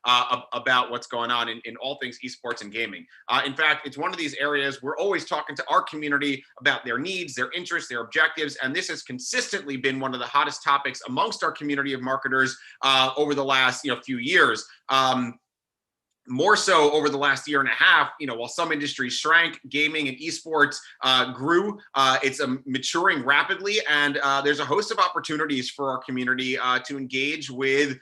about what's going on in all things esports and gaming. In fact, it's one of these areas we're always talking to our community about their needs, their interests, their objectives, and this has consistently been one of the hottest topics amongst our community of marketers over the last few years. More so over the last year and a half, while some industries shrank, gaming and esports grew. It's maturing rapidly, and there's a host of opportunities for our community to engage with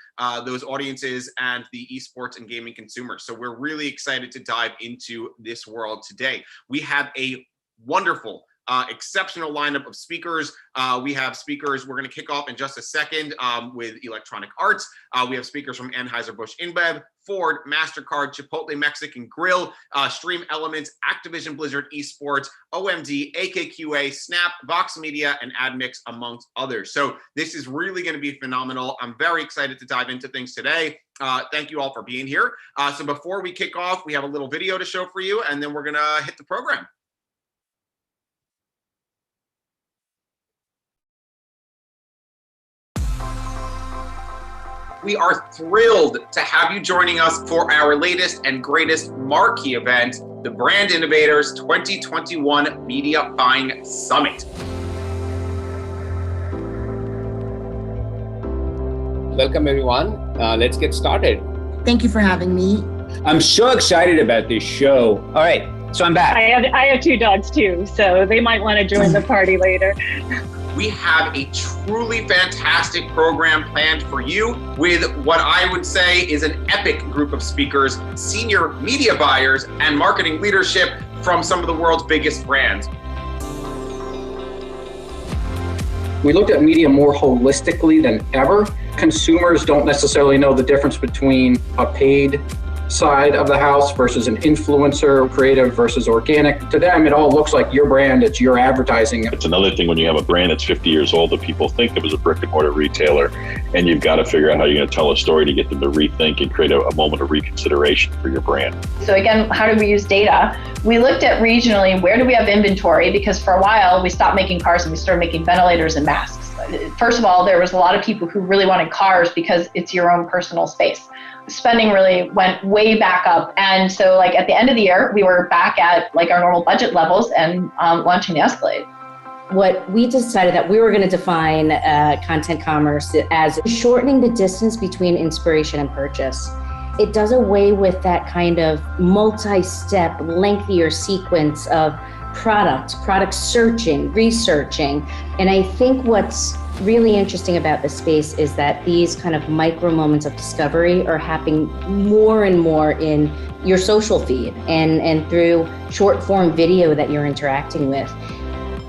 those audiences and the esports and gaming consumers. So we're really excited to dive into this world today. We have a wonderful exceptional lineup of speakers. We have speakers, we're going to kick off in just a second with Electronic Arts. We have speakers from Anheuser-Busch InBev, Ford, MasterCard, Chipotle Mexican Grill, Stream Elements, Activision Blizzard Esports, OMD, AKQA, Snap, Vox Media, and AdMix, amongst others. So this is really going to be phenomenal. I'm very excited to dive into things today. Thank you all for being here. So before we kick off, we have a little video to show for you, and then we're going to hit the program. We are thrilled to have you joining us for our latest and greatest marquee event, the Brand Innovators 2021 Media Buying Summit. Welcome, everyone. Let's get started. Thank you for having me. I'm so excited about this show. All right, so I'm back. I have two dogs too, so they might want to join the party later. We have a truly fantastic program planned for you with what I would say is an epic group of speakers, senior media buyers, and marketing leadership from some of the world's biggest brands. We looked at media more holistically than ever. Consumers don't necessarily know the difference between a paid side of the house versus an influencer, creative versus organic. To them, it all looks like your brand, it's your advertising. It's another thing when you have a brand that's 50 years old that people think of as a brick and mortar retailer, and you've got to figure out how you're going to tell a story to get them to rethink and create a moment of reconsideration for your brand. So again, how do we use data? We looked at regionally, where do we have inventory? Because for a while, we stopped making cars and we started making ventilators and masks. First of all, there was a lot of people who really wanted cars because it's your own personal space. Spending really went way back up. And so like at the end of the year, we were back at like our normal budget levels and launching the Escalade. What we decided that we were going to define content commerce as shortening the distance between inspiration and purchase. It does away with that kind of multi-step, lengthier sequence of product searching, researching. And I think what's really interesting about this space is that these kind of micro moments of discovery are happening more and more in your social feed and through short form video that you're interacting with.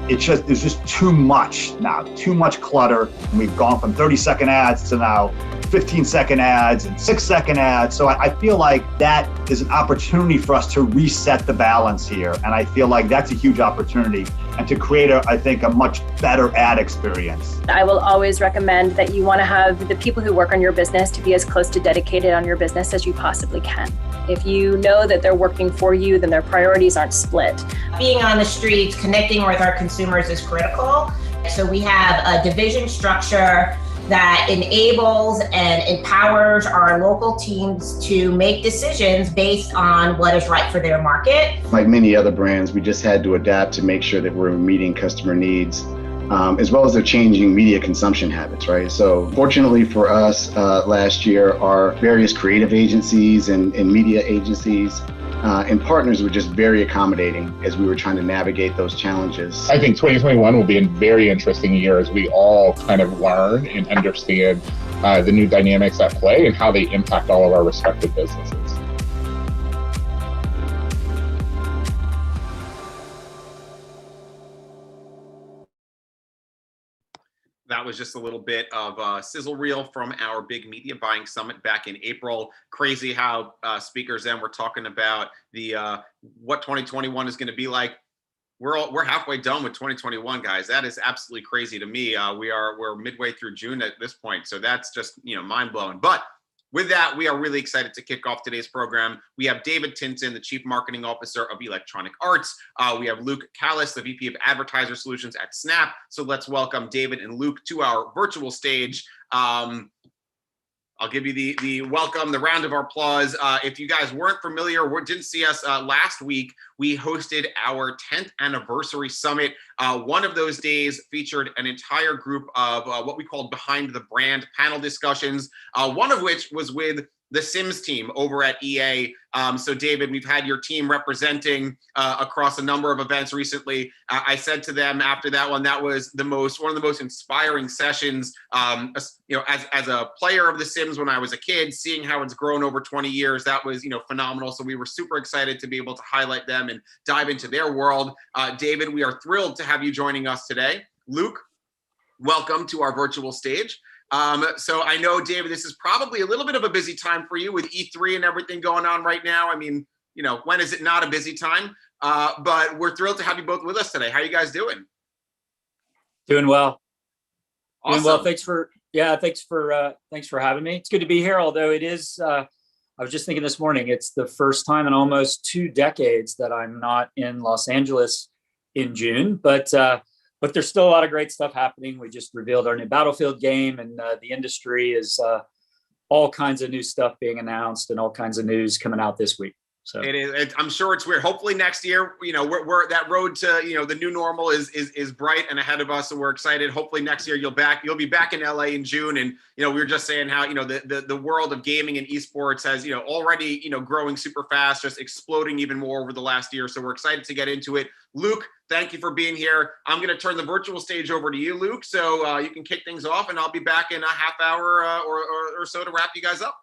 There's just too much now, too much clutter. And we've gone from 30-second ads to now 15-second ads and 6-second ads. So I feel like that is an opportunity for us to reset the balance here. And I feel like that's a huge opportunity and to create, I think, a much better ad experience. I will always recommend that you want to have the people who work on your business to be as close to dedicated on your business as you possibly can. If you know that they're working for you, then their priorities aren't split. Being on the streets, connecting with our consumers is critical. So we have a division structure that enables and empowers our local teams to make decisions based on what is right for their market. Like many other brands, we just had to adapt to make sure that we're meeting customer needs, as well as their changing media consumption habits, right? So fortunately for us, last year, our various creative agencies and media agencies and partners were just very accommodating as we were trying to navigate those challenges. I think 2021 will be a very interesting year as we all kind of learn and understand the new dynamics at play and how they impact all of our respective businesses. That was just a little bit of a sizzle reel from our big media buying summit back in April. Crazy how speakers then were talking about the what 2021 is going to be like. We're halfway done with 2021, guys. That is absolutely crazy to me. We're midway through June at this point, so that's just mind blowing. But with that, we are really excited to kick off today's program. We have David Tinson, the Chief Marketing Officer of Electronic Arts. We have Luke Callis, the VP of Advertiser Solutions at Snap. So let's welcome David and Luke to our virtual stage. I'll I'll give you the welcome, the round of applause. If you guys weren't familiar or didn't see us last week, we hosted our 10th anniversary summit. One of those days featured an entire group of what we called Behind the Brand panel discussions, one of which was with the Sims team over at EA. So David, we've had your team representing across a number of events recently. I said to them after that one, that was one of the most inspiring sessions. As a player of the Sims when I was a kid, seeing how it's grown over 20 years, that was phenomenal. So we were super excited to be able to highlight them and dive into their world. David, we are thrilled to have you joining us today. Luke, welcome to our virtual stage. So I know, David, this is probably a little bit of a busy time for you with E3 and everything going on right now. I mean, when is it not a busy time? But we're thrilled to have you both with us today. How are you guys doing? Doing well. Awesome. Doing well. Thanks for having me. It's good to be here. Although it is, I was just thinking this morning, it's the first time in almost 2 decades that I'm not in Los Angeles in June, but there's still a lot of great stuff happening. We just revealed our new Battlefield game, and the industry is all kinds of new stuff being announced and all kinds of news coming out this week. So it is. I'm sure it's weird. Hopefully next year, we're that road to the new normal is bright and ahead of us, and we're excited. Hopefully next year you'll be back in LA in June, and we were just saying how the world of gaming and esports has already growing super fast, just exploding even more over the last year. So we're excited to get into it. Luke, thank you for being here. I'm going to turn the virtual stage over to you, Luke, so you can kick things off, and I'll be back in a half hour or so to wrap you guys up.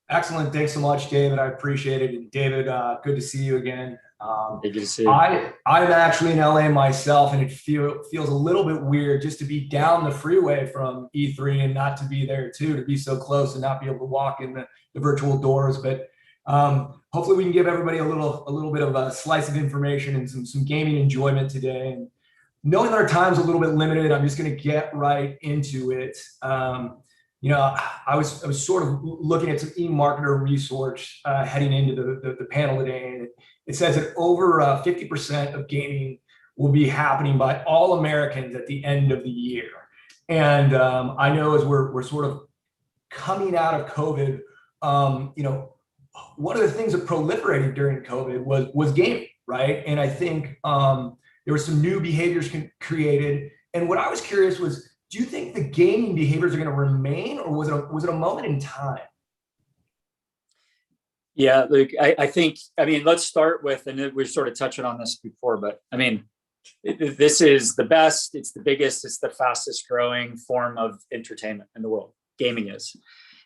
Excellent. Thanks so much, David. I appreciate it. And David, good to see you again. Good to see you. I'm actually in LA myself, and it feels a little bit weird just to be down the freeway from E3 and not to be there too, to be so close and not be able to walk in the virtual doors. But hopefully we can give everybody a little bit of a slice of information and some gaming enjoyment today. And knowing that our time's a little bit limited, I'm just going to get right into it. I was sort of looking at some eMarketer research heading into the panel today, and it says that over 50% of gaming will be happening by all Americans at the end of the year. And I know as we're sort of coming out of COVID, one of the things that proliferated during COVID was gaming, right? And I think there were some new behaviors created. And what I was curious was, do you think the gaming behaviors are going to remain, or was it a moment in time? Yeah, Luke, I think, let's start with, and we're sort of touching on this before, but this is the best, it's the biggest, it's the fastest growing form of entertainment in the world. Gaming is.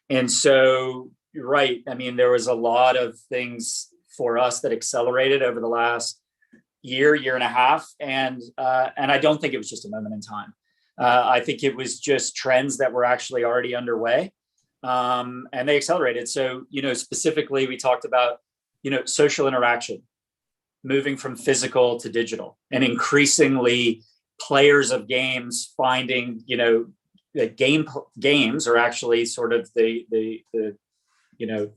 And so you're right. There was a lot of things for us that accelerated over the last year and a half. And I don't think it was just a moment in time. I think it was just trends that were actually already underway, and they accelerated. So, specifically, we talked about, social interaction, moving from physical to digital, and increasingly players of games finding, that games are actually sort of the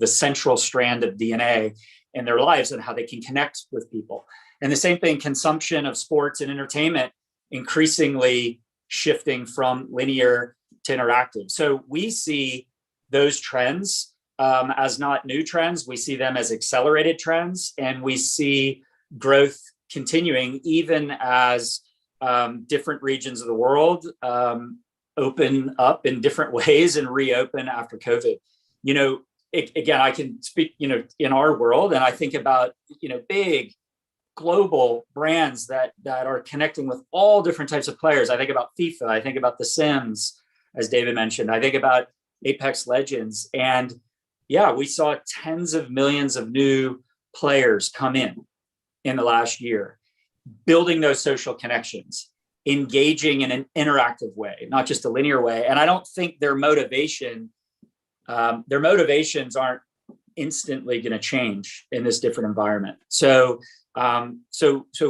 central strand of DNA in their lives and how they can connect with people. And the same thing, consumption of sports and entertainment increasingly shifting from linear to interactive. So we see those trends as not new trends. We see them as accelerated trends, and we see growth continuing even as different regions of the world open up in different ways and reopen after COVID. Again, I can speak, in our world, and I think about, big global brands that are connecting with all different types of players. I think about FIFA, I think about The Sims, as David mentioned, I think about Apex Legends. And yeah, we saw tens of millions of new players come in the last year, building those social connections, engaging in an interactive way, not just a linear way. And I don't think their motivations aren't instantly going to change in this different environment. So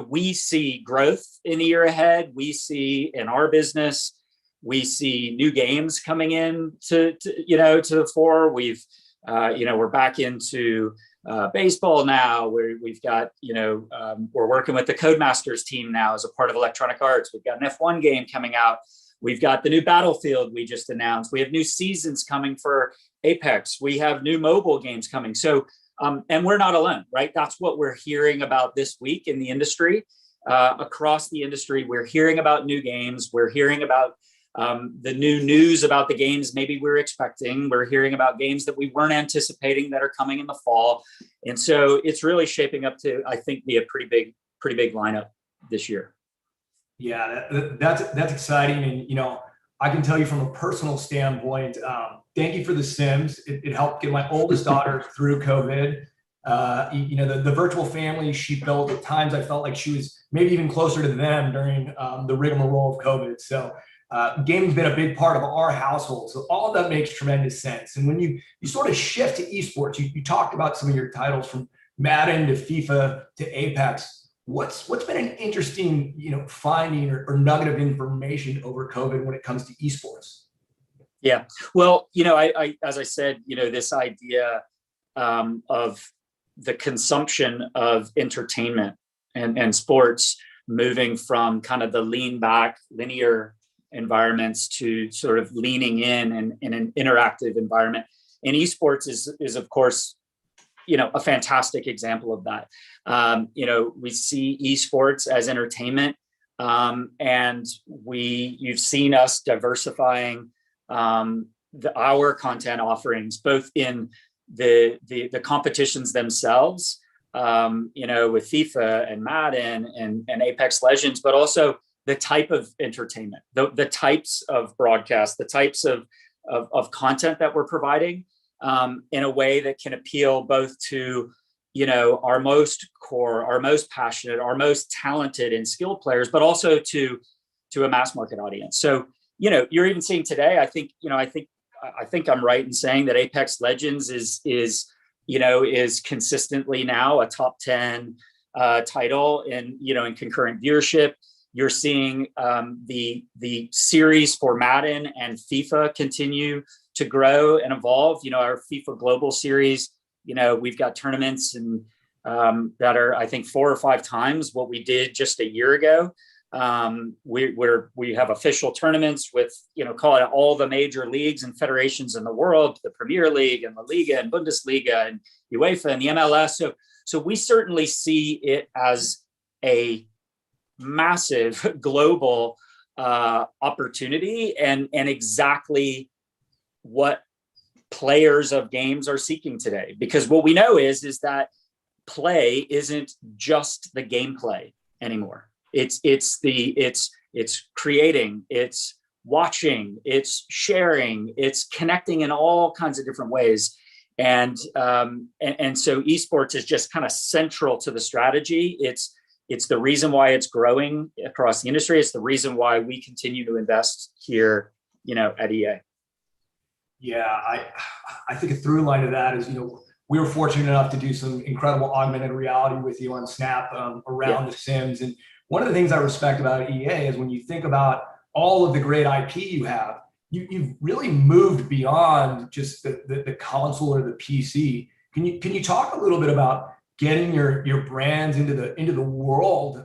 we see growth in the year ahead. We see in our business, we see new games coming in to the fore. We're back into baseball now, where we've got, we're working with the Codemasters team now as a part of Electronic Arts. We've got an F1 game coming out. We've got the new Battlefield we just announced. We have new seasons coming for Apex. We have new mobile games coming. So, and we're not alone, right? That's what we're hearing about this week in the industry. Across the industry, we're hearing about new games. We're hearing about the new news about the games maybe we're expecting. We're hearing about games that we weren't anticipating that are coming in the fall. And so it's really shaping up to, I think, be a pretty big lineup this year. Yeah, that's exciting. And, you know, I can tell you from a personal standpoint, thank you for The Sims. It helped get my oldest daughter through COVID. You know, the virtual family she built, at times I felt like she was maybe even closer to them during the rigmarole of COVID. So gaming's been a big part of our household. So all of that makes tremendous sense. And when you sort of shift to esports, you talked about some of your titles from Madden to FIFA to Apex. What's been an interesting, you know, finding or nugget of information over COVID when it comes to esports? Yeah, well, you know, I as I said, you know, this idea of the consumption of entertainment and sports moving from kind of the lean back linear environments to sort of leaning in an interactive environment. And esports is of course, you know, a fantastic example of that. You know, we see esports as entertainment, and you've seen us diversifying our content offerings, both in the competitions themselves, you know, with FIFA and Madden and Apex Legends, but also the type of entertainment, the types of broadcast, the types of content that we're providing, in a way that can appeal both to, you know, our most core, our most passionate, our most talented and skilled players, but also to a mass market audience. So, you know, you're even seeing today, I think I'm right in saying that Apex Legends is consistently now a top 10 title in concurrent viewership. You're seeing the series for Madden and FIFA continue to grow and evolve. You know, our FIFA Global Series, you know, we've got tournaments and that are, I think, 4 or 5 times what we did just a year ago. We have official tournaments with, you know, call it all the major leagues and federations in the world, the Premier League and La Liga and Bundesliga and UEFA and the MLS. So we certainly see it as a massive global opportunity and exactly what players of games are seeking today. Because what we know is that play isn't just the gameplay anymore. It's creating, it's watching, it's sharing, it's connecting in all kinds of different ways. And so esports is just kind of central to the strategy. It's the reason why it's growing across the industry. It's the reason why we continue to invest here, you know, at EA. Yeah, I think a through line of that is, you know, we were fortunate enough to do some incredible augmented reality with you on Snap around The Sims. And one of the things I respect about EA is when you think about all of the great IP you have, you've really moved beyond just the console or the PC. Can you talk a little bit about getting your brands into the world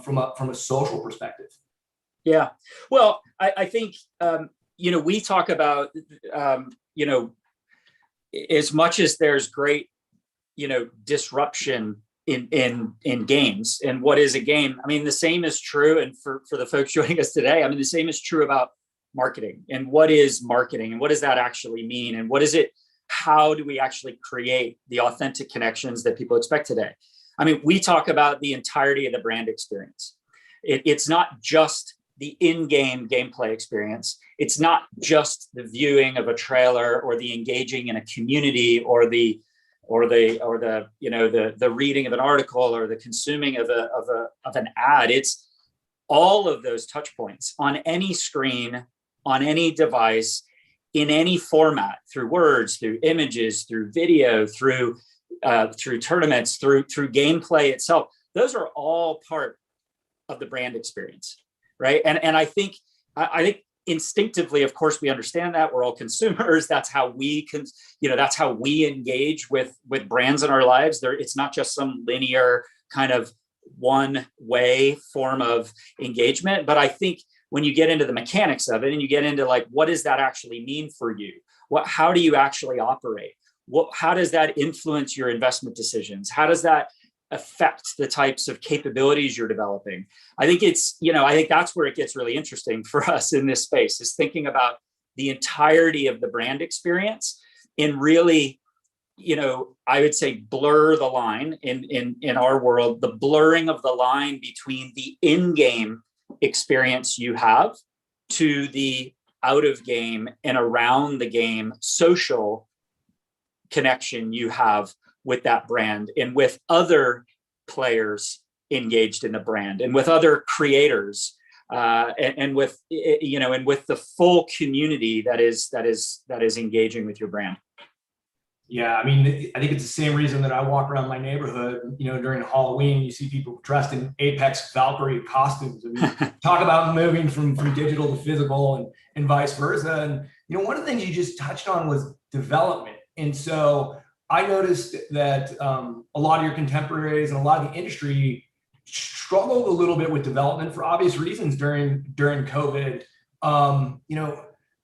from a social perspective? Yeah, well, I think you know, we talk about you know, as much as there's great, you know, disruption in games and what is a game. I mean, the same is true, and for the folks joining us today, I mean, the same is true about marketing and what is marketing and what does that actually mean and what is it? How do we actually create the authentic connections that people expect today? I mean, we talk about the entirety of the brand experience. It's not just the in-game gameplay experience. It's not just the viewing of a trailer or the engaging in a community or the you know, the reading of an article or the consuming of an ad. It's all of those touch points on any screen, on any device, in any format, through words, through images, through video, through tournaments, through gameplay itself. Those are all part of the brand experience, right? And I think instinctively, of course, we understand that we're all consumers. That's how we that's how we engage with brands in our lives. It's not just some linear kind of one way form of engagement, but I think when you get into the mechanics of it and you get into like, what does that actually mean for you? How do you actually operate? How does that influence your investment decisions? How does that affect the types of capabilities you're developing? I think I think that's where it gets really interesting for us in this space, is thinking about the entirety of the brand experience and really, I would say blur the line in our world, the blurring of the line between the in-game experience you have to the out of game and around the game social connection you have with that brand and with other players engaged in the brand and with other creators and with the full community that is engaging with your brand. Yeah, I mean, I think it's the same reason that I walk around my neighborhood, during Halloween, you see people dressed in Apex Valkyrie costumes. I mean, talk about moving from digital to physical and vice versa. And, one of the things you just touched on was development. And so I noticed that a lot of your contemporaries and a lot of the industry struggled a little bit with development for obvious reasons during COVID.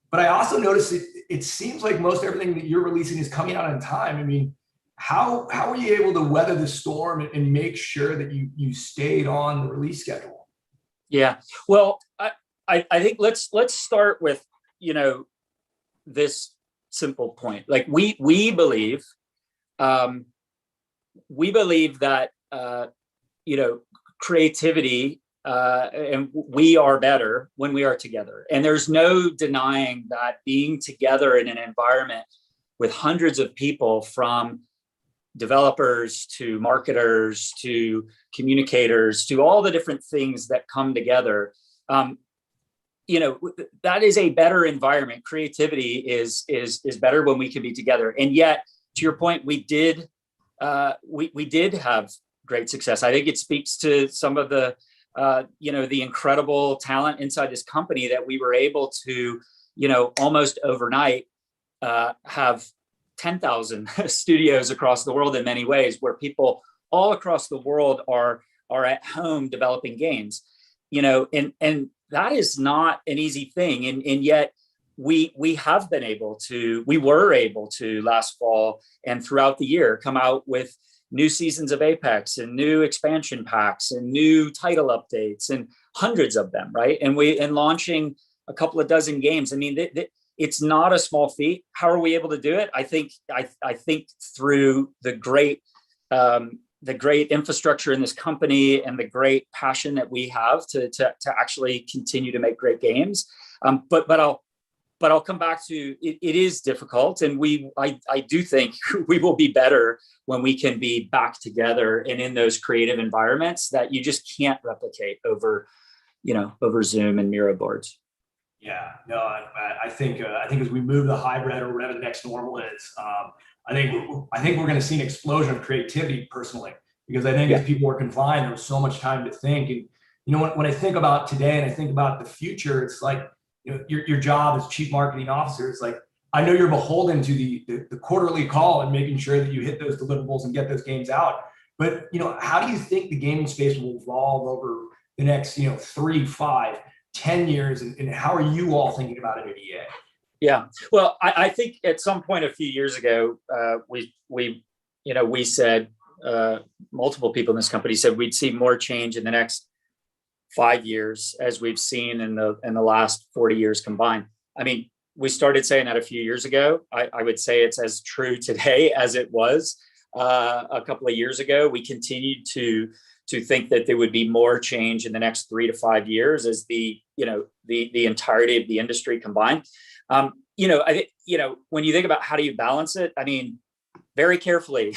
But I also noticed it seems like most everything that you're releasing is coming out on time. I mean, how were you able to weather the storm and make sure that you stayed on the release schedule? Yeah, well, I think let's start with this simple point. Like we believe that creativity. And we are better when we are together. And there's no denying that being together in an environment with hundreds of people, from developers to marketers to communicators to all the different things that come together, that is a better environment. Creativity is better when we can be together. And yet, to your point, we did have great success. I think it speaks to some of the incredible talent inside this company that we were able to, almost overnight, have 10,000 studios across the world in many ways, where people all across the world are at home developing games, and that is not an easy thing. And yet we were able to last fall and throughout the year come out with new seasons of Apex and new expansion packs and new title updates and hundreds of them, right? And launching a couple of dozen games. I mean, it's not a small feat. How are we able to do it? I think through the great infrastructure in this company and the great passion that we have to actually continue to make great games. But I'll come back to it. It is difficult, and I do think we will be better when we can be back together and in those creative environments that you just can't replicate over Zoom and Miro boards. Yeah, no, I think as we move to hybrid or whatever the next normal is, I think we're going to see an explosion of creativity personally, because I think as people were confined, there was so much time to think. And when I think about today and I think about the future, it's like, your job as chief marketing officer is like, I know you're beholden to the quarterly call and making sure that you hit those deliverables and get those games out. But, how do you think the gaming space will evolve over the next, 3, 5, 10 years? And how are you all thinking about it at EA? Yeah, well, I think at some point a few years ago, we said, multiple people in this company said we'd see more change in the next 5 years as we've seen in the last 40 years combined. I mean, we started saying that a few years ago. I would say it's as true today as it was a couple of years ago. We continued to think that there would be more change in the next 3 to 5 years as the entirety of the industry combined. When you think about how do you balance it, I mean, very carefully,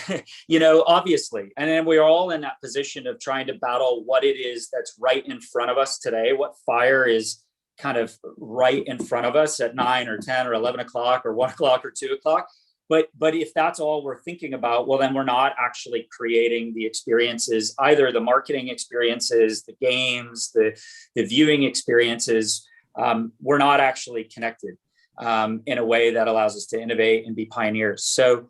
obviously. And then we're all in that position of trying to battle what it is that's right in front of us today, what fire is kind of right in front of us at 9 or 10 or 11 o'clock or 1 o'clock or 2 o'clock. But if that's all we're thinking about, well, then we're not actually creating the experiences, either the marketing experiences, the games, the viewing experiences. We're not actually connected in a way that allows us to innovate and be pioneers. So,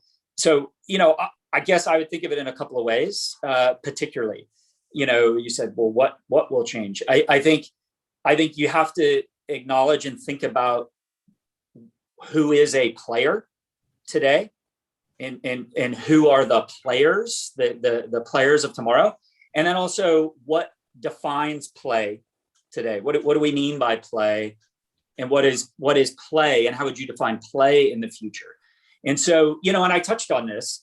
I guess I would think of it in a couple of ways, particularly, you said, well, what will change? I think I think you have to acknowledge and think about who is a player today, and who are the players, the players of tomorrow, and then also what defines play today. What do we mean by play, and what is play, and how would you define play in the future? And so, and I touched on this,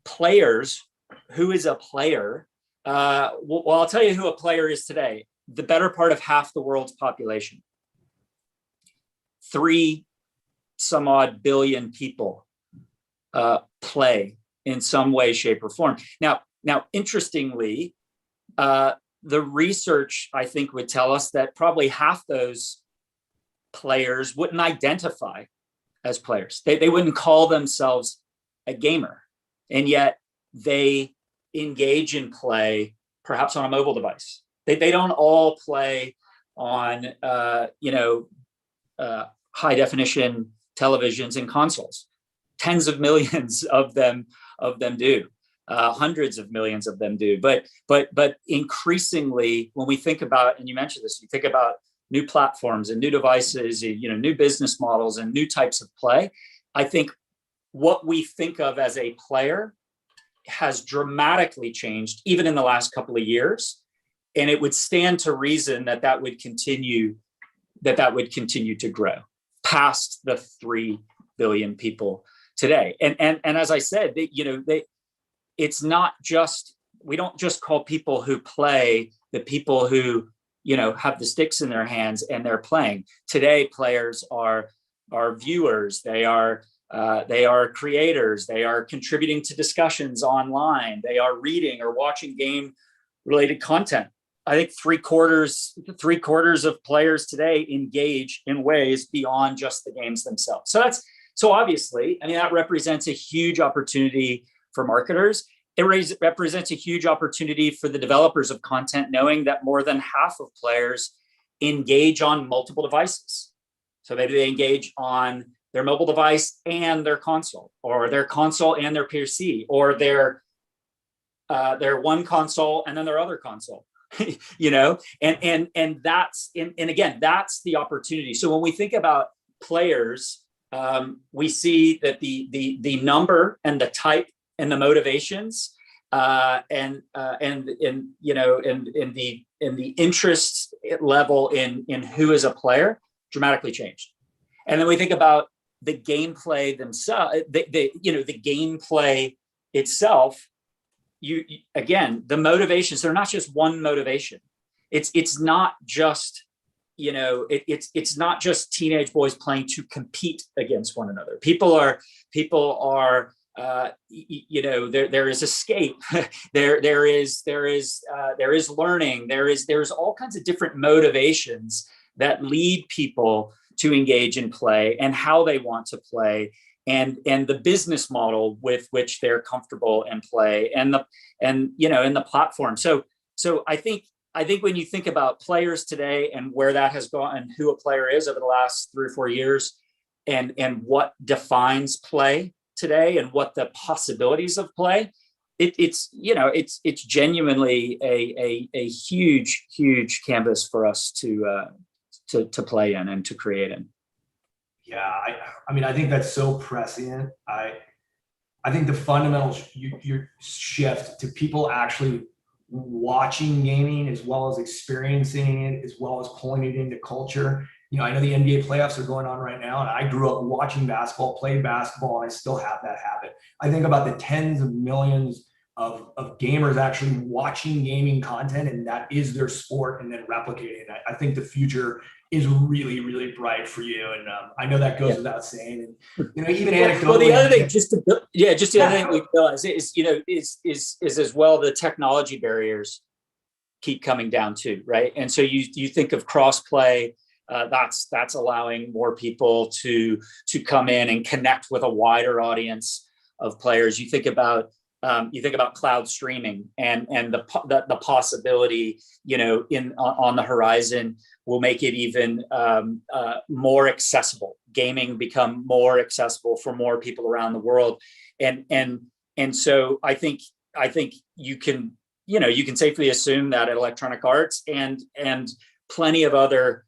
players, who is a player? Well, I'll tell you who a player is today. The better part of half the world's population. 3 some odd billion people play in some way, shape, or form. Now, interestingly, the research, I think, would tell us that probably half those players wouldn't identify as players. They wouldn't call themselves a gamer, and yet they engage in play, perhaps on a mobile device. They don't all play on, high definition televisions and consoles. Tens of millions of them do. Hundreds of millions of them do. But increasingly, when we think about, and you mentioned this, you think about new platforms and new devices, new business models and new types of play. I think what we think of as a player has dramatically changed, even in the last couple of years. And it would stand to reason that would continue to grow past the 3 billion people today. And as I said, it's not just, we don't just call people who play the people who, have the sticks in their hands and they're playing. Today, players are viewers. They are creators. They are contributing to discussions online. They are reading or watching game-related content. I think three quarters of players today engage in ways beyond just the games themselves. So obviously, that represents a huge opportunity for marketers. It represents a huge opportunity for the developers of content, knowing that more than half of players engage on multiple devices. So maybe they engage on their mobile device and their console, or their console and their PC, or their one console and then their other console. And that's again, that's the opportunity. So when we think about players, we see that the number and the type and the motivations and the interest level in who is a player dramatically changed. And then we think about the gameplay themselves, the gameplay itself. Again, the motivations, they're not just one motivation. It's not just, it's not just teenage boys playing to compete against one another. People are there is escape. there is learning. There's all kinds of different motivations that lead people to engage in play and how they want to play. And the business model with which they're comfortable and play, and the platform. So I think when you think about players today and where that has gone and who a player is over the last 3 or 4 years, and what defines play today and what the possibilities of play, it's genuinely a huge canvas for us to play in and to create in. Yeah, I think that's so prescient. I think the fundamental your shift to people actually watching gaming as well as experiencing it, as well as pulling it into culture. I know the NBA playoffs are going on right now, and I grew up watching basketball, played basketball, and I still have that habit. I think about the tens of millions of gamers actually watching gaming content, and that is their sport, and then replicating it. I think the future is really, really bright for you, and I know that goes without saying. And even anecdotally. Well, the other thing, the other thing we realize is as well, the technology barriers keep coming down too, right? And so you think of cross-play. That's allowing more people to come in and connect with a wider audience of players. You think about cloud streaming and the possibility, on the horizon will make it even more accessible. Gaming become more accessible for more people around the world, and so I think you can safely assume that Electronic Arts and plenty of other,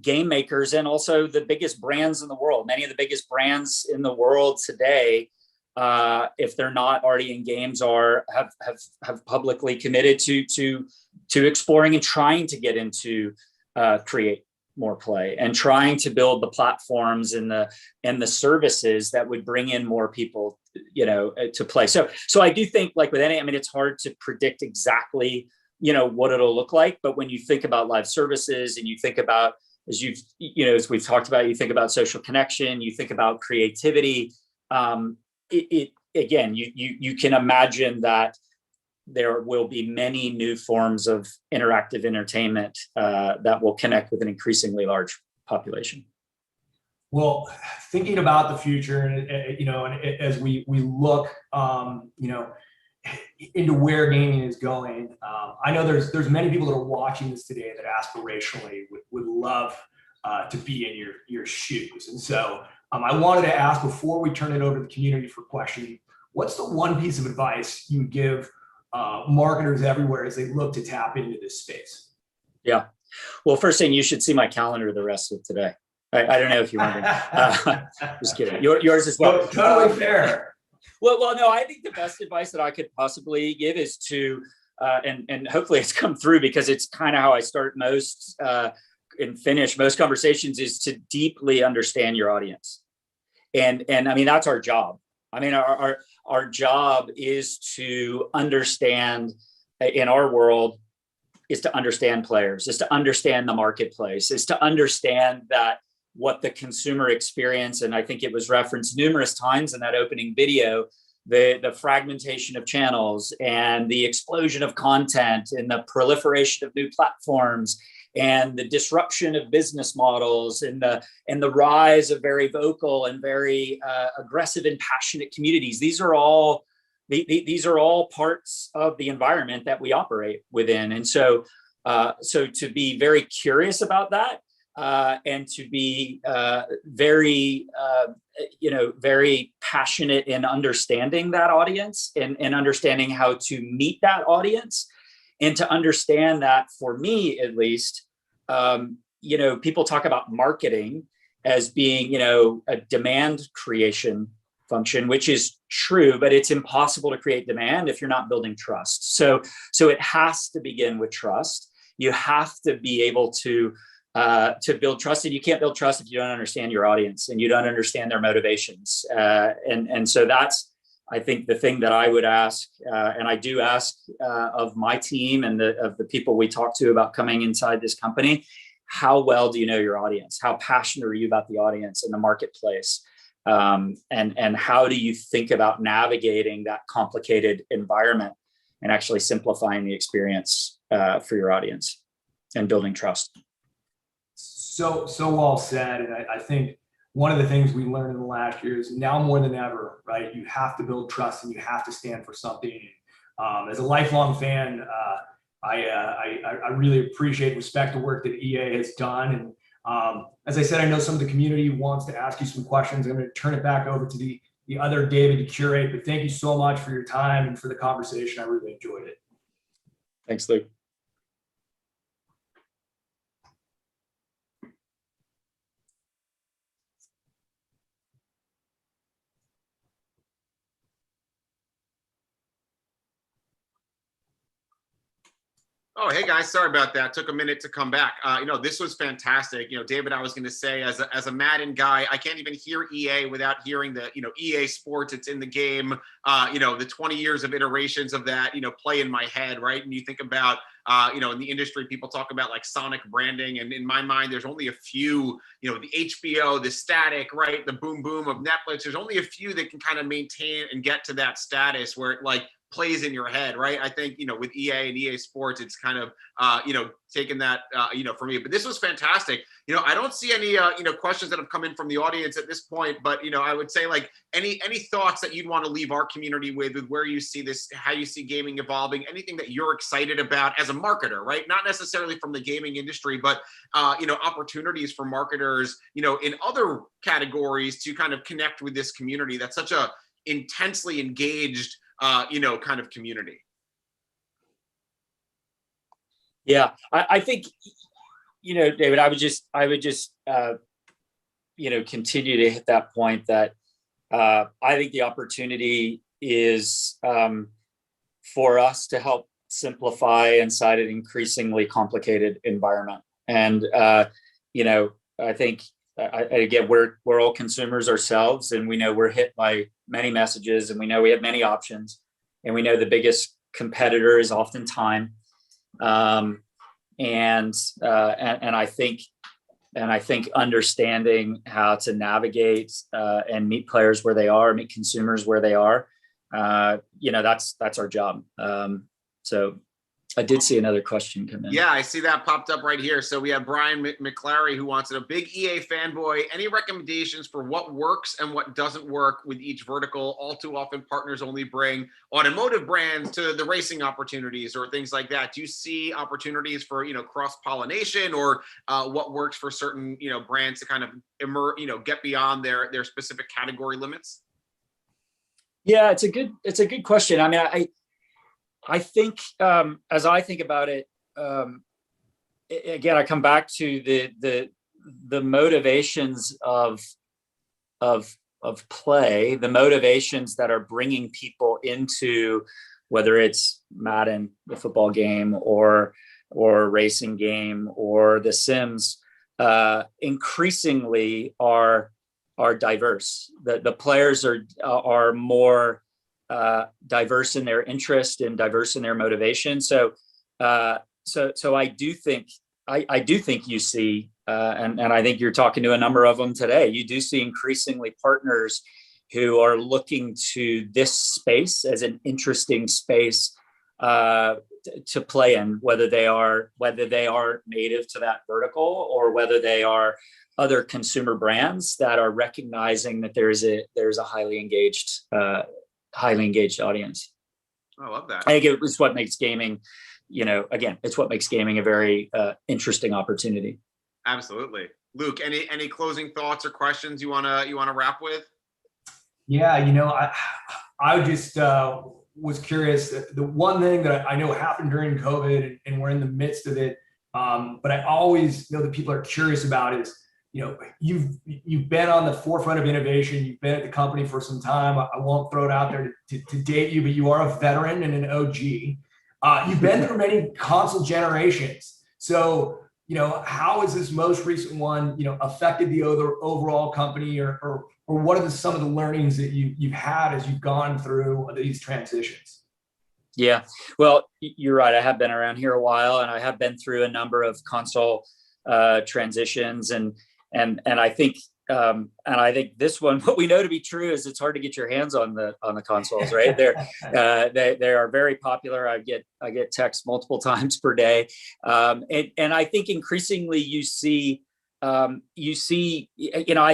game makers, and also the biggest brands in the world. Many of the biggest brands in the world today, if they're not already in games, have publicly committed to exploring and trying to get into create more play and trying to build the platforms and the services that would bring in more people, to play. So I do think, like with any, it's hard to predict exactly, what it'll look like. But when you think about live services and you think about, as we've talked about, you think about social connection, you think about creativity, again, you can imagine that there will be many new forms of interactive entertainment that will connect with an increasingly large population. Well, thinking about the future, and as we look, into where gaming is going, I know there's many people that are watching this today that aspirationally would love to be in your shoes, and so I wanted to ask, before we turn it over to the community for questioning, what's the one piece of advice you would give marketers everywhere as they look to tap into this space? Yeah. Well, first thing, you should see my calendar the rest of today. I don't know if you want to. Just kidding. Yours as well. Totally fair. Well, no, I think the best advice that I could possibly give is to, and hopefully it's come through, because it's kind of how I start most and finish most conversations, is to deeply understand your audience. And that's our job. Our job is to understand, in our world, is to understand players, is to understand the marketplace, is to understand that what the consumer experience, and I think it was referenced numerous times in that opening video, the fragmentation of channels and the explosion of content and the proliferation of new platforms and the disruption of business models and the rise of very vocal and very aggressive and passionate communities. These are all parts of the environment that we operate within. And so to be very curious about that, and to be very passionate in understanding that audience and understanding how to meet that audience, and to understand that, for me at least, people talk about marketing as being, a demand creation function, which is true, but it's impossible to create demand if you're not building trust. So it has to begin with trust. You have to be able to build trust, and you can't build trust if you don't understand your audience and you don't understand their motivations. And so that's, I think, the thing that I would ask, and I do ask of my team and of the people we talk to about coming inside this company: how well do you know your audience? How passionate are you about the audience and the marketplace? And how do you think about navigating that complicated environment and actually simplifying the experience for your audience and building trust? So well said. And I think one of the things we learned in the last year is, now more than ever, right, you have to build trust and you have to stand for something. As a lifelong fan, I really appreciate and respect the work that EA has done. And as I said, I know some of the community wants to ask you some questions. I'm going to turn it back over to the other David to curate, but thank you so much for your time and for the conversation. I really enjoyed it. Thanks, Luke. Oh, hey guys, sorry about that. Took a minute to come back. This was fantastic. David, I was going to say, as a Madden guy, I can't even hear EA without hearing the, EA Sports, it's in the game. The 20 years of iterations of that, play in my head, right? And you think about, in the industry, people talk about like sonic branding. And in my mind, there's only a few, the HBO, the static, right? The boom, boom of Netflix. There's only a few that can kind of maintain and get to that status where it plays in your head, right? I think, with EA and EA Sports, it's kind of, taken that, for me. But this was fantastic. I don't see any, questions that have come in from the audience at this point. But, I would say, any thoughts that you'd want to leave our community with where you see this, how you see gaming evolving, anything that you're excited about as a marketer, right? Not necessarily from the gaming industry, but, opportunities for marketers, in other categories to kind of connect with this community that's such a intensely engaged, kind of community. Yeah, I think, David, I would just continue to hit that point that I think the opportunity is for us to help simplify inside an increasingly complicated environment. And, I think, again, we're all consumers ourselves, and we know we're hit by many messages, and we know we have many options, and we know the biggest competitor is often time. And I think understanding how to navigate and meet players where they are, meet consumers where they are, that's our job. So I did see another question come in. Yeah, I see that popped up right here. So we have Brian McClary who wants it. A big EA fanboy. Any recommendations for what works and what doesn't work with each vertical? All too often, partners only bring automotive brands to the racing opportunities or things like that. Do you see opportunities for cross-pollination or what works for certain brands to kind of get beyond their specific category limits? Yeah, it's a good question. I mean, I think as I think about it, again, I come back to the motivations of play, the motivations that are bringing people into, whether it's Madden, the football game, or racing game, or The Sims, increasingly are diverse. The players are more diverse in their interest and diverse in their motivation. So I do think you see, and I think you're talking to a number of them today. You do see increasingly partners who are looking to this space as an interesting space to play in, whether they are native to that vertical or whether they are other consumer brands that are recognizing that there's a highly engaged audience. I love that. I think it's what makes gaming, it's what makes gaming a very interesting opportunity. Absolutely. Luke, any closing thoughts or questions you wanna wrap with? Yeah, I just was curious. The one thing that I know happened during COVID, and we're in the midst of it, but I always know that people are curious about is, you've been on the forefront of innovation. You've been at the company for some time. I won't throw it out there to date you, but you are a veteran and an OG. You've been through many console generations. So, how has this most recent one, affected the overall company, or what are some of the learnings that you've had as you've gone through these transitions? Yeah, well, you're right. I have been around here a while, and I have been through a number of console transitions, and I think this one, what we know to be true is it's hard to get your hands on the consoles, right? They are very popular. I get texts multiple times per day, and I think increasingly you see, I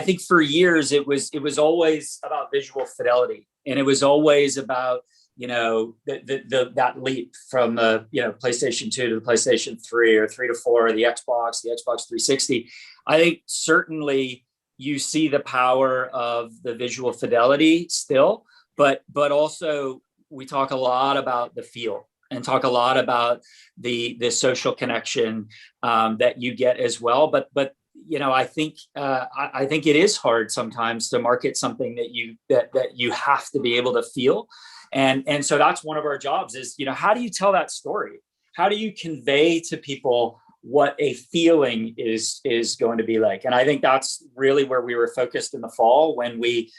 think for years it was always about visual fidelity, and it was always about that leap from the PlayStation 2 to the PlayStation 3 or 3 to 4, or the Xbox 360. I think certainly you see the power of the visual fidelity still, but also we talk a lot about the feel and talk a lot about the social connection that you get as well. But I think it is hard sometimes to market something that you have to be able to feel. And so that's one of our jobs is, how do you tell that story? How do you convey to people what a feeling is going to be like? And I think that's really where we were focused in the fall when we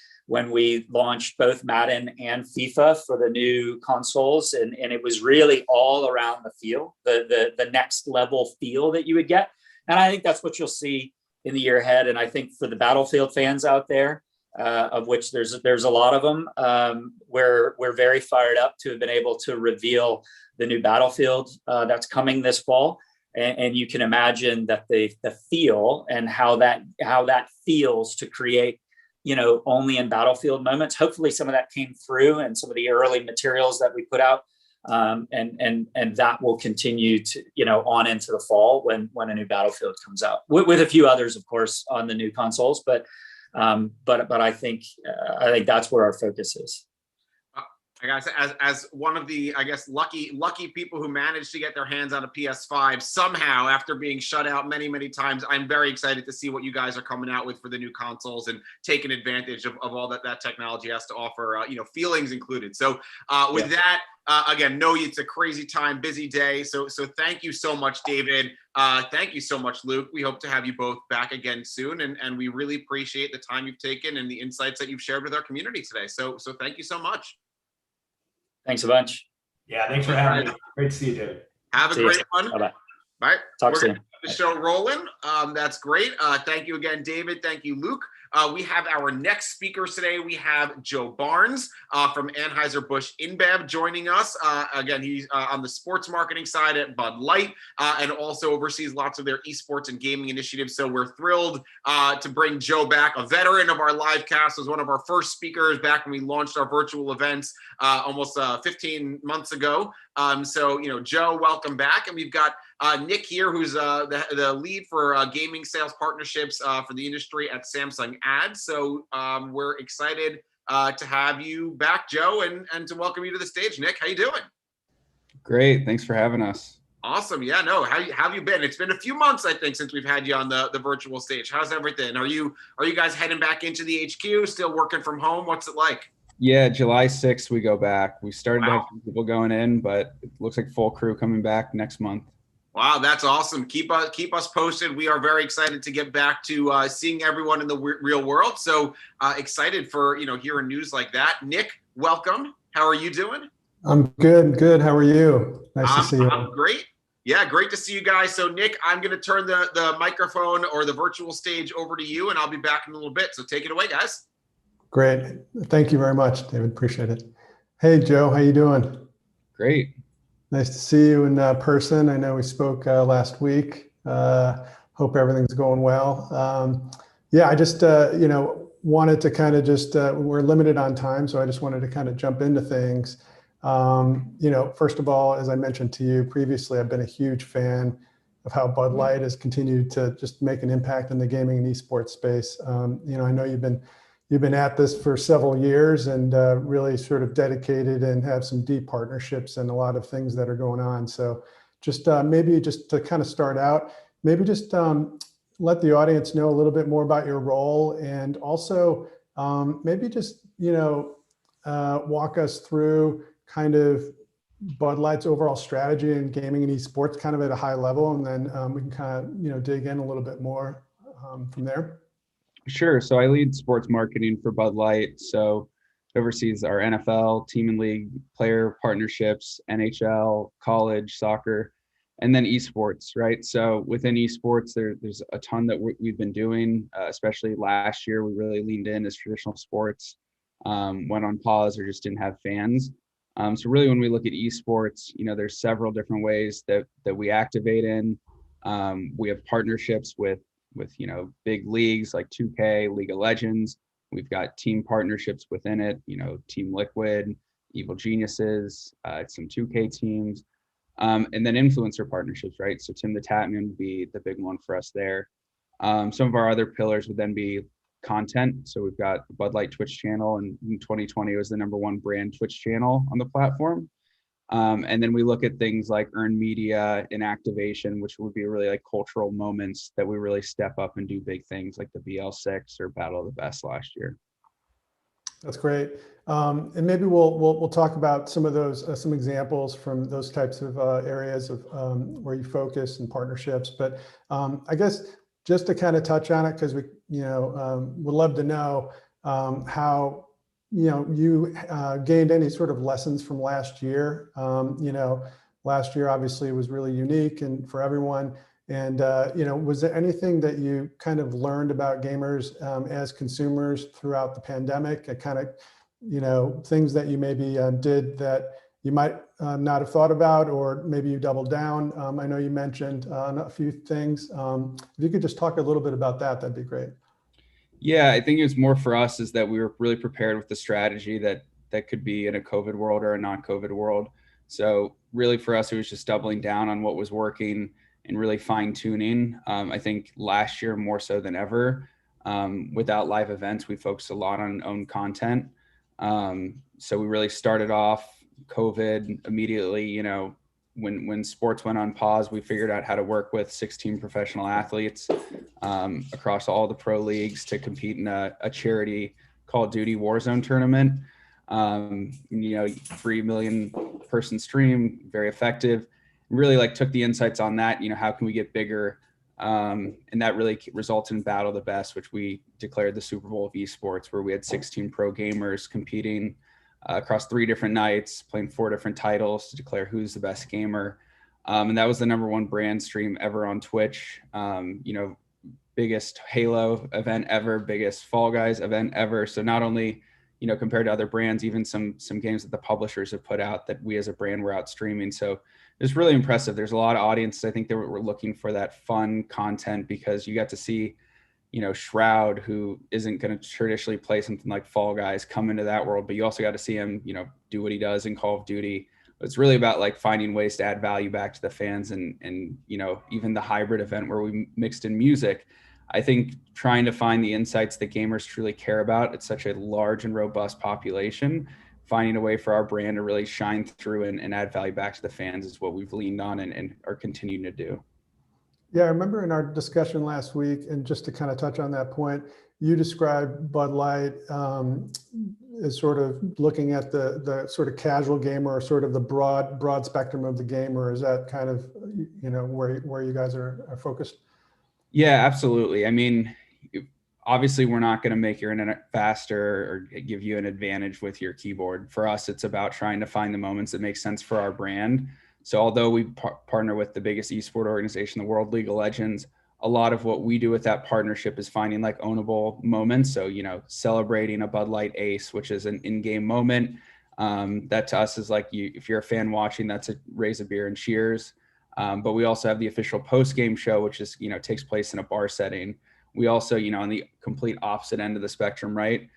launched both Madden and FIFA for the new consoles. And it was really all around the feel, the next level feel that you would get. And I think that's what you'll see in the year ahead. And I think for the Battlefield fans out there, of which there's a lot of them, we're very fired up to have been able to reveal the new Battlefield that's coming this fall. And you can imagine that the feel and how that feels to create, only in Battlefield moments. Hopefully some of that came through and some of the early materials that we put out. And that will continue to, on into the fall when a new Battlefield comes out with a few others, of course, on the new consoles. But I think that's where our focus is. I guess as one of the, I guess, lucky people who managed to get their hands on a PS5 somehow after being shut out many times, I'm very excited to see what you guys are coming out with for the new consoles and taking advantage of all that technology has to offer, feelings included. So with that, again, know it's a crazy time, busy day. So thank you so much, David. Thank you so much, Luke. We hope to have you both back again soon. And we really appreciate the time you've taken and the insights that you've shared with our community today. So thank you so much. Thanks a bunch. Yeah, thanks for having me. Great to see you, David. Have a great one. Bye-bye. Bye. Talk We're soon. gonna keep the show rolling. That's great. Thank you again, David. Thank you, Luke. We have our next speakers today. We have Joe Barnes from Anheuser-Busch InBev joining us. Again, he's on the sports marketing side at Bud Light and also oversees lots of their esports and gaming initiatives. So we're thrilled to bring Joe back, a veteran of our live cast, was one of our first speakers back when we launched our virtual events almost 15 months ago. Joe, welcome back. And we've got Nick here, who's the lead for gaming sales partnerships for the industry at Samsung Ads. So we're excited to have you back, Joe, and to welcome you to the stage. Nick, how you doing? Great. Thanks for having us. Awesome. Yeah, no, how have you been? It's been a few months, I think, since we've had you on the virtual stage. How's everything? Are you guys heading back into the HQ, still working from home? What's it like? Yeah, July 6th, we go back. We started to have people going in, but it looks like full crew coming back next month. Wow, that's awesome. Keep us posted. We are very excited to get back to seeing everyone in the real world. So excited for, hearing news like that. Nick, welcome. How are you doing? I'm good. Good. How are you? Nice to see you. I'm great. Yeah, great to see you guys. So Nick, I'm going to turn the microphone or the virtual stage over to you, and I'll be back in a little bit. So take it away, guys. Great. Thank you very much, David. Appreciate it. Hey, Joe, how you doing? Great. Nice to see you in person. I know we spoke last week. Hope everything's going well. I just, wanted to kind of just, we're limited on time, so I just wanted to kind of jump into things. First of all, as I mentioned to you previously, I've been a huge fan of how Bud Light has continued to just make an impact in the gaming and esports space. I know you've been at this for several years and really sort of dedicated and have some deep partnerships and a lot of things that are going on. So just maybe just to kind of start out, maybe just let the audience know a little bit more about your role, and also maybe just, walk us through kind of Bud Light's overall strategy in gaming and esports kind of at a high level, and then we can kind of, dig in a little bit more from there. Sure. So I lead sports marketing for Bud Light. So it oversees our NFL, team and league player partnerships, NHL, college, soccer, and then esports, right? So within esports, there's a ton that we've been doing, especially last year. We really leaned in as traditional sports went on pause or just didn't have fans. So really when we look at esports, there's several different ways that we activate in. We have partnerships with big leagues like 2K, League of Legends. We've got team partnerships within it, Team Liquid, Evil Geniuses, some 2K teams, and then influencer partnerships, right? So Tim the Tatman would be the big one for us there. Some of our other pillars would then be content. So we've got the Bud Light Twitch channel, and in 2020 it was the #1 brand Twitch channel on the platform. And then we look at things like earned media and activation, which would be really like cultural moments that we really step up and do big things like the BL6 or Battle of the Best last year. That's great. And maybe we'll talk about some of those, some examples from those types of areas of where you focus and partnerships. But I guess just to kind of touch on it, because we, would love to know how you gained any sort of lessons from last year. Last year obviously was really unique and for everyone. And was there anything that you kind of learned about gamers as consumers throughout the pandemic? Kind of, things that you maybe did that you might not have thought about, or maybe you doubled down. I know you mentioned a few things. If you could just talk a little bit about that, that'd be great. Yeah, I think it was more for us is that we were really prepared with the strategy that could be in a COVID world or a non-COVID world. So really for us, it was just doubling down on what was working and really fine tuning. I think last year more so than ever, without live events, we focused a lot on own content. So we really started off COVID immediately, when sports went on pause, we figured out how to work with 16 professional athletes across all the pro leagues to compete in a charity Call of Duty Warzone tournament. 3 million person stream, very effective. Really took the insights on that, how can we get bigger? And that really resulted in Battle of the Best, which we declared the Super Bowl of esports, where we had 16 pro gamers competing across 3 different nights, playing 4 different titles to declare who's the best gamer. And that was the #1 brand stream ever on Twitch. Biggest Halo event ever, biggest Fall Guys event ever. So not only, compared to other brands, even some games that the publishers have put out that we as a brand were out streaming. So it's really impressive. There's a lot of audiences, I think, that were looking for that fun content, because you got to see, Shroud, who isn't going to traditionally play something like Fall Guys, come into that world, but you also got to see him, do what he does in Call of Duty. It's really about finding ways to add value back to the fans, and even the hybrid event where we mixed in music. I think trying to find the insights that gamers truly care about, it's such a large and robust population, finding a way for our brand to really shine through and add value back to the fans is what we've leaned on and are continuing to do. Yeah, I remember in our discussion last week, and just to kind of touch on that point, you described Bud Light as sort of looking at the sort of casual gamer, or sort of the broad spectrum of the gamer. Is that kind of, where you guys are focused? Yeah, absolutely. I mean, obviously we're not going to make your internet faster or give you an advantage with your keyboard. For us, it's about trying to find the moments that make sense for our brand. So although we partner with the biggest esport organization in the world, League of Legends, a lot of what we do with that partnership is finding ownable moments. So, celebrating a Bud Light Ace, which is an in-game moment. That to us is if you're a fan watching, that's a raise a beer and cheers. But we also have the official post-game show, which is, takes place in a bar setting. We also, on the complete opposite end of the spectrum, right?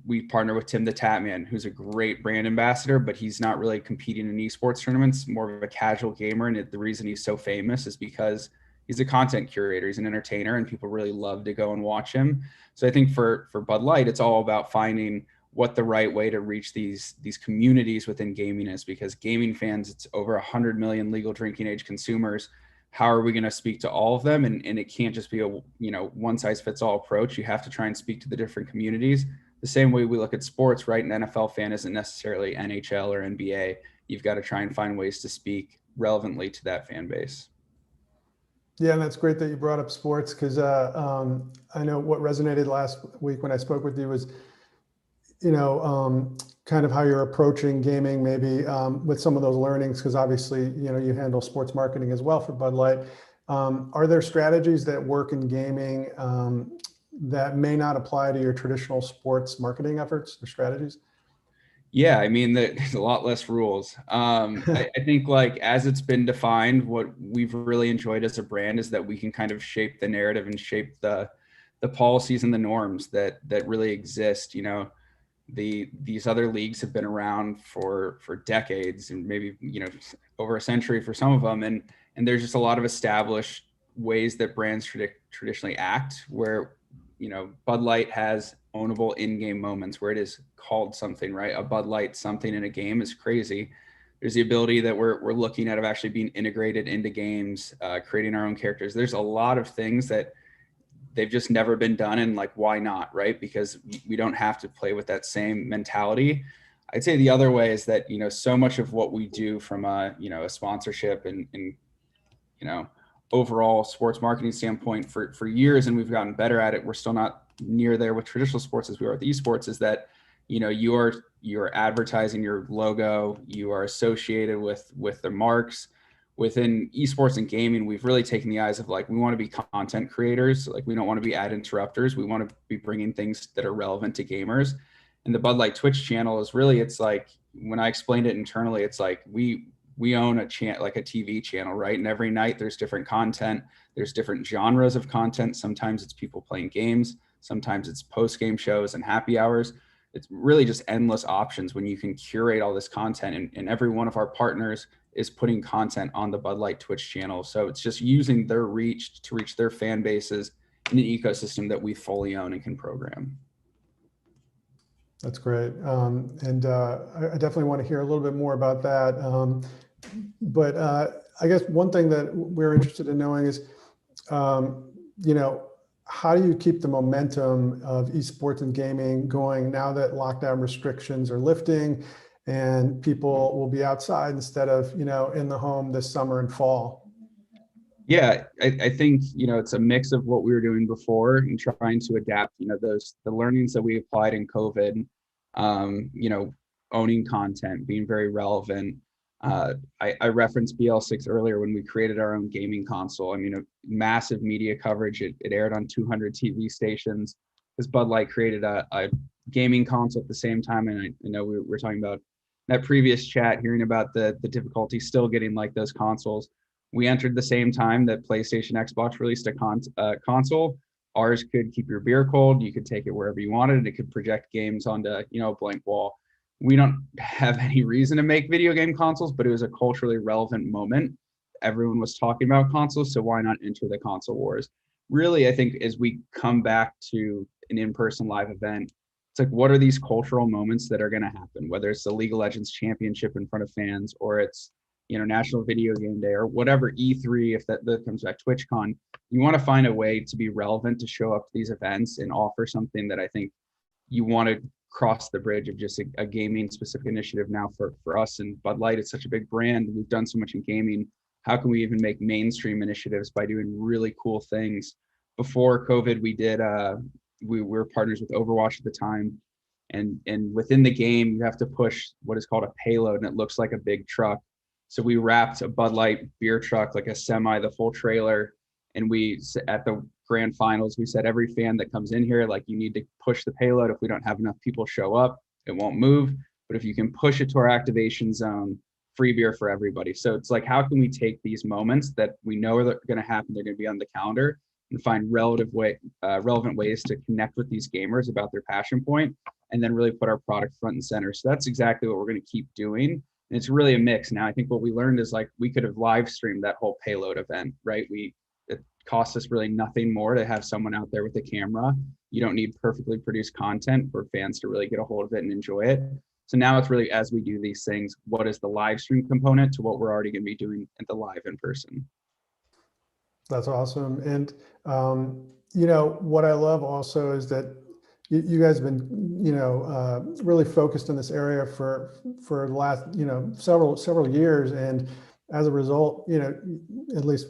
We partner with Tim the Tatman, who's a great brand ambassador, but he's not really competing in esports tournaments, more of a casual gamer. And the reason he's so famous is because he's a content curator, he's an entertainer, and people really love to go and watch him. So I think for Bud Light, it's all about finding what the right way to reach these communities within gaming is, because gaming fans, it's over 100 million legal drinking age consumers. How are we going to speak to all of them? And it can't just be a one size fits all approach. You have to try and speak to the different communities. The same way we look at sports, right? An NFL fan isn't necessarily NHL or NBA. You've got to try and find ways to speak relevantly to that fan base. Yeah, and that's great that you brought up sports, because I know what resonated last week when I spoke with you was, kind of how you're approaching gaming, maybe with some of those learnings, because obviously, you handle sports marketing as well for Bud Light. Are there strategies that work in gaming that may not apply to your traditional sports marketing efforts or strategies? Yeah, I mean, there's a lot less rules. I think as it's been defined, what we've really enjoyed as a brand is that we can kind of shape the narrative and shape the policies and the norms that really exist. These other leagues have been around for decades, and maybe over a century for some of them, and there's just a lot of established ways that brands traditionally act, where Bud Light has ownable in-game moments where it is called something, right? A Bud Light something in a game is crazy. There's the ability that we're looking at of actually being integrated into games, creating our own characters. There's a lot of things that they've just never been done, and why not, right? Because we don't have to play with that same mentality. I'd say the other way is that so much of what we do from a sponsorship and overall sports marketing standpoint for years, and we've gotten better at it, we're still not near there with traditional sports as we are with esports, is that you're advertising your logo, you are associated with the marks. Within esports and gaming, we've really taken the eyes of we want to be content creators. We don't want to be ad interrupters. We want to be bringing things that are relevant to gamers. And the Bud Light Twitch channel is really, when I explained it internally, it's we own a TV channel, right? And every night there's different content. There's different genres of content. Sometimes it's people playing games. Sometimes it's post-game shows and happy hours. It's really just endless options when you can curate all this content, and every one of our partners is putting content on the Bud Light Twitch channel. So it's just using their reach to reach their fan bases in an ecosystem that we fully own and can program. That's great. And I definitely want to hear a little bit more about that. But I guess one thing that we're interested in knowing is, you know, how do you keep the momentum of esports and gaming going now that lockdown restrictions are lifting and people will be outside instead of, you know, in the home this summer and fall? Yeah, I think, you know, it's a mix of what we were doing before and trying to adapt, you know, the learnings that we applied in COVID, you know, owning content, being very relevant. I referenced BL6 earlier when we created our own gaming console. I mean, a massive media coverage. It aired on 200 TV stations. This Bud Light created a gaming console at the same time. And I know we were talking about that previous chat, hearing about the difficulty still getting like those consoles. We entered the same time that PlayStation, Xbox released a console. Ours could keep your beer cold. You could take it wherever you wanted. It could project games onto, you know, a blank wall. We don't have any reason to make video game consoles, but it was a culturally relevant moment. Everyone was talking about consoles, so why not enter the console wars? Really, I think as we come back to an in-person live event, it's like, what are these cultural moments that are going to happen? Whether it's the League of Legends championship in front of fans, or it's, you know, National Video Game Day, or whatever, E3, if that comes back, TwitchCon, you want to find a way to be relevant, to show up to these events and offer something that I think you want to cross the bridge of just a gaming specific initiative. Now for us and Bud Light, it's such a big brand. We've done so much in gaming. How can we even make mainstream initiatives by doing really cool things? Before COVID, we did, we were partners with Overwatch at the time. And within the game, you have to push what is called a payload, and it looks like a big truck. So we wrapped a Bud Light beer truck, like a semi, the full trailer. And we, at the grand finals, we said, every fan that comes in here, like, you need to push the payload. If we don't have enough people show up, it won't move. But if you can push it to our activation zone, free beer for everybody. So it's like, how can we take these moments that we know are going to happen, they're going to be on the calendar, and find relevant ways to connect with these gamers about their passion point, and then really put our product front and center. So that's exactly what we're going to keep doing. And it's really a mix. Now, I think what we learned is, like, we could have live streamed that whole payload event, right? It costs us really nothing more to have someone out there with a camera. You don't need perfectly produced content for fans to really get a hold of it and enjoy it. So now it's really, as we do these things, what is the live stream component to what we're already going to be doing at the live in person? That's awesome. And, you know, what I love also is that you guys have been, you know, really focused on this area for the last, you know, several years. And as a result, you know, at least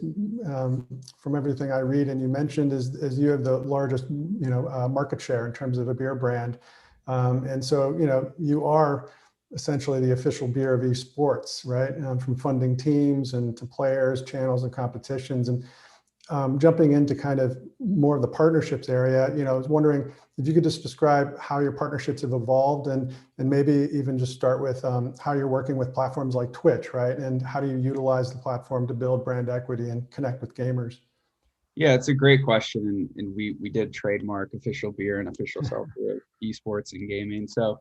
from everything I read and you mentioned, is you have the largest, you know, market share in terms of a beer brand. And so, you know, you are essentially the official beer of esports, right? From funding teams and to players, channels, and competitions. And jumping into kind of more of the partnerships area, you know, I was wondering if you could just describe how your partnerships have evolved, and maybe even just start with how you're working with platforms like Twitch, right? And how do you utilize the platform to build brand equity and connect with gamers? Yeah, it's a great question. And we did trademark official beer and official self for esports and gaming. So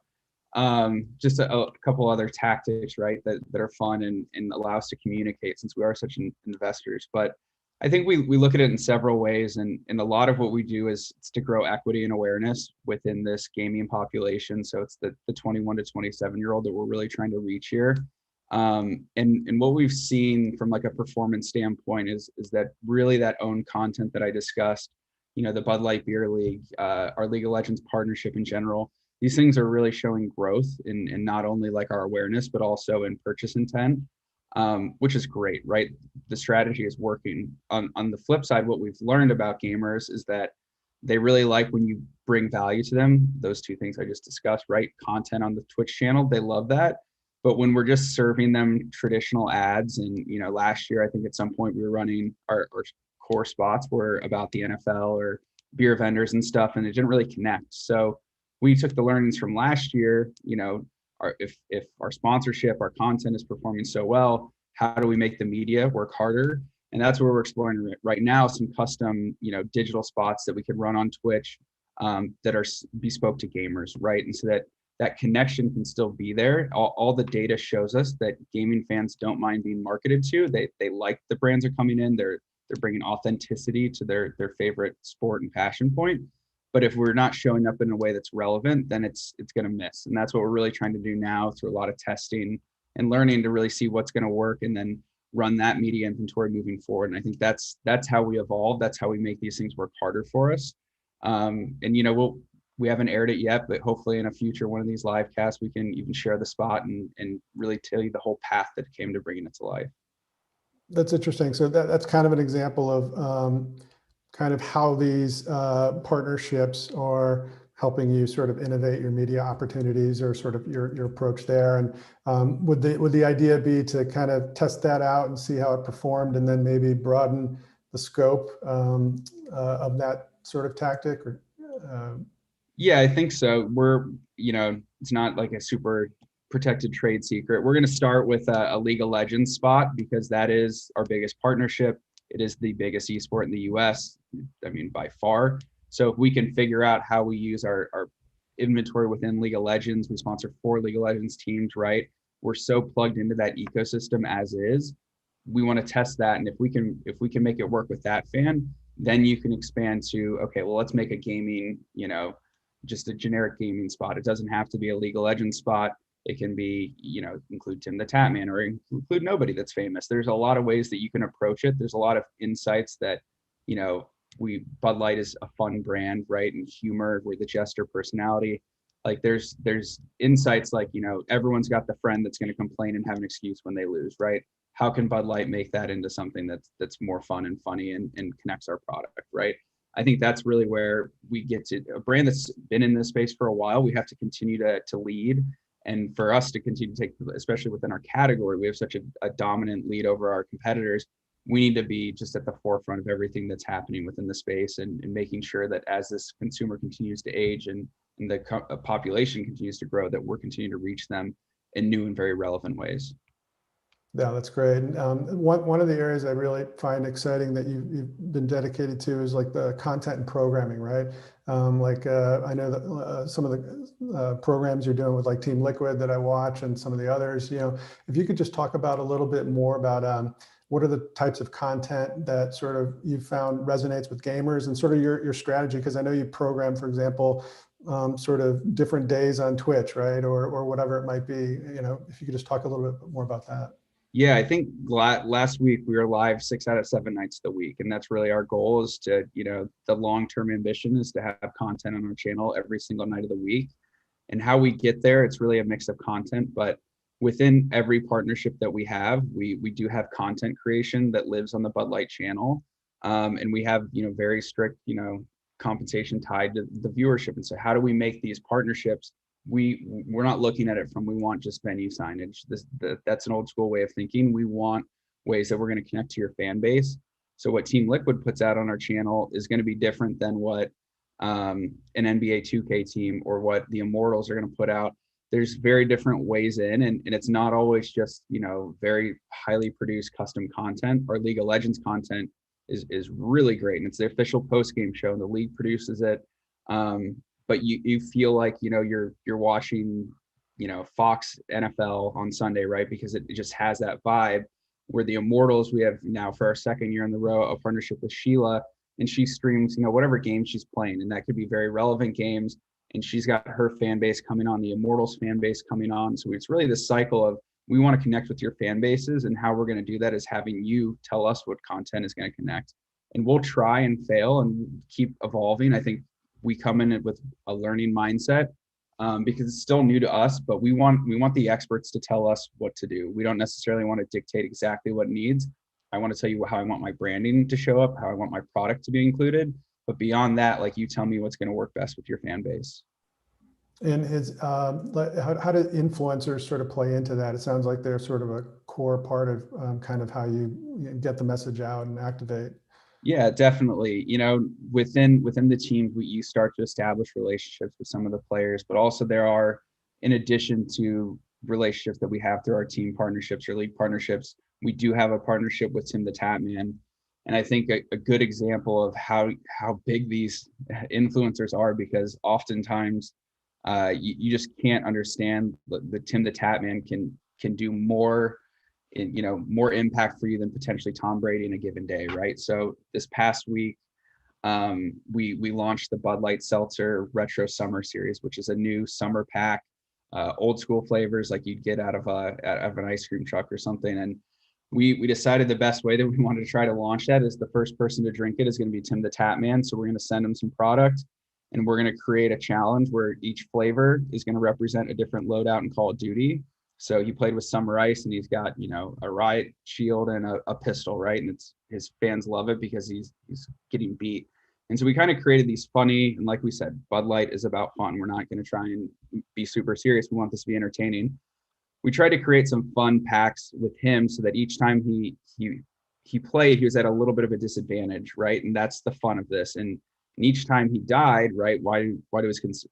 just a couple other tactics, right, that are fun and allow us to communicate, since we are such investors. But I think we look at it in several ways, and a lot of what we do is to grow equity and awareness within this gaming population. So it's the 21 to 27-year-old that we're really trying to reach here. And what we've seen from like a performance standpoint is that really that own content that I discussed, you know, the Bud Light Beer League, our League of Legends partnership in general, these things are really showing growth in not only like our awareness, but also in purchase intent. Which is great, right? The strategy is working. On the flip side, what we've learned about gamers is that they really like when you bring value to them. Those two things I just discussed, right? Content on the Twitch channel, they love that. But when we're just serving them traditional ads, and, you know, last year, I think at some point we were running our core spots were about the NFL or beer vendors and stuff, and it didn't really connect. So we took the learnings from last year, you know, if our sponsorship, our content is performing so well, how do we make the media work harder? And that's where we're exploring right now, some custom, you know, digital spots that we could run on Twitch that are bespoke to gamers, right? And so that connection can still be there. All the data shows us that gaming fans don't mind being marketed to. They like the brands are coming in. They're bringing authenticity to their favorite sport and passion point. But if we're not showing up in a way that's relevant, then it's going to miss. And that's what we're really trying to do now through a lot of testing and learning to really see what's going to work and then run that media inventory moving forward. And I think that's how we evolve. That's how we make these things work harder for us. And we haven't aired it yet, but hopefully in a future one of these live casts, we can even share the spot and really tell you the whole path that came to bringing it to life. That's interesting. So that's kind of an example of kind of how these partnerships are helping you sort of innovate your media opportunities or sort of your approach there. And would the idea be to kind of test that out and see how it performed and then maybe broaden the scope of that sort of tactic? Or, yeah, I think so. It's not like a super protected trade secret. We're going to start with a League of Legends spot because that is our biggest partnership. It is the biggest esport in the US, I mean, by far. So if we can figure out how we use our inventory within League of Legends, we sponsor 4 League of Legends teams, right? We're so plugged into that ecosystem as is. We want to test that. And if we can make it work with that fan, then you can expand to, okay, well, let's make a gaming, just a generic gaming spot. It doesn't have to be a League of Legends spot. It can be, include Tim the Tatman or include nobody that's famous. There's a lot of ways that you can approach it. There's a lot of insights that, Bud Light is a fun brand, right? And humor, we're the jester personality. Like there's insights like, everyone's got the friend that's going to complain and have an excuse when they lose, right? How can Bud Light make that into something that's more fun and funny and connects our product, right? I think that's really where we get to a brand that's been in this space for a while. We have to continue to lead. And for us to continue to take, especially within our category, we have such a dominant lead over our competitors. We need to be just at the forefront of everything that's happening within the space and making sure that as this consumer continues to age and the population continues to grow, that we're continuing to reach them in new and very relevant ways. Yeah, that's great. One of the areas I really find exciting that you've been dedicated to is like the content and programming, right? I know that some of the programs you're doing with like Team Liquid that I watch and some of the others, if you could just talk about a little bit more about what are the types of content that sort of you found resonates with gamers and sort of your strategy, because I know you program, for example, sort of different days on Twitch, right? Or whatever it might be, if you could just talk a little bit more about that. Yeah, I think last week we were live 6 out of 7 nights of the week. And that's really our goal is to, the long-term ambition is to have content on our channel every single night of the week. And how we get there, it's really a mix of content, but within every partnership that we have, we do have content creation that lives on the Bud Light channel. And we have, very strict, compensation tied to the viewership. And so how do we make these partnerships? We're not looking at it from, we want just venue signage. That's an old school way of thinking. We want ways that we're going to connect to your fan base. So what Team Liquid puts out on our channel is going to be different than what an NBA 2K team or what the Immortals are going to put out. There's very different ways in, and it's not always just, very highly produced custom content. Our League of Legends content is really great, and it's the official post-game show, and the league produces it. But you feel like, you're watching, Fox NFL on Sunday, right? Because it just has that vibe. Where the Immortals, we have now for our second year in the row a partnership with Sheila, and she streams, whatever game she's playing, and that could be very relevant games. And she's got her fan base coming on, the Immortals fan base coming on. So it's really this cycle of, we want to connect with your fan bases, and how we're going to do that is having you tell us what content is going to connect. And we'll try and fail and keep evolving. I think we come in with a learning mindset because it's still new to us, but we want the experts to tell us what to do. We don't necessarily want to dictate exactly what needs. I want to tell you how I want my branding to show up, how I want my product to be included. But beyond that, like, you tell me what's going to work best with your fan base. And how do influencers sort of play into that? It sounds like they're sort of a core part of kind of how you get the message out and activate. Yeah, definitely. Within the teams, you start to establish relationships with some of the players, but also there are, in addition to relationships that we have through our team partnerships or league partnerships, we do have a partnership with Tim the Tatman. And I think a good example of how big these influencers are, because oftentimes you just can't understand the Tim the Tatman can do more, more impact for you than potentially Tom Brady in a given day, right? So this past week, We launched the Bud Light Seltzer Retro Summer Series, which is a new summer pack, old school flavors like you'd get out of an ice cream truck or something. And we decided the best way that we wanted to try to launch that is the first person to drink it is going to be Tim the Tap Man. So we're going to send him some product, and we're going to create a challenge where each flavor is going to represent a different loadout in Call of Duty. So he played with Summer Ice, and he's got, a riot shield and a pistol, right? And his fans love it because he's getting beat. And so we kind of created these funny, and like we said, Bud Light is about fun. We're not going to try and be super serious. We want this to be entertaining. We tried to create some fun packs with him so that each time he played, he was at a little bit of a disadvantage, right? And that's the fun of this. And each time he died, right? Why do his fans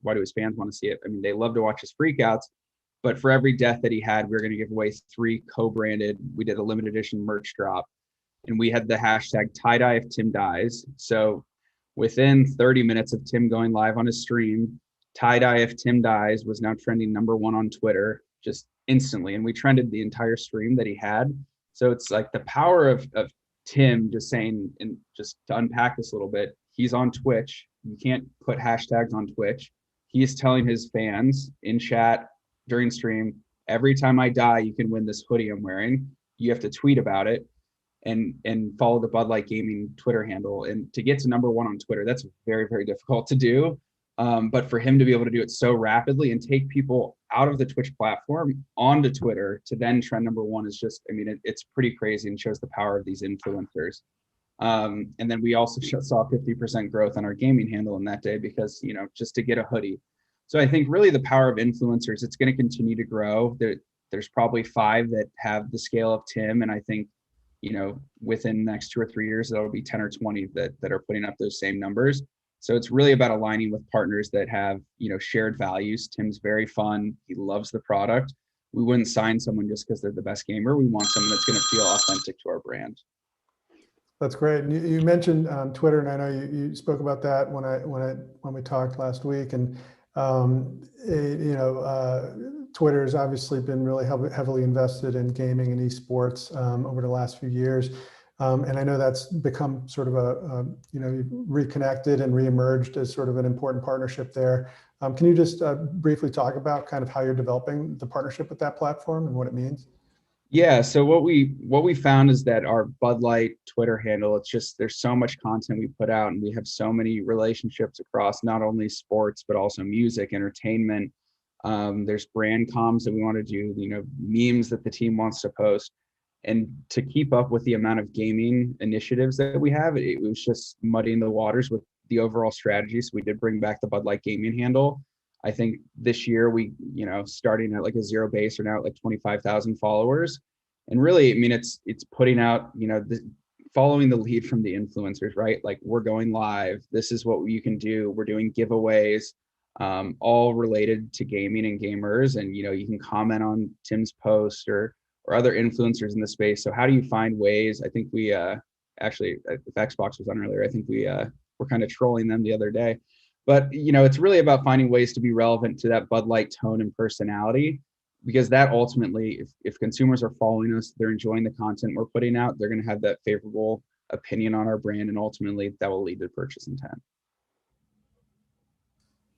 want to see it? I mean, they love to watch his freakouts, but for every death that he had, we were going to give away 3 co-branded. We did a limited edition merch drop, and we had the hashtag tie-dye if Tim dies. So within 30 minutes of Tim going live on his stream, tie-dye if Tim dies was now trending #1 on Twitter just instantly. And we trended the entire stream that he had. So it's like the power of Tim just saying, and just to unpack this a little bit, he's on Twitch. You can't put hashtags on Twitch. He is telling his fans in chat during stream, every time I die, you can win this hoodie I'm wearing. You have to tweet about it and follow the Bud Light Gaming Twitter handle. And to get to #1 on Twitter, that's very, very difficult to do. But for him to be able to do it so rapidly and take people out of the Twitch platform onto Twitter to then trend #1 is just, I mean, it's pretty crazy and shows the power of these influencers. And then we also saw 50% growth on our gaming handle in that day because, just to get a hoodie. So I think really the power of influencers, it's going to continue to grow. There's probably 5 that have the scale of Tim. And I think, within the next 2 or 3 years, that'll be 10 or 20 that are putting up those same numbers. So it's really about aligning with partners that have, shared values. Tim's very fun. He loves the product. We wouldn't sign someone just because they're the best gamer. We want someone that's going to feel authentic to our brand. That's great. And you mentioned Twitter, and I know you spoke about that when we talked last week. And Twitter has obviously been really heavily invested in gaming and esports over the last few years. And I know that's become sort of you've reconnected and reemerged as sort of an important partnership there. Can you just briefly talk about kind of how you're developing the partnership with that platform and what it means? Yeah. So what we found is that our Bud Light Twitter handle, it's just, there's so much content we put out, and we have so many relationships across not only sports, but also music, entertainment. There's brand comms that we want to do, memes that the team wants to post. And to keep up with the amount of gaming initiatives that we have, it was just muddying the waters with the overall strategy. So we did bring back the Bud Light Gaming handle. I think this year we, starting at like a 0 base, are now at like 25,000 followers. And really, I mean, it's putting out, following the lead from the influencers, right? Like, we're going live. This is what you can do. We're doing giveaways, all related to gaming and gamers. And, you can comment on Tim's post or other influencers in the space. So how do you find ways? I think we actually, if Xbox was on earlier, I think we were kind of trolling them the other day. But, it's really about finding ways to be relevant to that Bud Light tone and personality, because that ultimately, if consumers are following us, they're enjoying the content we're putting out, they're going to have that favorable opinion on our brand, and ultimately that will lead to purchase intent.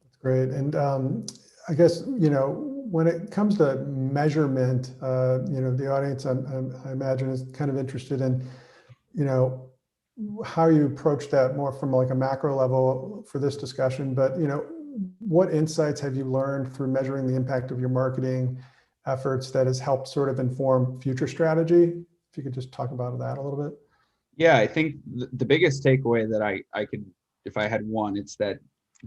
That's great. And I guess, when it comes to measurement, the audience, I imagine, is kind of interested in, how you approach that more from like a macro level for this discussion. But, what insights have you learned through measuring the impact of your marketing efforts that has helped sort of inform future strategy? If you could just talk about that a little bit. Yeah, I think the biggest takeaway that I could, if I had one, it's that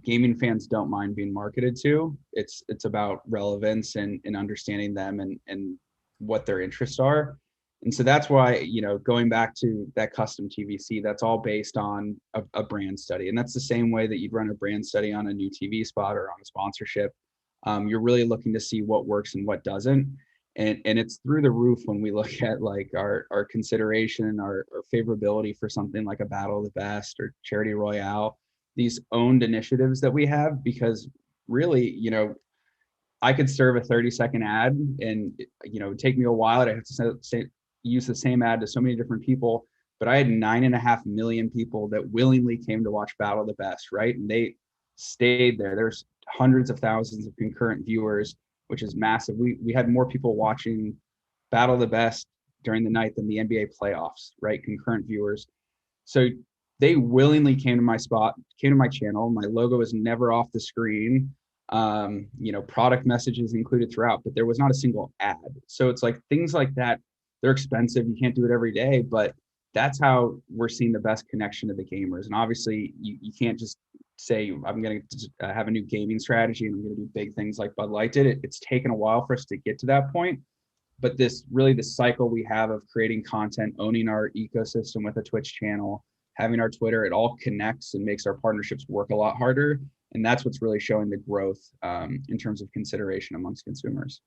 gaming fans don't mind being marketed to. It's about relevance and understanding them and what their interests are. And so that's why, going back to that custom TVC, that's all based on a brand study. And that's the same way that you'd run a brand study on a new TV spot or on a sponsorship. You're really looking to see what works and what doesn't. And it's through the roof when we look at like our consideration, our favorability for something like a Battle of the Best or Charity Royale, these owned initiatives that we have, because really, I could serve a 30-second ad and, it'd take me a while to have to use the same ad to so many different people. but I had 9.5 million people that willingly came to watch Battle of the Best, right? And they stayed there. There's hundreds of thousands of concurrent viewers, which is massive. We had more people watching Battle of the Best during the night than the NBA playoffs, right? Concurrent viewers. So they willingly came to my spot, came to my channel. My logo is never off the screen. Product messages included throughout, but there was not a single ad. So it's like things like that, they're expensive. You can't do it every day, but that's how we're seeing the best connection to the gamers. And obviously you can't just say, I'm going to have a new gaming strategy and I'm going to do big things like Bud Light did. It's taken a while for us to get to that point. But this cycle we have of creating content, owning our ecosystem with a Twitch channel, having our Twitter, it all connects and makes our partnerships work a lot harder. And that's what's really showing the growth in terms of consideration amongst consumers.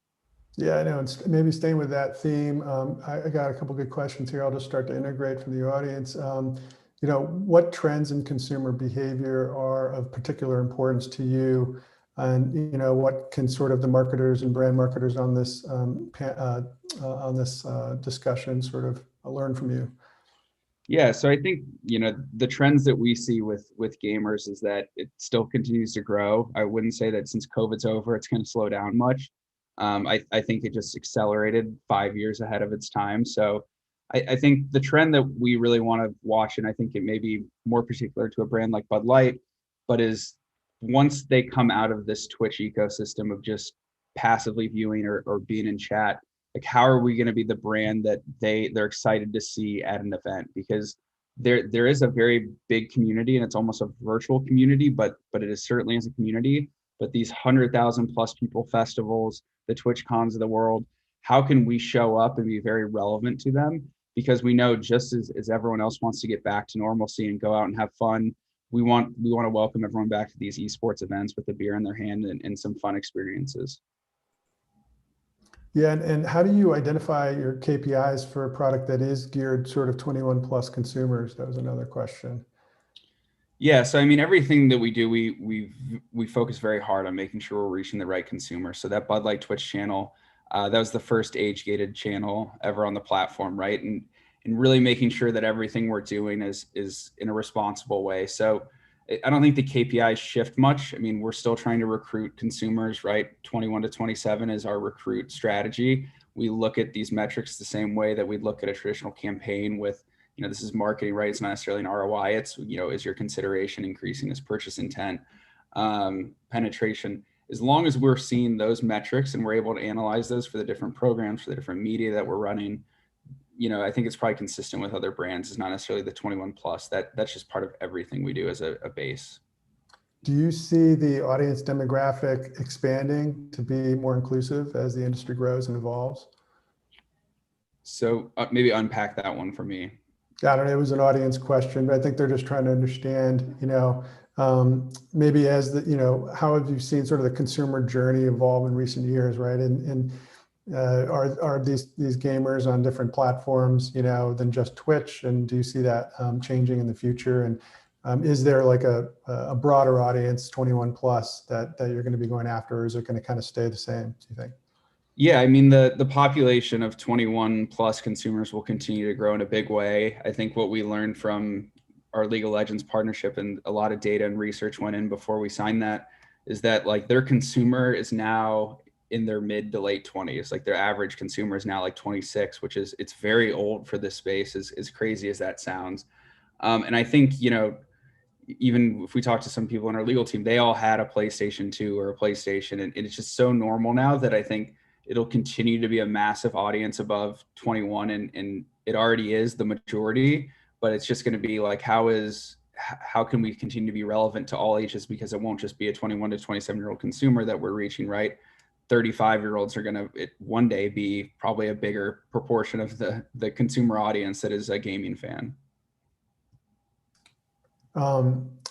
Yeah, I know. And maybe staying with that theme, I got a couple good questions here. I'll just start to integrate from the audience. What trends in consumer behavior are of particular importance to you? And what can sort of the marketers and brand marketers on this discussion sort of learn from you? Yeah, so I think the trends that we see with gamers is that it still continues to grow. I wouldn't say that since COVID's over, it's going to slow down much. I think it just accelerated 5 years ahead of its time. So I think the trend that we really want to watch, and I think it may be more particular to a brand like Bud Light, but is once they come out of this Twitch ecosystem of just passively viewing or being in chat, like how are we going to be the brand that they're excited to see at an event? Because there is a very big community and it's almost a virtual community, but it is certainly as a community. But these 100,000 plus people festivals, the Twitch cons of the world, how can we show up and be very relevant to them? Because we know just as everyone else wants to get back to normalcy and go out and have fun, we want to welcome everyone back to these esports events with a beer in their hand and some fun experiences. Yeah, and how do you identify your KPIs for a product that is geared sort of 21 plus consumers? That was another question. Yeah, so I mean, everything that we do, we focus very hard on making sure we're reaching the right consumer. So that Bud Light Twitch channel, that was the first age-gated channel ever on the platform, right? And really making sure that everything we're doing is in a responsible way. So I don't think the KPIs shift much. I mean, we're still trying to recruit consumers, right? 21 to 27 is our recruit strategy. We look at these metrics the same way that we'd look at a traditional campaign with, this is marketing, right? It's not necessarily an ROI. It's, is your consideration increasing, is purchase intent, penetration. As long as we're seeing those metrics and we're able to analyze those for the different programs, for the different media that we're running, I think it's probably consistent with other brands. It's not necessarily the 21 plus. That's just part of everything we do as a base. Do you see the audience demographic expanding to be more inclusive as the industry grows and evolves? So maybe unpack that one for me. I don't know, it was an audience question, but I think they're just trying to understand, maybe as how have you seen sort of the consumer journey evolve in recent years, right? And are these gamers on different platforms, than just Twitch? And do you see that changing in the future? And is there like a broader audience, 21 plus, that you're going to be going after, or is it going to kind of stay the same, do you think? Yeah, I mean, the population of 21 plus consumers will continue to grow in a big way. I think what we learned from our League of Legends partnership, and a lot of data and research went in before we signed that, is that like their consumer is now in their mid to late 20s. Like their average consumer is now like 26, which is, it's very old for this space, as crazy as that sounds. And I think, even if we talk to some people in our legal team, they all had a PlayStation 2 or a PlayStation, and it's just so normal now that I think it'll continue to be a massive audience above 21, and it already is the majority, but it's just going to be like, how can we continue to be relevant to all ages? Because it won't just be a 21 to 27-year-old consumer that we're reaching, right? 35-year-olds are going to one day be probably a bigger proportion of the consumer audience that is a gaming fan.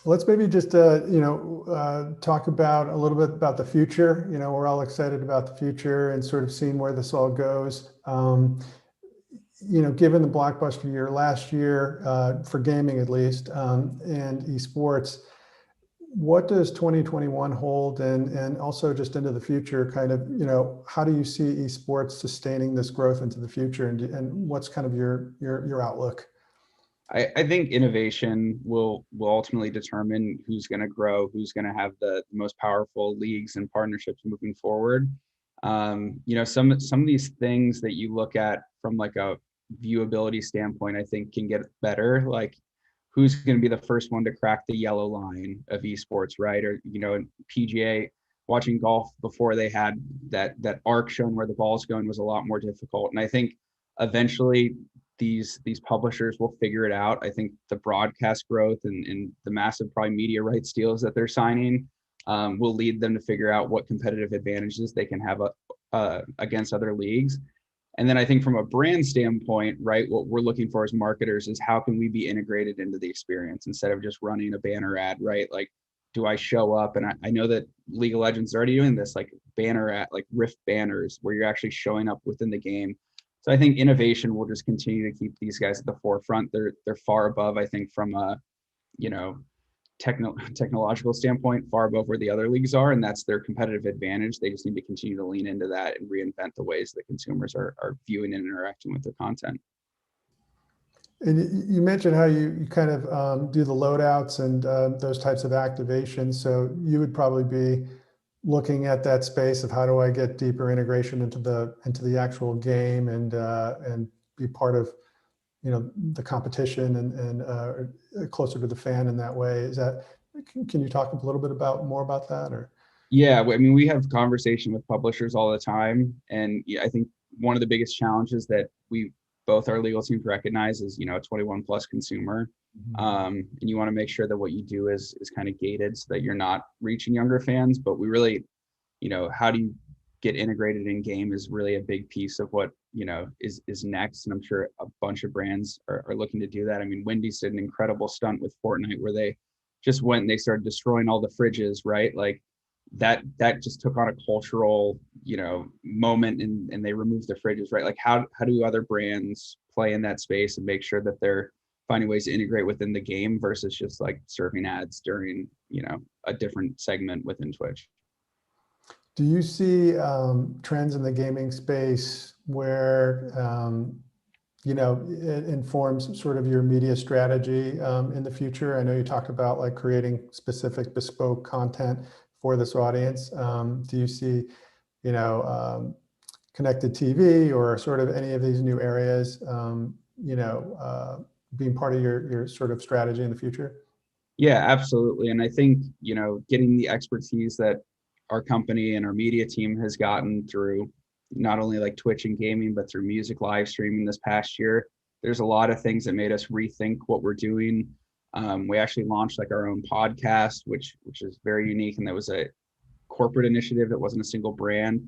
Let's maybe just, talk about a little bit about the future. We're all excited about the future and sort of seeing where this all goes. Given the blockbuster year last year, for gaming at least, and esports, what does 2021 hold? And also just into the future, kind of, how do you see esports sustaining this growth into the future? And what's kind of your outlook? I think innovation will ultimately determine who's going to grow, who's going to have the most powerful leagues and partnerships moving forward. Some of these things that you look at from like a viewability standpoint, I think can get better. Like who's going to be the first one to crack the yellow line of esports, right? Or PGA, watching golf before they had that arc shown where the ball's going was a lot more difficult. And I think eventually these publishers will figure it out. I think the broadcast growth and the massive probably media rights deals that they're signing will lead them to figure out what competitive advantages they can have against other leagues. And then I think from a brand standpoint, right, what we're looking for as marketers is how can we be integrated into the experience instead of just running a banner ad, right? Like, do I show up? And I know that League of Legends is already doing this, like banner ad, like Rift banners, where you're actually showing up within the game. So I think innovation will just continue to keep these guys at the forefront. They're far above, I think, from a technological standpoint, far above where the other leagues are, and that's their competitive advantage. They just need to continue to lean into that and reinvent the ways that consumers are viewing and interacting with their content. And you mentioned how you kind of do the loadouts and those types of activations. So you would probably be looking at that space of how do I get deeper integration into the actual game and be part of the competition and closer to the fan in that way. Is that, can you talk a little bit more about that? Or yeah, I mean, we have conversation with publishers all the time, and I think one of the biggest challenges that both our legal teams recognize is a 21 plus consumer. And you want to make sure that what you do is kind of gated so that you're not reaching younger fans. But we really, how do you get integrated in game is really a big piece of what is next. And I'm sure a bunch of brands are looking to do that. I mean, Wendy's did an incredible stunt with Fortnite where they just went and they started destroying all the fridges, right? Like that just took on a cultural moment, and they removed the fridges, right? Like how do other brands play in that space and make sure that they're finding ways to integrate within the game versus just like serving ads during a different segment within Twitch? Do you see trends in the gaming space where it informs sort of your media strategy in the future? I know you talked about like creating specific bespoke content for this audience. Do you see connected TV or sort of any of these new areas being part of your sort of strategy in the future? Yeah, absolutely. And I think, getting the expertise that our company and our media team has gotten through not only like Twitch and gaming, but through music live streaming this past year, there's a lot of things that made us rethink what we're doing. We actually launched like our own podcast, which is very unique. And that was a corporate initiative. It wasn't a single brand.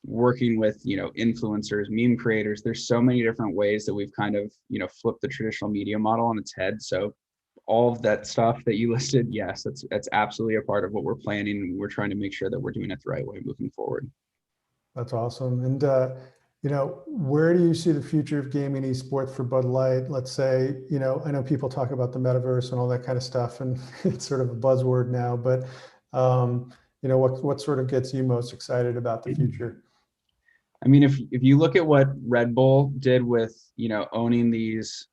Working with, influencers, meme creators, there's so many different ways that we've kind of, flipped the traditional media model on its head. So all of that stuff that you listed, yes, that's absolutely a part of what we're planning. And we're trying to make sure that we're doing it the right way moving forward. That's awesome. And, where do you see the future of gaming esports for Bud Light? Let's say, I know people talk about the metaverse and all that kind of stuff, and it's sort of a buzzword now, but, what sort of gets you most excited about the future? I mean, if you look at what Red Bull did with, owning these,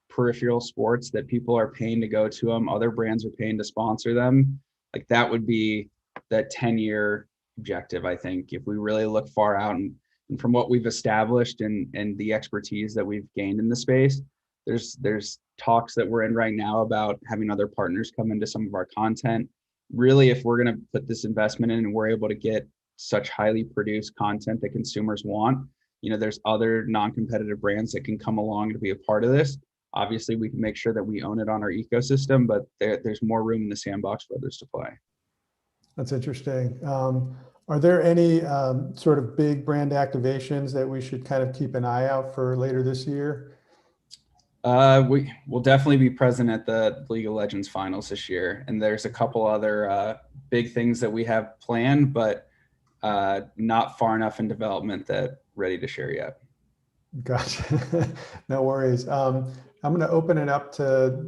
peripheral sports that people are paying to go to them, other brands are paying to sponsor them, like that would be that 10-year objective. I think if we really look far out and from what we've established and the expertise that we've gained in the space, there's talks that we're in right now about having other partners come into some of our content. Really, if we're going to put this investment in and we're able to get such highly produced content that consumers want, there's other non-competitive brands that can come along to be a part of this. Obviously, we can make sure that we own it on our ecosystem, but there's more room in the sandbox for others to play. That's interesting. Are there any sort of big brand activations that we should kind of keep an eye out for later this year? We will definitely be present at the League of Legends finals this year. And there's a couple other big things that we have planned, but not far enough in development that ready to share yet. Gotcha. No worries. I'm going to open it up to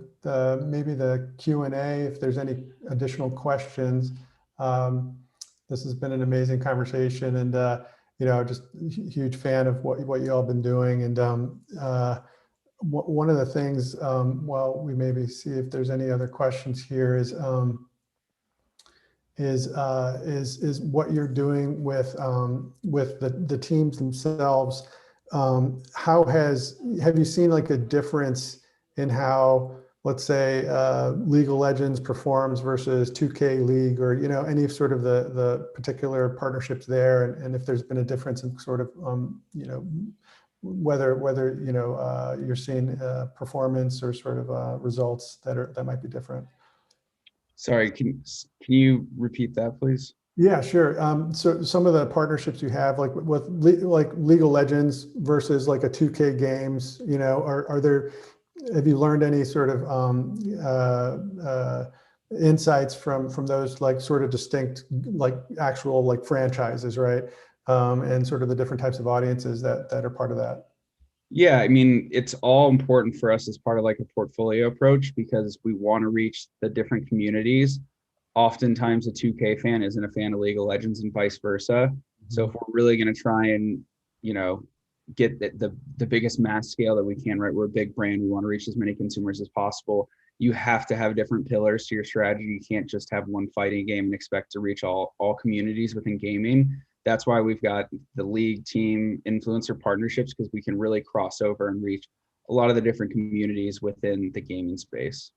maybe the Q&A if there's any additional questions. This has been an amazing conversation, and just huge fan of what you all been doing. And one of the things, well, we maybe see if there's any other questions here is what you're doing with the teams themselves. Have you seen like a difference in how, let's say, League of Legends performs versus 2K League, or any sort of the particular partnerships there, and if there's been a difference in sort of whether you're seeing performance or sort of results that might be different. Sorry, can you repeat that, please? Yeah, sure. So some of the partnerships you have, like with like League of Legends versus like a 2K games, are there? Have you learned any sort of insights from those like sort of distinct, like actual like franchises, right? And sort of the different types of audiences that are part of that. Yeah, I mean, it's all important for us as part of like a portfolio approach, because we want to reach the different communities. Oftentimes a 2K fan isn't a fan of League of Legends and vice versa. So if we're really going to try and, get the biggest mass scale that we can, right? We're a big brand. We want to reach as many consumers as possible. You have to have different pillars to your strategy. You can't just have one fighting game and expect to reach all communities within gaming. That's why we've got the league team influencer partnerships, because we can really cross over and reach a lot of the different communities within the gaming space.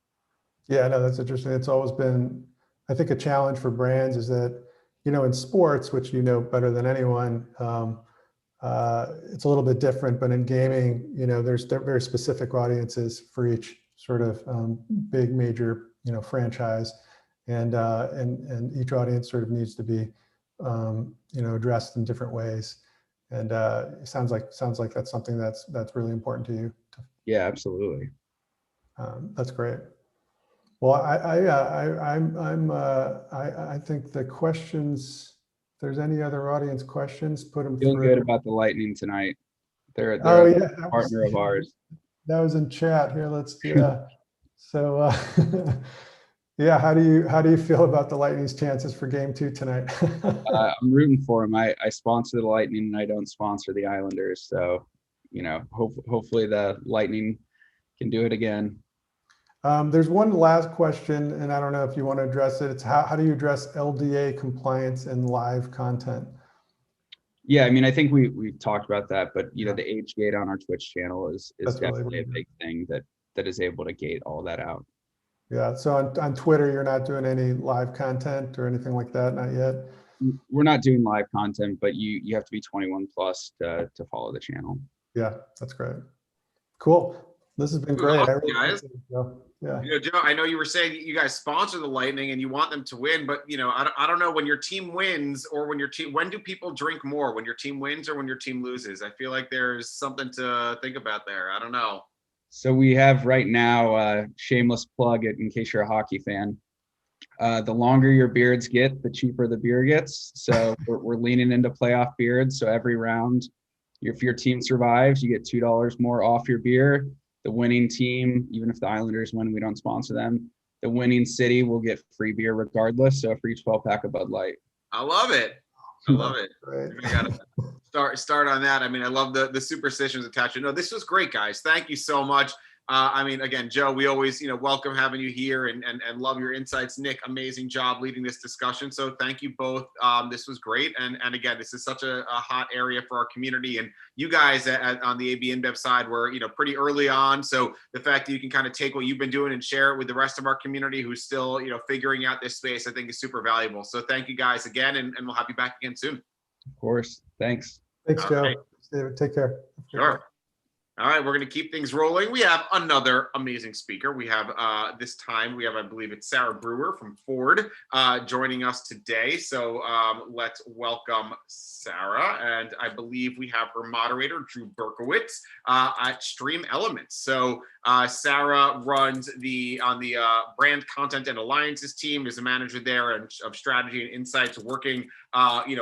Yeah, no, that's interesting. It's always been, I think, a challenge for brands is that, in sports, which you know better than anyone, it's a little bit different, but in gaming, there's very specific audiences for each sort of big major, franchise, and each audience sort of needs to be, addressed in different ways. And it sounds like that's something that's really important to you. Yeah, absolutely. That's great. Well, I think the questions. If there's any other audience questions, put them Feeling through. good about the Lightning tonight. They're a partner of ours. That was in chat here. Let's do that. So, yeah, how do you feel about the Lightning's chances for Game 2 tonight? I'm rooting for them. I sponsor the Lightning and I don't sponsor the Islanders. So, hopefully the Lightning can do it again. There's one last question, and I don't know if you want to address it. It's how do you address LDA compliance in live content? Yeah, I mean, I think we've talked about that, but the age gate on our Twitch channel is definitely a big thing that is able to gate all that out. Yeah. So on Twitter, you're not doing any live content or anything like that, not yet. We're not doing live content, but you have to be 21 plus to follow the channel. Yeah, that's great. Cool. This has been great. Awesome, guys. Yeah. Joe, I know you were saying you guys sponsor the Lightning and you want them to win, but I don't know, when your team wins or when do people drink more, when your team wins or when your team loses? I feel like there's something to think about there. I don't know. So we have right now shameless plug in case you're a hockey fan. The longer your beards get, the cheaper the beer gets. So we're leaning into playoff beards. So every round, if your team survives, you get $2 more off your beer. The winning team, even if the Islanders win, we don't sponsor them. The winning city will get free beer regardless. So a free 12-pack of Bud Light. I love it. I love it. Right. I gotta start on that. I mean, I love the superstitions attached to it. No, this was great, guys. Thank you so much. I mean, again, Joe, we always, welcome having you here and love your insights. Nick, amazing job leading this discussion. So thank you both. This was great. And again, this is such a hot area for our community. And you guys on the AB InBev side were, pretty early on. So the fact that you can kind of take what you've been doing and share it with the rest of our community who's still, figuring out this space, I think is super valuable. So thank you guys again, and we'll have you back again soon. Of course. Thanks. Thanks, All Joe. right. David, take care. Sure. All right, we're going to keep things rolling. We have another amazing speaker. We have this time, I believe it's Sarah Brewer from Ford joining us today. So let's welcome Sarah. And I believe we have her moderator, Drew Berkowitz at Stream Elements. So Sarah runs on the brand content and alliances team, is a manager there and of strategy and insights, working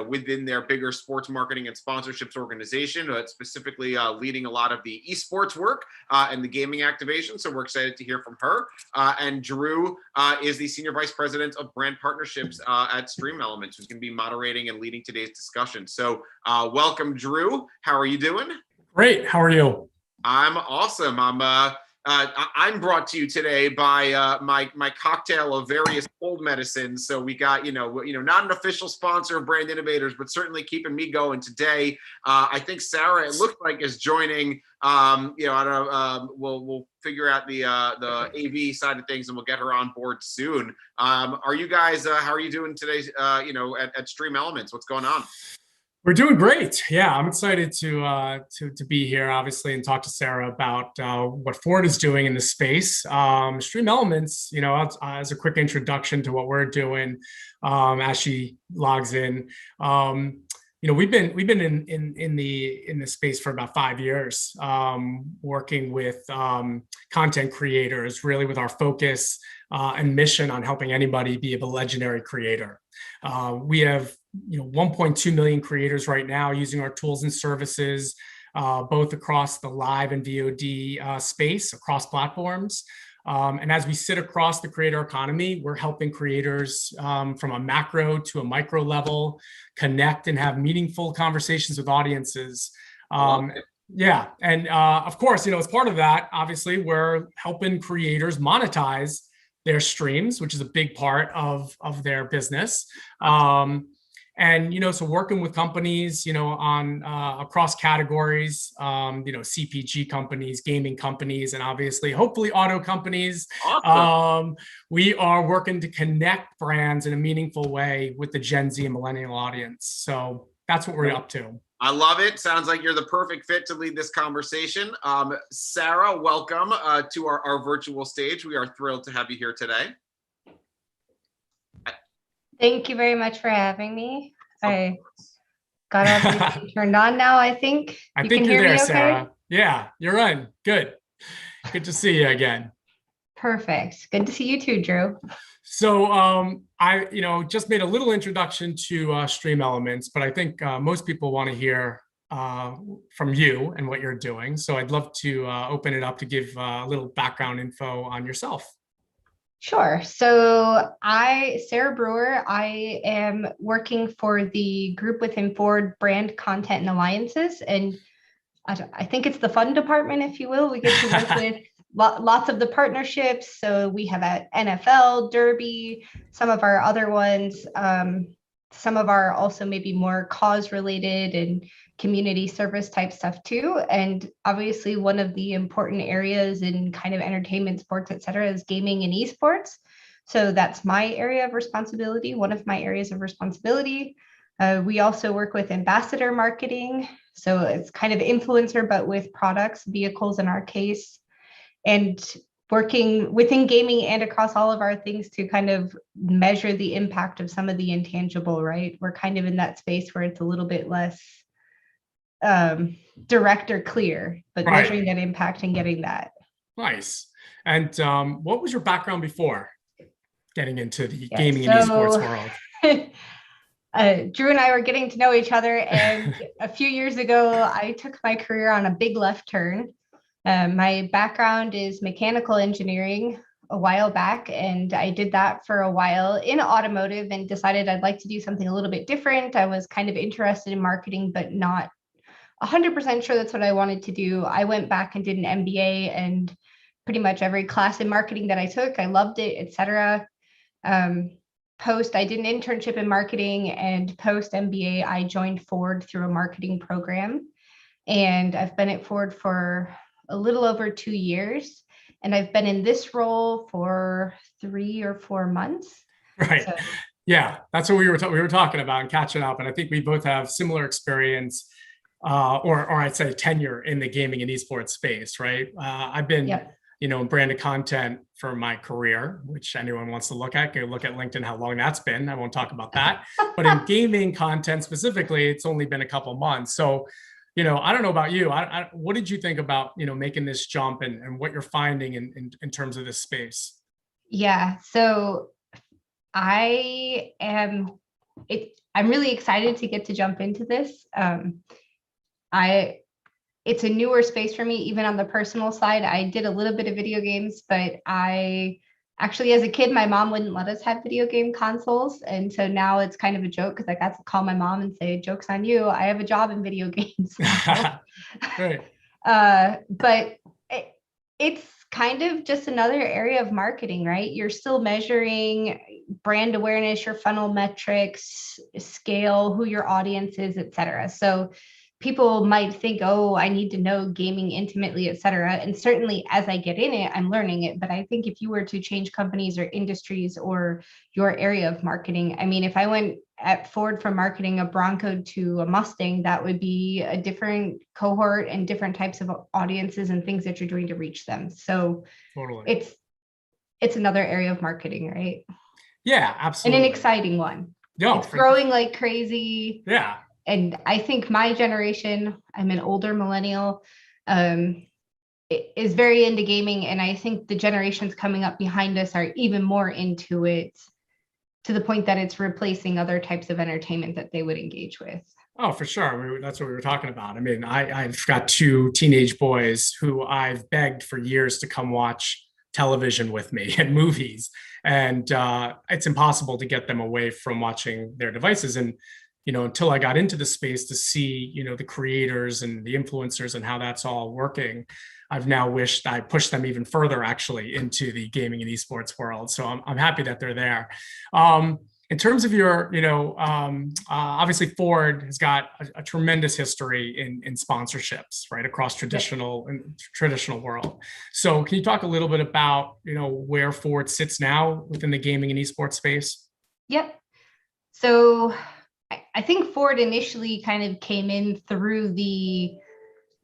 within their bigger sports marketing and sponsorships organization, specifically leading a lot of the esports work and the gaming activation. So we're excited to hear from her. And Drew is the Senior Vice President of Brand Partnerships at Stream Elements, who's going to be moderating and leading today's discussion. So welcome, Drew. How are you doing? Great. How are you? I'm awesome. I'm brought to you today by my cocktail of various cold medicines. So we got not an official sponsor of Brand Innovators, but certainly keeping me going today. I think Sarah, it looks like, is joining. I don't know. We'll figure out the AV side of things, and we'll get her on board soon. Are you guys? How are you doing today? At Stream Elements, what's going on? We're doing great. Yeah, I'm excited to be here, obviously, and talk to Sarah about what Ford is doing in the space. Stream Elements, as a quick introduction to what we're doing, as she logs in. We've been in the space for about 5 years, working with content creators, really with our focus and mission on helping anybody be a legendary creator. We have 1.2 million creators right now using our tools and services, both across the live and VOD space, across platforms. And as we sit across the creator economy, we're helping creators from a macro to a micro level connect and have meaningful conversations with audiences. Yeah, and of course, as part of that, obviously, we're helping creators monetize their streams, which is a big part of their business. So working with companies, on across categories, CPG companies, gaming companies, and obviously, hopefully, auto companies. Awesome. We are working to connect brands in a meaningful way with the Gen Z and millennial audience. So that's what we're up to. I love it. Sounds like you're the perfect fit to lead this conversation. Sarah, welcome to our virtual stage. We are thrilled to have you here today. Thank you very much for having me. I got everything turned on now, I think. I think you're there, Sarah. Yeah, you're on. Good. Good to see you again. Perfect. Good to see you too, Drew. So I just made a little introduction to Stream Elements, but I think most people want to hear from you and what you're doing. So I'd love to open it up to give a little background info on yourself. Sure. So Sarah Brewer, I am working for the group within Ford Brand Content and Alliances. And I think it's the fun department, if you will. We get to work with lots of the partnerships. So we have at NFL, Derby, some of our other ones, some of our also maybe more cause related and community service type stuff too. And obviously one of the important areas in kind of entertainment, sports, et cetera, is gaming and esports. So that's my area of responsibility, one of my areas of responsibility. We also work with ambassador marketing. So it's kind of influencer, but with products, vehicles in our case, and working within gaming and across all of our things to kind of measure the impact of some of the intangible, right? We're kind of in that space where it's a little bit less direct or clear, but right. Measuring that impact and getting that. Nice. And what was your background before getting into the gaming and esports world? Drew and I were getting to know each other, and a few years ago, I took my career on a big left turn. My background is mechanical engineering a while back, and I did that for a while in automotive and decided I'd like to do something a little bit different. I was kind of interested in marketing, but not 100% sure that's what I wanted to do. I went back and did an MBA, and pretty much every class in marketing that I took, I loved it, etc. I did an internship in marketing, and post MBA, I joined Ford through a marketing program. And I've been at Ford for a little over 2 years. And I've been in this role for 3 or 4 months. Right. So, yeah, that's what we were talking about and catching up. And I think we both have similar experience, or I'd say tenure in the gaming and esports space, right? I've been, in branded content for my career, which anyone wants to look at, go look at LinkedIn, how long that's been. I won't talk about that. But in gaming content specifically, it's only been a couple of months. So, I don't know about you. What did you think about, making this jump and what you're finding in terms of this space? Yeah. So I'm really excited to get to jump into this. It's a newer space for me, even on the personal side. I did a little bit of video games, but I actually, as a kid, my mom wouldn't let us have video game consoles. And so now it's kind of a joke because I got to call my mom and say, joke's on you, I have a job in video games. Right. But it's kind of just another area of marketing, right? You're still measuring brand awareness, your funnel metrics, scale, who your audience is, et cetera. So people might think, oh, I need to know gaming intimately, et cetera. And certainly as I get in it, I'm learning it. But I think if you were to change companies or industries or your area of marketing, I mean, if I went at Ford from marketing a Bronco to a Mustang, that would be a different cohort and different types of audiences and things that you're doing to reach them. So Totally. It's another area of marketing, right? Yeah, absolutely. And an exciting one. It's growing like crazy. Yeah. And I think my generation, I'm an older millennial, is very into gaming. And I think the generations coming up behind us are even more into it, to the point that it's replacing other types of entertainment that they would engage with. Oh, for sure. That's what we were talking about. I mean, I've got 2 teenage boys who I've begged for years to come watch television with me and movies. And it's impossible to get them away from watching their devices. And until I got into the space to see, the creators and the influencers and how that's all working, I've now wished I pushed them even further actually into the gaming and esports world. So I'm happy that they're there. In terms of your, obviously Ford has got a tremendous history in sponsorships, right, across traditional world. So can you talk a little bit about, where Ford sits now within the gaming and esports space? Yep. So I think Ford initially kind of came in through the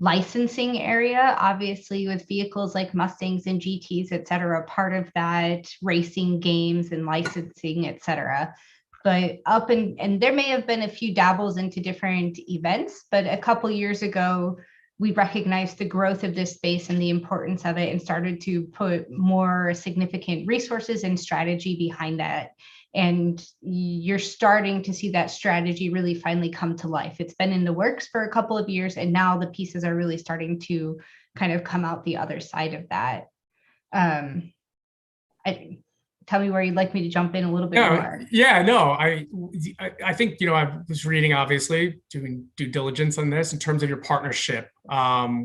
licensing area, obviously with vehicles like Mustangs and GTs, et cetera, part of that racing games and licensing, et cetera. But and there may have been a few dabbles into different events, but a couple years ago, we recognized the growth of this space and the importance of it and started to put more significant resources and strategy behind that. And you're starting to see that strategy really finally come to life. It's been in the works for a couple of years, and now the pieces are really starting to kind of come out the other side of that. Tell me where you'd like me to jump in a little bit more. Yeah, no, I think, I was reading, obviously, doing due diligence on this in terms of your partnership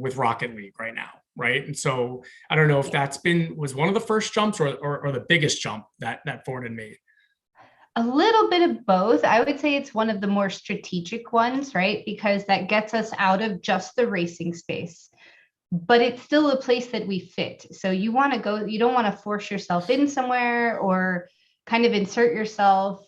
with Rocket League right now, right? And so I don't know if was one of the first jumps or the biggest jump that Ford had made. A little bit of both. I would say it's one of the more strategic ones, right? Because that gets us out of just the racing space, but it's still a place that we fit. So you want to go, you don't want to force yourself in somewhere or kind of insert yourself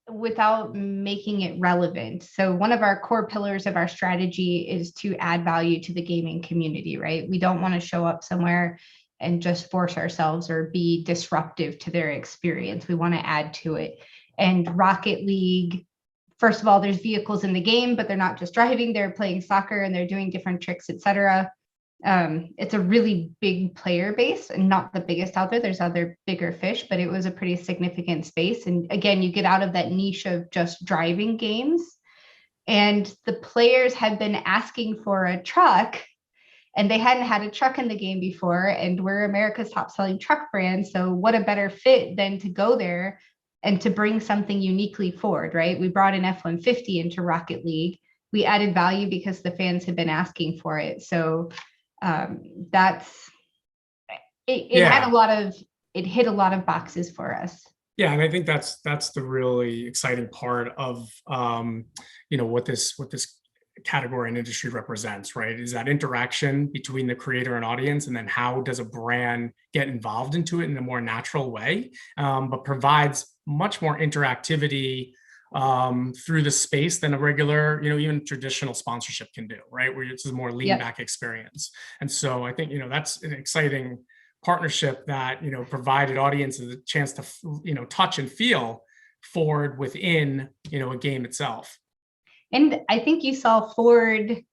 without making it relevant. So one of our core pillars of our strategy is to add value to the gaming community, right? We don't want to show up somewhere and just force ourselves or be disruptive to their experience. We want to add to it. And Rocket League, first of all, there's vehicles in the game, but they're not just driving, they're playing soccer and they're doing different tricks, et cetera. It's a really big player base and not the biggest out there. There's other bigger fish, but it was a pretty significant space. And again, you get out of that niche of just driving games. And the players had been asking for a truck, and they hadn't had a truck in the game before. And we're America's top selling truck brand. So what a better fit than to go there and to bring something uniquely Ford, right? We brought an F-150 into Rocket League. We added value because the fans had been asking for it. So it hit a lot of boxes for us. Yeah, and I think that's the really exciting part of what this category and industry represents, right? Is that interaction between the creator and audience, and then how does a brand get involved into it in a more natural way, but provides much more interactivity through the space than a regular, even traditional sponsorship can do, right? Where it's a more lean back experience. And so I think, that's an exciting partnership that, provided audiences a chance to, touch and feel Ford within, a game itself. And I think you saw Ford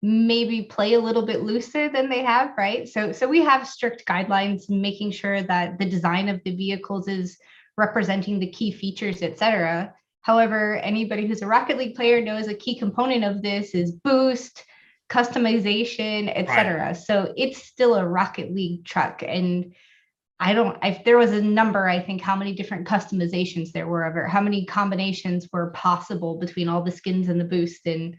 maybe play a little bit looser than they have, right? So we have strict guidelines, making sure that the design of the vehicles is representing the key features, et cetera. However, anybody who's a Rocket League player knows a key component of this is boost, customization, et cetera. Right. So it's still a Rocket League truck. And if there was a number, I think how many different customizations there were of it, how many combinations were possible between all the skins and the boost. And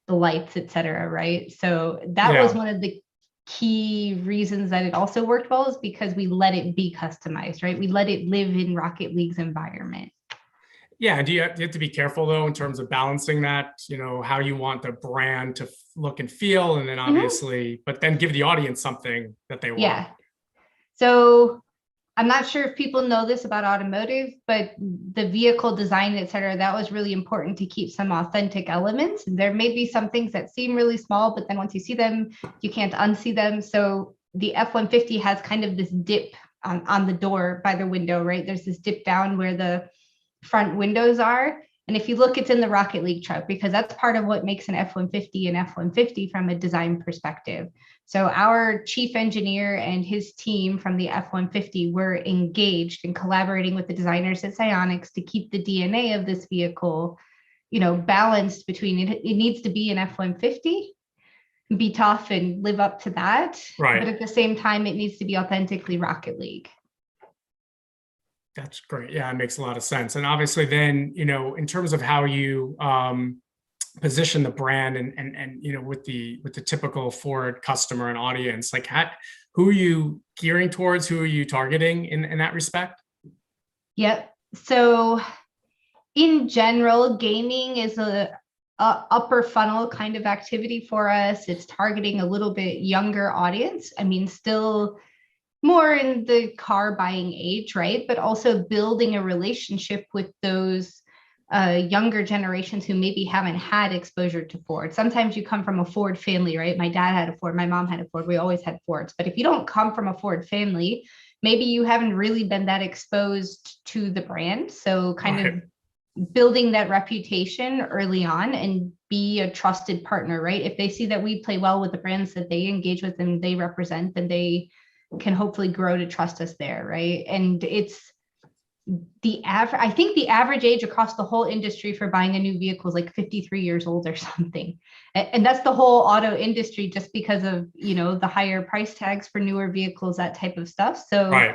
the lights, etc. Right. So that was one of the key reasons that it also worked well, is because we let it be customized, right? We let it live in Rocket League's environment. Yeah. Do you have to be careful though, in terms of balancing that, how you want the brand to look and feel, and then obviously, but then give the audience something that they want. Yeah. So I'm not sure if people know this about automotive, but the vehicle design, et cetera, that was really important to keep some authentic elements. There may be some things that seem really small, but then once you see them, you can't unsee them. So the F-150 has kind of this dip on the door by the window, right? There's this dip down where the front windows are. And if you look, it's in the Rocket League truck, because that's part of what makes an F-150 an F-150 from a design perspective. So our chief engineer and his team from the F-150 were engaged in collaborating with the designers at Psyonix to keep the DNA of this vehicle, balanced between it needs to be an F-150, be tough and live up to that. Right. But at the same time, it needs to be authentically Rocket League. That's great. Yeah, it makes a lot of sense. And obviously then, in terms of how you position the brand and with the typical Ford customer and audience, like who are you gearing towards? Who are you targeting in that respect? Yep. So in general, gaming is a upper funnel kind of activity for us. It's targeting a little bit younger audience. I mean, still more in the car buying age, right? But also building a relationship with those younger generations who maybe haven't had exposure to Ford. Sometimes you come from a Ford family, right? My dad had a Ford, my mom had a Ford, we always had Fords. But if you don't come from a Ford family, maybe you haven't really been that exposed to the brand. So kind of building that reputation early on and be a trusted partner, right? If they see that we play well with the brands that they engage with and they represent, then they can hopefully grow to trust us there, right? And it's I think the average age across the whole industry for buying a new vehicle is like 53 years old or something. And that's the whole auto industry, just because of, the higher price tags for newer vehicles, that type of stuff. So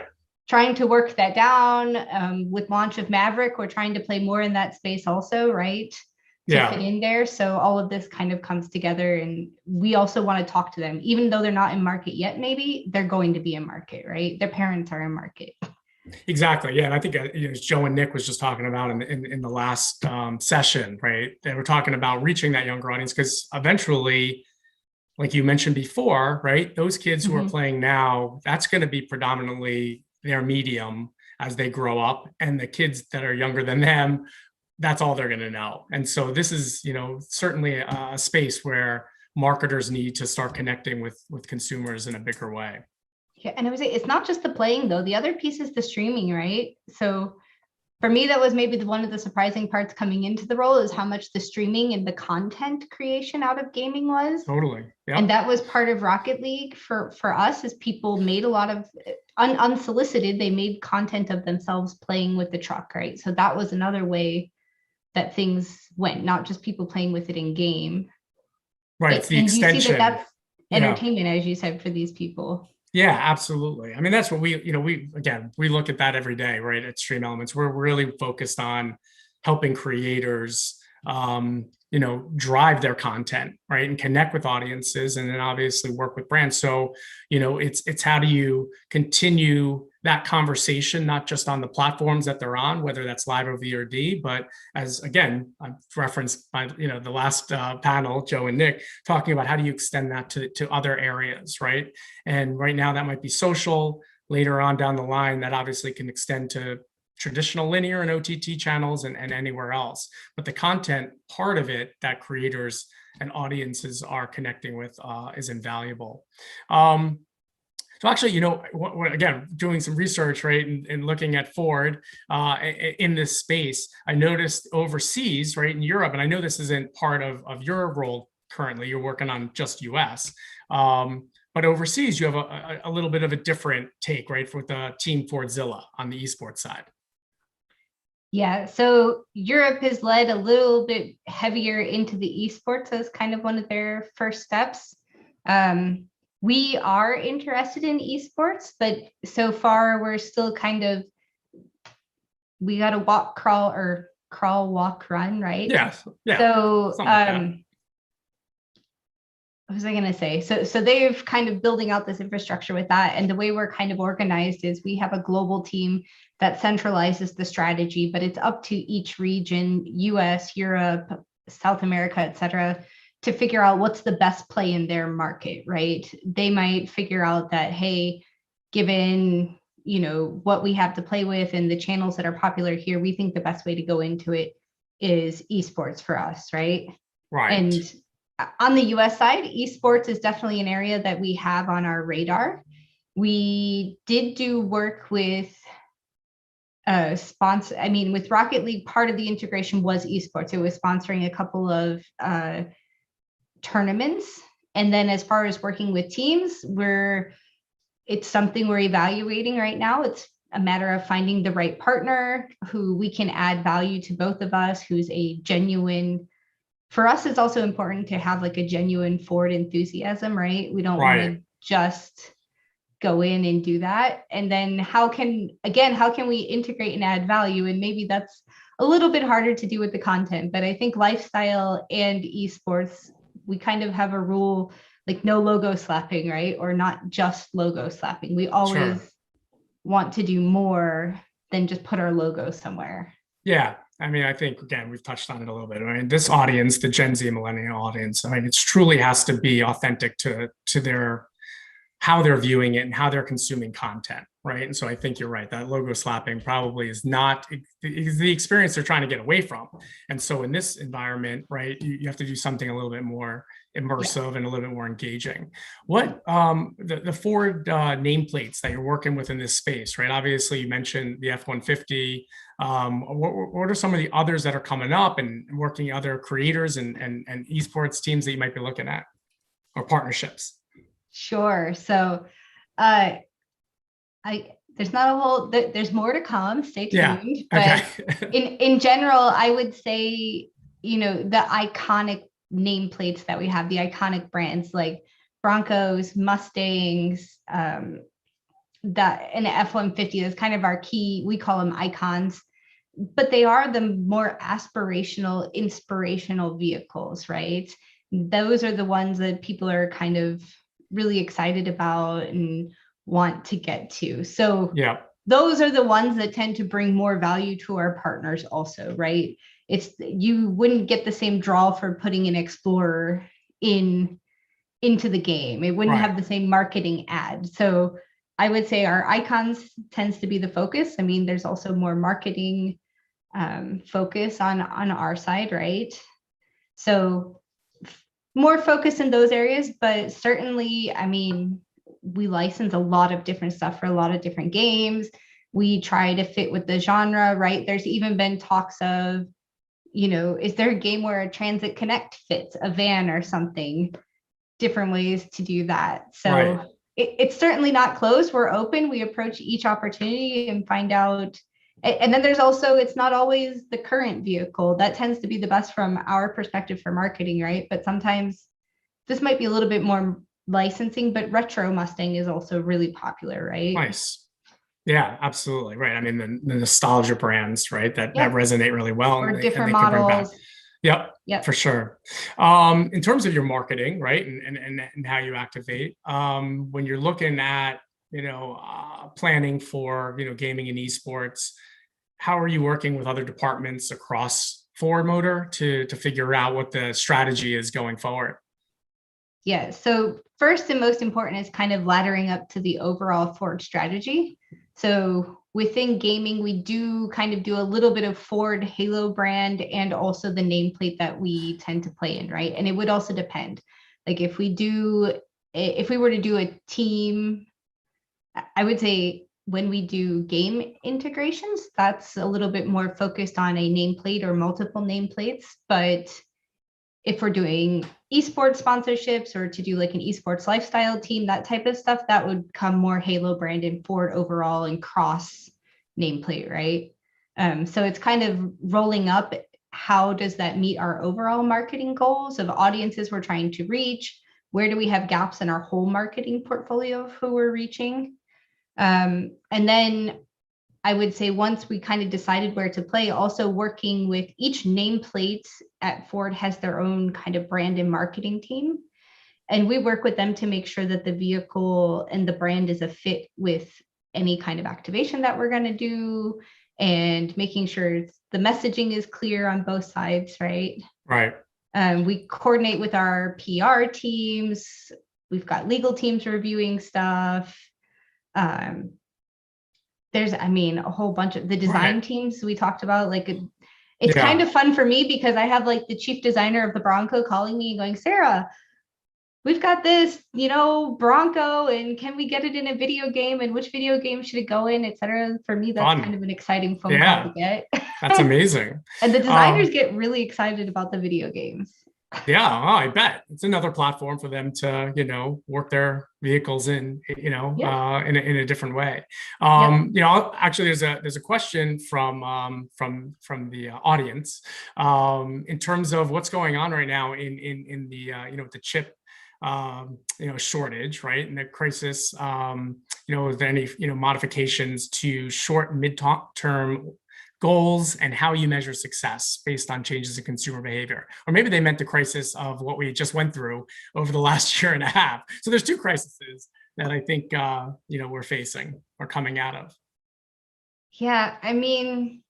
trying to work that down with launch of Maverick, we're trying to play more in that space also, right? To fit in there. So all of this kind of comes together, and we also want to talk to them, even though they're not in market yet, maybe they're going to be in market, right? Their parents are in market. Exactly. Yeah. And I think Joe and Nick was just talking about in the last session, right? They were talking about reaching that younger audience, because eventually, like you mentioned before, right? Those kids who are playing now, that's going to be predominantly their medium as they grow up. And the kids that are younger than them, that's all they're going to know. And so this is, certainly a space where marketers need to start connecting with consumers in a bigger way. Yeah, and I would say it's not just the playing though. The other piece is the streaming, right? So for me, that was maybe one of the surprising parts coming into the role, is how much the streaming and the content creation out of gaming was. Totally. Yep. And that was part of Rocket League for us, is people made a lot of unsolicited, they made content of themselves playing with the truck, right? So that was another way that things went, not just people playing with it in game. Right. It's the extension. You see that's entertainment, as you said, for these people. Yeah, absolutely. I mean, that's what we look at that every day, right? At Stream Elements, we're really focused on helping creators, drive their content, right? And connect with audiences, and then obviously work with brands. So, it's how do you continue that conversation, not just on the platforms that they're on, whether that's live or VOD, but as, again, I've referenced by, the last panel, Joe and Nick, talking about how do you extend that to other areas, right? And right now that might be social. Later on down the line, that obviously can extend to traditional linear and OTT channels and anywhere else. But the content part of it that creators and audiences are connecting with is invaluable. So actually, again, doing some research, right, and looking at Ford in this space, I noticed overseas, right, in Europe, and I know this isn't part of your role currently, you're working on just US, but overseas, you have a little bit of a different take, right, with the Team Fordzilla on the esports side. Yeah, so Europe has led a little bit heavier into the esports as kind of one of their first steps. We are interested in esports, but so far we're still we got to walk, crawl, walk, run, right? Yes. Yeah. So was I going to say? So they've kind of building out this infrastructure with that. And the way we're kind of organized is we have a global team that centralizes the strategy, but it's up to each region, US, Europe, South America, et cetera, to figure out what's the best play in their market, right? They might figure out that, hey, given, you know, what we have to play with and the channels that are popular here, we think the best way to go into it is esports for us, right? Right. And on the US side, esports is definitely an area that we have on our radar. We did do work with with Rocket League, part of the integration was esports. It was sponsoring a couple of tournaments. And then as far as working with teams, it's something we're evaluating right now. It's a matter of finding the right partner who we can add value to both of us, who's a genuine. For us, it's also important to have like a genuine Ford enthusiasm, right? We don't want to just go in and do that. And then how can we integrate and add value? And maybe that's a little bit harder to do with the content, but I think lifestyle and esports, we kind of have a rule like no logo slapping, right? Or not just logo slapping. We always want to do more than just put our logo somewhere. Yeah. I mean, I think, again, we've touched on it a little bit. I mean, this audience, the Gen Z millennial audience, I mean, it truly has to be authentic to their, how they're viewing it and how they're consuming content, right? And so I think you're right, that logo slapping probably is not the experience they're trying to get away from. And so in this environment, right, you have to do something a little bit more immersive and a little bit more engaging. What the Ford nameplates that you're working with in this space, right? Obviously, you mentioned the F-150. What are some of the others that are coming up and working other creators and esports teams that you might be looking at or partnerships? Sure. So there's not a whole, there's more to come. Stay tuned. Yeah. Okay. But in general, I would say, you know, the iconic nameplates that we have, the iconic brands like Broncos, Mustangs, that an F-150 is kind of our key. We call them icons, but they are the more aspirational, inspirational vehicles, right? Those are the ones that people are kind of really excited about and want to get to. So those are the ones that tend to bring more value to our partners also, right? You wouldn't get the same draw for putting an Explorer into the game. It wouldn't have the same marketing ad. So I would say our icons tends to be the focus. I mean, there's also more marketing focus on our side, right? So more focus in those areas, but certainly, I mean, we license a lot of different stuff for a lot of different games. We try to fit with the genre, right? There's even been talks of, you know, is there a game where a Transit Connect fits a van or something? Different ways to do that. So it's certainly not closed. We're open. We approach each opportunity and find out. And then there's also, it's not always the current vehicle. That tends to be the best from our perspective for marketing, right? But sometimes this might be a little bit more licensing, but retro Mustang is also really popular, right? Nice. Yeah, absolutely. Right. I mean, the nostalgia brands, right, that resonate really well. Or and different they can bring back. models. Yep, for sure. In terms of your marketing, right, and how you activate, when you're looking at, you know, planning for, you know, gaming and esports, how are you working with other departments across Ford Motor to figure out what the strategy is going forward? Yeah, so first and most important is kind of laddering up to the overall Ford strategy. So within gaming, we do kind of do a little bit of Ford Halo brand and also the nameplate that we tend to play in, right? And it would also depend. Like if we were to do a team, I would say when we do game integrations, that's a little bit more focused on a nameplate or multiple nameplates. But if we're doing esports sponsorships or to do like an esports lifestyle team, that type of stuff, that would come more Halo brand and Ford overall and cross nameplate, right? So it's kind of rolling up. How does that meet our overall marketing goals of audiences we're trying to reach? Where do we have gaps in our whole marketing portfolio of who we're reaching? And then I would say once we kind of decided where to play, also working with each nameplate at Ford has their own kind of brand and marketing team. And we work with them to make sure that the vehicle and the brand is a fit with any kind of activation that we're going to do, and making sure the messaging is clear on both sides, right? Right. We coordinate with our PR teams. We've got legal teams reviewing stuff. There's, I mean, a whole bunch of the design teams we talked about. Like, it's kind of fun for me because I have like the chief designer of the Bronco calling me and going, Sarah, we've got this, Bronco, and can we get it in a video game, and which video game should it go in, et cetera. For me, that's kind of an exciting phone call to get. That's amazing. And the designers get really excited about the video games. Yeah, I bet it's another platform for them to, work their vehicles in, in a different way. Actually, there's a question from the audience in terms of what's going on right now in the the chip shortage, right? And the crisis, is there any modifications to short mid-term goals and how you measure success based on changes in consumer behavior? Or maybe they meant the crisis of what we just went through over the last year and a half. So there's two crises that I think we're facing or coming out of. Yeah, I mean,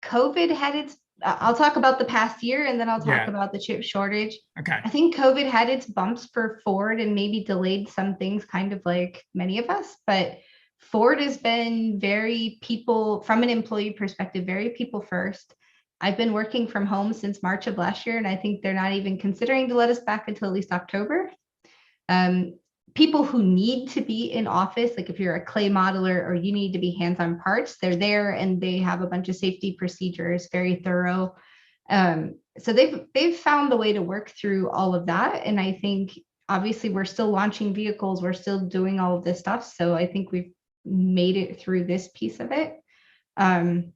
COVID had its I'll talk about the past year, and then I'll talk about the chip shortage. Okay. I think COVID had its bumps for Ford and maybe delayed some things, kind of like many of us, but Ford has been very people, from an employee perspective, very people first. I've been working from home since March of last year, and I think they're not even considering to let us back until at least October. People who need to be in office, like if you're a clay modeler or you need to be hands-on parts, they're there, and they have a bunch of safety procedures, very thorough. So they've found the way to work through all of that. And I think obviously we're still launching vehicles, we're still doing all of this stuff. So I think we've made it through this piece of it. The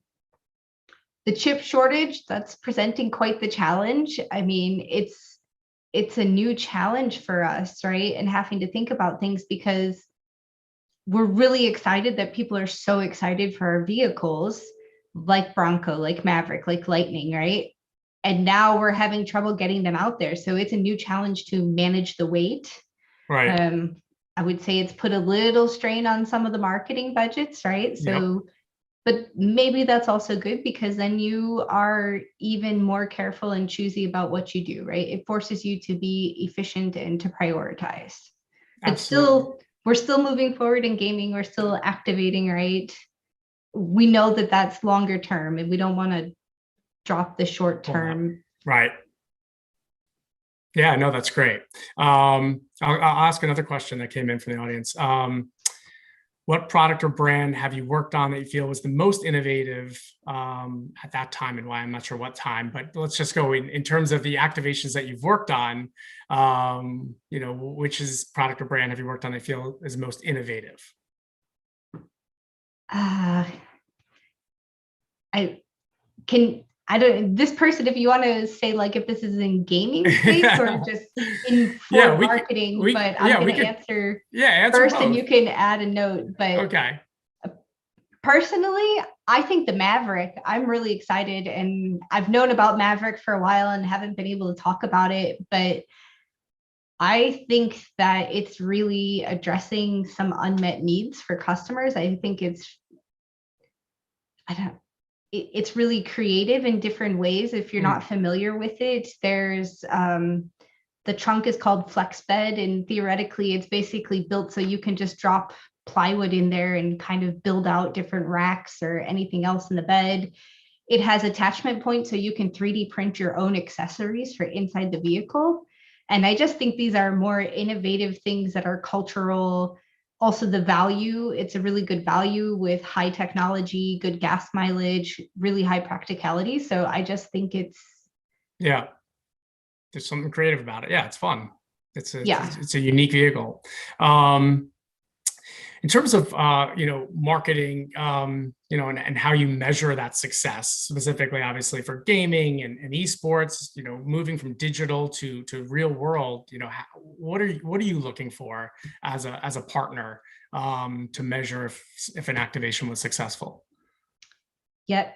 chip shortage, that's presenting quite the challenge. I mean, it's a new challenge for us, right? And having to think about things, because we're really excited that people are so excited for our vehicles, like Bronco, like Maverick, like Lightning, right? And now we're having trouble getting them out there. So it's a new challenge to manage the weight. Right. I would say it's put a little strain on some of the marketing budgets, right? So, but maybe that's also good, because then you are even more careful and choosy about what you do, right? It forces you to be efficient and to prioritize. But still, we're still moving forward in gaming. We're still activating, right? We know that that's longer term, and we don't want to drop the short term. Right. Yeah, no, that's great. I'll ask another question that came in from the audience. What product or brand have you worked on that you feel was the most innovative at that time, and why? I'm not sure what time, but let's just go in terms of the activations that you've worked on. Which is product or brand have you worked on that you feel is most innovative? This person, if you want to say like if this is in gaming space or just in marketing, but I'm going to answer first both. And you can add a note. But okay. Personally, I think the Maverick, I'm really excited, and I've known about Maverick for a while and haven't been able to talk about it, but I think that it's really addressing some unmet needs for customers. I think it's really creative in different ways. If you're not familiar with it, there's the trunk is called flex bed, and theoretically it's basically built so you can just drop plywood in there and kind of build out different racks or anything else in the bed. It has attachment points so you can 3D print your own accessories for inside the vehicle. And I just think these are more innovative things that are cultural. Also the value, it's a really good value with high technology, good gas mileage, really high practicality. So I just think there's something creative about it. Yeah, it's fun. It's a unique vehicle. In terms of marketing, and how you measure that success, specifically, obviously for gaming and esports, moving from digital to real world, what are you looking for as a partner to measure if an activation was successful? Yep.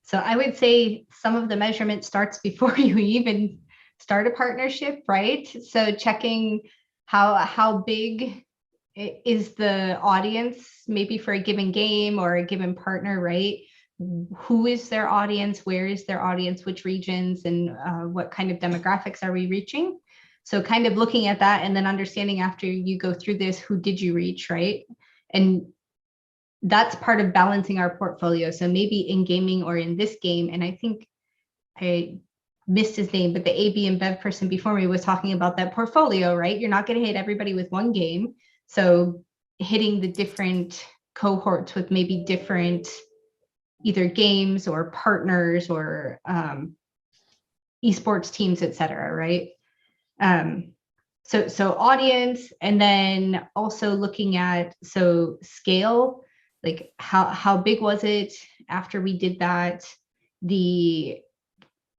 So I would say some of the measurement starts before you even start a partnership, right? So checking how big is the audience, maybe for a given game or a given partner, right? Who is their audience? Where is their audience? Which regions and what kind of demographics are we reaching? So kind of looking at that and then understanding after you go through this, who did you reach, right? And that's part of balancing our portfolio. So maybe in gaming or in this game, and I think I missed his name, but the AB and Bev person before me was talking about that portfolio, right? You're not going to hit everybody with one game. So hitting the different cohorts with maybe different either games or partners or esports teams, et cetera, right? So audience, and then also looking at, so scale, like how big was it after we did that?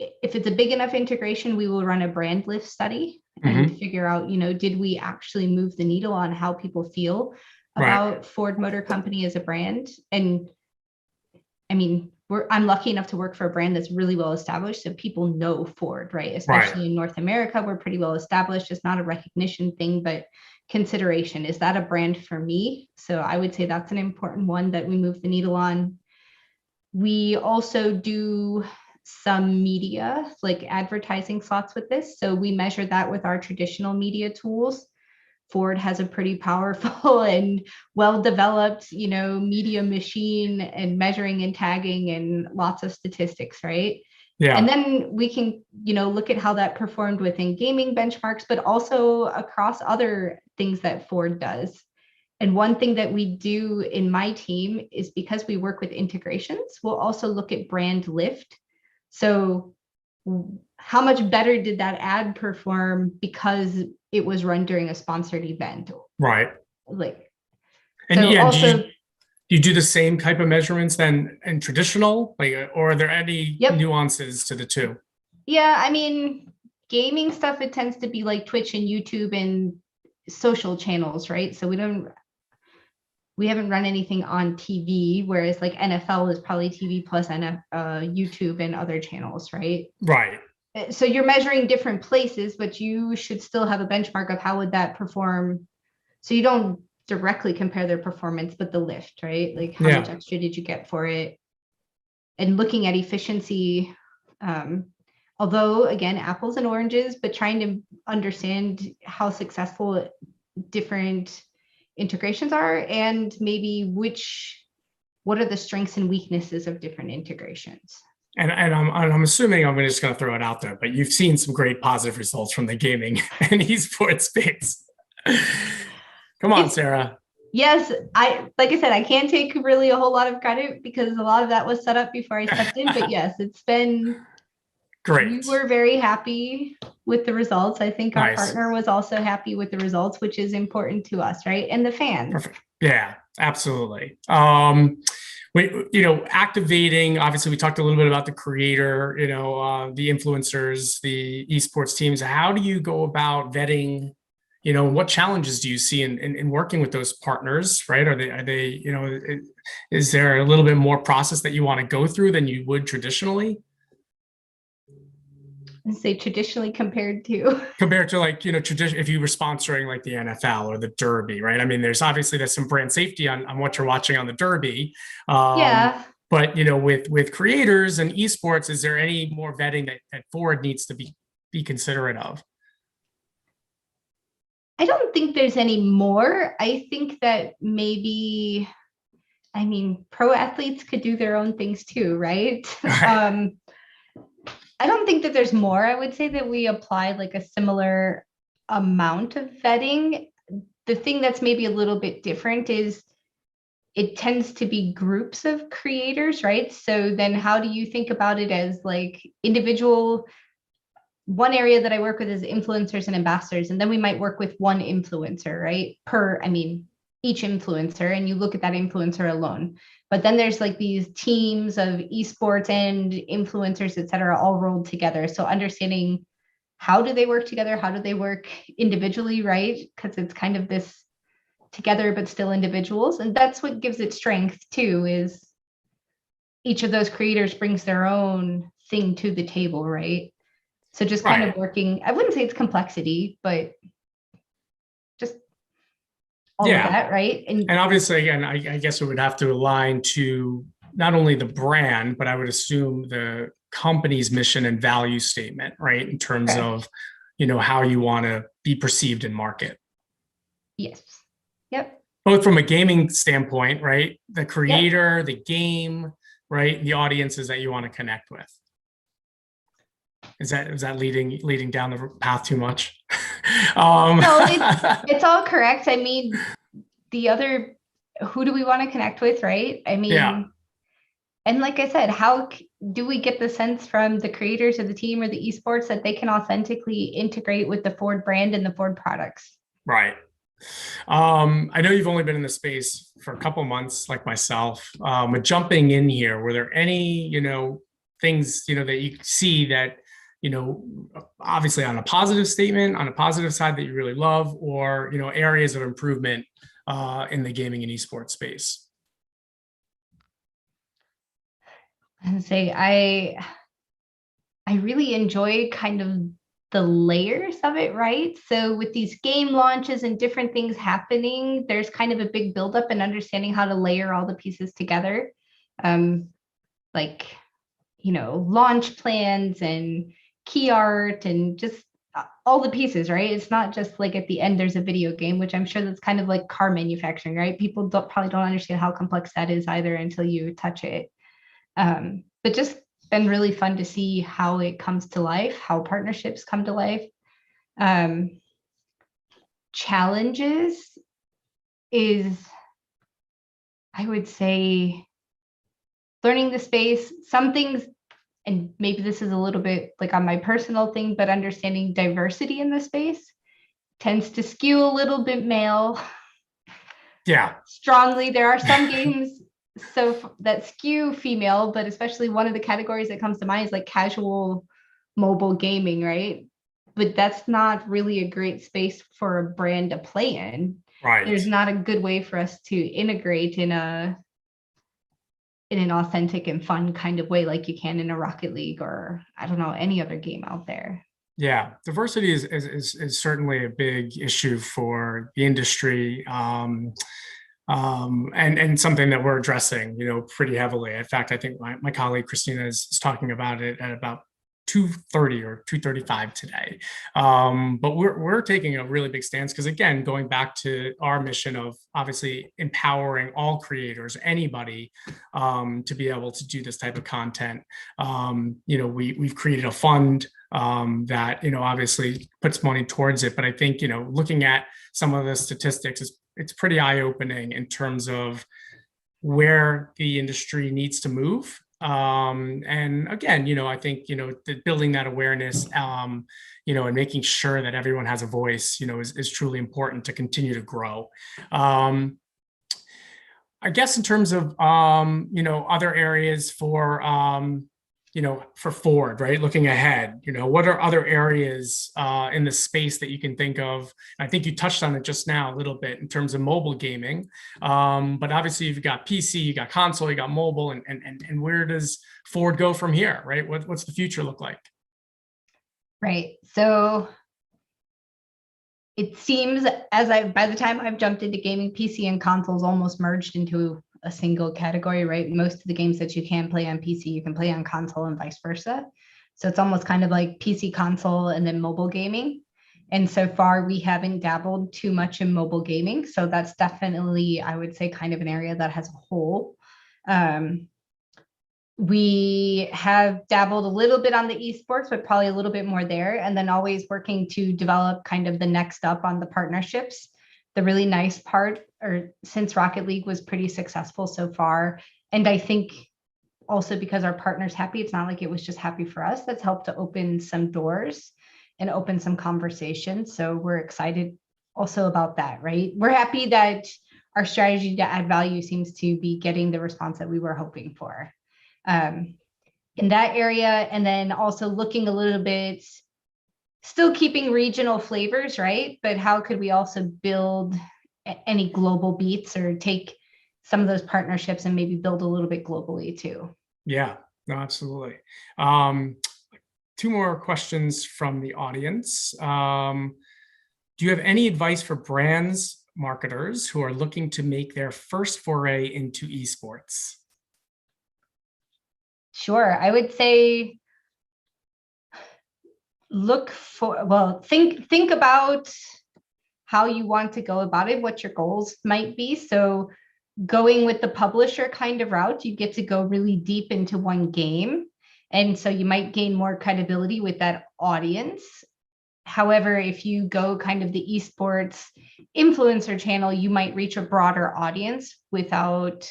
If it's a big enough integration, we will run a brand lift study and figure out, did we actually move the needle on how people feel about Ford Motor Company as a brand? And I mean, I'm lucky enough to work for a brand that's really well established, so people know Ford, right? Especially in North America, we're pretty well established. It's not a recognition thing, but consideration. Is that a brand for me? So I would say that's an important one that we move the needle on. We also do some media, like advertising slots with this. So we measure that with our traditional media tools. Ford has a pretty powerful and well-developed, media machine and measuring and tagging and lots of statistics, right? Yeah. And then we can, look at how that performed within gaming benchmarks, but also across other things that Ford does. And one thing that we do in my team is, because we work with integrations, we'll also look at brand lift. So how much better did that ad perform because it was run during a sponsored event? Right. Like, and so yeah, also, do you do the same type of measurements then in traditional, or are there any nuances to the two? Yeah, I mean, gaming stuff, it tends to be like Twitch and YouTube and social channels, right? So we haven't run anything on TV, whereas like NFL is probably TV plus YouTube and other channels, right? Right. So you're measuring different places, but you should still have a benchmark of how would that perform. So you don't directly compare their performance, but the lift, right? Like how much extra did you get for it? And looking at efficiency, although again, apples and oranges, but trying to understand how successful different integrations are, and maybe what are the strengths and weaknesses of different integrations. And I'm assuming, I'm just going to throw it out there, but you've seen some great positive results from the gaming and esports space. Come on, Sarah. Yes, like I said, I can't take really a whole lot of credit because a lot of that was set up before I stepped in. But yes, it's been great. We were very happy with the results. I think our partner was also happy with the results, which is important to us, right? And the fans. Perfect. Yeah, absolutely. Activating, obviously we talked a little bit about the creator, the influencers, the esports teams. How do you go about vetting, what challenges do you see in working with those partners, right? Are they, is there a little bit more process that you want to go through than you would traditionally? Say traditionally compared to like, if you were sponsoring like the NFL or the Derby, right? I mean, there's some brand safety on what you're watching on the Derby. But, with creators and esports, is there any more vetting that Ford needs to be considerate of? I don't think there's any more. I think that maybe, pro athletes could do their own things too, right? I don't think that there's more. I would say that we apply like a similar amount of vetting. The thing that's maybe a little bit different is it tends to be groups of creators, right? So then how do you think about it as like individual? One area that I work with is influencers and ambassadors, and then we might work with one influencer, right? Each influencer, and you look at that influencer alone. But then there's like these teams of esports and influencers, et cetera, all rolled together. So understanding how do they work together? How do they work individually, right? Because it's kind of this together, but still individuals. And that's what gives it strength too, is each of those creators brings their own thing to the table, right? So just kind of working, I wouldn't say it's complexity, but just all of that, right? And obviously, again, I guess it would have to align to not only the brand, but I would assume the company's mission and value statement, right? In terms of, how you want to be perceived in market. Yes. Yep. Both from a gaming standpoint, right? The creator, the game, right? The audiences that you want to connect with. Is that leading down the path too much? No, it's all correct. I mean, who do we want to connect with, right? I mean, and like I said, how do we get the sense from the creators of the team or the esports that they can authentically integrate with the Ford brand and the Ford products? Right. I know you've only been in the space for a couple months, like myself. But jumping in here, were there any, things, that you see that, obviously on a positive statement, on a positive side that you really love, or, areas of improvement in the gaming and esports space? And say I really enjoy kind of the layers of it, right? So with these game launches and different things happening, there's kind of a big buildup and understanding how to layer all the pieces together. Launch plans and key art and just all the pieces, right? It's not just like at the end there's a video game, which I'm sure that's kind of like car manufacturing, right? People probably don't understand how complex that is either until you touch it. But just been really fun to see how it comes to life, how partnerships come to life. Challenges is, I would say, learning the space. Some things, and maybe this is a little bit like on my personal thing, but understanding diversity in the space tends to skew a little bit male. Yeah. Strongly. There are some games that skew female, but especially one of the categories that comes to mind is like casual mobile gaming, right? But that's not really a great space for a brand to play in. Right. There's not a good way for us to integrate in an authentic and fun kind of way like you can in a Rocket League or I don't know, any other game out there. Yeah, diversity is certainly a big issue for the industry. And something that we're addressing, pretty heavily. In fact, I think my colleague Christina is talking about it at about 2:30 or 2:35 today. But we're taking a really big stance because, again, going back to our mission of obviously empowering all creators, anybody, to be able to do this type of content. We've created a fund that obviously puts money towards it. But I think looking at some of the statistics, it's pretty eye-opening in terms of where the industry needs to move. And again, I think, building that awareness, and making sure that everyone has a voice, is truly important to continue to grow. I guess in terms of, other areas for Ford, right? Looking ahead, what are other areas in the space that you can think of? I think you touched on it just now a little bit in terms of mobile gaming. But obviously you've got PC, you got console, you got mobile, and where does Ford go from here, right? What's the future look like? Right. So it seems by the time I've jumped into gaming, PC and consoles almost merged into a single category, right? Most of the games that you can play on PC, you can play on console and vice versa. So it's almost kind of like PC, console, and then mobile gaming. And so far, we haven't dabbled too much in mobile gaming. So that's definitely, I would say, kind of an area that has a hole. We have dabbled a little bit on the esports, but probably a little bit more there. And then always working to develop kind of the next up on the partnerships. The really nice part, or since Rocket League was pretty successful so far, and I think also because our partner's happy, it's not like it was just happy for us, that's helped to open some doors and open some conversations. So we're excited also about that, right? We're happy that our strategy to add value seems to be getting the response that we were hoping for in that area. And then also looking a little bit, still keeping regional flavors, right? But how could we also build any global beats or take some of those partnerships and maybe build a little bit globally too? Yeah, no, absolutely. two more questions from the audience. Do you have any advice for brands, marketers who are looking to make their first foray into esports? Sure. I would say think about how you want to go about it, what your goals might be. So going with the publisher kind of route, you get to go really deep into one game. And so you might gain more credibility with that audience. However, if you go kind of the esports influencer channel, you might reach a broader audience without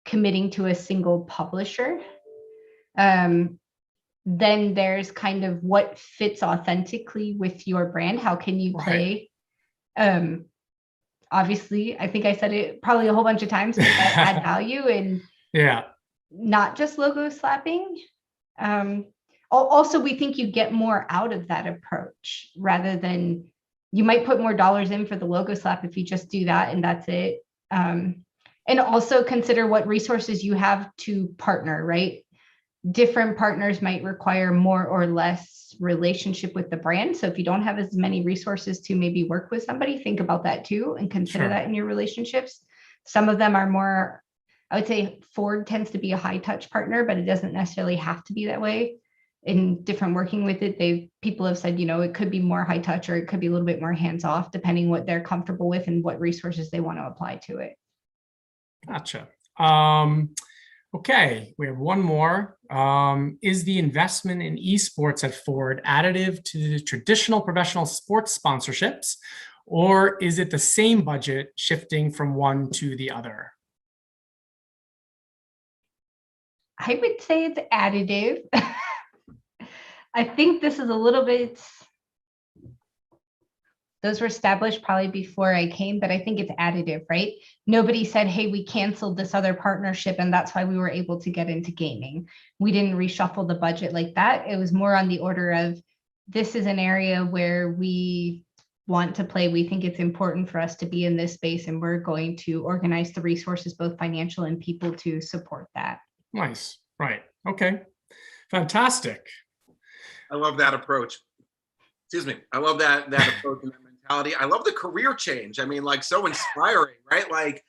committing to a single publisher. Then there's kind of what fits authentically with your brand. How can you play? Obviously, I think I said it probably a whole bunch of times, but add value and not just logo slapping. Also, we think you get more out of that approach rather than you might put more dollars in for the logo slap if you just do that and that's it. And also consider what resources you have to partner, right? Different partners might require more or less relationship with the brand. So if you don't have as many resources to maybe work with somebody, think about that too and consider that in your relationships. Some of them are more, I would say Ford tends to be a high touch partner, but it doesn't necessarily have to be that way. In different working with it, people have said, it could be more high touch or it could be a little bit more hands off, depending what they're comfortable with and what resources they want to apply to it. Gotcha. Okay, we have one more. Is the investment in esports at Ford additive to the traditional professional sports sponsorships, or is it the same budget shifting from one to the other? I would say it's additive. I think this is a little bit, those were established probably before I came, but I think it's additive, right? Nobody said, hey, we canceled this other partnership and that's why we were able to get into gaming. We didn't reshuffle the budget like that. It was more on the order of, this is an area where we want to play. We think it's important for us to be in this space and we're going to organize the resources, both financial and people, to support that. Nice, right, okay, fantastic. I love that approach. Excuse me. I love that approach and that mentality. I love the career change. I mean, like, so inspiring, right? Like,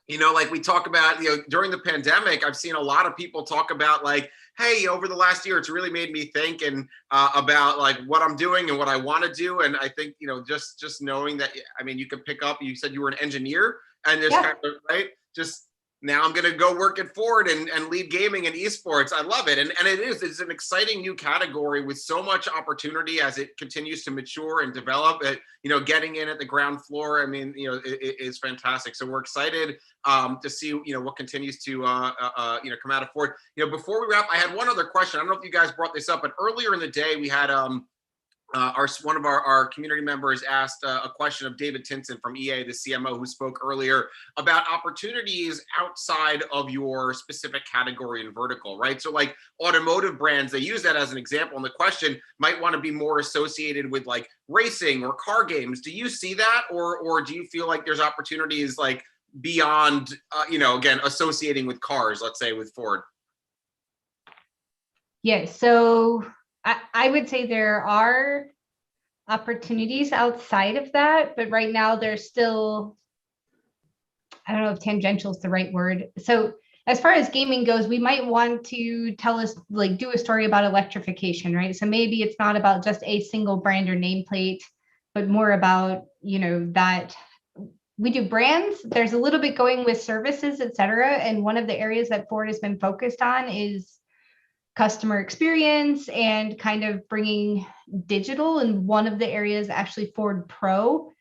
like we talk about, during the pandemic, I've seen a lot of people talk about like, hey, over the last year, it's really made me think and about like what I'm doing and what I want to do. And I think, just knowing that, I mean, you can pick up, you said you were an engineer and there's kind of, right? Just now I'm going to go work at Ford and lead gaming and esports. I love it. And it's an exciting new category with so much opportunity as it continues to mature and develop. Getting in at the ground floor, I mean, it is fantastic. So we're excited to see, what continues to, come out of Ford. Before we wrap, I had one other question. I don't know if you guys brought this up, but earlier in the day, we had one of our community members asked a question of David Tinson from EA, the CMO, who spoke earlier about opportunities outside of your specific category and vertical, right? So like automotive brands, they use that as an example. And the question might want to be more associated with like racing or car games. Do you see that? Or do you feel like there's opportunities like beyond, again, associating with cars, let's say with Ford? Yeah, so I would say there are opportunities outside of that, but right now there's still, I don't know if tangential is the right word. So as far as gaming goes, we might want to do a story about electrification, right? So maybe it's not about just a single brand or nameplate, but more about, that we do brands. There's a little bit going with services, et cetera. And one of the areas that Ford has been focused on is customer experience and kind of bringing digital. And one of the areas, actually Ford Pro,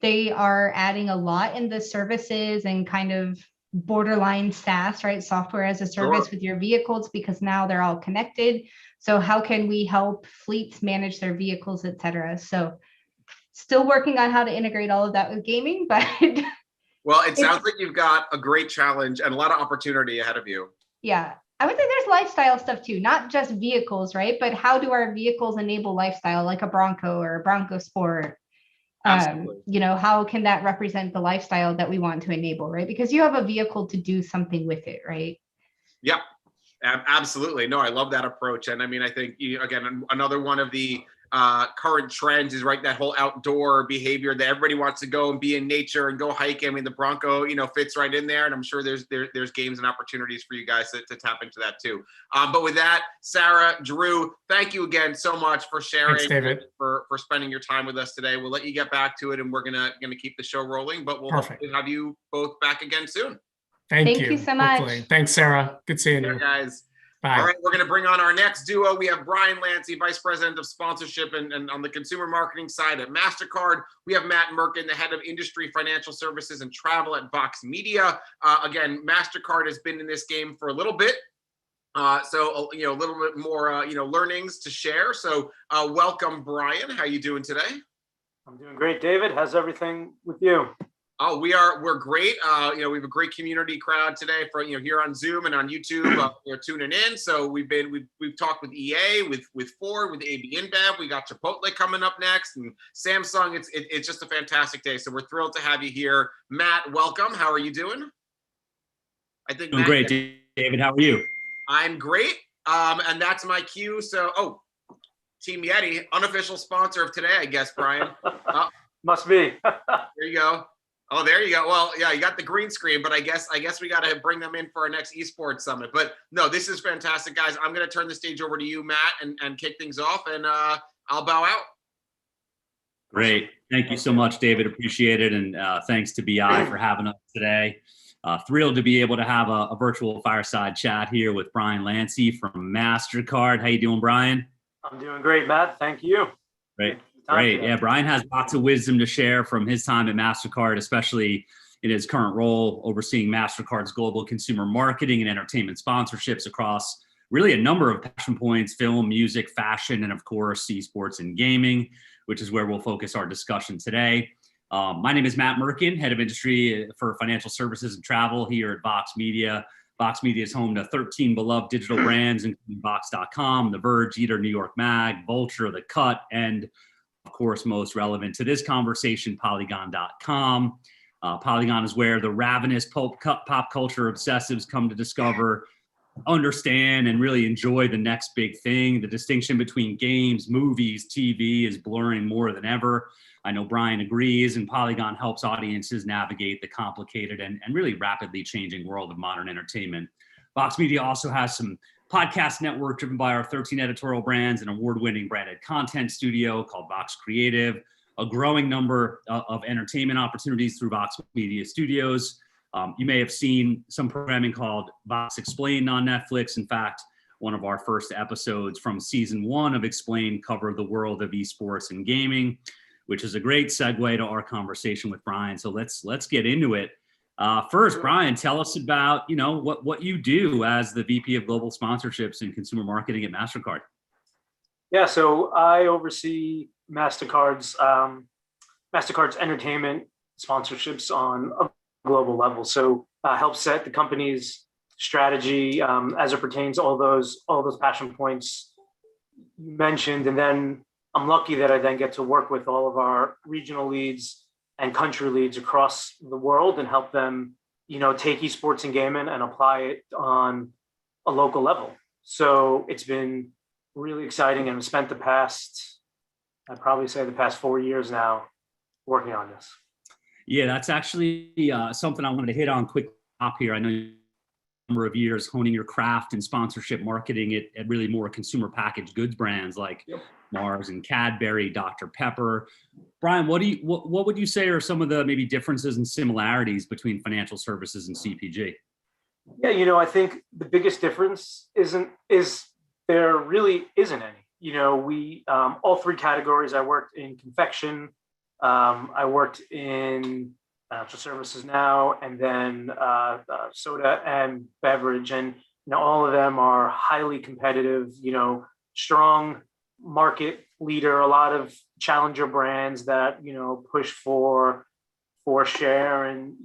they are adding a lot in the services and kind of borderline SaaS, right? Software as a service with your vehicles, because now they're all connected. So how can we help fleets manage their vehicles, et cetera? So still working on how to integrate all of that with gaming, but well, it sounds like you've got a great challenge and a lot of opportunity ahead of you. Yeah. I would say there's lifestyle stuff too, not just vehicles, right? But how do our vehicles enable lifestyle, like a Bronco or a Bronco Sport? How can that represent the lifestyle that we want to enable, right? Because you have a vehicle to do something with it, right? Yep. Absolutely. No, I love that approach. And I mean, I think, again, another one of the current trends is that whole outdoor behavior that everybody wants to go and be in nature and go hiking. I mean, the Bronco, fits right in there. And I'm sure there's games and opportunities for you guys to tap into that too. But with that, Sarah, Drew, thank you again so much for sharing, Thanks, David. for spending your time with us today. We'll let you get back to it, and we're gonna keep the show rolling, but we'll hopefully have you both back again soon. Thank you so much. Hopefully. Thanks, Sarah. Good seeing you. Guys. Bye. All right, we're going to bring on our next duo. We have Brian Lancey, Vice President of Sponsorship and on the consumer marketing side at MasterCard. We have Matt Merkin, the Head of Industry, Financial Services, and Travel at Vox Media. Again, MasterCard has been in this game for a little bit. So, a little bit more, learnings to share. So welcome, Brian. How are you doing today? I'm doing great, David. How's everything with you? Oh, we're great. We have a great community crowd today for here on Zoom and on YouTube. We're tuning in. So we've talked with EA, with Ford, with AB InBev. We got Chipotle coming up next, and Samsung. It's just a fantastic day. So we're thrilled to have you here, Matt. Welcome. How are you doing? I think doing great, David. How are you? I'm great. And that's my cue. So, Team Yeti, unofficial sponsor of today, I guess, Brian. Must be. There you go. Oh, there you go. Well, yeah, you got the green screen, but I guess we got to bring them in for our next esports summit. But no, this is fantastic, guys. I'm going to turn the stage over to you, Matt, and kick things off, and I'll bow out. Great. Thank you so much, David. Appreciate it. And thanks to BI for having us today. Thrilled to be able to have a virtual fireside chat here with Brian Lancey from MasterCard. How you doing, Brian? I'm doing great, Matt. Thank you. Great. Great. Yeah, Brian has lots of wisdom to share from his time at MasterCard, especially in his current role overseeing MasterCard's global consumer marketing and entertainment sponsorships across really a number of passion points: film, music, fashion, and of course, esports and gaming, which is where we'll focus our discussion today. My name is Matt Merkin, Head of Industry for Financial Services and Travel here at Vox Media. Vox Media is home to 13 beloved digital brands, including Vox.com, The Verge, Eater, New York Mag, Vulture, The Cut, and of course, most relevant to this conversation, Polygon.com. Polygon is where the ravenous pop culture obsessives come to discover, understand, and really enjoy the next big thing. The distinction between games, movies, TV is blurring more than ever. I know Brian agrees, and Polygon helps audiences navigate the complicated and really rapidly changing world of modern entertainment. Vox Media also has some podcast network driven by our 13 editorial brands, an award-winning branded content studio called Vox Creative, a growing number of entertainment opportunities through Vox Media Studios. You may have seen some programming called Vox Explained on Netflix. In fact, one of our first episodes from season 1 of Explained covered the world of esports and gaming, which is a great segue to our conversation with Brian. So let's get into it. First, Brian, tell us about what you do as the VP of Global Sponsorships and Consumer Marketing at MasterCard. Yeah, so I oversee MasterCard's entertainment sponsorships on a global level. So help set the company's strategy as it pertains to all those passion points you mentioned, and then I'm lucky that I then get to work with all of our regional leads and country leads across the world and help them, take esports and gaming and apply it on a local level. So it's been really exciting, and I've spent the past 4 years now working on this. Yeah, that's actually something I wanted to hit on quick top here. I know you a number of years honing your craft and sponsorship marketing at really more consumer packaged goods brands like Mars and Cadbury, Dr. Pepper. Brian, what would you say are some of the maybe differences and similarities between financial services and CPG? Yeah, I think the biggest difference is there really isn't any. We all three categories. I worked in confection, I worked in financial services now, and then soda and beverage, and all of them are highly competitive. Strong market leader, a lot of challenger brands that push for share, and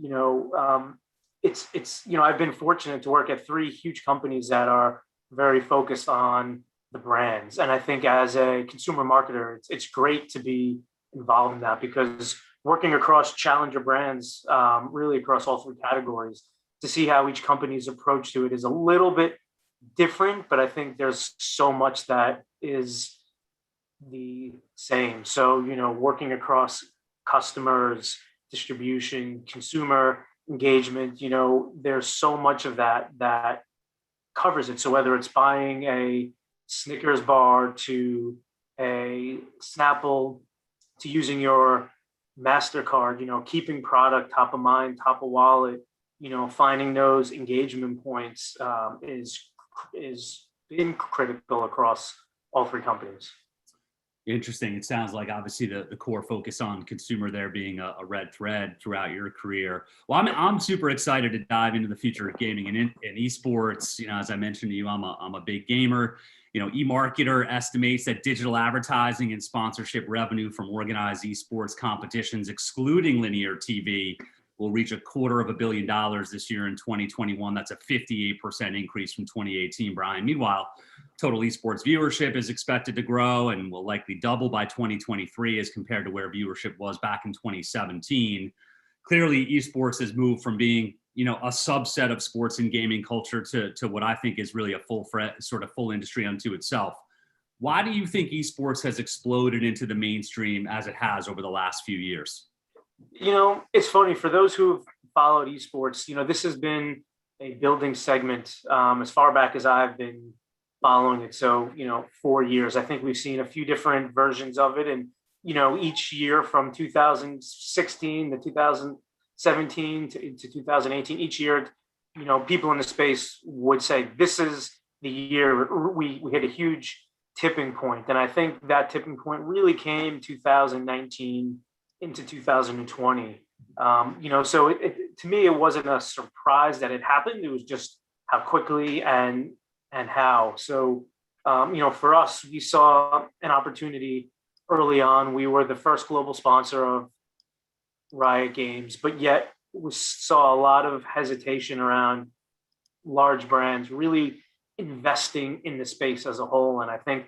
it's I've been fortunate to work at three huge companies that are very focused on the brands, and I think as a consumer marketer, it's great to be involved in that, because working across challenger brands, really across all three categories, to see how each company's approach to it is a little bit different, but I think there's so much that is the same. So, working across customers, distribution, consumer engagement, there's so much of that covers it. So whether it's buying a Snickers bar to a Snapple to using your MasterCard, keeping product top of mind, top of wallet, finding those engagement points is been critical across all three companies. Interesting. It sounds like obviously the core focus on consumer there being a red thread throughout your career. Well, I'm super excited to dive into the future of gaming and esports. As I mentioned to you, I'm a big gamer. eMarketer estimates that digital advertising and sponsorship revenue from organized esports competitions, excluding linear TV, will reach $250 million this year in 2021. That's a 58% increase from 2018, Brian. Meanwhile, total esports viewership is expected to grow and will likely double by 2023 as compared to where viewership was back in 2017. Clearly, esports has moved from being, a subset of sports and gaming culture to what I think is really a full industry unto itself. Why do you think esports has exploded into the mainstream as it has over the last few years? It's funny for those who've followed esports, this has been a building segment as far back as I've been following it. So, 4 years. I think we've seen a few different versions of it. And, each year from 2016 to 2017 to 2018, each year, people in the space would say, this is the year we hit a huge tipping point. And I think that tipping point really came 2019 into 2020. So to me, it wasn't a surprise that it happened. It was just how quickly and how. So, for us, we saw an opportunity early on. We were the first global sponsor of Riot Games, but yet we saw a lot of hesitation around large brands really investing in the space as a whole. And I think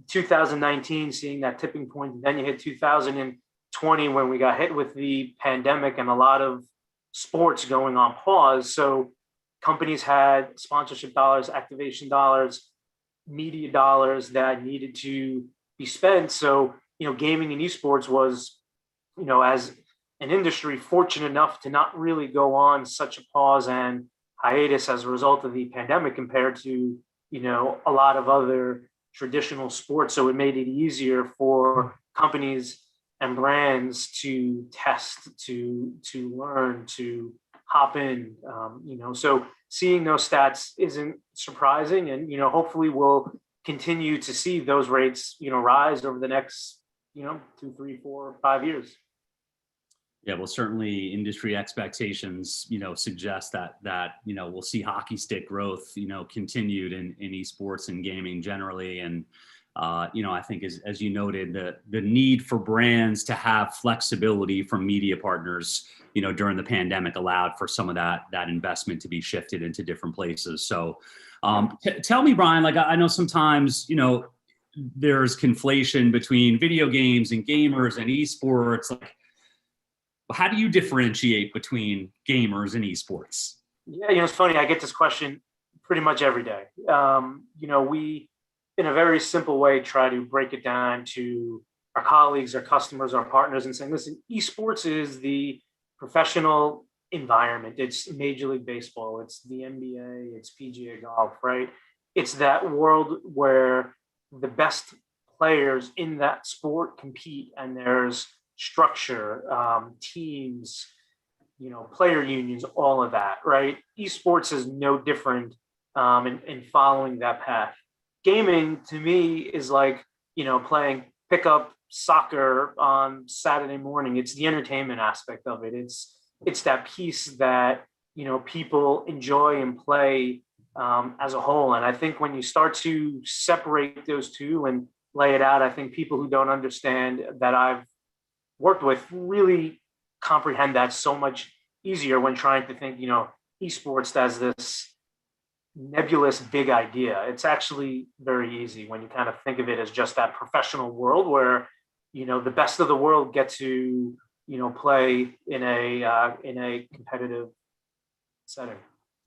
2019, seeing that tipping point, then you hit 2020 when we got hit with the pandemic and a lot of sports going on pause. So companies had sponsorship dollars, activation dollars, media dollars that needed to be spent. So, gaming and esports was, as an industry, fortunate enough to not really go on such a pause and hiatus as a result of the pandemic compared to, a lot of other traditional sports. So it made it easier for companies and brands to test, to learn, to hop in, so seeing those stats isn't surprising. And, hopefully we'll continue to see those rates, rise over the next, 2, 3, 4, 5 years. Yeah, well, certainly industry expectations, suggest that we'll see hockey stick growth, continued in esports and gaming generally. And, I think as you noted, the need for brands to have flexibility from media partners, during the pandemic allowed for some of that investment to be shifted into different places. So tell me, Brian, I know sometimes, there's conflation between video games and gamers and esports. How do you differentiate between gamers and esports? Yeah, it's funny. I get this question pretty much every day. We, in a very simple way, try to break it down to our colleagues, our customers, our partners, and saying, listen, esports is the professional environment. It's Major League Baseball. It's the NBA. It's PGA golf, right? It's that world where the best players in that sport compete, and there's structure, teams, player unions, all of that, right? Esports is no different in following that path. Gaming to me is like, playing pickup soccer on Saturday morning. It's the entertainment aspect of it. It's that piece that, people enjoy and play as a whole. And I think when you start to separate those two and lay it out, I think people who don't understand that I've worked with really comprehend that so much easier when trying to think, esports as this nebulous big idea. It's actually very easy when you kind of think of it as just that professional world where, the best of the world get to, play in a competitive setting.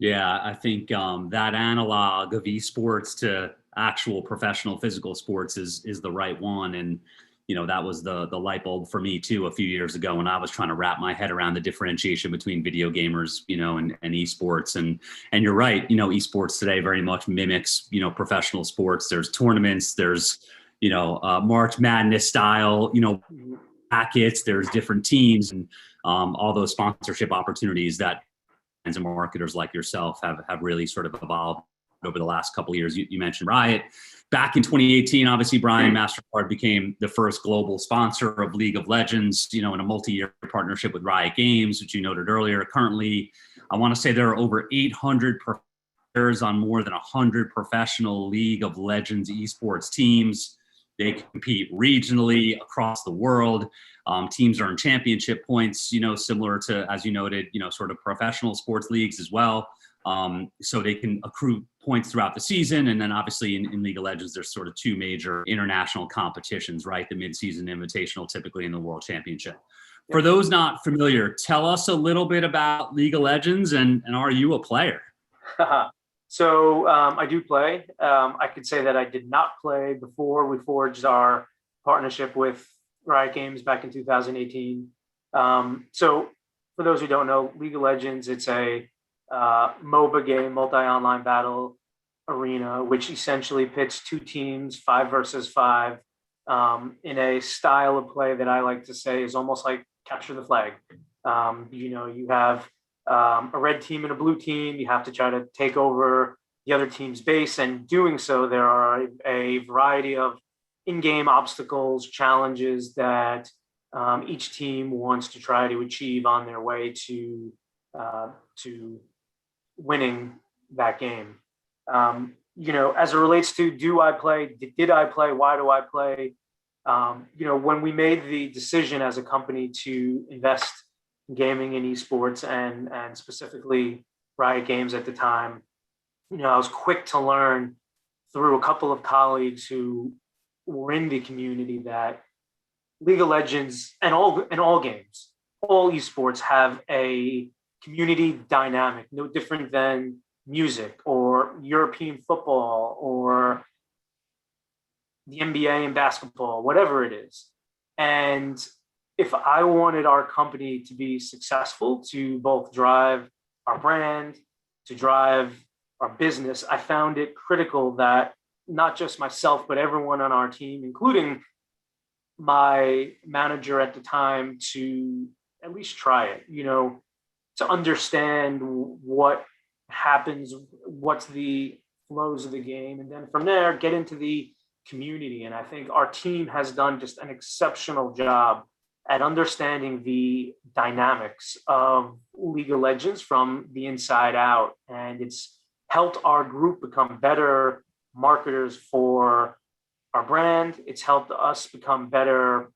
Yeah, I think that analog of esports to actual professional physical sports is the right one. And that was the light bulb for me too a few years ago when I was trying to wrap my head around the differentiation between video gamers, and esports. And you're right, esports today very much mimics, professional sports. There's tournaments, there's, March Madness style, packets, there's different teams and all those sponsorship opportunities that kinds of marketers like yourself have really sort of evolved over the last couple of years. You mentioned Riot. Back in 2018, obviously, Brian, MasterCard became the first global sponsor of League of Legends, in a multi-year partnership with Riot Games, which you noted earlier. Currently, I want to say there are over 800 players on more than 100 professional League of Legends esports teams. They compete regionally across the world. Teams earn championship points, similar to, as you noted, sort of professional sports leagues as well. So they can accrue points throughout the season. And then obviously in League of Legends, there's sort of two major international competitions, right? The mid-season invitational, typically, in the World Championship. For those not familiar, tell us a little bit about League of Legends and are you a player? So I do play. I could say that I did not play before we forged our partnership with Riot Games back in 2018. So for those who don't know, League of Legends, it's a MOBA game, multi-online battle arena, which essentially pits two teams, 5 versus 5, in a style of play that I like to say is almost like capture the flag. You have a red team and a blue team. You have to try to take over the other team's base, and doing so, there are a variety of in-game obstacles, challenges that each team wants to try to achieve on their way to winning that game. As it relates to did I play, why do I play? When we made the decision as a company to invest in gaming and esports and specifically Riot Games at the time, I was quick to learn through a couple of colleagues who were in the community that League of Legends and all games, all esports have a community dynamic, no different than music or European football or the NBA and basketball, whatever it is. And if I wanted our company to be successful, to both drive our brand, to drive our business, I found it critical that not just myself, but everyone on our team, including my manager at the time, to at least try it, to understand what happens, what's the flows of the game, and then from there, get into the community. And I think our team has done just an exceptional job at understanding the dynamics of League of Legends from the inside out. And it's helped our group become better marketers for our brand. It's helped us become better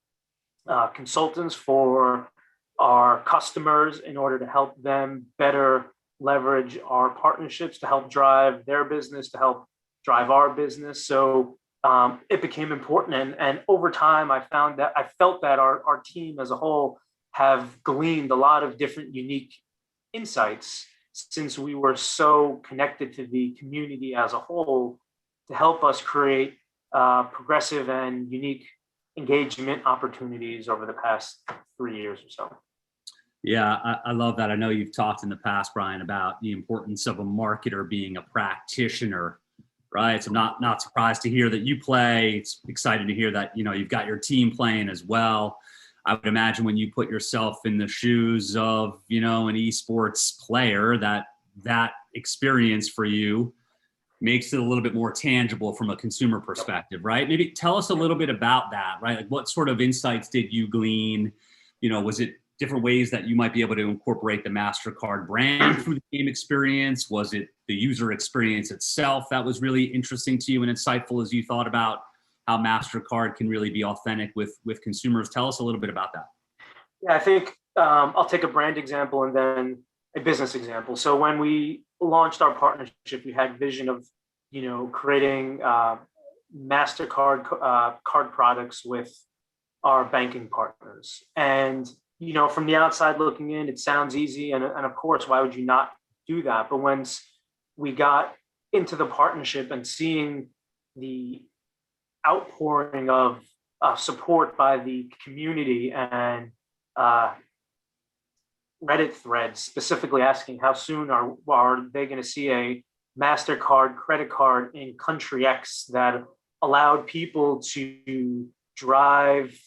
consultants for our customers in order to help them better leverage our partnerships to help drive their business, to help drive our business. So it became important. And over time, I felt that our team as a whole have gleaned a lot of different unique insights since we were so connected to the community as a whole to help us create progressive and unique engagement opportunities over the past 3 years or so. Yeah, I love that. I know you've talked in the past, Brian, about the importance of a marketer being a practitioner, right? So I'm not surprised to hear that you play. It's exciting to hear that, you've got your team playing as well. I would imagine when you put yourself in the shoes of, an esports player, that experience for you makes it a little bit more tangible from a consumer perspective, right? Maybe tell us a little bit about that, right? Like what sort of insights did you glean? Was it different ways that you might be able to incorporate the MasterCard brand through the game experience? Was it the user experience itself that was really interesting to you and insightful as you thought about how MasterCard can really be authentic with consumers? Tell us a little bit about that. Yeah, I think I'll take a brand example and then a business example. So when we launched our partnership, we had vision of, creating MasterCard card products with our banking partners. And, from the outside looking in, it sounds easy. And of course, why would you not do that. But once we got into the partnership and seeing the outpouring of support by the community and Reddit threads specifically asking how soon are they going to see a MasterCard credit card in country X that allowed people to drive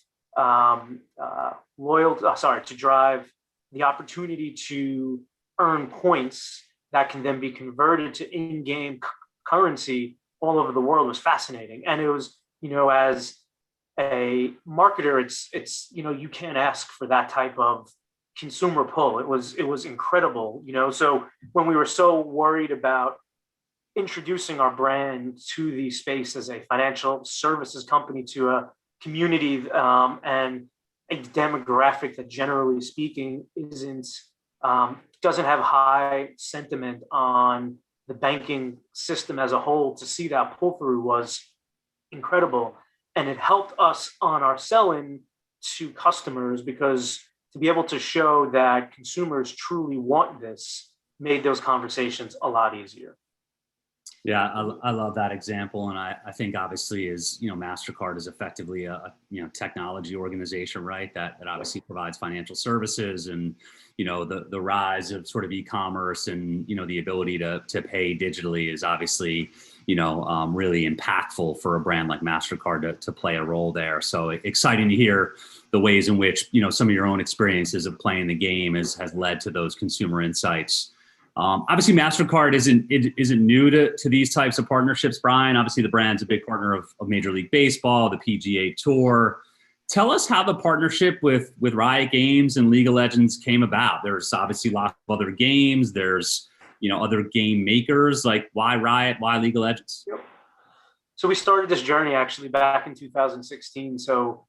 to drive the opportunity to earn points that can then be converted to in-game currency all over the world was fascinating. And it was, as a marketer, it's you can't ask for that type of consumer pull. It was incredible, So when we were so worried about introducing our brand to the space as a financial services company to a community and a demographic that, generally speaking, doesn't have high sentiment on the banking system as a whole, to see that pull through was incredible. And it helped us on our sell-in to customers, because to be able to show that consumers truly want this made those conversations a lot easier. Yeah, I love that example. And I think obviously MasterCard is effectively a technology organization, right? That obviously provides financial services, and, the rise of sort of e-commerce and, the ability to pay digitally is obviously, really impactful for a brand like MasterCard to play a role there. So exciting to hear the ways in which, some of your own experiences of playing the game has led to those consumer insights. Obviously, MasterCard isn't new to these types of partnerships, Brian. Obviously, the brand's a big partner of Major League Baseball, the PGA Tour. Tell us how the partnership with Riot Games and League of Legends came about. There's obviously lots of other games. There's other game makers. Like, why Riot? Why League of Legends? Yep. So we started this journey actually back in 2016. So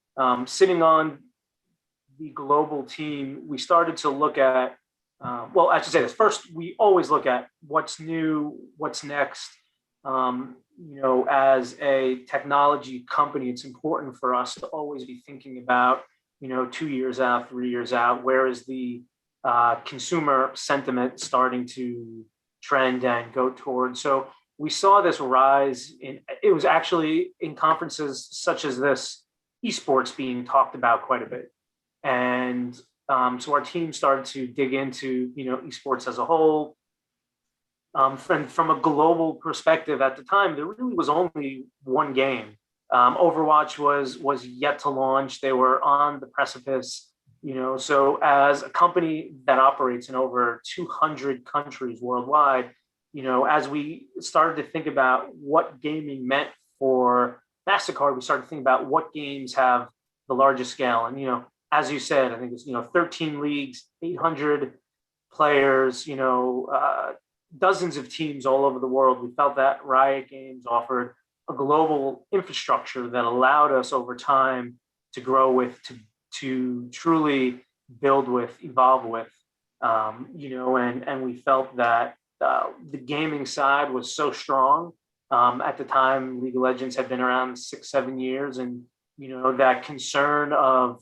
sitting on the global team, we started to look at I should say this. First, we always look at what's new, what's next. As a technology company, it's important for us to always be thinking about, 2 years out, 3 years out, where is the consumer sentiment starting to trend and go towards. So we saw this rise it was actually in conferences such as this, esports being talked about quite a bit. And so our team started to dig into, esports as a whole. From a global perspective at the time, there really was only one game. Overwatch was yet to launch. They were on the precipice, So as a company that operates in over 200 countries worldwide, as we started to think about what gaming meant for MasterCard, we started to think about what games have the largest scale. And, as you said, I think it's, 13 leagues, 800 players, dozens of teams all over the world. We felt that Riot Games offered a global infrastructure that allowed us over time to grow with, to truly build with, evolve with, and we felt that the gaming side was so strong. At the time, League of Legends had been around 6-7 years, and, that concern of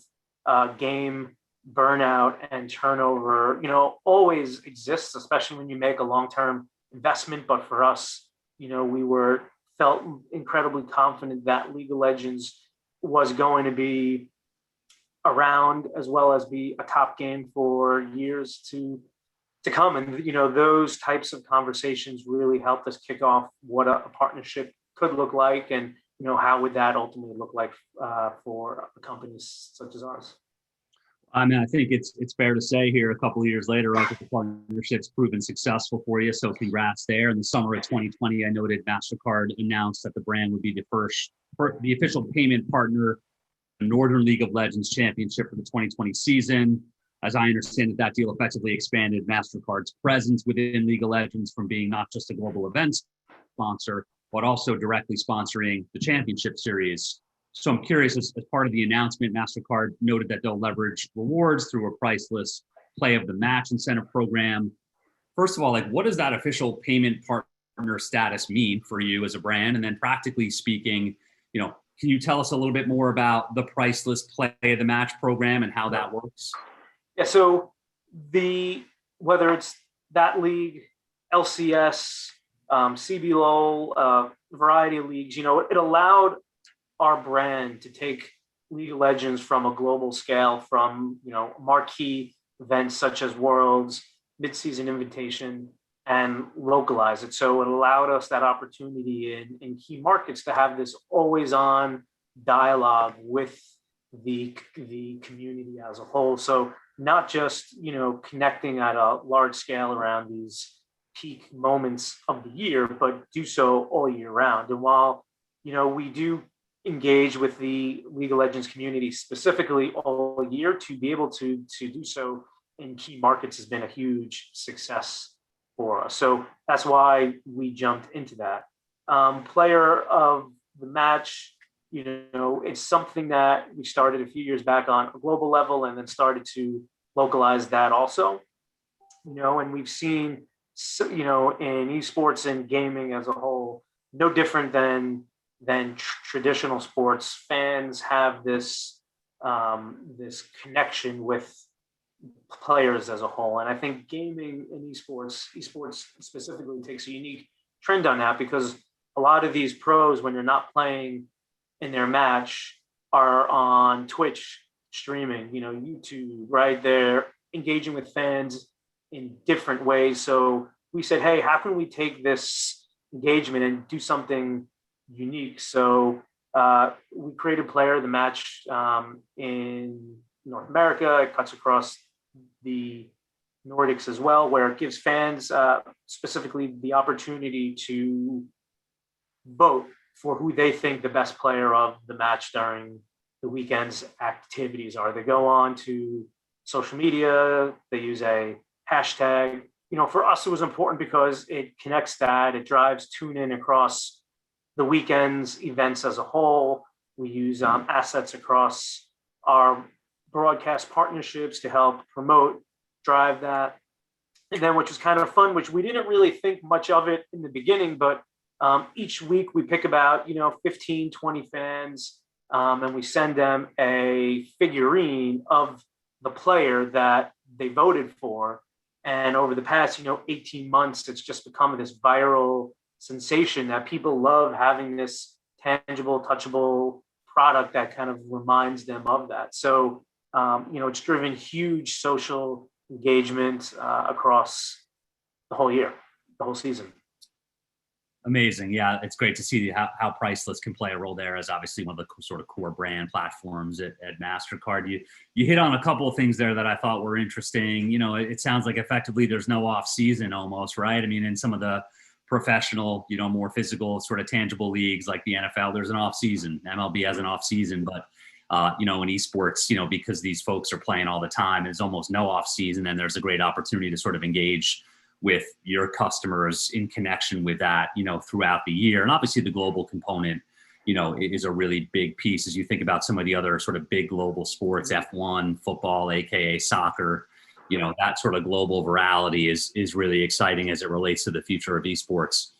game burnout and turnover, always exists, especially when you make a long-term investment. But for us, we felt incredibly confident that League of Legends was going to be around, as well as be a top game for years to come. And, those types of conversations really helped us kick off what a partnership could look like, and, how would that ultimately look like for companies such as ours. I mean, I think it's fair to say here, a couple of years later, right, that the partnership's proven successful for you. So congrats there. In the summer of 2020, I noted MasterCard announced that the brand would be the official payment partner of the Northern League of Legends Championship for the 2020 season. As I understand it, that deal effectively expanded MasterCard's presence within League of Legends from being not just a global events sponsor, but also directly sponsoring the championship series. So I'm curious, as part of the announcement, MasterCard noted that they'll leverage rewards through a Priceless Play of the Match incentive program. First of all, what does that official payment partner status mean for you as a brand? And then practically speaking, can you tell us a little bit more about the Priceless Play of the Match program and how that works? Yeah, so whether it's that league LCS, CBLOL, variety of leagues. It allowed our brand to take League of Legends from a global scale, from marquee events such as Worlds, mid-season invitation, and localize it. So it allowed us that opportunity in key markets to have this always-on dialogue with the community as a whole. So not just connecting at a large scale around these peak moments of the year, but do so all year round. And while we do engage with the League of Legends community specifically all year, to be able to do so in key markets has been a huge success for us. So that's why we jumped into that. Player of the match, it's something that we started a few years back on a global level, and then started to localize that also. And we've seen, in esports and gaming as a whole, no different than traditional sports. Fans have this connection with players as a whole, and I think gaming and esports specifically takes a unique trend on that, because a lot of these pros, when they're not playing in their match, are on Twitch streaming, YouTube, right? They're engaging with fans in different ways. So we said, hey, how can we take this engagement and do something unique? So we created Player of the Match in North America. It cuts across the Nordics as well, where it gives fans specifically the opportunity to vote for who they think the best player of the match during the weekend's activities are. They go on to social media, they use a hashtag. For us, it was important because it connects that, it drives tune in across the weekend's events as a whole. We use assets across our broadcast partnerships to help promote, drive that. And then, which is kind of fun, which we didn't really think much of it in the beginning, but each week we pick about 15, 20 fans, and we send them a figurine of the player that they voted for. And over the past 18 months, it's just become this viral sensation that people love, having this tangible, touchable product that kind of reminds them of that. So it's driven huge social engagement across the whole year, the whole season. Amazing. Yeah, it's great to see how Priceless can play a role there, as obviously one of the sort of core brand platforms at MasterCard. You hit on a couple of things there that I thought were interesting. It sounds like effectively there's no off season almost, right? I mean, in some of the professional, more physical, sort of tangible leagues like the NFL, there's an off season. MLB has an off season, but in esports, because these folks are playing all the time, there's almost no off season, and there's a great opportunity to sort of engage with your customers in connection with that, throughout the year. And obviously the global component, is a really big piece as you think about some of the other sort of big global sports, F1, football, AKA soccer, that sort of global virality is really exciting as it relates to the future of esports.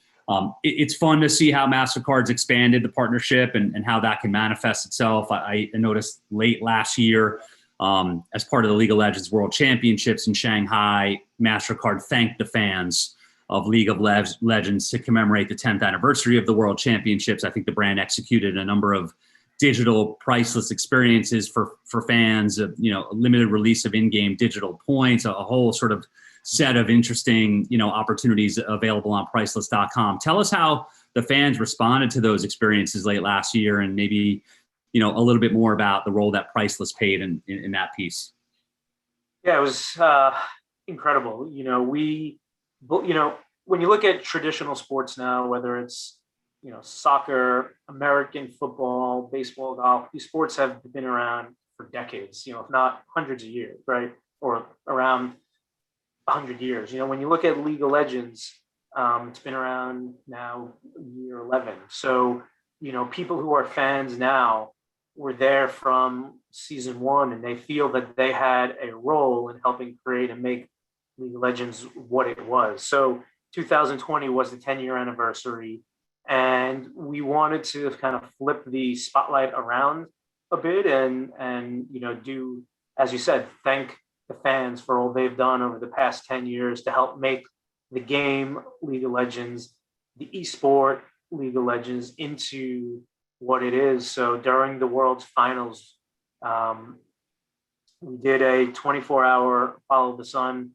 It's fun to see how MasterCard's expanded the partnership and how that can manifest itself. I noticed late last year, as part of the League of Legends World Championships in Shanghai, MasterCard thanked the fans of League of Legends to commemorate the 10th anniversary of the World Championships. I think the brand executed a number of digital priceless experiences for fans, a limited release of in-game digital points, a whole sort of set of interesting, opportunities available on priceless.com. Tell us how the fans responded to those experiences late last year, and maybe a little bit more about the role that Priceless played in that piece. Yeah, it was incredible. When you look at traditional sports now, whether it's, soccer, American football, baseball, golf, these sports have been around for decades, if not hundreds of years, right? Or around 100 years. When you look at League of Legends, it's been around now year 11. So, people who are fans now were there from season one, and they feel that they had a role in helping create and make League of Legends what it was. So 2020 was the 10-year anniversary, and we wanted to kind of flip the spotlight around a bit and do, as you said, thank the fans for all they've done over the past 10 years to help make the game League of Legends, the esport League of Legends into what it is. So during the World's Finals, we did a 24-hour Follow the Sun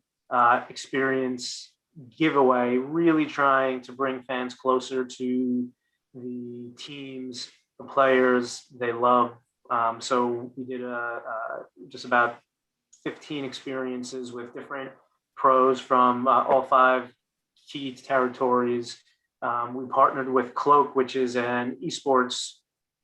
experience giveaway, really trying to bring fans closer to the teams, the players they love. So we did just about 15 experiences with different pros from all 5 key territories. We partnered with Cloak, which is an esports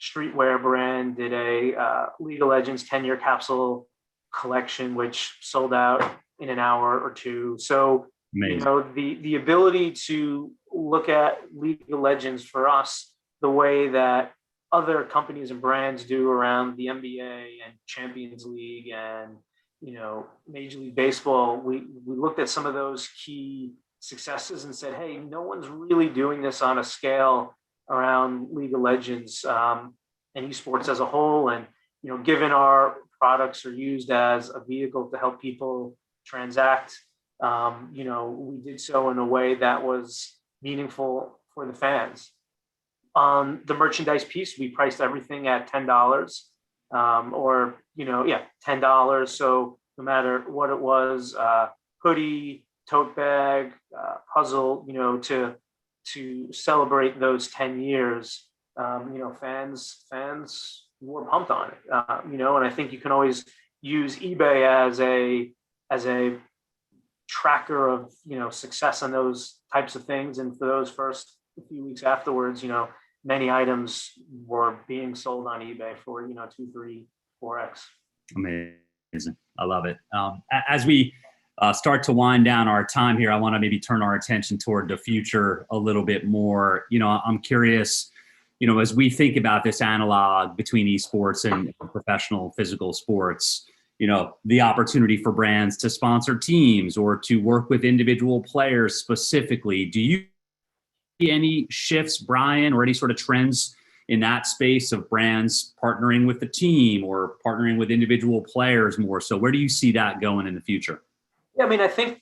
streetwear brand, did a League of Legends 10-year capsule collection, which sold out in an hour or 2. So, Amazing. You know, the ability to look at League of Legends for us the way that other companies and brands do around the NBA and Champions League and, you know, Major League Baseball, we looked at some of those key successes and said, hey, no one's really doing this on a scale around League of Legends and esports as a whole. And, you know, given our products are used as a vehicle to help people transact, you know, we did so in a way that was meaningful for the fans. On the merchandise piece, we priced everything at $10 or, you know, $10. So no matter what it was, hoodie, tote bag, puzzle, you know, to celebrate those 10 years, you know, fans were pumped on it, you know, and I think you can always use eBay as a tracker of, you know, success on those types of things. And for those first few weeks afterwards, you know, many items were being sold on eBay for, you know, 2, 3, 4x. Amazing. I love it. As we start to wind down our time here, I want to maybe turn our attention toward the future a little bit more. You know, I'm curious, you know, as we think about this analog between esports and professional physical sports, you know, the opportunity for brands to sponsor teams or to work with individual players specifically. Do you see any shifts, Brian, or any sort of trends in that space of brands partnering with the team or partnering with individual players more? So where do you see that going in the future? Yeah, I mean, I think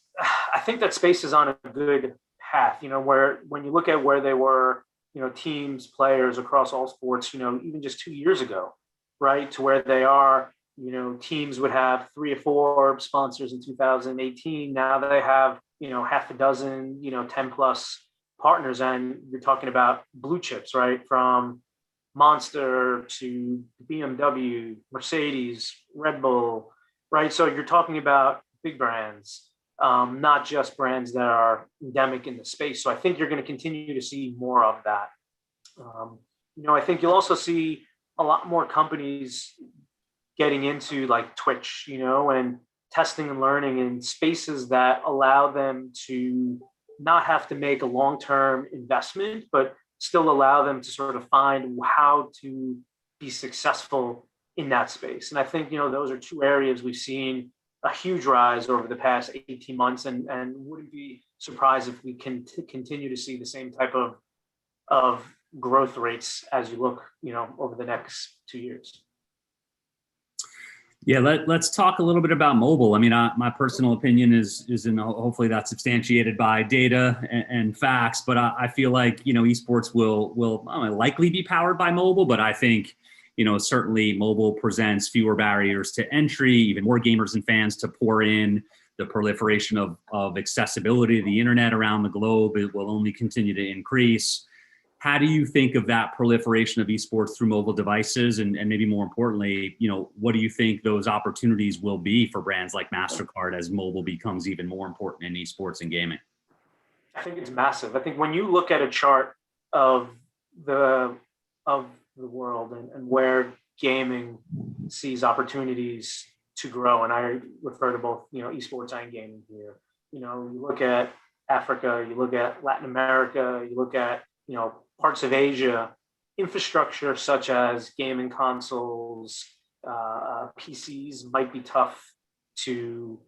that space is on a good path, you know, where when you look at where they were, you know, teams, players across all sports, you know, even just 2 years ago, right, to where they are, you know, teams would have 3 or 4 sponsors in 2018. Now they have, you know, half a dozen, you know, 10 plus partners. And you're talking about blue chips, right? From Monster to BMW, Mercedes, Red Bull, right? So you're talking about big brands, not just brands that are endemic in the space. So I think you're going to continue to see more of that. You know, I think you'll also see a lot more companies getting into like Twitch, you know, and testing and learning in spaces that allow them to not have to make a long-term investment, but still allow them to sort of find how to be successful in that space. And I think, you know, those are 2 areas we've seen a huge rise over the past 18 months and wouldn't be surprised if we can continue to see the same type of growth rates as you look, you know, over the next 2 years. Yeah, let's talk a little bit about mobile. I mean, my personal opinion is and hopefully that's substantiated by data and facts, but I feel like, you know, esports will likely be powered by mobile, but I think, you know, certainly mobile presents fewer barriers to entry, even more gamers and fans to pour in. The proliferation of accessibility to the internet around the globe, it will only continue to increase. How do you think of that proliferation of esports through mobile devices? And maybe more importantly, you know, what do you think those opportunities will be for brands like MasterCard as mobile becomes even more important in esports and gaming? I think it's massive. I think when you look at a chart of the world and where gaming sees opportunities to grow, and I refer to both, you know, esports and gaming here. You know, you look at Africa, you look at Latin America, you look at, you know, parts of Asia, infrastructure such as gaming consoles, PCs might be tough to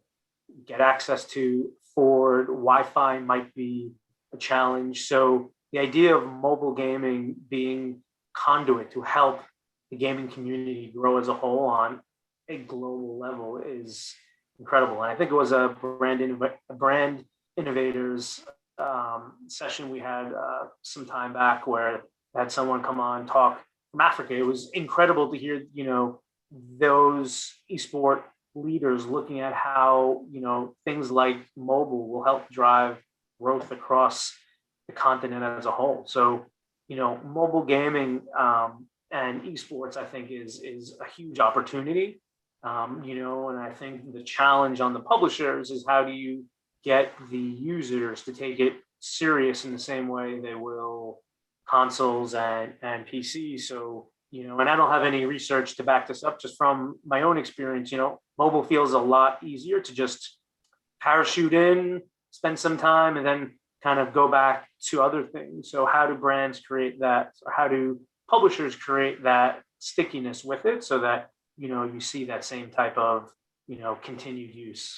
get access to. Ford, Wi-Fi might be a challenge. So the idea of mobile gaming being conduit to help the gaming community grow as a whole on a global level is incredible. And I think it was a brand innovators session we had some time back where I had someone come on talk from Africa. It was incredible to hear, those esport leaders looking at how, things like mobile will help drive growth across the continent as a whole. So, mobile gaming and esports, I think, is a huge opportunity. And I think the challenge on the publishers is how do you get the users to take it serious in the same way they will consoles and PCs. So, and I don't have any research to back this up, just from my own experience, mobile feels a lot easier to just parachute in, spend some time, and then kind of go back to other things. So how do brands create that, or how do publishers create that stickiness with it so that, you see that same type of, continued use?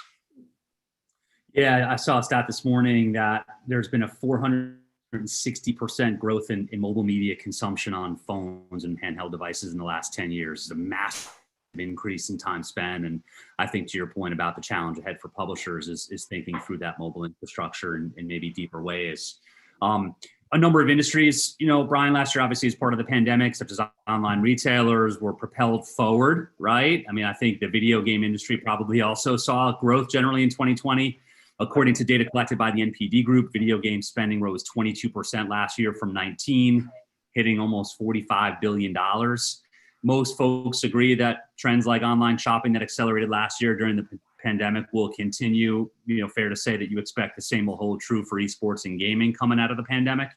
Yeah, I saw a stat this morning that there's been a 460% growth in mobile media consumption on phones and handheld devices in the last 10 years. It's a massive increase in time spent. And I think to your point about the challenge ahead for publishers is thinking through that mobile infrastructure in maybe deeper ways. A number of industries, Brian, last year, obviously, as part of the pandemic, such as online retailers, were propelled forward, right? I mean, I think the video game industry probably also saw growth generally in 2020. According to data collected by the NPD Group, video game spending rose 22% last year from 19, hitting almost $45 billion. Most folks agree that trends like online shopping that accelerated last year during the pandemic will continue. Fair to say that you expect the same will hold true for esports and gaming coming out of the pandemic?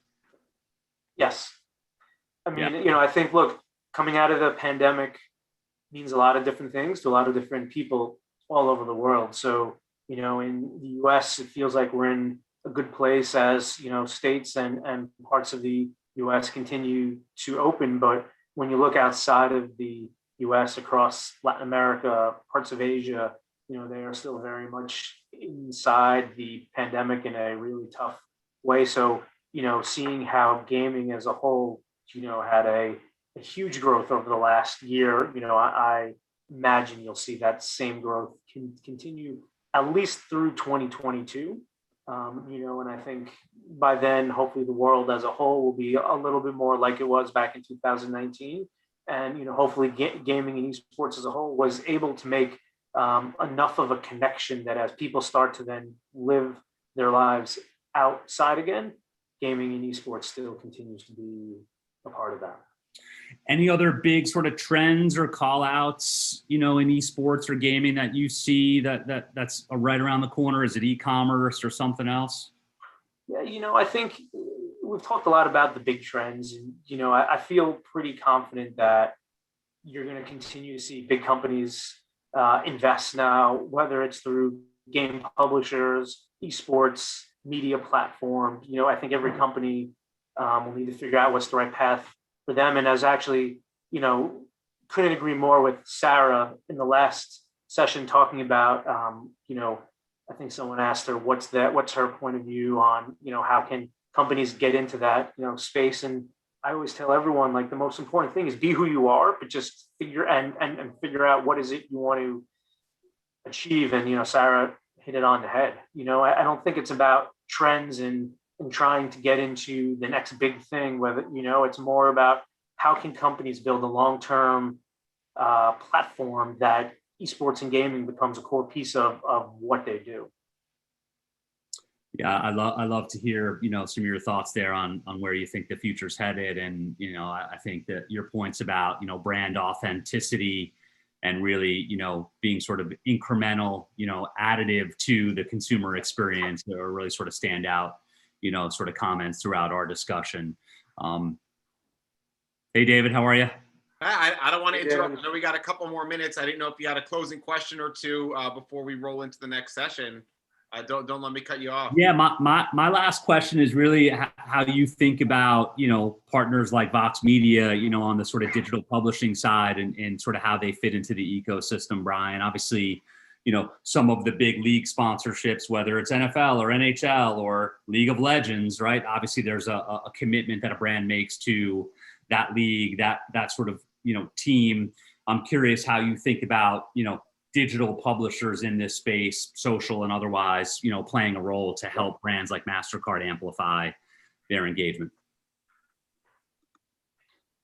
Yes. I mean, I think, look, coming out of the pandemic means a lot of different things to a lot of different people all over the world. So, in the US, it feels like we're in a good place as, states and parts of the US continue to open. But when you look outside of the US, across Latin America, parts of Asia, they are still very much inside the pandemic in a really tough way. So, seeing how gaming as a whole, had a huge growth over the last year, I imagine you'll see that same growth continue at least through 2022. And I think by then, hopefully the world as a whole will be a little bit more like it was back in 2019. And, hopefully gaming and esports as a whole was able to make enough of a connection that as people start to then live their lives outside again, gaming and esports still continues to be a part of that. Any other big sort of trends or call outs, in esports or gaming that you see that's right around the corner? Is it e-commerce or something else? Yeah, I think we've talked a lot about the big trends, and, I feel pretty confident that you're going to continue to see big companies invest now, whether it's through game publishers, esports, media platforms. I think every company will need to figure out what's the right path for them. And as actually, couldn't agree more with Sarah in the last session talking about, I think someone asked her, what's her point of view on, how can companies get into that, space? And I always tell everyone, like, the most important thing is be who you are, but just figure figure out what is it you want to achieve. And, Sarah hit it on the head. I don't think it's about trends and trying to get into the next big thing, whether, it's more about how can companies build a long-term platform that esports and gaming becomes a core piece of what they do. Yeah, I love to hear, some of your thoughts there on where you think the future's headed. And, I think that your points about, brand authenticity and really, being sort of incremental, additive to the consumer experience or really sort of stand out, sort of comments throughout our discussion. Hey, David, how are you? I don't want to interrupt. I know we got a couple more minutes. I didn't know if you had a closing question or two before we roll into the next session. Don't let me cut you off. Yeah, my last question is really how you think about, partners like Vox Media, on the sort of digital publishing side and sort of how they fit into the ecosystem, Brian. Obviously, some of the big league sponsorships, whether it's NFL or NHL or League of Legends, right? Obviously, there's a commitment that a brand makes to that league, that sort of, team. I'm curious how you think about, digital publishers in this space, social and otherwise, playing a role to help brands like MasterCard amplify their engagement?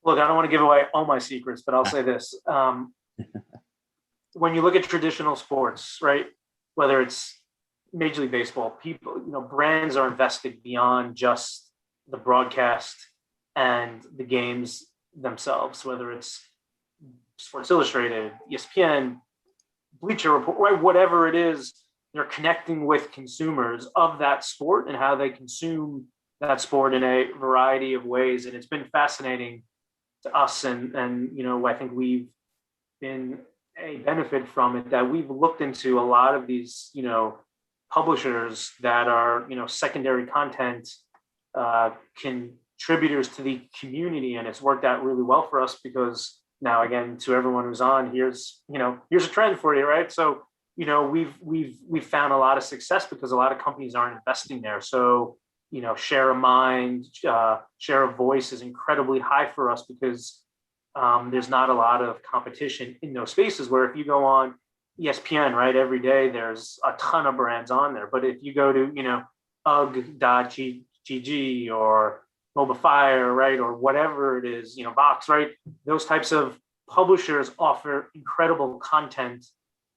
Look, I don't want to give away all my secrets, but I'll say this. When you look at traditional sports, right, whether it's Major League Baseball, brands are invested beyond just the broadcast and the games themselves, whether it's Sports Illustrated, ESPN, Bleacher Report, right, whatever it is, they're connecting with consumers of that sport and how they consume that sport in a variety of ways. And it's been fascinating to us, and I think we've been a benefit from it, that we've looked into a lot of these publishers that are secondary content contributors to the community, and it's worked out really well for us, because now, again, to everyone who's on, here's a trend for you, right? So we've found a lot of success because a lot of companies aren't investing there. So share of mind, share of voice is incredibly high for us, because there's not a lot of competition in those spaces. Where if you go on ESPN, right, every day there's a ton of brands on there. But if you go to UG.GG or Mobile Fire, right, or whatever it is, Vox, right, those types of publishers offer incredible content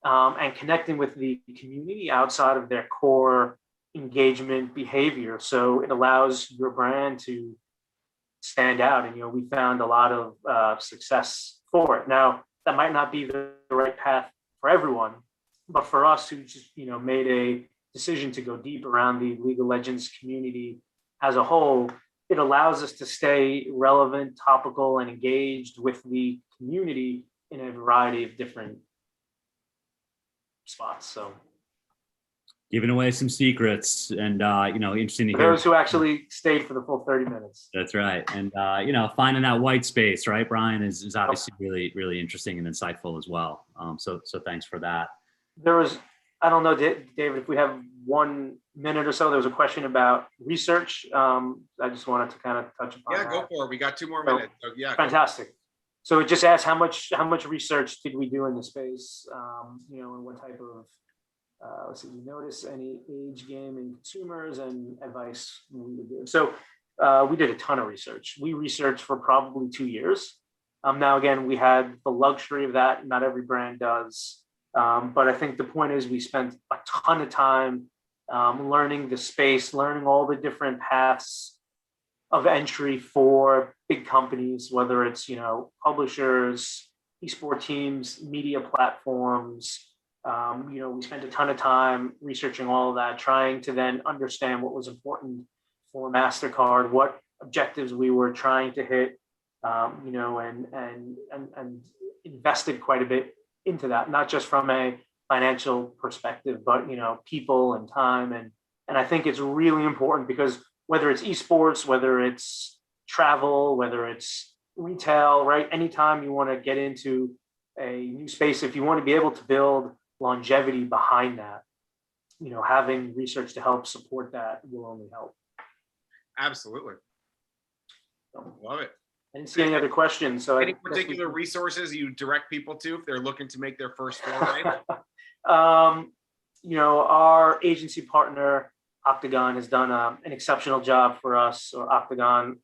and connecting with the community outside of their core engagement behavior. So it allows your brand to stand out, and we found a lot of success for it. Now, that might not be the right path for everyone, but for us who just made a decision to go deep around the League of Legends community as a whole, it allows us to stay relevant, topical, and engaged with the community in a variety of different spots. So, Giving away some secrets, and interesting to for hear those who actually stayed for the full 30 minutes. That's right, and finding that white space, right, Brian, is obviously really, really interesting and insightful as well. So thanks for that. There was, I don't know, David, if we have 1 minute or so, there was a question about research. I just wanted to kind of touch upon that. Yeah, go for it. We got 2 more minutes. So, yeah, fantastic. So it just asks how much research did we do in the space, and what type of let's see, you notice any age gaming consumers and advice we would give. So we did a ton of research. We researched for probably 2 years. Now, again, we had the luxury of that. Not every brand does. But I think the point is we spent a ton of time learning the space, learning all the different paths of entry for big companies, whether it's, publishers, esports teams, media platforms. We spent a ton of time researching all of that, trying to then understand what was important for MasterCard, what objectives we were trying to hit, and invested quite a bit into that, not just from a financial perspective, but people and time. And I think it's really important, because whether it's esports, whether it's travel, whether it's retail, right? Anytime you want to get into a new space, if you want to be able to build longevity behind that, having research to help support that will only help. Absolutely. Love it. I didn't see any other questions. So any particular resources you direct people to if they're looking to make their first foray? Our agency partner, Octagon, has done an exceptional job for us, or Octagon,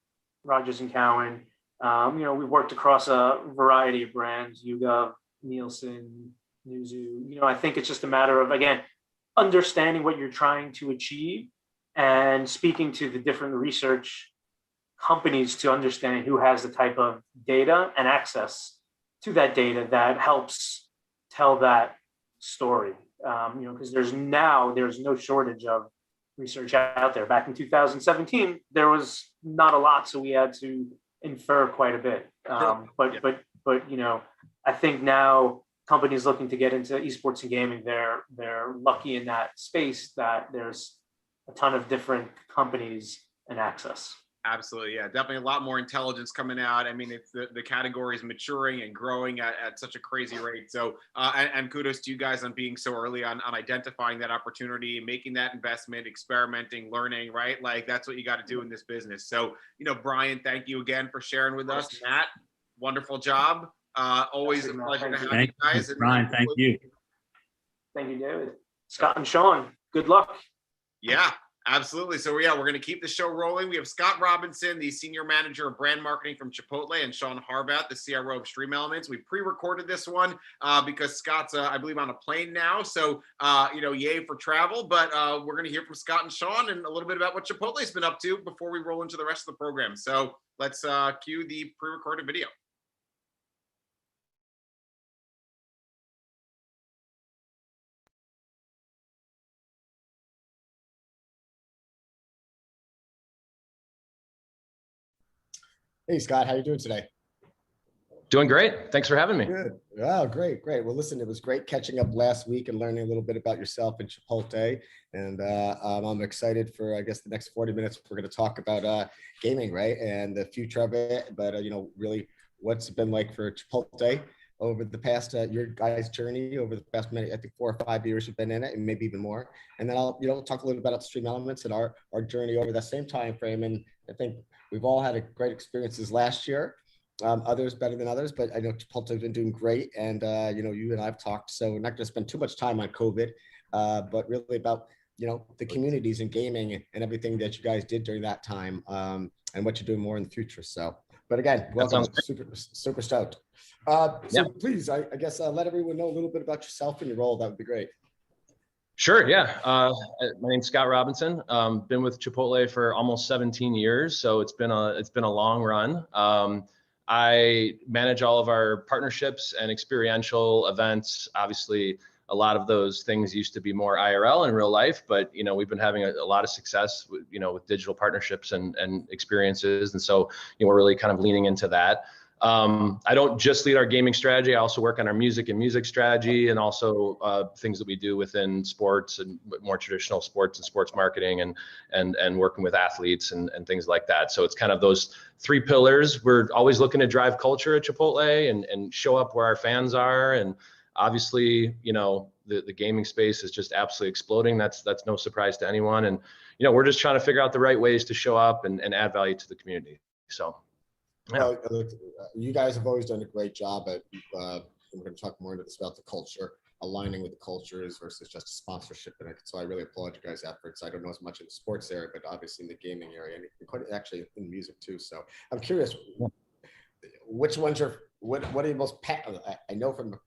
Rogers and Cowan. We've worked across a variety of brands, YouGov, Nielsen, Newzoo. I think it's just a matter of, again, understanding what you're trying to achieve and speaking to the different research companies to understand who has the type of data and access to that data that helps tell that story. Because there's no shortage of research out there. Back in 2017, there was not a lot, so we had to infer quite a bit. But I think now companies looking to get into esports and gaming, they're lucky in that space that there's a ton of different companies and access. Absolutely. Yeah, definitely a lot more intelligence coming out. I mean, it's the category is maturing and growing at such a crazy rate. So, and kudos to you guys on being so early on identifying that opportunity, making that investment, experimenting, learning, right? Like that's what you got to do in this business. So, Brian, thank you again for sharing with us. Matt, wonderful job. Always a pleasure to have you guys. Brian, thank you. Thank you, David. Scott and Sean, good luck. Yeah, absolutely. So we're going to keep the show rolling. We have Scott Robinson, the Senior Manager of Brand Marketing from Chipotle, and Sean Harvat, the CRO of Stream Elements. We pre-recorded this one because Scott's, I believe, on a plane now. So, yay for travel. But we're going to hear from Scott and Sean and a little bit about what Chipotle's been up to before we roll into the rest of the program. So let's cue the pre-recorded video. Hey, Scott, how you doing today? Doing great. Thanks for having me. Good. Oh, great. Well, listen, it was great catching up last week and learning a little bit about yourself and Chipotle. And I'm excited for, I guess, the next 40 minutes. We're going to talk about gaming, right? And the future of it. But, really what's it been like for Chipotle over the past, your guys' journey over the past, I think 4 or 5 years you've been in it, and maybe even more. And then I'll, talk a little bit about Stream Elements and our journey over that same time frame. And I think we've all had great experiences last year. Others better than others, but I know Chipotle has been doing great. And, you and I have talked, so we're not going to spend too much time on COVID, but really about, the communities and gaming and everything that you guys did during that time and what you're doing more in the future. So, but again, welcome. Super stoked. Please, I guess, let everyone know a little bit about yourself and your role. That would be great. Sure. Yeah. My name's Scott Robinson. Been with Chipotle for almost 17 years. So it's been a long run. I manage all of our partnerships and experiential events. Obviously, a lot of those things used to be more IRL in real life, but we've been having a lot of success with, with digital partnerships and experiences. And so, we're really kind of leaning into that. I don't just lead our gaming strategy. I also work on our music strategy, and also things that we do within sports and more traditional sports and sports marketing and working with athletes and things like that. So it's kind of those 3 pillars. We're always looking to drive culture at Chipotle and show up where our fans are. And obviously, the gaming space is just absolutely exploding. That's no surprise to anyone. And, we're just trying to figure out the right ways to show up and add value to the community. So. Yeah. Well, you guys have always done a great job at, we're going to talk more into this about the culture, aligning with the cultures versus just a sponsorship. And so I really applaud you guys' efforts. I don't know as much in the sports area, but obviously in the gaming area and quite actually in music too. So I'm curious, which ones what are you most, I know from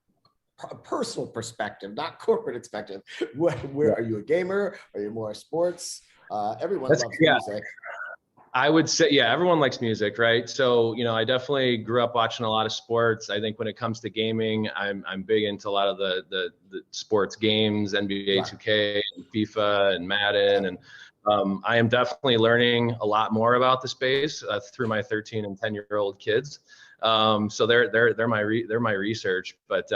a personal perspective, not corporate perspective, where are you a gamer? Are you more sports? Everyone loves music. I would say, yeah, everyone likes music, right? So, I definitely grew up watching a lot of sports. I think when it comes to gaming, I'm big into a lot of the sports games, NBA 2K and FIFA and Madden. And I am definitely learning a lot more about the space through my 13 and 10-year-old kids. So they're my research. But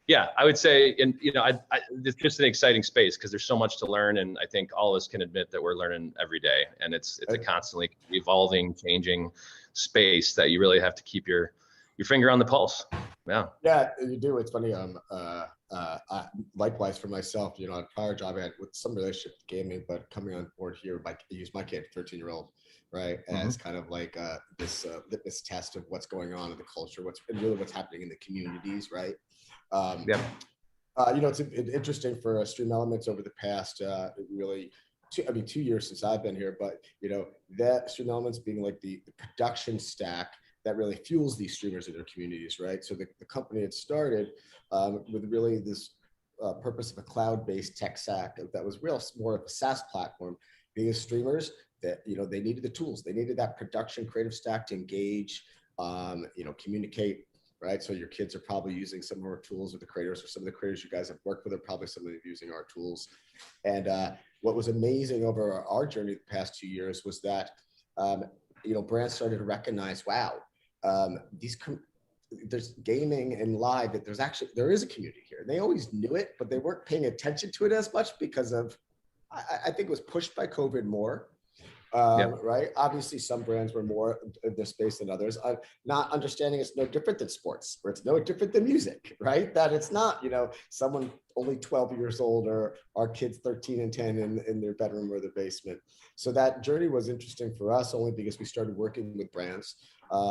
yeah, I would say, and it's just an exciting space because there's so much to learn, and I think all of us can admit that we're learning every day, and it's a constantly evolving, changing space that you really have to keep your finger on the pulse. Yeah, you do. It's funny. Likewise for myself, a prior job I had with some relationship with gaming, but coming on board here, I use my kid, 13-year-old, right, as kind of like this litmus test of what's going on in the culture, what's happening in the communities, right? It's interesting for Stream Elements over the past really 2 years since I've been here, but that Stream Elements being like the production stack that really fuels these streamers in their communities, right? So the company had started with really this purpose of a cloud-based tech stack that was more of a SaaS platform, because streamers that they needed the tools, they needed that production creative stack to engage, communicate. Right, so your kids are probably using some of our tools, or the creators, or some of the creators you guys have worked with are probably some of them using our tools. And what was amazing over our journey the past 2 years was that brands started to recognize, wow, there's gaming and live, that there is a community here. They always knew it, but they weren't paying attention to it as much because of, I think it was pushed by COVID more. Right. Obviously, some brands were more in this space than others. Not understanding it's no different than sports, or it's no different than music, right? That it's not, someone only 12 years old or our kids 13 and 10 in their bedroom or their basement. So that journey was interesting for us only because we started working with brands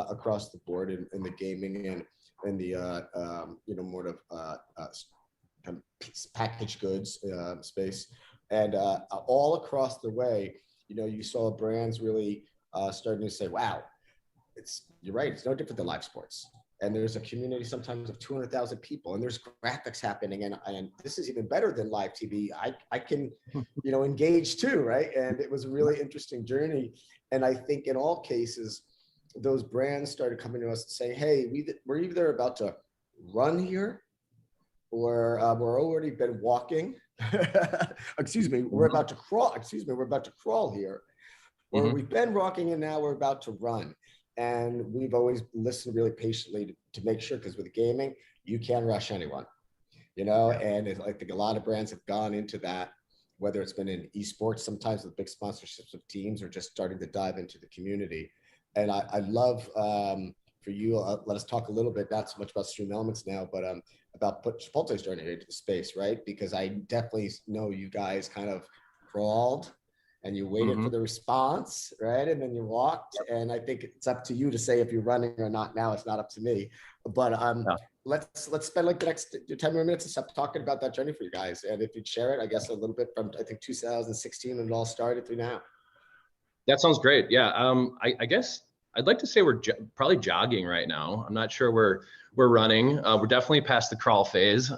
across the board in the gaming and the more of packaged goods space. And all across the way, you saw brands really starting to say, wow, you're right, it's no different than live sports. And there's a community sometimes of 200,000 people, and there's graphics happening, and this is even better than live TV. I can, engage too, right? And it was a really interesting journey. And I think in all cases, those brands started coming to us and saying, hey, we're either about to run here, or we're already been walking. Excuse me, we're about to crawl. Excuse me, we're about to crawl here. Or we've been walking and now we're about to run. And we've always listened really patiently to make sure, because with gaming, you can't rush anyone, and I think a lot of brands have gone into that, whether it's been in esports, sometimes with big sponsorships of teams, or just starting to dive into the community. And I love, for you, let us talk a little bit, not so much about Stream Elements now, but about Chipotle's journey into the space, right? Because I definitely know you guys kind of crawled and you waited for the response, right? And then you walked, and I think it's up to you to say if you're running or not now. It's not up to me. But let's spend like the next 10 more minutes and stop talking about that journey for you guys. And if you'd share it, I guess a little bit from, I think, 2016 when it all started through now. That sounds great. Yeah, I guess I'd like to say we're probably jogging right now. I'm not sure we're running. We're definitely past the crawl phase.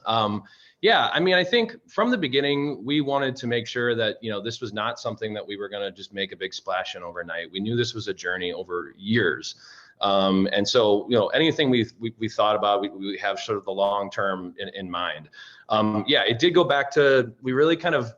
Yeah, I mean, I think from the beginning, we wanted to make sure that, this was not something that we were going to just make a big splash in overnight. We knew this was a journey over years. And so, anything we thought about, we have sort of the long term in mind. Yeah, it did go back to, we really kind of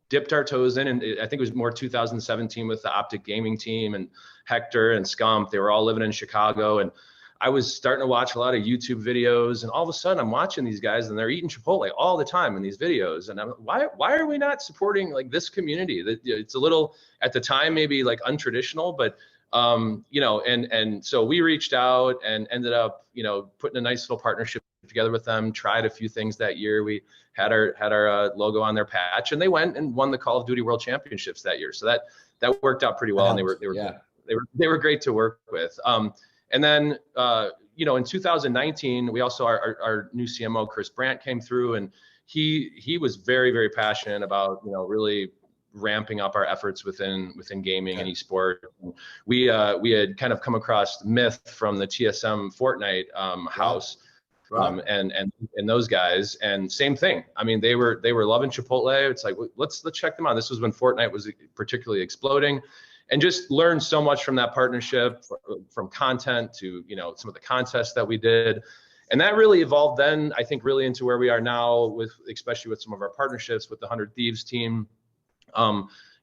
dipped our toes in, and I think it was more 2017 with the Optic Gaming team and Hector and Scump. They were all living in Chicago, and I was starting to watch a lot of YouTube videos, and all of a sudden I'm watching these guys and they're eating Chipotle all the time in these videos. And I'm why are we not supporting like this community? That it's a little, at the time, maybe like untraditional, but and so we reached out and ended up, putting a nice little partnership together with them, tried a few things that year. We had our logo on their patch, and they went and won the Call of Duty World Championships that year. So that worked out pretty well. And they were great to work with. And then, in 2019, we also, our new CMO, Chris Brandt, came through, and he was very, very passionate about, really ramping up our efforts within gaming and esport. We had kind of come across Myth from the TSM Fortnite house. And those guys, and same thing. I mean, they were loving Chipotle. It's like, let's check them out. This was when Fortnite was particularly exploding. And just learned so much from that partnership, from content to, some of the contests that we did. And that really evolved then, I think, really into where we are now, especially with some of our partnerships with the 100 Thieves team.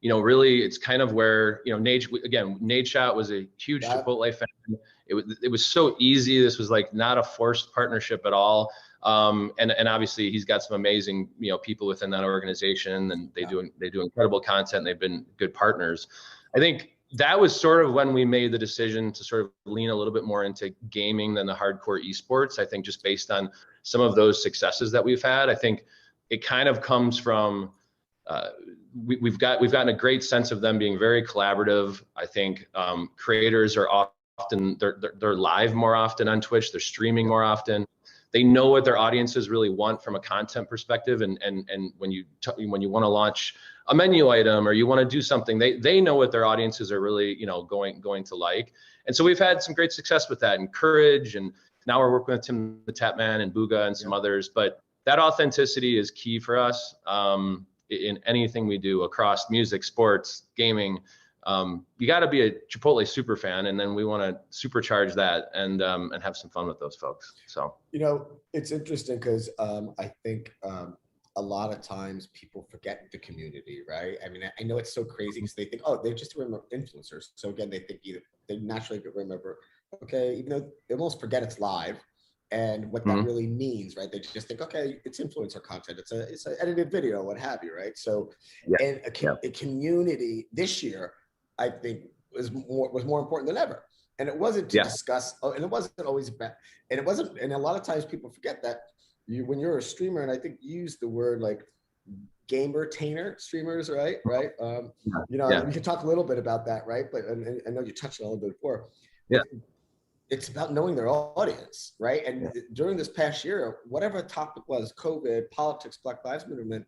Really, it's kind of where, Nate Shot was a huge Chipotle fan. It was so easy. This was like not a forced partnership at all. And obviously he's got some amazing, people within that organization, and they do incredible content. And they've been good partners. I think that was sort of when we made the decision to sort of lean a little bit more into gaming than the hardcore esports. I think just based on some of those successes that we've had, I think it kind of comes from, we've gotten a great sense of them being very collaborative. I think creators are often, they're live more often on Twitch, they're streaming more often. They know what their audiences really want from a content perspective, and when you want to launch a menu item or you want to do something, they know what their audiences are really going to like. And so we've had some great success with that, and Courage, and now we're working with Tim the Tapman and Booga and some others. But that authenticity is key for us in anything we do across music, sports, gaming. You got to be a Chipotle super fan, and then we want to supercharge that and have some fun with those folks. So it's interesting because I think a lot of times people forget the community, right? I mean, I know it's so crazy because they think, oh, they're just influencers. So again, they think they naturally remember, okay, even though they almost forget it's live and what that really means, right? They just think, okay, it's influencer content, it's an edited video, what have you, right? So and a community this year, I think was more important than ever. And it wasn't to discuss, and it wasn't always bad. And it wasn't, and a lot of times people forget that when you're a streamer, and I think you use the word like gamer-tainer streamers, right? We can talk a little bit about that, right? But I know you touched on it a little bit before. it's about knowing their audience, right? And during this past year, whatever the topic was, COVID, politics, Black Lives Movement,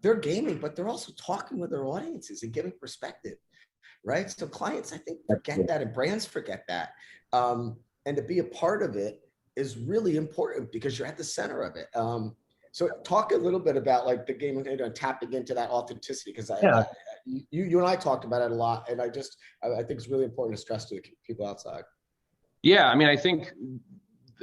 they're gaming, but they're also talking with their audiences and giving perspective, right? So clients, I think, forget that, and brands forget that. And to be a part of it is really important because you're at the center of it. So talk a little bit about like the gaming, tapping into that authenticity, because you and I talked about it a lot, and I think it's really important to stress to the people outside. Yeah, I mean, I think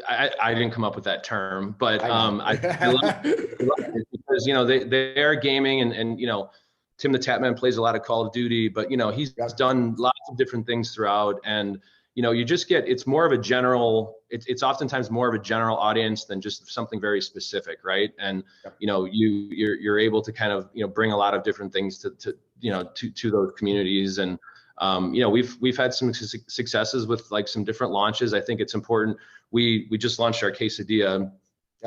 I didn't come up with that term, but I love it because, you know, they are gaming, and you know, Tim the Tapman plays a lot of Call of Duty, but you know, he's done lots of different things throughout, and you know, you just get, it's more of a general, it's oftentimes more of a general audience than just something very specific, right? And you know, you're able to kind of, you know, bring a lot of different things to those communities. And you know, we've had some successes with like some different launches. I think it's important. We just launched our quesadilla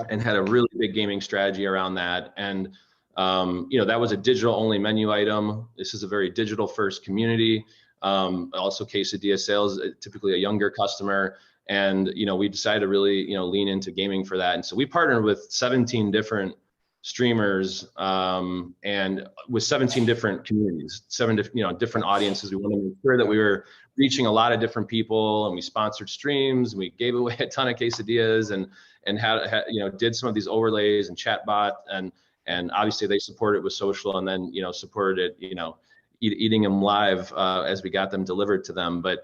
and had a really big gaming strategy around that. And you know, that was a digital only menu item. This is a very digital first community. Also quesadilla sales, typically a younger customer. And, you know, we decided to really, you know, lean into gaming for that. And so we partnered with 17 different streamers and with 17 different communities, different audiences. We wanted to make sure that we were reaching a lot of different people, and we sponsored streams, and we gave away a ton of quesadillas, and had you know, did some of these overlays and chatbot, and obviously they supported it with social, and then, you know, supported it, you know, eating them live as we got them delivered to them. But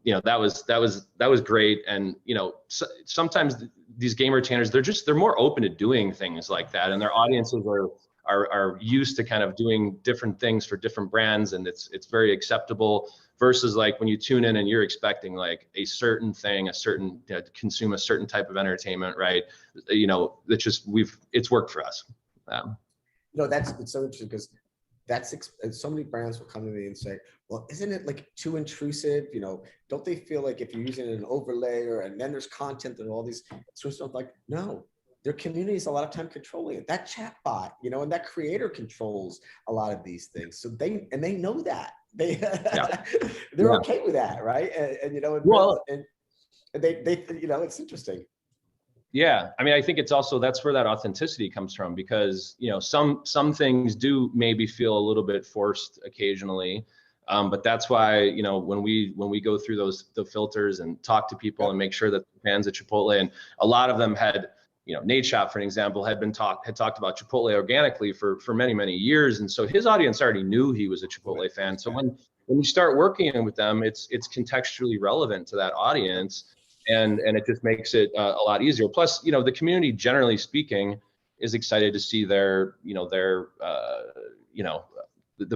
you know, that was great. And you know, sometimes these game retainers, they're more open to doing things like that, and their audiences are used to kind of doing different things for different brands, and it's very acceptable, versus like when you tune in and you're expecting like a certain thing, consume a certain type of entertainment, right? You know, it's worked for us. You know, it's so interesting because so many brands will come to me and say, well, isn't it like too intrusive? You know, don't they feel like if you're using an overlay and then there's content and all these sort of stuff? Like, no, their community is a lot of time controlling it. That chatbot, you know, and that creator controls a lot of these things. So they know that they're okay with that, right? And you know, and they you know, it's interesting. Yeah, I mean, I think it's also, that's where that authenticity comes from, because you know, some things do maybe feel a little bit forced occasionally, but that's why, you know, when we go through the filters and talk to people and make sure that fans at Chipotle, and a lot of them had, you know, Nate Shop, for an example, had talked about Chipotle organically for many years, and so his audience already knew he was a Chipotle fan. So when you start working with them, it's contextually relevant to that audience. And it just makes it a lot easier. Plus, you know, the community, generally speaking, is excited to see the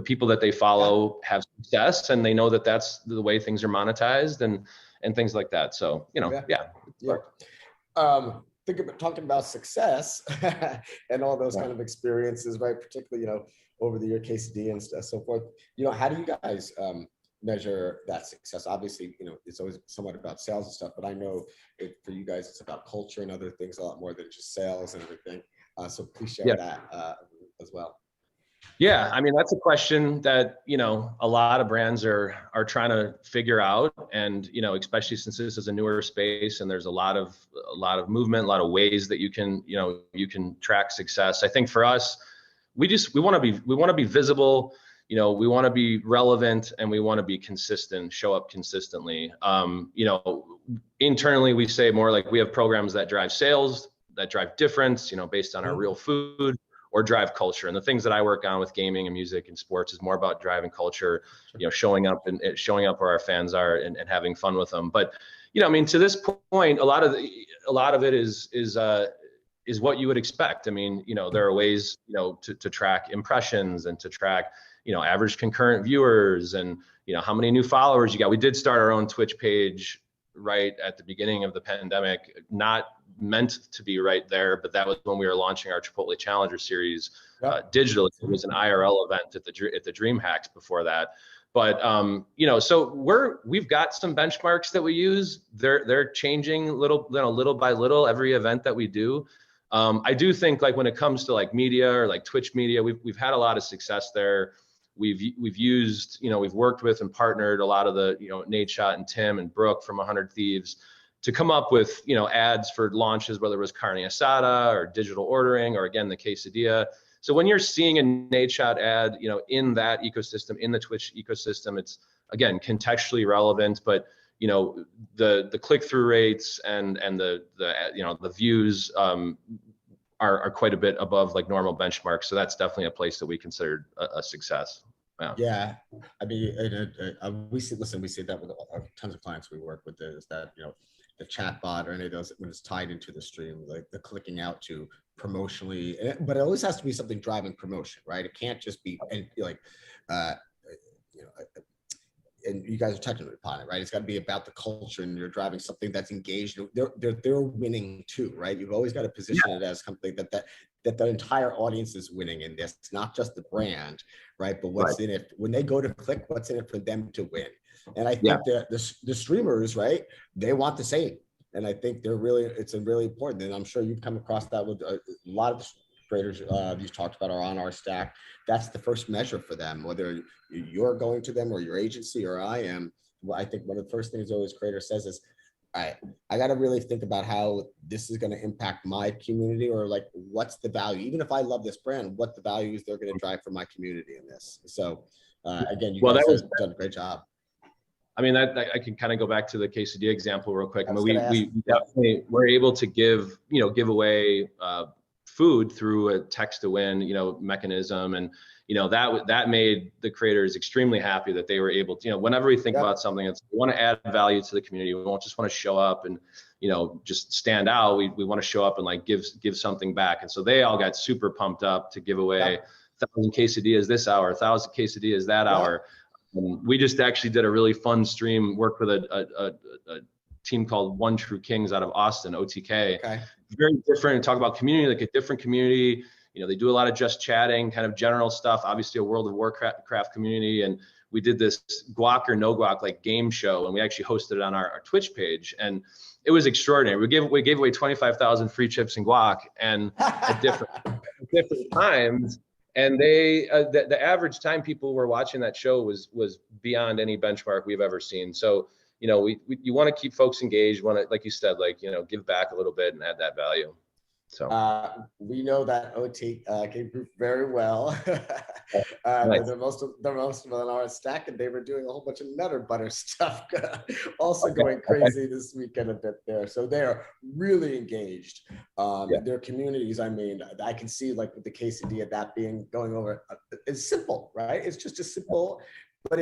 people that they follow have success, and they know that that's the way things are monetized and things like that. So, you know, Talking about success and all those kind of experiences, right? Particularly, you know, over the year quesadilla and stuff, so forth. You know, how do you guys measure that success? Obviously, you know, it's always somewhat about sales and stuff, but I know for you guys, it's about culture and other things a lot more than just sales and everything. So please share that as well. Yeah, I mean, that's a question that, you know, a lot of brands are trying to figure out, and you know, especially since this is a newer space and there's a lot of movement, a lot of ways that you can track success. I think for us, we want to be visible. You know, we want to be relevant, and we want to be consistent, show up consistently. You know, internally we say more like we have programs that drive sales, that drive difference, you know, based on our real food, or drive culture. And the things that I work on with gaming and music and sports is more about driving culture, you know, showing up where our fans are and having fun with them. But, you know, I mean, to this point, a lot of it is what you would expect. I mean, you know, there are ways, you know, to track impressions and to track, you know, average concurrent viewers, and, you know, how many new followers you got. We did start our own Twitch page right at the beginning of the pandemic, not meant to be right there, but that was when we were launching our Chipotle Challenger series digitally. It was an IRL event at the Dream Hacks before that. But you know, so we've got some benchmarks that we use. They're changing little by little every event that we do. I do think, like, when it comes to like media or like Twitch media, we've had a lot of success there we've used, we've worked with and partnered a lot of the, Nate Schott and Tim and Brooke from 100 Thieves to come up with, ads for launches, whether it was carne asada or digital ordering, or again, the quesadilla. So when you're seeing a Nate Schott ad, in that ecosystem, in the Twitch ecosystem, it's, again, contextually relevant, but, the click-through rates and the views are quite a bit above like normal benchmarks. So that's definitely a place that we considered a success. Yeah. I mean, we see that with tons of clients we work with, is that, the chat bot or any of those, when it's tied into the stream, like the clicking out to promotionally, but it always has to be something driving promotion, right? It can't just be, and and you guys are touching upon it, right? It's got to be about the culture, and you're driving something that's engaged. They're winning too, right? You've always got to position it as something that the entire audience is winning in this. It's not just the brand, right? But what's in it when they go to click, what's in it for them to win. And I think that the streamers, right, they want the same. And I think it's really important. And I'm sure you've come across that with a lot of the creators you've talked about are on our stack. That's the first measure for them, whether you're going to them or your agency or I am. Well, I think one of the first things always creator says is, all right, I got to really think about how this is going to impact my community, or like, what's the value? Even if I love this brand, what the values they're going to drive for my community in this. So again, you guys have done a great job. I mean, I can kind of go back to the quesadilla example real quick. I mean, we definitely were able to give away food through a text to win, mechanism. And, that made the creators extremely happy that they were able to, whenever we think about something, we want to add value to the community. We don't just want to show up and, just stand out. We want to show up and like give something back. And so they all got super pumped up to give away 1,000 quesadillas this hour, 1,000 quesadillas that hour. We just actually did a really fun stream, worked with a team called One True Kings out of Austin, OTK. Okay. Very different, talk about community, like a different community. They do a lot of just chatting, kind of general stuff, obviously a World of Warcraft community. And we did this guac or no guac like game show, and we actually hosted it on our Twitch page. And it was extraordinary. We gave away 25,000 free chips and guac, and at different times. And the average time people were watching that show was beyond any benchmark we've ever seen. So, you want to keep folks engaged, like you said, give back a little bit and add that value. So we know that OTK group very well. Nice. They're most of them on our stack, and they were doing a whole bunch of Nutter Butter stuff, also going crazy this weekend a bit there. So they're really engaged. Their communities, I mean, I can see like with the quesadilla that going over. It's simple, right? It's just a simple, but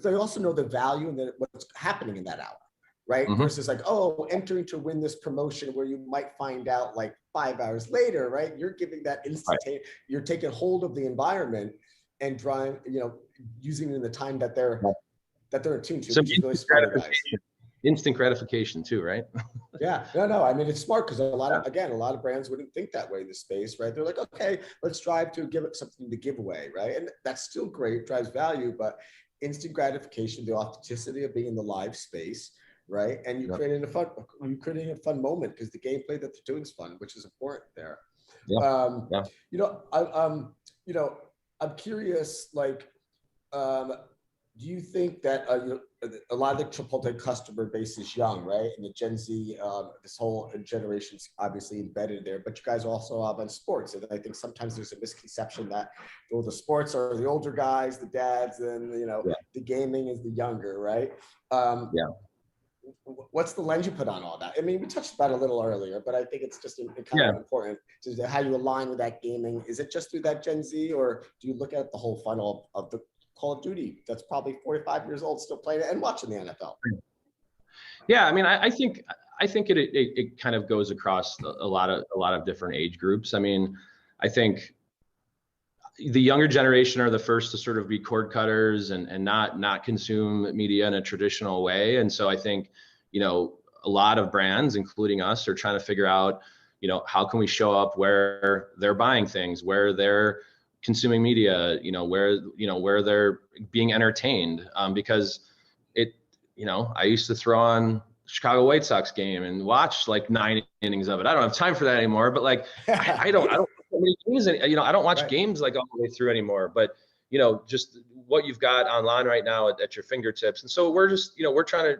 they also know the value and what's happening in that hour. Right? Versus like, entering to win this promotion where you might find out like 5 hours later, right? You're giving that instantaneous, you're taking hold of the environment and driving, using it in the time that they're attuned to. Instant gratification too, right? Yeah, no. I mean, it's smart because a lot of brands wouldn't think that way in this space, right? They're like, okay, let's strive to give it something to give away, right? And that's still great, drives value, but instant gratification, the authenticity of being in the live space, right? And you're creating a fun moment because the gameplay that they're doing is fun, which is important there. I'm curious, like, do you think that a lot of the Chipotle customer base is young, right? And the Gen Z, this whole generation's obviously embedded there, but you guys also have on sports. And I think sometimes there's a misconception that the sports are the older guys, the dads, and the gaming is the younger, right? What's the lens you put on all that? I mean, we touched about it a little earlier, but I think it's just kind of important to how you align with that gaming. Is it just through that Gen Z, or do you look at the whole funnel of the Call of Duty that's probably 45 years old, still playing it and watching the NFL? Yeah, I mean, I think it kind of goes across a lot of different age groups. I mean, I think the younger generation are the first to sort of be cord cutters and not consume media in a traditional way. And so I think, a lot of brands, including us, are trying to figure out, how can we show up where they're buying things, where they're consuming media, where they're being entertained. Because I used to throw on Chicago White Sox game and watch like 9 innings of it. I don't have time for that anymore, but like, I don't I don't watch games like all the way through anymore, but just what you've got online right now at your fingertips. And so we're just, we're trying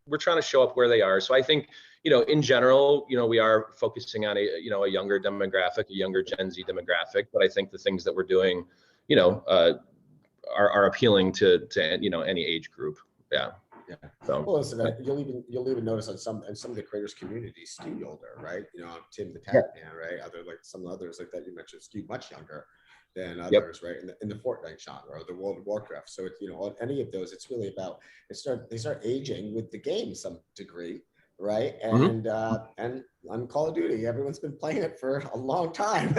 to show up where they are. So I think, in general, we are focusing on a younger demographic, a younger Gen Z demographic. But I think the things that we're doing, are appealing to any age group. Yeah. Yeah. So well, listen, you'll even notice on some of the creators' communities skew older, right? Tim the Tap Man, right? Some others like that you mentioned skew much younger than others, right? In the Fortnite genre or the World of Warcraft. So it's on any of those, it's really about they start aging with the game some degree, right? And and on Call of Duty, everyone's been playing it for a long time.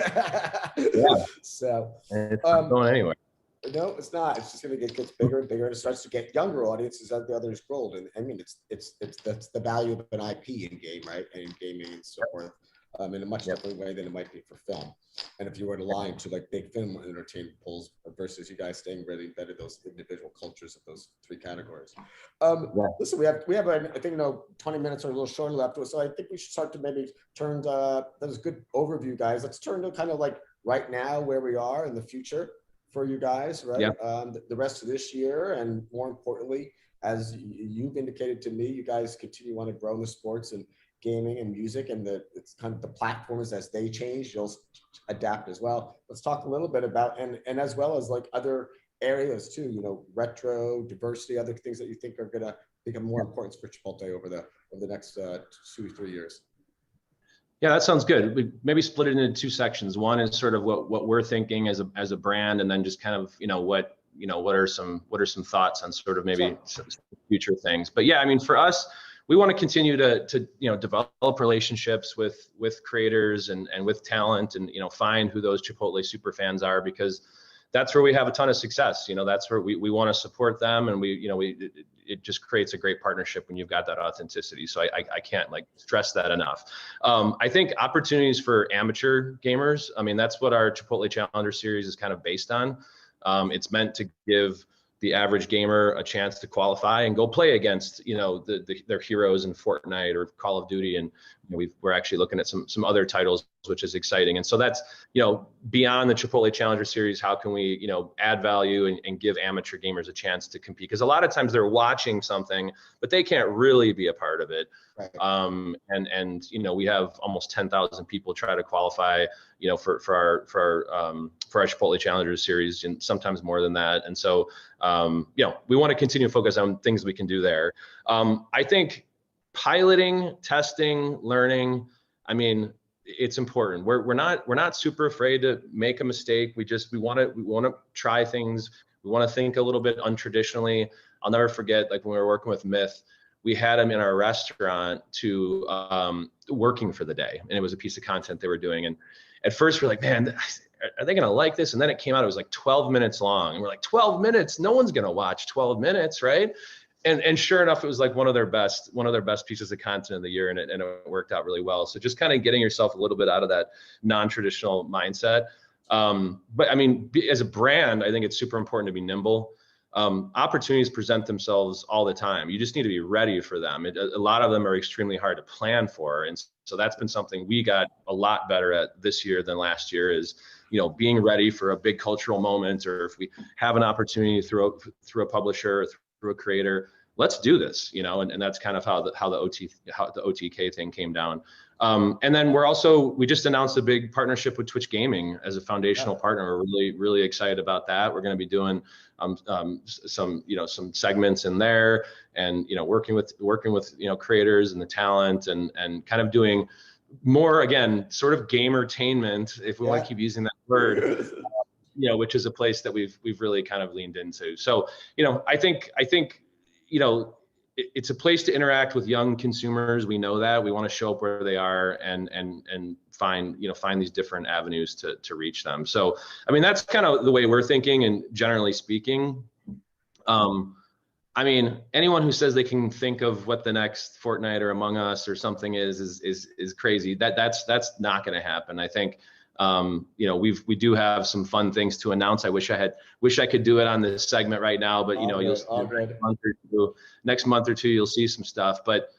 So it's not going anywhere. No, it's not. It's just going to get bigger and bigger, and it starts to get younger audiences as the others grow. And I mean, that's the value of an IP in game, right? And in gaming and so forth, in a much different way than it might be for film. And if you were to line to like big film entertainment pools versus you guys staying really embedded those individual cultures of those three categories. Listen, we have I think 20 minutes or a little short left, so I think we should start to maybe turn. That was a good overview, guys. Let's turn to kind of like right now where we are in the future for you guys, right? The rest of this year, and more importantly, as you've indicated to me, you guys continue want to grow in the sports and gaming and music, and it's kind of the platforms as they change, you'll adapt as well. Let's talk a little bit about and as well as like other areas too, retro, diversity, other things that you think are gonna become more important for Chipotle over the next 2 or 3 years. Yeah, that sounds good. We maybe split it into two sections. One is sort of what we're thinking as a brand, and then just kind of what are some thoughts on sort of maybe some future things. But yeah, I mean, for us, we want to continue to develop relationships with creators and with talent, and find who those Chipotle super fans are, because that's where we have a ton of success. That's where we want to support them, and it just creates a great partnership when you've got that authenticity. So I can't stress that enough. I think opportunities for amateur gamers, I mean, that's what our Chipotle Challenger series is kind of based on. It's meant to give the average gamer a chance to qualify and go play against, their heroes in Fortnite or Call of Duty. And we're actually looking at some other titles, which is exciting. And so that's, beyond the Chipotle Challenger series, how can we, add value and give amateur gamers a chance to compete? Because a lot of times they're watching something, but they can't really be a part of it. Right. And we have almost 10,000 people try to qualify, for our Chipotle Challenger series, and sometimes more than that. And so, we want to continue to focus on things we can do there. I think piloting, testing, learning, I mean, it's important. We're not super afraid to make a mistake. We want to try things. We want to think a little bit untraditionally. I'll never forget, when we were working with Myth, we had them in our restaurant to working for the day, and it was a piece of content they were doing. And at first we're like, man, are they gonna like this? And then it came out, it was 12 minutes long, and we're like, 12 minutes? No one's gonna watch 12 minutes, right? And sure enough, it was one of their best pieces of content of the year, and it worked out really well. So just kind of getting yourself a little bit out of that non-traditional mindset. But I mean, as a brand, I think it's super important to be nimble. Opportunities present themselves all the time. You just need to be ready for them. A lot of them are extremely hard to plan for. And so that's been something we got a lot better at this year than last year, is, being ready for a big cultural moment, or if we have an opportunity through a publisher, or through a creator, let's do this, and that's kind of how the OTK thing came down. And then we just announced a big partnership with Twitch Gaming as a foundational partner. We're really, really excited about that. We're going to be doing some segments in there, and working with creators and the talent, and kind of doing more, again, sort of gamertainment, if we want to keep using that word. Which is a place that we've really kind of leaned into. So, I think it's a place to interact with young consumers. We know that. We want to show up where they are and find these different avenues to reach them. So, I mean, that's kind of the way we're thinking. And generally speaking, I mean, anyone who says they can think of what the next Fortnite or Among Us or something is crazy. That's not going to happen. I think, we do have some fun things to announce. I wish I could do it on this segment right now, but you'll see next month or two, you'll see some stuff. But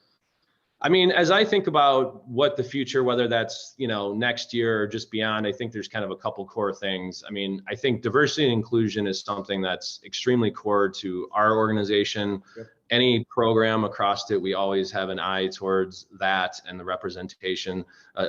I mean, as I think about what the future, whether that's, next year or just beyond, I think there's kind of a couple core things. I mean, I think diversity and inclusion is something that's extremely core to our organization. Yep. Any program across it, we always have an eye towards that and the representation,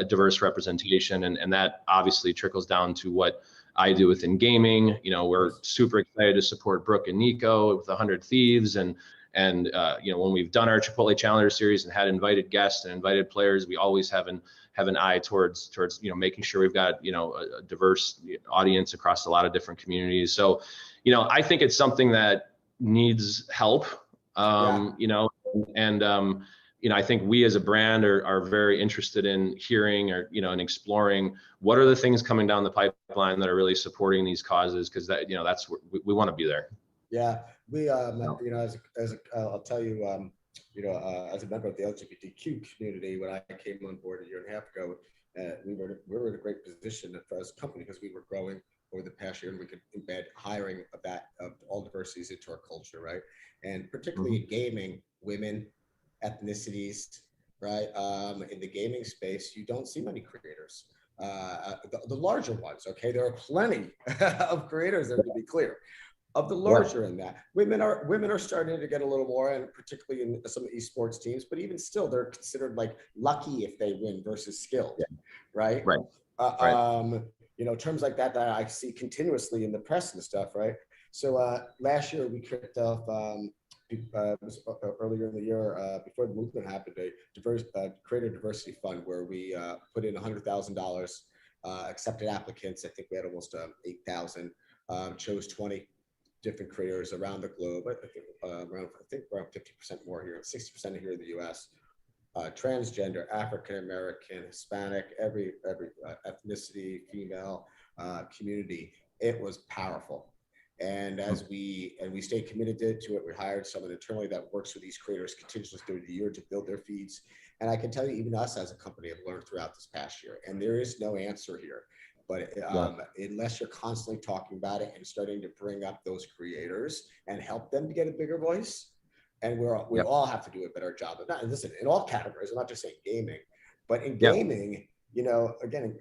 diverse representation. And that obviously trickles down to what I do within gaming. We're super excited to support Brooke and Nico with 100 Thieves. And when we've done our Chipotle Challenger Series and had invited guests and invited players, we always have an eye towards making sure we've got a diverse audience across a lot of different communities. So, I think it's something that needs help. I think we as a brand are very interested in hearing and exploring what are the things coming down the pipeline that are really supporting these causes, because that's what we want to be there. Yeah, we I'll tell you, as a member of the LGBTQ community, when I came on board a year and a half ago, we were in a great position as a company because we were growing over the past year, and we could embed hiring of all diversities into our culture, right? And particularly in gaming, women, ethnicities, right? In the gaming space, you don't see many creators. The larger ones, okay? There are plenty of creators there, to be clear. Of the larger in that, women are starting to get a little more, and particularly in some esports teams, but even still, they're considered like lucky if they win versus skilled, right? Right. Terms like that I see continuously in the press and stuff, right? So last year we kicked off, earlier in the year, before the movement happened, a creator diversity fund where we put in $100,000, accepted applicants. I think we had almost 8,000, chose 20 different creators around the globe. I think around 50% more here, 60% here in the U.S. Transgender, African American, Hispanic, every ethnicity, female community. It was powerful. And as we stayed committed to it, we hired someone internally that works with these creators continuously through the year to build their feeds. And I can tell you, even us as a company have learned throughout this past year, and there is no answer here. But unless you're constantly talking about it and starting to bring up those creators and help them to get a bigger voice, and we all have to do a better job of that. And listen, in all categories, I'm not just saying gaming, but in gaming, again,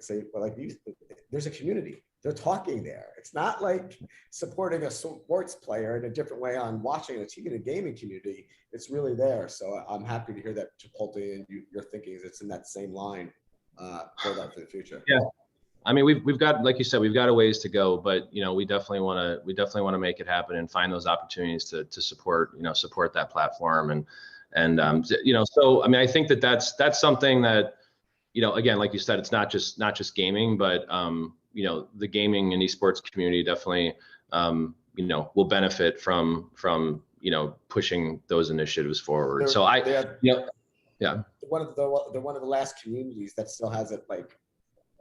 there's a community. They're talking there. It's not like supporting a sports player in a different way on watching a TV in a gaming community. It's really there. So I'm happy to hear that Chipotle and your thinking is it's in that same line for the future. Yeah. I mean, we've got, like you said, we've got a ways to go, but we definitely want to make it happen and find those opportunities to support that platform and so I mean, I think that's something that again, like you said, it's not just gaming, but the gaming and esports community definitely will benefit from pushing those initiatives forward. They're one of the last communities that still has it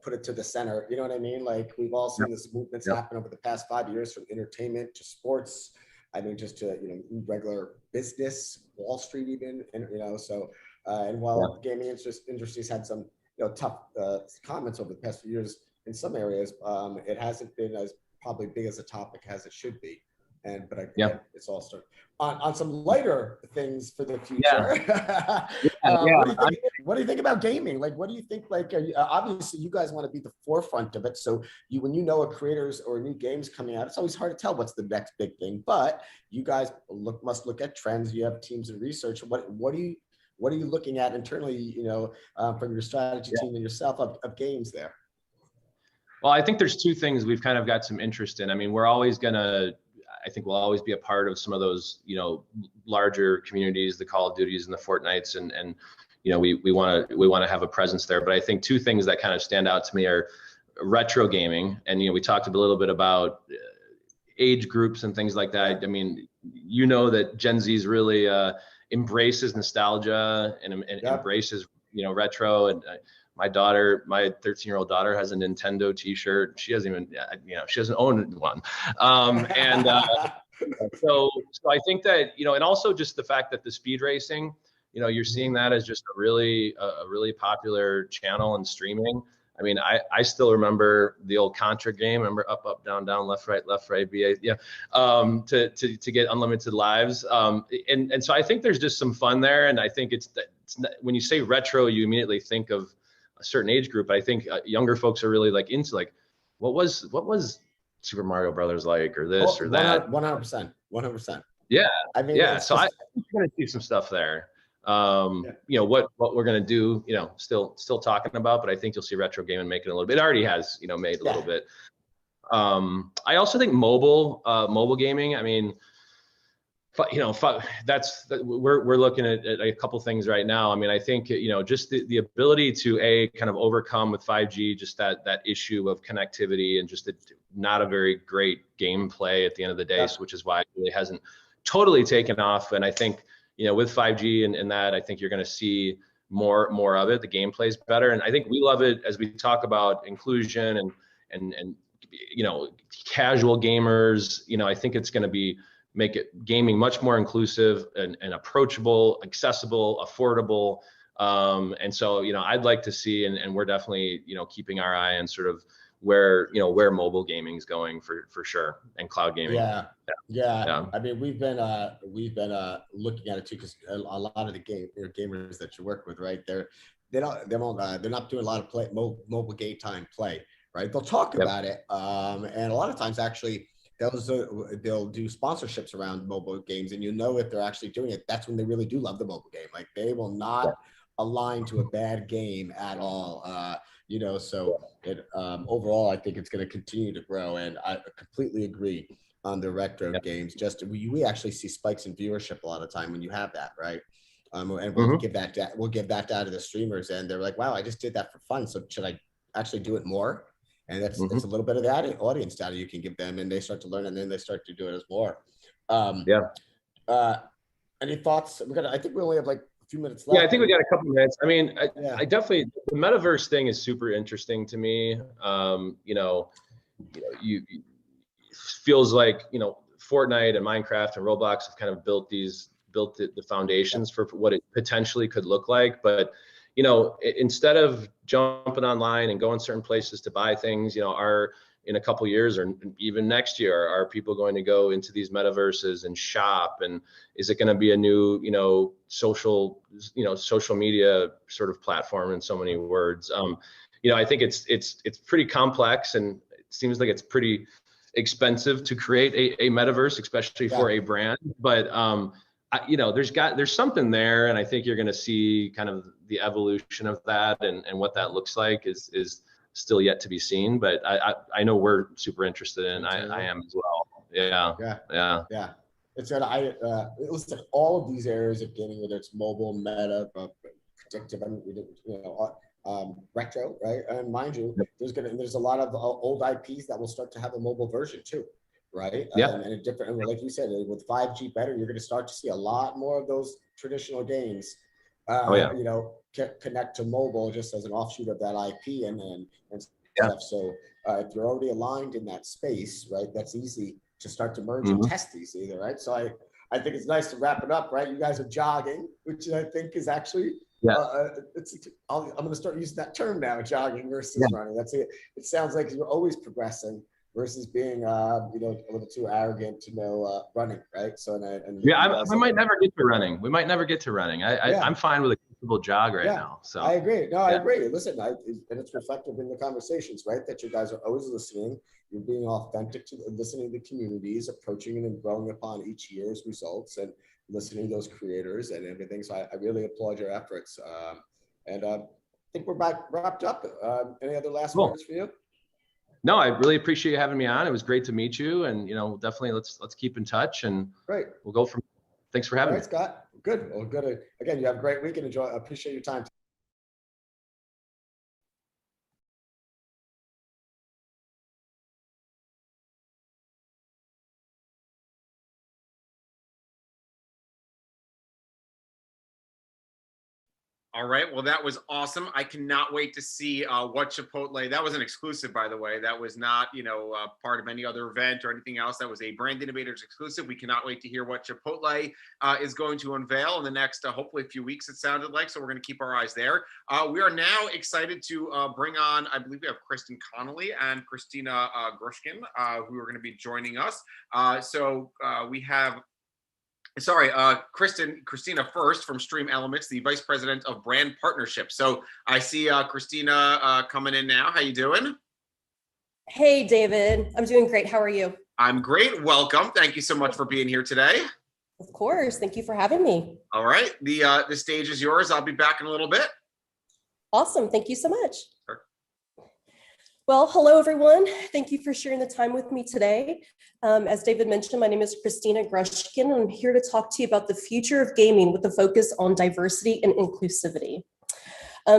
put it to the center. You know what I mean? Like we've all seen this movements happen over the past 5 years, from entertainment to sports. I mean, just to regular business, Wall Street even, and and while the gaming industry's had some tough comments over the past few years in some areas, it hasn't been as probably big as a topic as it should be. But it's all started on some lighter things for the future. What do you think about gaming? Like, what do you think? Like, obviously, you guys want to be the forefront of it. So, when you know a creators or new games coming out, it's always hard to tell what's the next big thing. But you guys must look at trends. You have teams of research. What are you looking at internally? From your strategy team and yourself of games there. Well, I think there's two things we've kind of got some interest in. I mean, I think we'll always be a part of some of those, larger communities, the Call of Duties and the Fortnites, and we want to have a presence there. But I think two things that kind of stand out to me are retro gaming, and we talked a little bit about age groups and things like that. I mean, that Gen Z really embraces nostalgia and embraces retro. And my 13-year-old daughter has a Nintendo T-shirt. She doesn't own one. So I think that, and also just the fact that the speed racing, you're seeing that as just a really popular channel in streaming. I mean, I still remember the old Contra game. Remember up, up, down, down, left, right, BA, yeah. To get unlimited lives. And so I think there's just some fun there. And I think it's not, when you say retro, you immediately think of a certain age group. I think younger folks are really like into like, what was Super Mario Brothers like, or this or that? 100%. Yeah. I mean, yeah. it's So just, I think you're gonna see some stuff there. You know, what we're gonna do, you know, still talking about, but I think you'll see retro gaming making a little bit. It already has, you know, made a little bit. I also think mobile gaming, I mean, you know, we're looking at a couple things right now. I mean, I think, you know, just the ability to kind of overcome with 5G, just that issue of connectivity and just not a very great gameplay at the end of the day, which is why it really hasn't totally taken off. And I think, you know, with 5G and that, I think you're going to see more of it. The gameplay's better, and I think we love it as we talk about inclusion and you know, casual gamers. You know, I think it's going to make it gaming much more inclusive and approachable, accessible, affordable. And so, you know, I'd like to see, and we're definitely, you know, keeping our eye on sort of where mobile gaming is going for sure, and cloud gaming. Yeah. I mean, we've been looking at it too, because a lot of the gamers that you work with, right? They're not doing a lot of mobile game time play, right? They'll talk about it, and a lot of times actually they'll do sponsorships around mobile games, and you know if they're actually doing it, that's when they really do love the mobile game. Like they will not align to a bad game at all. You know, so overall, I think it's going to continue to grow, and I completely agree on the retro games. Just we actually see spikes in viewership a lot of time when you have that, right? And we'll give that data to the streamers, and they're like, "Wow, I just did that for fun. So should I actually do it more?" And that's a little bit of the audience data you can give them, and they start to learn, and then they start to do it as more. Any thoughts? I think we only have like a few minutes left. Yeah, I think we got a couple minutes. I mean, I definitely, the metaverse thing is super interesting to me. You know, you feels like, you know, Fortnite and Minecraft and Roblox have kind of built the foundations for what it potentially could look like. But, you know, instead of jumping online and going certain places to buy things, you know, in a couple years or even next year, are people going to go into these metaverses and shop? And is it going to be a new, you know, social media sort of platform, in so many words? You know, I think it's pretty complex, and it seems like it's pretty expensive to create a metaverse, especially for a brand. But you know, there's something there, and I think you're going to see kind of the evolution of that, and what that looks like is still yet to be seen. But I know we're super interested in. I am as well. Yeah. It's good. It was like all of these areas of gaming, whether it's mobile, meta, predictive, retro, right? And mind you, there's a lot of old IPs that will start to have a mobile version too, right? And a different, and like you said, with 5G better, you're going to start to see a lot more of those traditional games, you know, connect to mobile just as an offshoot of that IP and stuff. So if you're already aligned in that space, right, that's easy to start to merge and test these either, right? So I think it's nice to wrap it up, right? You guys are jogging, which I think is actually I'm going to start using that term now, jogging versus running. That's it. It sounds like you're always progressing versus being, you know, a little too arrogant to know running, right? So, we might never get to running. We might never get to running. I'm fine with a comfortable jog right now. So I agree. No, I agree. Listen, and it's reflective in the conversations, right? That you guys are always listening. You're being authentic to listening to communities, approaching and growing upon each year's results, and listening to those creators and everything. So I really applaud your efforts. And I think we're wrapped up. Any other last words for you? No, I really appreciate you having me on. It was great to meet you, and you know, definitely let's keep in touch, and we'll go from. Thanks for having me, Scott. Good. Well, good. Again, you have a great week and enjoy. I appreciate your time. All right. Well, that was awesome. I cannot wait to see what Chipotle. That was an exclusive, by the way. That was not, part of any other event or anything else. That was a Brand Innovators exclusive. We cannot wait to hear what Chipotle is going to unveil in the next, hopefully, a few weeks. It sounded like. So we're going to keep our eyes there. We are now excited to bring on. I believe we have Kristen Connolly and Christina Grushkin, who are going to be joining us. We have. Christina first from Stream Elements, the Vice President of Brand Partnerships. So I see Christina coming in now. How you doing? Hey, David. I'm doing great. How are you? I'm great. Welcome. Thank you so much for being here today. Of course. Thank you for having me. All right. The stage is yours. I'll be back in a little bit. Awesome. Thank you so much. Sure. Well, hello, everyone. Thank you for sharing the time with me today. As David mentioned, my name is Christina Grushkin, and I'm here to talk to you about the future of gaming with a focus on diversity and inclusivity.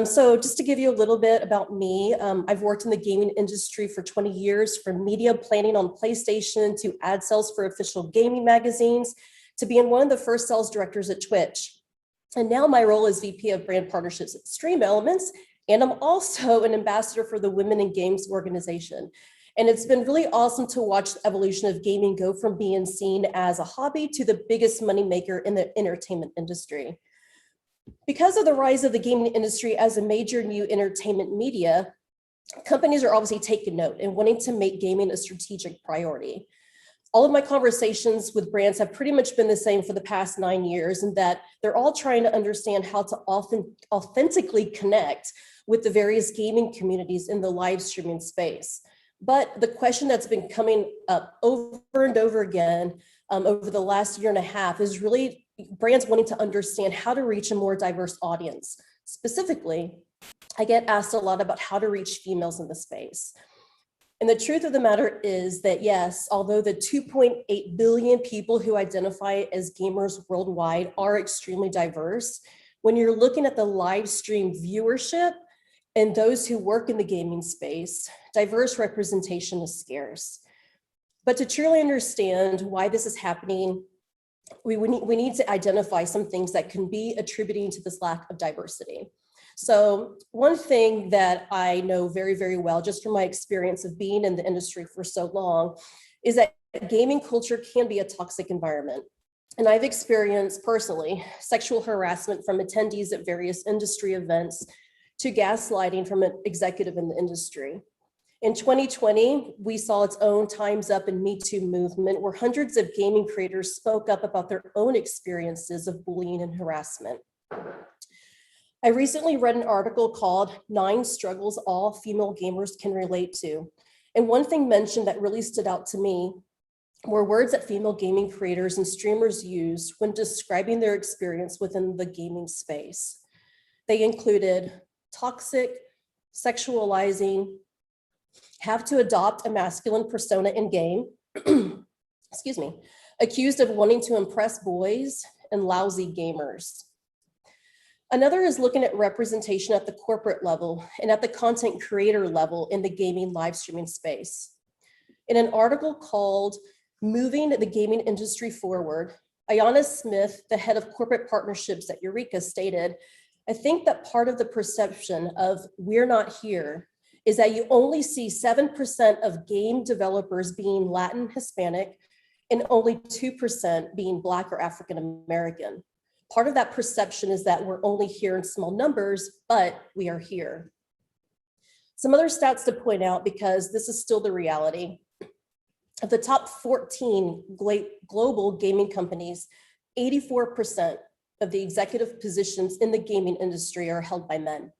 So just to give you a little bit about me, I've worked in the gaming industry for 20 years, from media planning on PlayStation to ad sales for official gaming magazines, to being one of the first sales directors at Twitch. And now my role is VP of Brand Partnerships at Stream Elements, and I'm also an ambassador for the Women in Games organization. And it's been really awesome to watch the evolution of gaming go from being seen as a hobby to the biggest moneymaker in the entertainment industry. Because of the rise of the gaming industry as a major new entertainment media, companies are obviously taking note and wanting to make gaming a strategic priority. All of my conversations with brands have pretty much been the same for the past 9 years, in that they're all trying to understand how to authentically connect with the various gaming communities in the live streaming space. But the question that's been coming up over and over again over the last year and a half is really brands wanting to understand how to reach a more diverse audience. Specifically, I get asked a lot about how to reach females in the space. And the truth of the matter is that, yes, although the 2.8 billion people who identify as gamers worldwide are extremely diverse, when you're looking at the live stream viewership and those who work in the gaming space, diverse representation is scarce. But to truly understand why this is happening, we need to identify some things that can be attributing to this lack of diversity. So one thing that I know very, very well, just from my experience of being in the industry for so long, is that gaming culture can be a toxic environment. And I've experienced personally sexual harassment from attendees at various industry events to gaslighting from an executive in the industry. In 2020, we saw its own Time's Up and Me Too movement, where hundreds of gaming creators spoke up about their own experiences of bullying and harassment. I recently read an article called 9 Struggles All Female Gamers Can Relate to. And one thing mentioned that really stood out to me were words that female gaming creators and streamers use when describing their experience within the gaming space. They included toxic, sexualizing, have to adopt a masculine persona in game, excuse me, accused of wanting to impress boys, and lousy gamers. Another is looking at representation at the corporate level and at the content creator level in the gaming live streaming space. In an article called Moving the Gaming Industry Forward, Ayanna Smith, the head of corporate partnerships at Eureka, stated, "I think that part of the perception of we're not here is that you only see 7% of game developers being Latin, Hispanic, and only 2% being Black or African American. Part of that perception is that we're only here in small numbers, but we are here." Some other stats to point out, because this is still the reality. Of the top 14 global gaming companies, 84% of the executive positions in the gaming industry are held by men.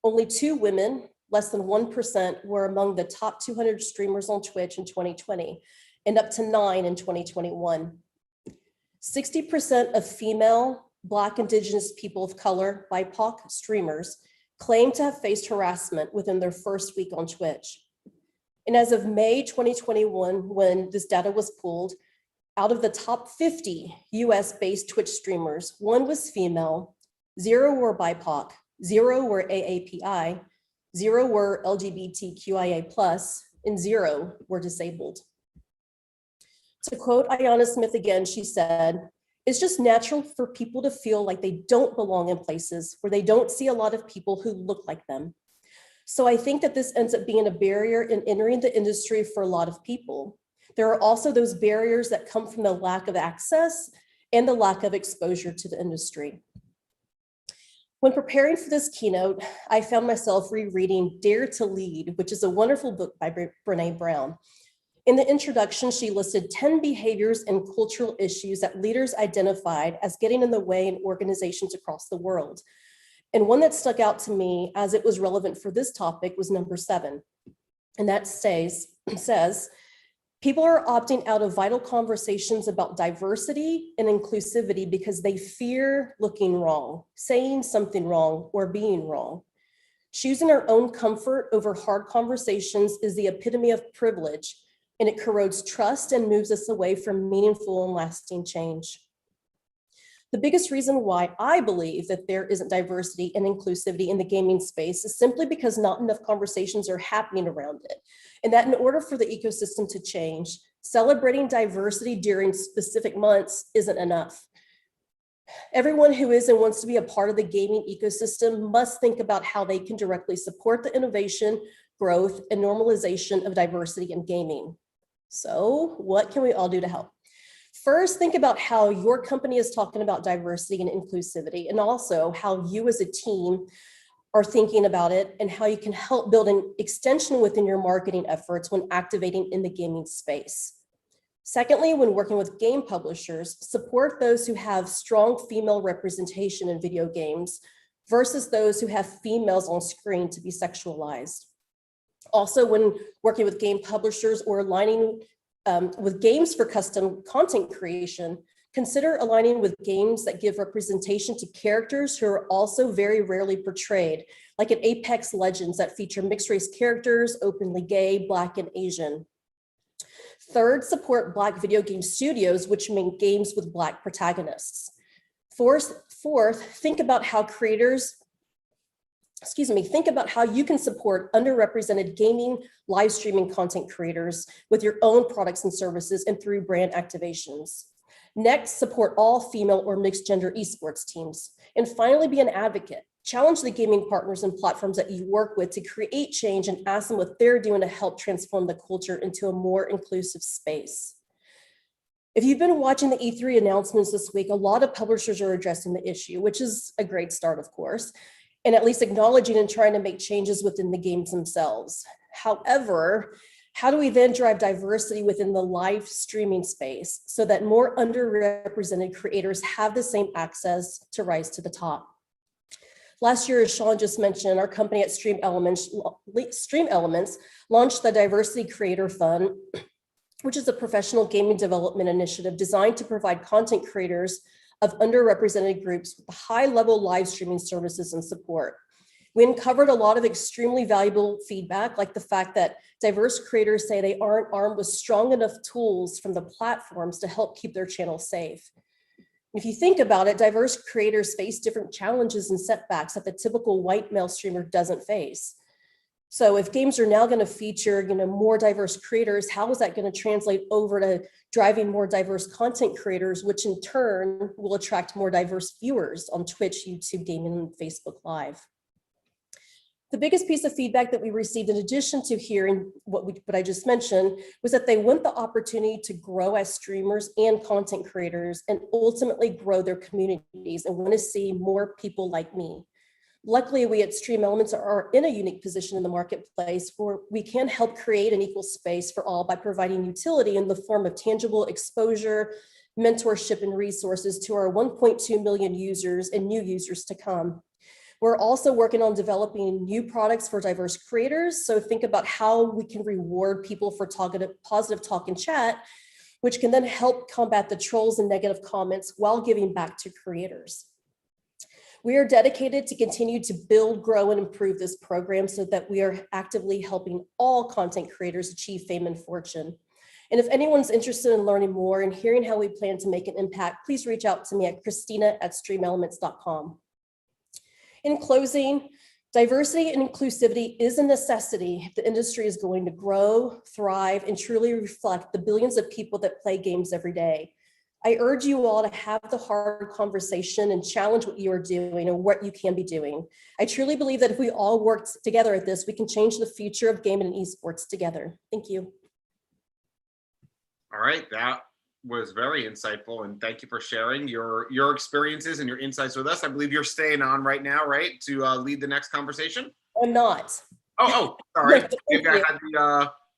Only 2 women, less than 1%, were among the top 200 streamers on Twitch in 2020, and up to 9 in 2021. 60% of female, Black, Indigenous people of color, BIPOC streamers claim to have faced harassment within their first week on Twitch. And as of May 2021, when this data was pulled, out of the top 50 US-based Twitch streamers, 1 was female, 0 were BIPOC, 0 were AAPI, 0 were LGBTQIA+, and 0 were disabled. To quote Ayanna Smith again, she said, It's just natural for people to feel like they don't belong in places where they don't see a lot of people who look like them. So I think that this ends up being a barrier in entering the industry for a lot of people. There are also those barriers that come from the lack of access and the lack of exposure to the industry. When preparing for this keynote, I found myself rereading Dare to Lead, which is a wonderful book by Brené Brown. In the introduction, she listed 10 behaviors and cultural issues that leaders identified as getting in the way in organizations across the world. And one that stuck out to me as it was relevant for this topic was number 7. And that says, people are opting out of vital conversations about diversity and inclusivity because they fear looking wrong, saying something wrong, or being wrong. Choosing our own comfort over hard conversations is the epitome of privilege, and it corrodes trust and moves us away from meaningful and lasting change. The biggest reason why I believe that there isn't diversity and inclusivity in the gaming space is simply because not enough conversations are happening around it. And that in order for the ecosystem to change, celebrating diversity during specific months isn't enough. Everyone who is and wants to be a part of the gaming ecosystem must think about how they can directly support the innovation, growth, and normalization of diversity in gaming. So what can we all do to help? First, think about how your company is talking about diversity and inclusivity, and also how you as a team are thinking about it and how you can help build an extension within your marketing efforts when activating in the gaming space. Secondly, when working with game publishers, support those who have strong female representation in video games versus those who have females on screen to be sexualized. Also, when working with game publishers or aligning with games for custom content creation, consider aligning with games that give representation to characters who are also very rarely portrayed, like in Apex Legends that feature mixed race characters, openly gay, Black, and Asian. Third, support Black video game studios, which make games with Black protagonists. Fourth, think about how think about how you can support underrepresented gaming, live streaming content creators with your own products and services and through brand activations. Next, support all female or mixed gender esports teams. And finally, be an advocate. Challenge the gaming partners and platforms that you work with to create change and ask them what they're doing to help transform the culture into a more inclusive space. If you've been watching the E3 announcements this week, a lot of publishers are addressing the issue, which is a great start, of course, and at least acknowledging and trying to make changes within the games themselves. However, how do we then drive diversity within the live streaming space so that more underrepresented creators have the same access to rise to the top? Last year, as Sean just mentioned, our company at Stream Elements launched the Diversity Creator Fund, which is a professional gaming development initiative designed to provide content creators of underrepresented groups with high-level live streaming services and support. We uncovered a lot of extremely valuable feedback, like the fact that diverse creators say they aren't armed with strong enough tools from the platforms to help keep their channel safe. If you think about it, diverse creators face different challenges and setbacks that the typical white male streamer doesn't face. So if games are now going to feature, more diverse creators, how is that going to translate over to driving more diverse content creators, which in turn will attract more diverse viewers on Twitch, YouTube, gaming, and Facebook Live? The biggest piece of feedback that we received, in addition to hearing what I just mentioned, was that they want the opportunity to grow as streamers and content creators and ultimately grow their communities and want to see more people like me. Luckily, we at Stream Elements are in a unique position in the marketplace where we can help create an equal space for all by providing utility in the form of tangible exposure, mentorship, and resources to our 1.2 million users and new users to come. We're also working on developing new products for diverse creators. So think about how we can reward people for positive talk and chat, which can then help combat the trolls and negative comments while giving back to creators. We are dedicated to continue to build, grow, and improve this program so that we are actively helping all content creators achieve fame and fortune. And if anyone's interested in learning more and hearing how we plan to make an impact, please reach out to me at Christina@streamelements.com. In closing, diversity and inclusivity is a necessity if the industry is going to grow, thrive, and truly reflect the billions of people that play games every day. I urge you all to have the hard conversation and challenge what you are doing and what you can be doing. I truly believe that if we all work together at this, we can change the future of gaming and esports together. Thank you. All right, that was very insightful, and thank you for sharing your experiences and your insights with us. I believe you're staying on right now, right, to lead the next conversation? I'm not. Oh, sorry. Maybe I had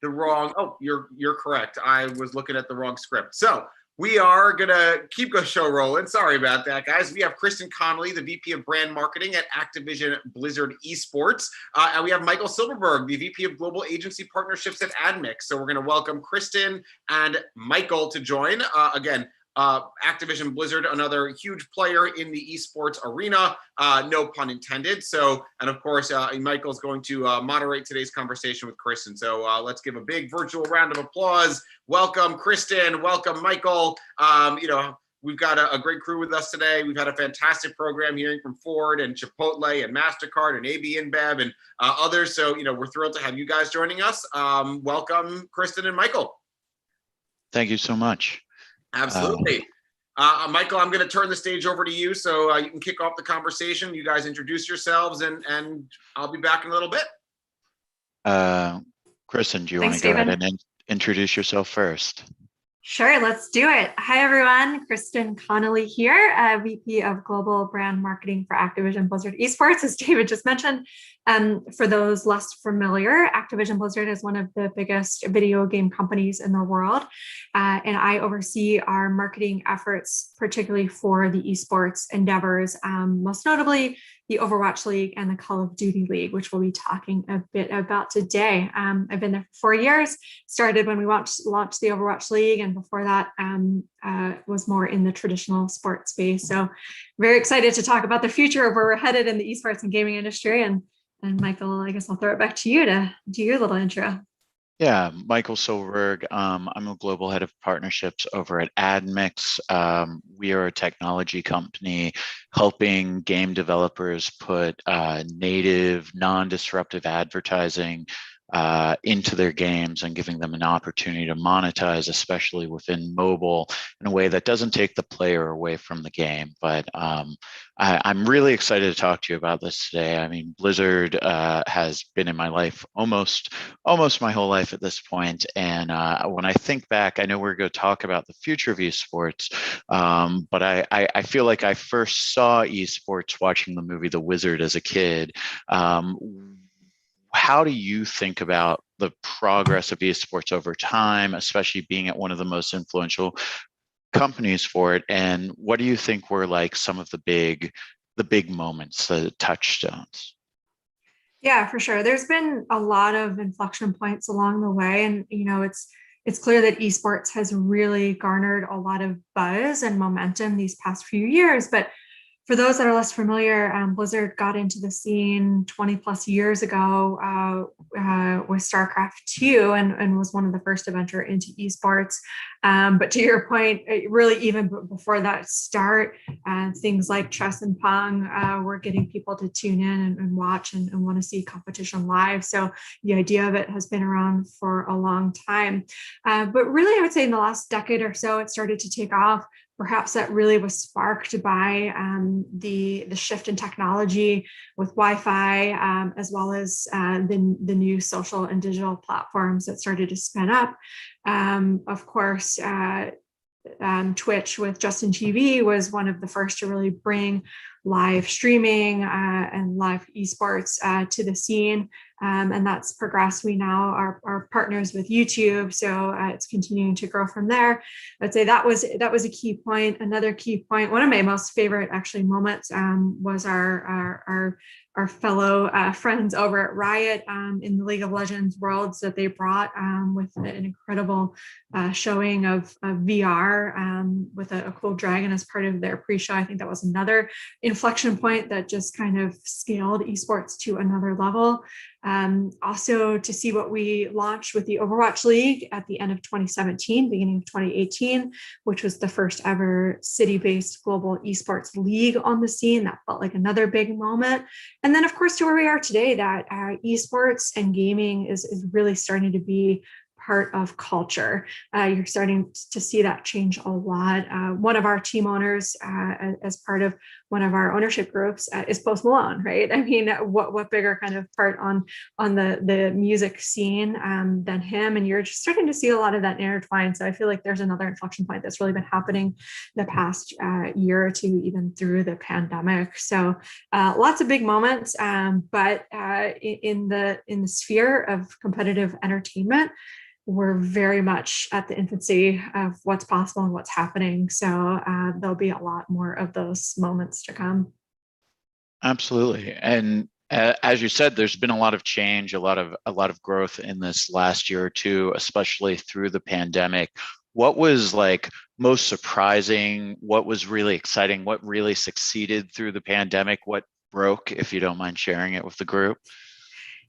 the wrong. Oh, you're correct. I was looking at the wrong script. So we are gonna keep the show rolling. Sorry about that, guys. We have Kristen Connolly, the VP of Brand Marketing at Activision Blizzard Esports, and we have Michael Silverberg, the VP of Global Agency Partnerships at AdMix. So we're gonna welcome Kristen and Michael to join. Again, Activision Blizzard, another huge player in the esports arena, no pun intended. So, and of course, Michael's going to moderate today's conversation with Kristen. So let's give a big virtual round of applause. Welcome, Kristen. Welcome, Michael. We've got a great crew with us today. We've had a fantastic program hearing from Ford and Chipotle and MasterCard and AB InBev and others. So, we're thrilled to have you guys joining us. Welcome, Kristen and Michael. Thank you so much. Absolutely. Michael, I'm going to turn the stage over to you so you can kick off the conversation. You guys introduce yourselves, and I'll be back in a little bit. Kristen, do you want to go ahead and introduce yourself first? Sure, let's do it. Hi, everyone. Kristen Connolly here, VP of Global Brand Marketing for Activision Blizzard Esports, as David just mentioned. For those less familiar, Activision Blizzard is one of the biggest video game companies in the world, and I oversee our marketing efforts, particularly for the esports endeavors, most notably the Overwatch League and the Call of Duty League, which we'll be talking a bit about today. I've been there for 4 years, started when we launched the Overwatch League, and before that was more in the traditional sports space. So very excited to talk about the future of where we're headed in the esports and gaming industry. And Michael, I guess I'll throw it back to you to do your little intro. Yeah, Michael Silverberg. I'm a global head of partnerships over at AdMix. We are a technology company helping game developers put native, non-disruptive advertising into their games and giving them an opportunity to monetize, especially within mobile, in a way that doesn't take the player away from the game. But I'm really excited to talk to you about this today. I mean, Blizzard has been in my life almost my whole life at this point. And when I think back, I know we're going to talk about the future of esports, but I feel like I first saw esports watching the movie The Wizard as a kid. How do you think about the progress of esports over time, especially being at one of the most influential companies for it? And what do you think were like some of the big moments, the touchstones? Yeah, for sure. There's been a lot of inflection points along the way, and it's clear that esports has really garnered a lot of buzz and momentum these past few years. But for those that are less familiar, Blizzard got into the scene 20 plus years ago with StarCraft 2 and was one of the first to venture into esports. But to your point, really even before that start, things like chess and Pong were getting people to tune in and watch and want to see competition live. So the idea of it has been around for a long time. But really, I would say in the last decade or so, it started to take off. Perhaps that really was sparked by the shift in technology with Wi-Fi, as well as the new social and digital platforms that started to spin up. Of course, Twitch with Justin TV was one of the first to really bring live streaming and live esports to the scene. And that's progressed. We now are partners with YouTube, so it's continuing to grow from there. I'd say that was a key point. Another key point, one of my most favorite actually moments was our fellow friends over at Riot in the League of Legends Worlds that they brought with an incredible showing of VR with a cool dragon as part of their pre-show. I think that was another inflection point that just kind of scaled esports to another level. Also to see what we launched with the Overwatch League at the end of 2017, beginning of 2018, which was the first ever city-based global esports league on the scene. That felt like another big moment. And then of course to where we are today, that esports and gaming is really starting to be part of culture. You're starting to see that change a lot. One of our team owners, as part of one of our ownership groups, is Post Malone, right? I mean, what bigger kind of part on the music scene than him? And you're just starting to see a lot of that intertwine. So I feel like there's another inflection point that's really been happening the past year or two, even through the pandemic. So lots of big moments, but in the sphere of competitive entertainment, we're very much at the infancy of what's possible and what's happening. So there'll be a lot more of those moments to come. Absolutely. And as you said, there's been a lot of change, a lot of growth in this last year or two, especially through the pandemic. What was like most surprising? What was really exciting? What really succeeded through the pandemic? What broke, if you don't mind sharing it with the group?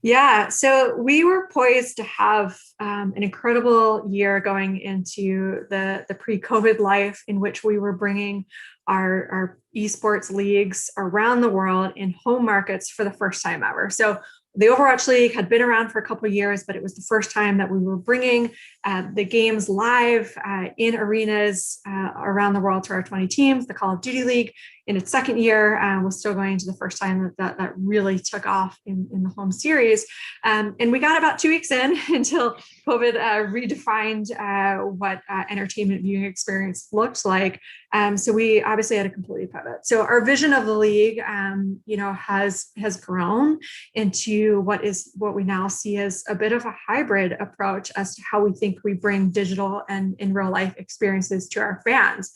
Yeah, so we were poised to have an incredible year going into the pre-COVID life, in which we were bringing our esports leagues around the world in home markets for the first time ever. So the Overwatch League had been around for a couple of years, but it was the first time that we were bringing the games live in arenas around the world to our 20 teams. The Call of Duty League, in its second year, was still going to the first time that really took off in the home series. And we got about 2 weeks in until COVID redefined what entertainment viewing experience looked like. So we obviously had to completely pivot. So our vision of the league, has grown into what we now see as a bit of a hybrid approach as to how we think we bring digital and in real life experiences to our fans.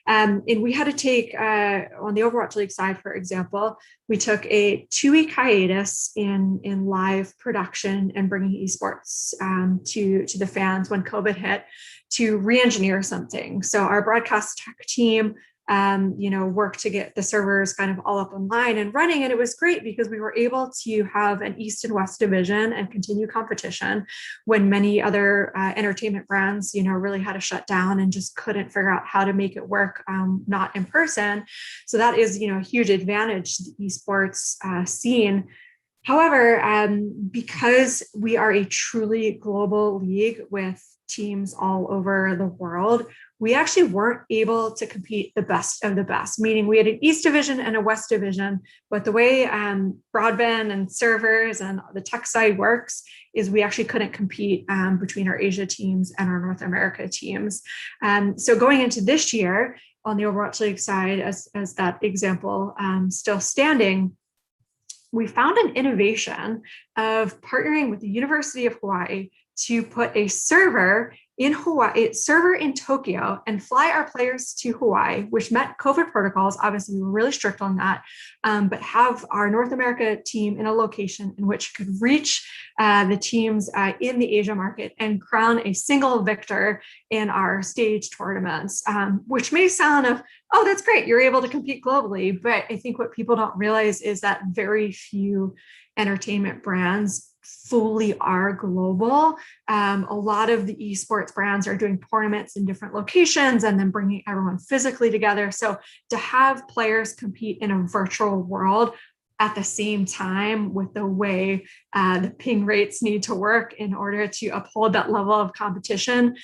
And we had to take, on the Overwatch League side, for example, we took a 2-week hiatus in live production and bringing esports to the fans when COVID hit, to re-engineer something. So our broadcast tech team worked to get the servers kind of all up online and running. And it was great because we were able to have an East and West division and continue competition when many other entertainment brands, really had to shut down and just couldn't figure out how to make it work, not in person. So that is, a huge advantage to the esports scene. However, because we are a truly global league with teams all over the world, we actually weren't able to compete the best of the best, meaning we had an East division and a West division. But the way broadband and servers and the tech side works is we actually couldn't compete between our Asia teams and our North America teams. So going into this year on the Overwatch League side, as that example still standing, we found an innovation of partnering with the University of Hawaii to put a server in Hawaii, server in Tokyo, and fly our players to Hawaii, which met COVID protocols. Obviously, we were really strict on that, but have our North America team in a location in which could reach the teams in the Asia market and crown a single victor in our stage tournaments, which may sound of, oh, that's great, you're able to compete globally. But I think what people don't realize is that very few entertainment brands fully are global. A lot of the esports brands are doing tournaments in different locations and then bringing everyone physically together. So to have players compete in a virtual world at the same time with the way the ping rates need to work in order to uphold that level of competition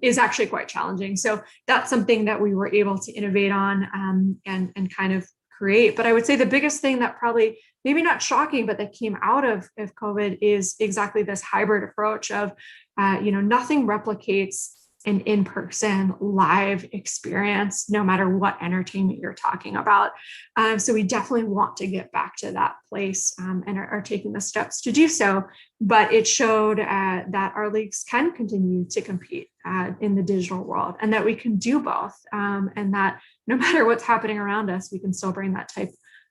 is actually quite challenging. So that's something that we were able to innovate on and kind of create. But I would say the biggest thing that probably, maybe not shocking, but that came out of COVID is exactly this hybrid approach of, nothing replicates an in-person live experience, no matter what entertainment you're talking about. So we definitely want to get back to that place and are taking the steps to do so. But it showed that our leagues can continue to compete in the digital world, and that we can do both, and that no matter what's happening around us, we can still bring that type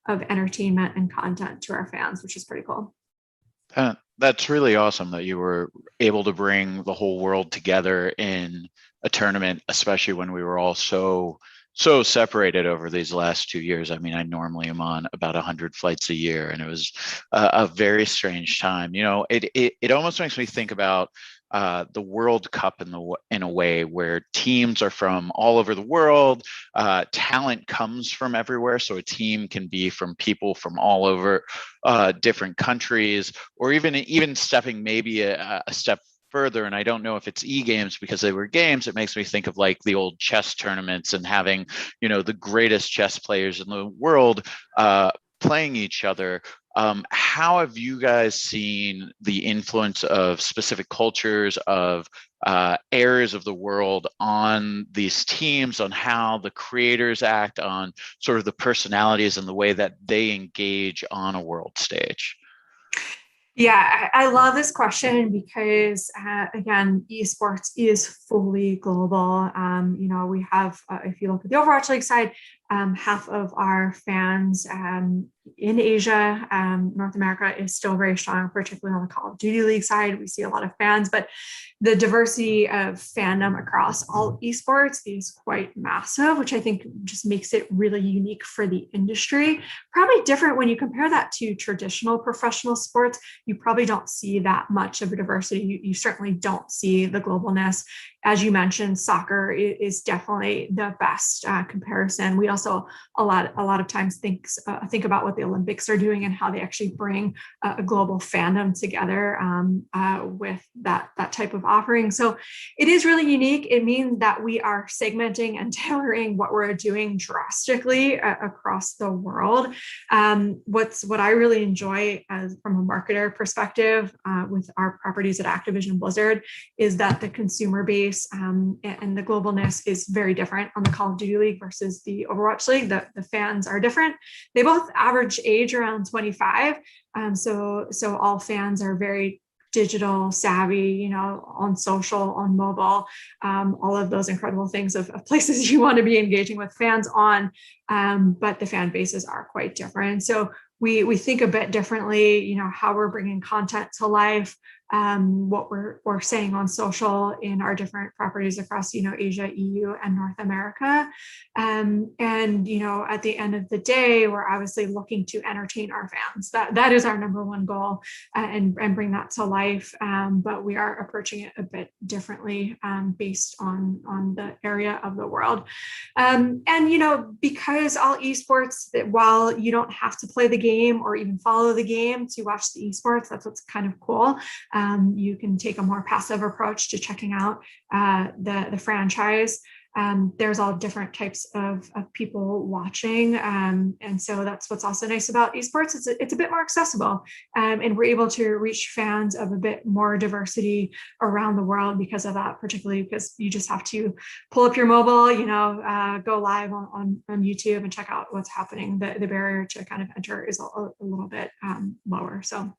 of entertainment and content to our fans, which is pretty cool. That's really awesome that you were able to bring the whole world together in a tournament, especially when we were all so separated over these last 2 years. I mean, I normally am on about 100 flights a year, and it was a very strange time. It almost makes me think about the World Cup in a way where teams are from all over the world. Talent comes from everywhere, so a team can be from people from all over different countries, or even stepping maybe a step further, and I don't know if it's e-games because they were games, it makes me think of like the old chess tournaments and having, you know, the greatest chess players in the world playing each other. How have you guys seen the influence of specific cultures, of areas of the world on these teams, on how the creators act, on sort of the personalities and the way that they engage on a world stage? Yeah, I love this question because, again, esports is fully global. You know, we have, if you look at the Overwatch League side, half of our fans in Asia, North America is still very strong, particularly on the Call of Duty League side. We see a lot of fans, but the diversity of fandom across all esports is quite massive, which I think just makes it really unique for the industry. Probably different when you compare that to traditional professional sports. You probably don't see that much of a diversity. You certainly don't see the globalness. As you mentioned, soccer is definitely the best comparison. We also a lot of times think about what the Olympics are doing and how they actually bring a global fandom together with that type of offering. So it is really unique. It means that we are segmenting and tailoring what we're doing drastically across the world. What I really enjoy from a marketer perspective with our properties at Activision Blizzard is that the consumer base and the globalness is very different on the Call of Duty League versus the Overwatch League. The fans are different. They both average age around 25. So all fans are very digital savvy, you know, on social, on mobile, all of those incredible things of places you want to be engaging with fans on. But the fan bases are quite different. So we think a bit differently, you know, how we're bringing content to life, what we're saying on social in our different properties across, you know, Asia, EU, and North America. And, you know, at the end of the day, we're obviously looking to entertain our fans. That is our number one goal, and bring that to life. But we are approaching it a bit differently based on the area of the world. And, you know, because all esports, that while you don't have to play the game or even follow the game to watch the esports, that's what's kind of cool. You can take a more passive approach to checking out the franchise. There's all different types of people watching. And so that's what's also nice about esports. It's a bit more accessible, and we're able to reach fans of a bit more diversity around the world because of that, particularly because you just have to pull up your mobile, you know, go live on YouTube and check out what's happening. The barrier to kind of enter is a little bit lower. So,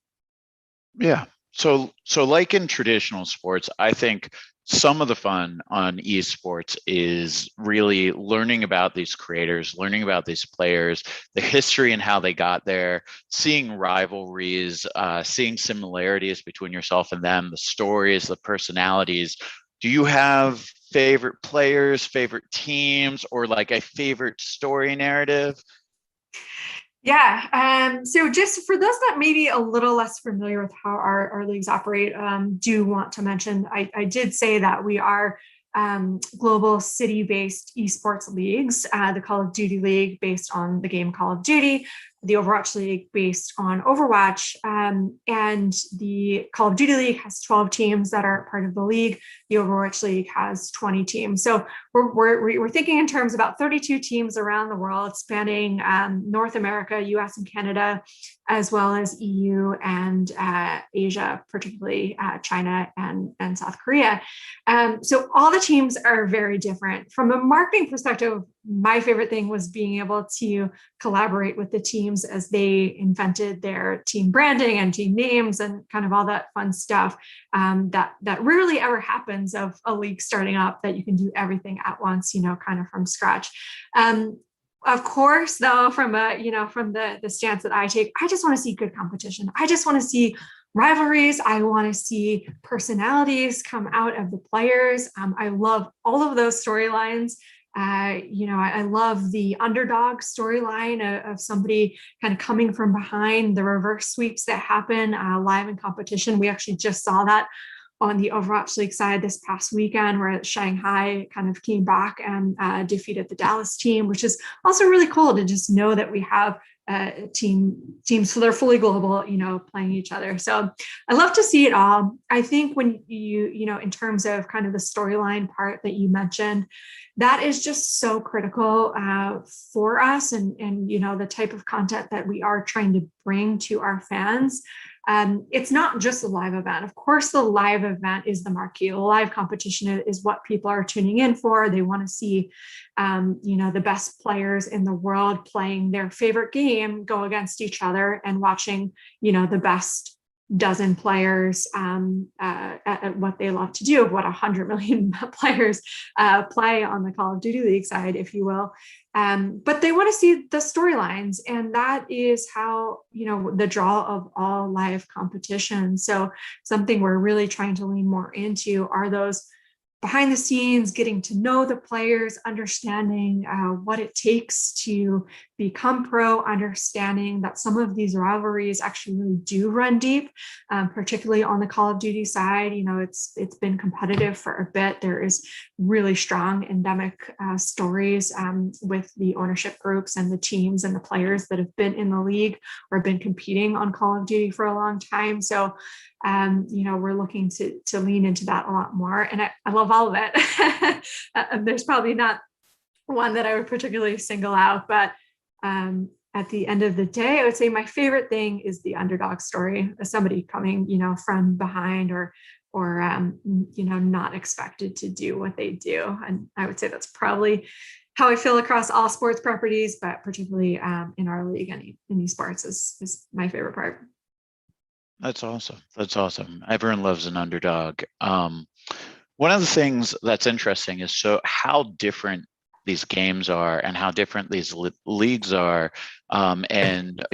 yeah. So like in traditional sports, I think some of the fun on esports is really learning about these creators, learning about these players, the history and how they got there, seeing rivalries, seeing similarities between yourself and them, the stories, the personalities. Do you have favorite players, favorite teams, or like a favorite story narrative? Yeah. So just for those that may be a little less familiar with how our leagues operate, do want to mention, I did say that we are global city-based esports leagues, the Call of Duty League based on the game Call of Duty, the Overwatch League based on Overwatch, and the Call of Duty League has 12 teams that are part of the league. The Overwatch League has 20 teams. So we're thinking in terms of about 32 teams around the world, spanning North America, US and Canada, as well as EU and Asia, particularly China and South Korea. So all the teams are very different. From a marketing perspective, my favorite thing was being able to collaborate with the teams as they invented their team branding and team names and kind of all that fun stuff that rarely ever happens of a league starting up, that you can do everything at once, you know, kind of from scratch. Of course, though, from the stance that I take, I just want to see good competition. I just want to see rivalries. I want to see personalities come out of the players. I love all of those storylines. I love the underdog storyline of somebody kind of coming from behind, the reverse sweeps that happen live in competition. We actually just saw that on the Overwatch League side this past weekend, where Shanghai kind of came back and defeated the Dallas team, which is also really cool to just know that we have teams, so they're fully global, playing each other. So I love to see it all. I think when in terms of kind of the storyline part that you mentioned, that is just so critical for us, and the type of content that we are trying to bring to our fans. It's not just a live event. Of course, the live event is the marquee. The live competition is what people are tuning in for. They want to see, the best players in the world playing their favorite game go against each other, and watching, the best dozen players at what they love to do, what 100 million players play on the Call of Duty League side, if you will. But they want to see the storylines, and that is how, the draw of all live competition. So something we're really trying to lean more into are those behind the scenes, getting to know the players, understanding what it takes to become pro, understanding that some of these rivalries actually really do run deep, particularly on the Call of Duty side. It's been competitive for a bit. There is really strong endemic stories with the ownership groups and the teams and the players that have been in the league or been competing on Call of Duty for a long time. So we're looking to lean into that a lot more. And I love all of it. There's probably not one that I would particularly single out, but at the end of the day, I would say my favorite thing is the underdog story, as somebody coming, from behind or not expected to do what they do. And I would say that's probably how I feel across all sports properties, but particularly in our league and in esports is my favorite part. That's awesome. That's awesome. Everyone loves an underdog. One of the things that's interesting is how different these games are and how different these leagues are. And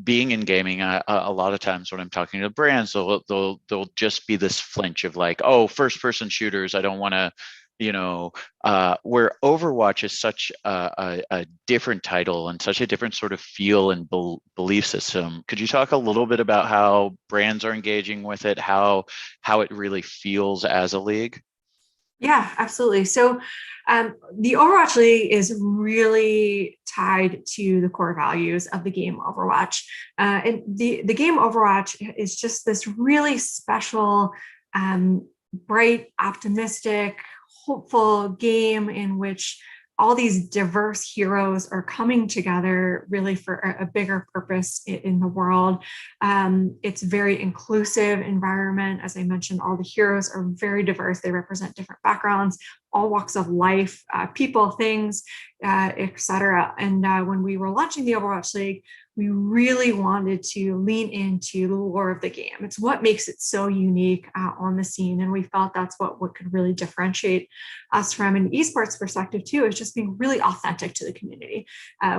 being in gaming, a lot of times when I'm talking to brands, they'll just be this flinch of like, oh, first person shooters, I don't want to, where Overwatch is such a different title and such a different sort of feel and belief system. Could you talk a little bit about how brands are engaging with it, how it really feels as a league? Yeah, absolutely. So the Overwatch League is really tied to the core values of the game Overwatch. And the game Overwatch is just this really special, bright, optimistic, hopeful game in which all these diverse heroes are coming together really for a bigger purpose in the world. It's a very inclusive environment. As I mentioned, all the heroes are very diverse. They represent different backgrounds, all walks of life, people, things, etc. And when we were launching the Overwatch League, we really wanted to lean into the lore of the game. It's what makes it so unique on the scene. And we felt that's what could really differentiate us from an esports perspective too, is just being really authentic to the community.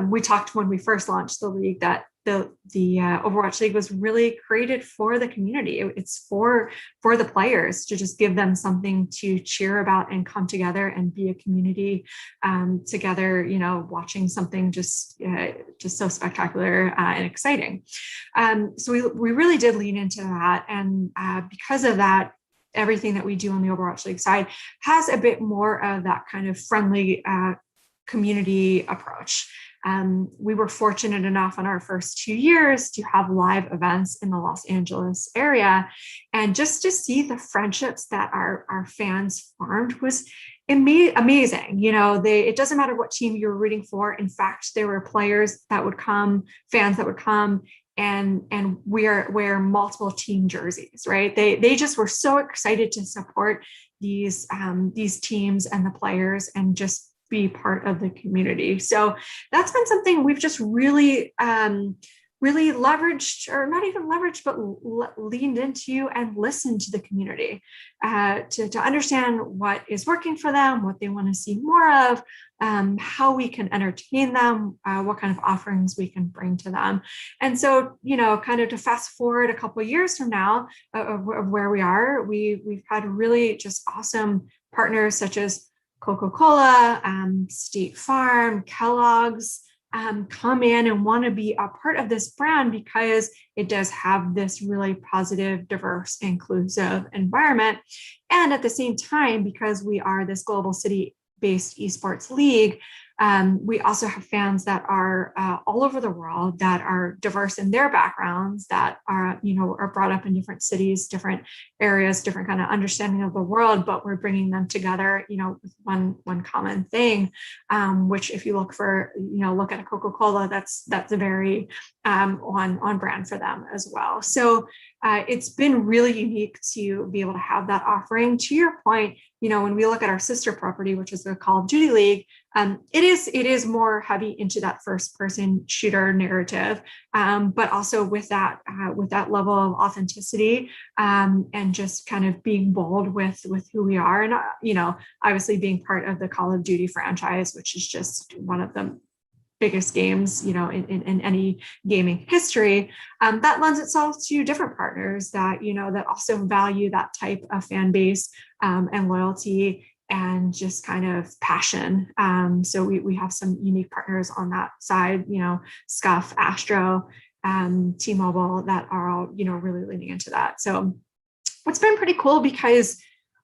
We talked when we first launched the league that the Overwatch League was really created for the community. It's for the players to just give them something to cheer about and come together and be a community together, watching something just so spectacular and exciting. So we really did lean into that. And because of that, everything that we do on the Overwatch League side has a bit more of that kind of friendly community approach. We were fortunate enough in our first 2 years to have live events in the Los Angeles area. And just to see the friendships that our fans formed was amazing. It doesn't matter what team you're rooting for. In fact, there were players that would come, fans that would come and wear multiple team jerseys, right? They just were so excited to support these teams and the players and just be part of the community. So that's been something we've just really leveraged, or not even leveraged, but leaned into and listened to the community to understand what is working for them, what they want to see more of, how we can entertain them, what kind of offerings we can bring to them. And so, kind of to fast forward a couple of years from now of where we are, we've had really just awesome partners such as Coca-Cola, State Farm, Kellogg's, come in and want to be a part of this brand because it does have this really positive, diverse, inclusive environment. And at the same time, because we are this global city-based esports league, we also have fans that are all over the world, that are diverse in their backgrounds, that are, are brought up in different cities, different areas, different kind of understanding of the world, but we're bringing them together, with one common thing, which if you look at a Coca-Cola, that's a very on brand for them as well. So it's been really unique to be able to have that offering. To your point, when we look at our sister property, which is the Call of Duty League, it is more heavy into that first person shooter narrative, but also with that level of authenticity, and just kind of being bold with who we are, and obviously being part of the Call of Duty franchise, which is just one of the biggest games, in any gaming history, that lends itself to different partners that, that also value that type of fan base, and loyalty and just kind of passion. So we have some unique partners on that side, Scuff, Astro, T-Mobile, that are all, really leaning into that. So it's been pretty cool because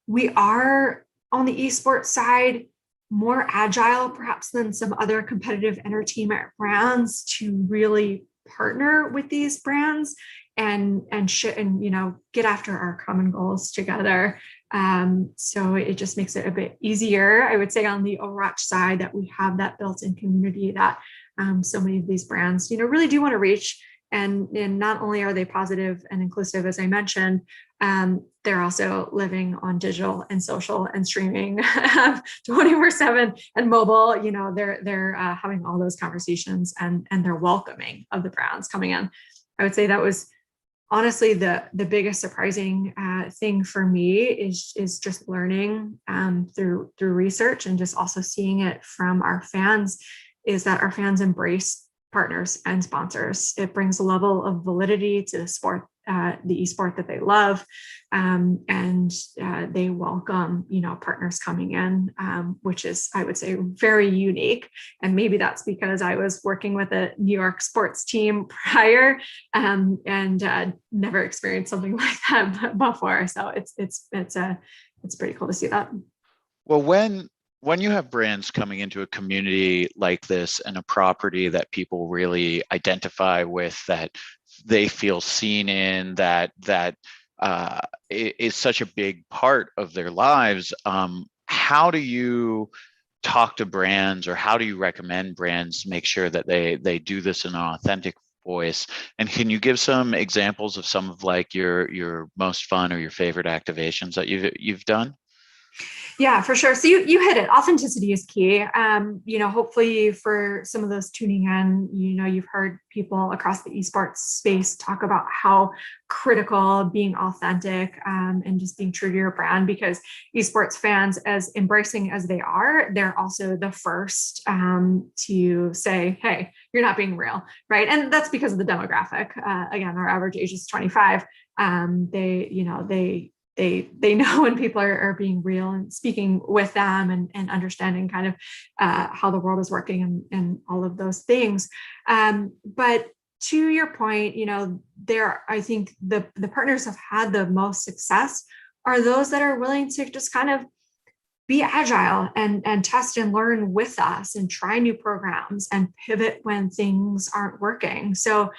we are on the esports side more agile perhaps than some other competitive entertainment brands to really partner with these brands and get after our common goals together. So it just makes it a bit easier, I would say, on the Overwatch side, that we have that built-in community that so many of these brands, really do want to reach. And not only are they positive and inclusive, as I mentioned, they're also living on digital and social and streaming 24/7 and mobile. They're having all those conversations and they're welcoming of the brands coming in. I would say that was honestly the biggest surprising thing for me is just learning through research and just also seeing it from our fans, is that our fans embrace partners and sponsors. It brings a level of validity to the sport, the esport that they love, and they welcome, partners coming in, which is, I would say, very unique. And maybe that's because I was working with a New York sports team prior, and never experienced something like that before. So it's pretty cool to see that. Well, when you have brands coming into a community like this and a property that people really identify with, that they feel seen in, that is such a big part of their lives, how do you talk to brands, or how do you recommend brands make sure that they do this in an authentic voice? And can you give some examples of some of like your most fun or your favorite activations that you've done? Yeah, for sure. So you hit it. Authenticity is key. Hopefully for some of those tuning in, you've heard people across the esports space talk about how critical being authentic, and just being true to your brand, because esports fans, as embracing as they are, they're also the first to say, hey, you're not being real, right? And that's because of the demographic. Again, our average age is 25. They know when people are being real and speaking with them and understanding kind of how the world is working and all of those things. But to your point, I think the partners have had the most success are those that are willing to just kind of be agile and test and learn with us and try new programs and pivot when things aren't working. So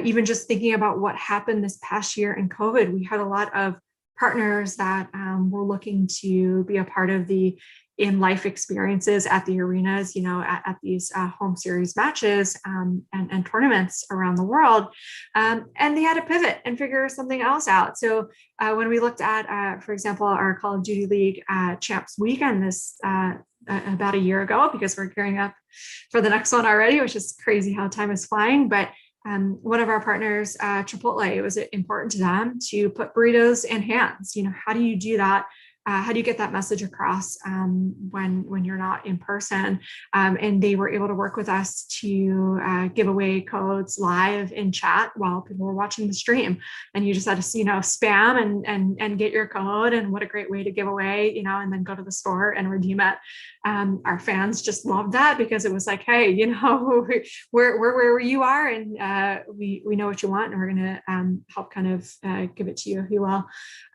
even just thinking about what happened this past year in COVID, we had a lot of partners that were looking to be a part of the in-life experiences at the arenas, at these home series matches and tournaments around the world. And they had to pivot and figure something else out. So when we looked at, for example, our Call of Duty League Champs Weekend this about a year ago, because we're gearing up for the next one already, which is crazy how time is flying. But one of our partners, Chipotle, it was important to them to put burritos in hands. How do you do that how do you get that message across when you're not in person? And they were able to work with us to give away codes live in chat while people were watching the stream. And you just had to, spam and get your code. And what a great way to give away, and then go to the store and redeem it. Our fans just loved that because it was like, hey, we're where you are, and we know what you want, and we're going to help kind of give it to you if you will.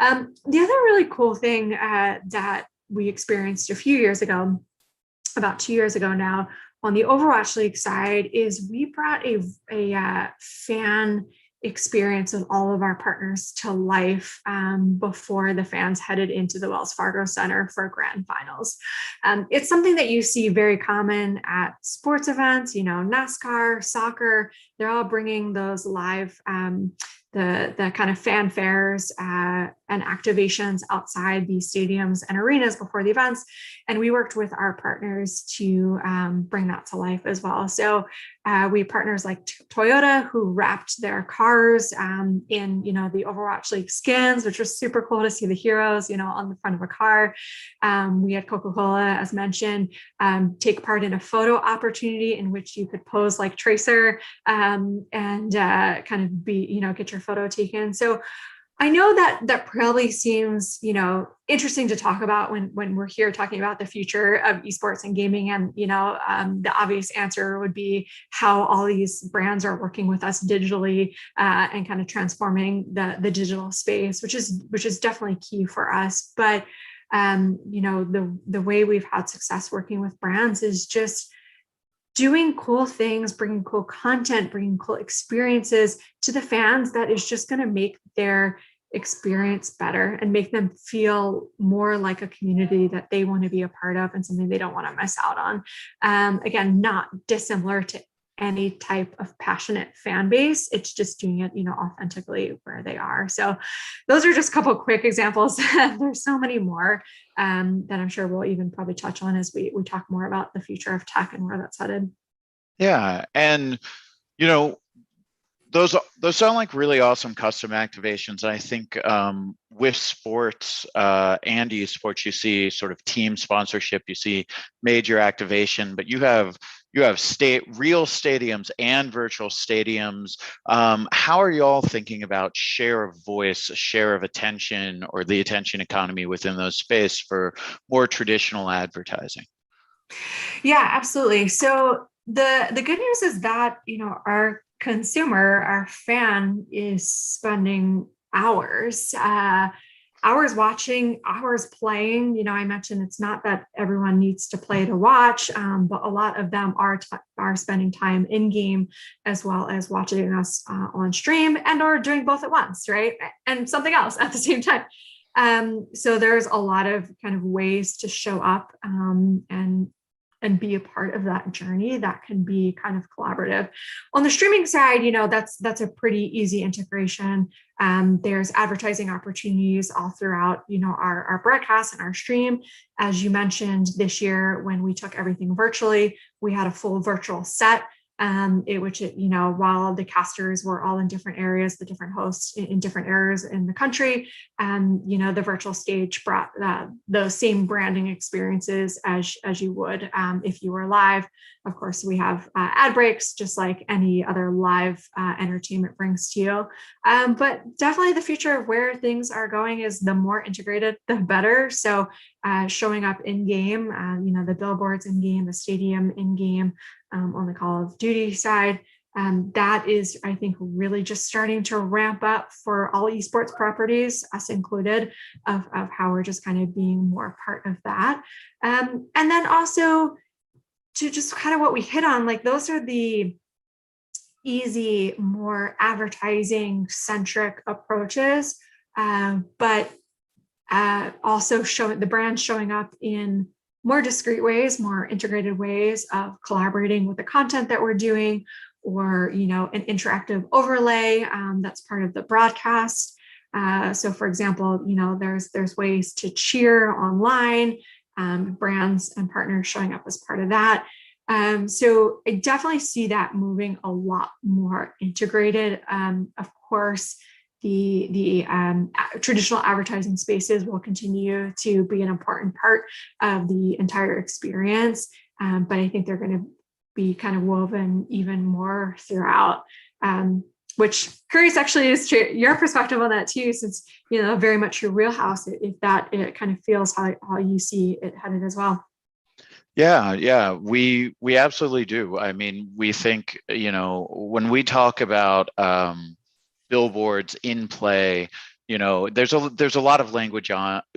The other really cool thing that we experienced a few years ago, about 2 years ago now, on the Overwatch League side, is we brought a fan experience of all of our partners to life before the fans headed into the Wells Fargo Center for grand finals. It's something that you see very common at sports events, NASCAR, soccer. They're all bringing those live the kind of fanfares and activations outside these stadiums and arenas before the events. And we worked with our partners to bring that to life as well. So we partners like Toyota, who wrapped their cars in, the Overwatch League skins, which was super cool to see the heroes, on the front of a car. We had Coca-Cola, as mentioned, take part in a photo opportunity in which you could pose like Tracer and kind of be, get your photo taken. So I know that probably seems, interesting to talk about when we're here talking about the future of esports and gaming. And, the obvious answer would be how all these brands are working with us digitally and kind of transforming the digital space, which is definitely key for us. But, the way we've had success working with brands is just doing cool things, bringing cool content, bringing cool experiences to the fans that is just going to make their experience better and make them feel more like a community that they want to be a part of and something they don't want to miss out on. Again, not dissimilar to any type of passionate fan base. It's just doing it, authentically where they are. So those are just a couple of quick examples. There's so many more that I'm sure we'll even probably touch on as we talk more about the future of tech and where that's headed. Yeah. And, those sound like really awesome custom activations. I think with sports and esports, you see sort of team sponsorship, you see major activation, but you have real stadiums and virtual stadiums. How are you all thinking about share of voice, share of attention, or the attention economy within those space for more traditional advertising? Yeah, absolutely. So the good news is that, our consumer, our fan, is spending hours watching, hours playing. I mentioned it's not that everyone needs to play to watch, but a lot of them are spending time in game as well as watching us on stream and or doing both at once, right? And something else at the same time. So there's a lot of kind of ways to show up and be a part of that journey that can be kind of collaborative. On the streaming side, that's a pretty easy integration. There's advertising opportunities all throughout, our broadcast and our stream. As you mentioned, this year, when we took everything virtually, we had a full virtual set. While the casters were all in different areas, the different hosts in different areas in the country, the virtual stage brought those same branding experiences as you would if you were live. Of course, we have ad breaks, just like any other live entertainment brings to you. But definitely the future of where things are going is the more integrated, the better. So showing up in game, the billboards in game, the stadium in game, on the Call of Duty side, that is, I think, really just starting to ramp up for all esports properties, us included, of how we're just kind of being more part of that. And then also to just kind of what we hit on, like those are the easy, more advertising centric approaches, but also showing the brand showing up in more discrete ways, more integrated ways of collaborating with the content that we're doing, or an interactive overlay that's part of the broadcast. So for example, there's ways to cheer online, brands and partners showing up as part of that. So I definitely see that moving a lot more integrated. Of course, the traditional advertising spaces will continue to be an important part of the entire experience. But I think they're going to be kind of woven even more throughout. Which curious actually is your perspective on that too, since very much your wheelhouse. If that it kind of feels how you see it headed as well. Yeah, we absolutely do. I mean, we think when we talk about billboards in play, there's a lot of language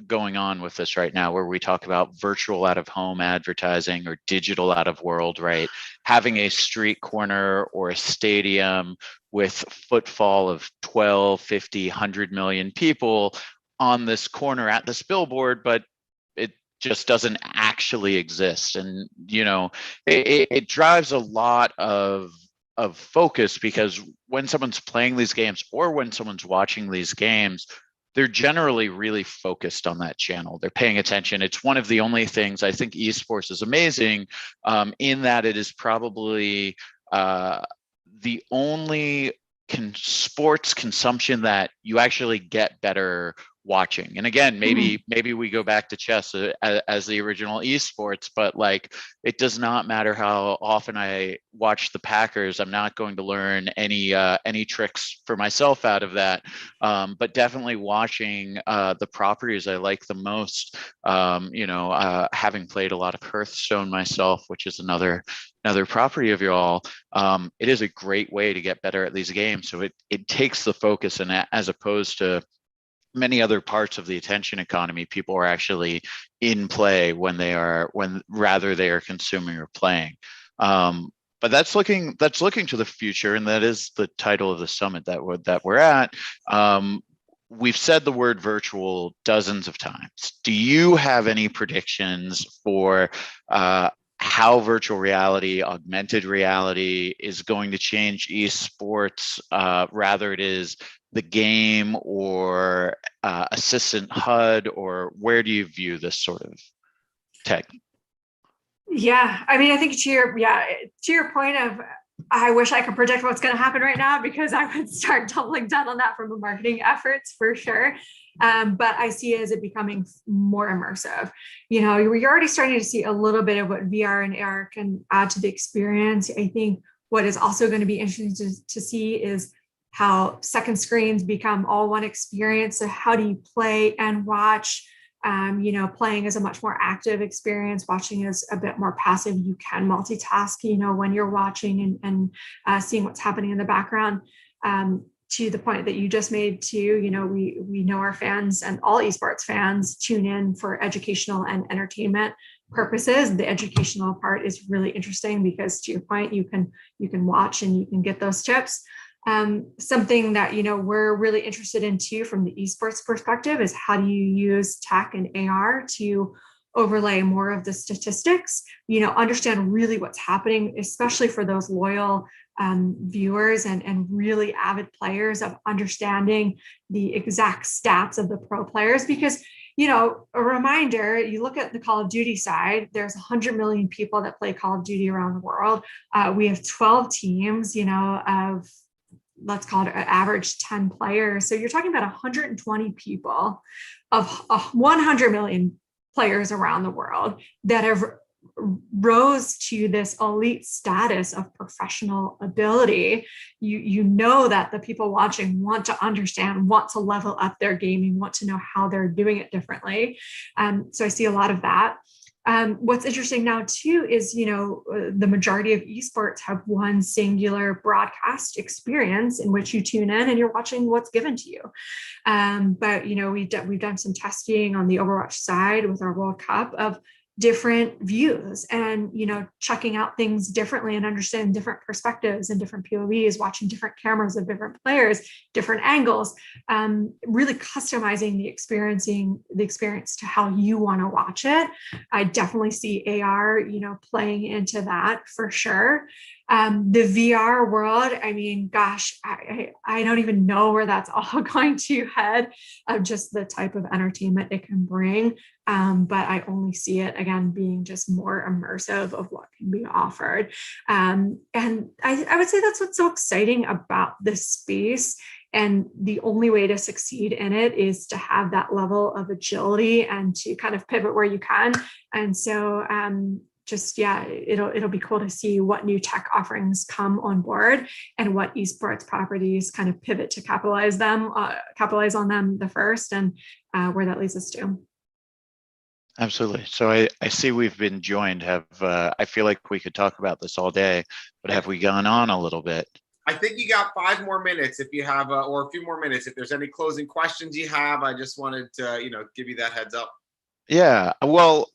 going on with this right now, where we talk about virtual out of home advertising or digital out of world, right? Having a street corner or a stadium with footfall of 12, 50, 100 million people on this corner at this billboard, but it just doesn't actually exist. And it drives a lot of focus, because when someone's playing these games or when someone's watching these games, they're generally really focused on that channel. They're paying attention. It's one of the only things I think esports is amazing, in that it is probably the only sports consumption that you actually get better watching. And again, maybe we go back to chess as the original esports, but like, it does not matter how often I watch the Packers, I'm not going to learn any tricks for myself out of that. But definitely watching the properties I like the most, having played a lot of Hearthstone myself, which is another property of y'all, it is a great way to get better at these games. So it takes the focus, and as opposed to many other parts of the attention economy, people are actually in play rather they are consuming or playing. But that's looking to the future, and that is the title of the summit that we're at. We've said the word virtual dozens of times. Do you have any predictions for how virtual reality, augmented reality is going to change esports, rather it is the game or assistant HUD, or where do you view this sort of tech? Yeah, I mean, I think to your point of, I wish I could predict what's going to happen right now, because I would start doubling down on that from the marketing efforts for sure. But I see it as it becoming more immersive. You're already starting to see a little bit of what VR and AR can add to the experience. I think what is also going to be interesting to see is how second screens become all one experience. So how do you play and watch? Playing is a much more active experience. Watching is a bit more passive. You can multitask, when you're watching and seeing what's happening in the background. To the point that you just made too, we know our fans and all esports fans tune in for educational and entertainment purposes. The educational part is really interesting because, to your point, you can watch and you can get those tips. Something that we're really interested in too from the esports perspective is how do you use tech and AR to overlay more of the statistics, understand really what's happening, especially for those loyal viewers and really avid players, of understanding the exact stats of the pro players. Because a reminder, you look at the Call of Duty side, there's 100 million people that play Call of Duty around the world. We have 12 teams, of, let's call it an average 10 players. So you're talking about 120 people of 100 million players around the world that have rose to this elite status of professional ability. You know that the people watching want to understand, want to level up their gaming, want to know how they're doing it differently. So I see a lot of that. What's interesting now too is, the majority of esports have one singular broadcast experience in which you tune in and you're watching what's given to you. But we've done some testing on the Overwatch side with our World Cup of different views and, checking out things differently and understanding different perspectives and different POVs, watching different cameras of different players, different angles, really customizing the experience to how you want to watch it. I definitely see AR, playing into that for sure. The VR world, I mean, gosh, I don't even know where that's all going to head, of just the type of entertainment it can bring. But I only see it, again, being just more immersive of what can be offered. And I would say that's what's so exciting about this space. And the only way to succeed in it is to have that level of agility and to kind of pivot where you can. And so it'll be cool to see what new tech offerings come on board and what esports properties kind of pivot to capitalize on them the first, and where that leads us to. Absolutely. So I see we've been joined. I feel like we could talk about this all day, but have we gone on a little bit? I think you got 5 more minutes if you have, or a few more minutes. If there's any closing questions you have, I just wanted to, give you that heads up. Yeah, well,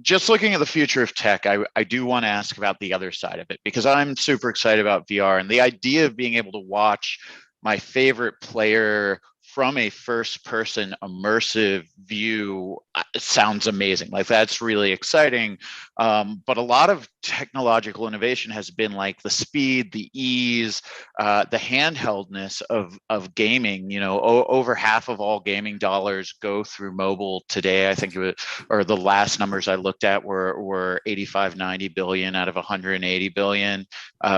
just looking at the future of tech, I do want to ask about the other side of it, because I'm super excited about VR and the idea of being able to watch my favorite player from a first person immersive view sounds amazing. Like, that's really exciting. But a lot of technological innovation has been like the speed, the ease, the handheldness of gaming. Over half of all gaming dollars go through mobile today. I think it was, or the last numbers I looked at were 85, 90 billion out of 180 billion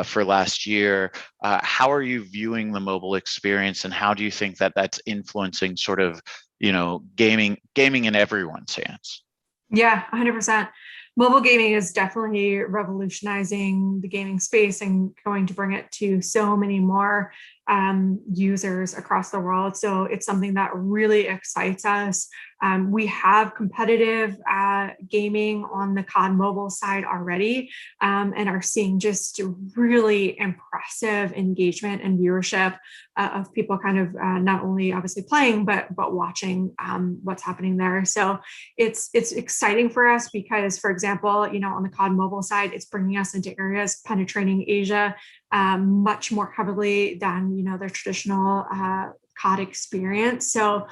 for last year. How are you viewing the mobile experience, and how do you think that that's influencing sort of, gaming in everyone's hands? Yeah, 100%. Mobile gaming is definitely revolutionizing the gaming space and going to bring it to so many more users across the world. So it's something that really excites us. We have competitive gaming on the COD mobile side already, and are seeing just really impressive engagement and viewership of people kind of not only obviously playing, but watching what's happening there. So it's exciting for us because, for example, on the COD mobile side, it's bringing us into areas penetrating Asia much more heavily than their traditional COD experience. So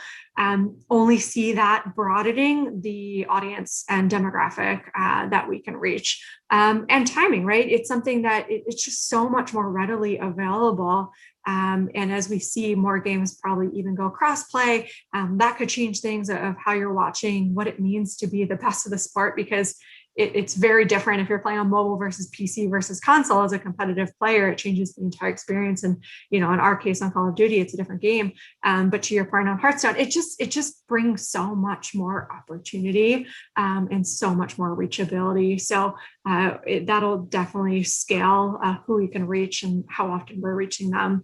only see that broadening the audience and demographic that we can reach. And timing, right? It's something that it's just so much more readily available. And as we see more games probably even go cross-play, that could change things of how you're watching, what it means to be the best of the sport, because it's very different if you're playing on mobile versus PC versus console. As a competitive player, it changes the entire experience. And in our case on Call of Duty, it's a different game. But to your point on Hearthstone, it just brings so much more opportunity and so much more reachability. So that'll definitely scale who we can reach and how often we're reaching them.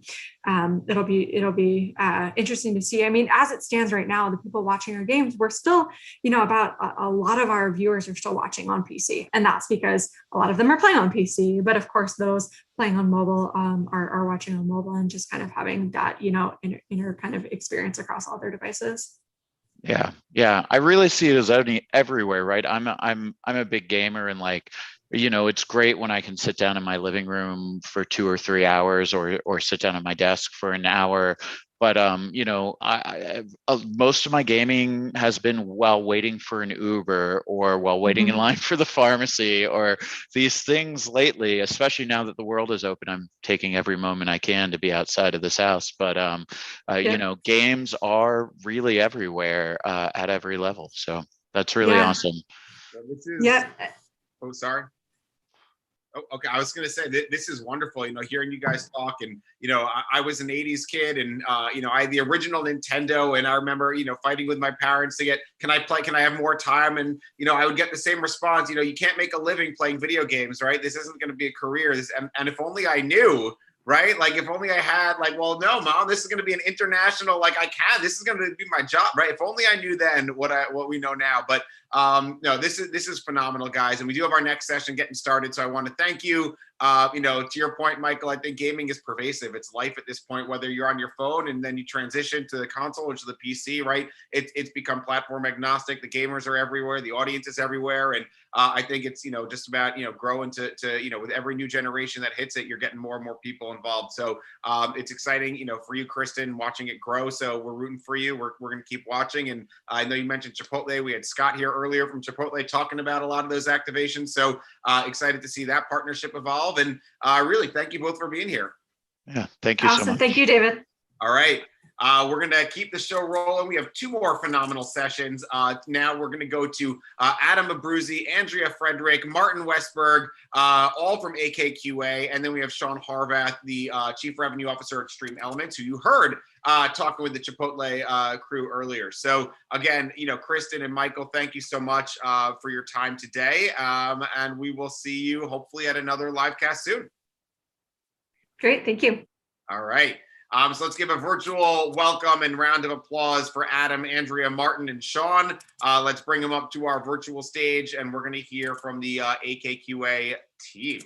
It'll be interesting to see. I mean, as it stands right now, the people watching our games, we're still, about a lot of our viewers are still watching on PC, and that's because a lot of them are playing on PC. But of course, those playing on mobile are watching on mobile and just kind of having that, inner kind of experience across all their devices. Yeah. I really see it as everywhere, right? I'm a big gamer, and it's great when I can sit down in my living room for 2 or 3 hours, or sit down at my desk for an hour. But most of my gaming has been while waiting for an Uber, or while waiting in line for the pharmacy, or these things lately, especially now that the world is open. I'm taking every moment I can to be outside of this house. But games are really everywhere at every level. So that's really awesome. Oh, sorry. Oh, okay. I was going to say this is wonderful, hearing you guys talk. And, I was an 80s kid, and, I had the original Nintendo, and I remember, fighting with my parents to get, can I have more time? And, I would get the same response, you can't make a living playing video games, right? This isn't going to be a career. And if only I knew, right? Like, if only I had, well, no, Mom, this is going to be an international, this is going to be my job, right? If only I knew then what we know now. But no, this is phenomenal, guys. And we do have our next session getting started. So I want to thank you. To your point, Michael, I think gaming is pervasive. It's life at this point, whether you're on your phone and then you transition to the console or to the PC, right? It's become platform agnostic. The gamers are everywhere. The audience is everywhere. And I think it's, just about, growing to with every new generation that hits it, you're getting more and more people involved. So it's exciting, for you, Kristen, watching it grow. So we're rooting for you. We're going to keep watching. And I know you mentioned Chipotle. We had Scott here earlier from Chipotle talking about a lot of those activations. So excited to see that partnership evolve. And really, thank you both for being here. Yeah, thank you so much. Thank you, David. All right. We're going to keep the show rolling. We have 2 more phenomenal sessions. Now we're going to go to Adam Abruzzi, Andrea Frederick, Martin Westberg, all from AKQA. And then we have Sean Harvath, the Chief Revenue Officer at Extreme Elements, who you heard talking with the Chipotle crew earlier. So again, Kristen and Michael, thank you so much for your time today. And we will see you hopefully at another live cast soon. Great. Thank you. All right. So let's give a virtual welcome and round of applause for Adam, Andrea, Martin, and Sean. Let's bring them up to our virtual stage, and we're going to hear from the AKQA team.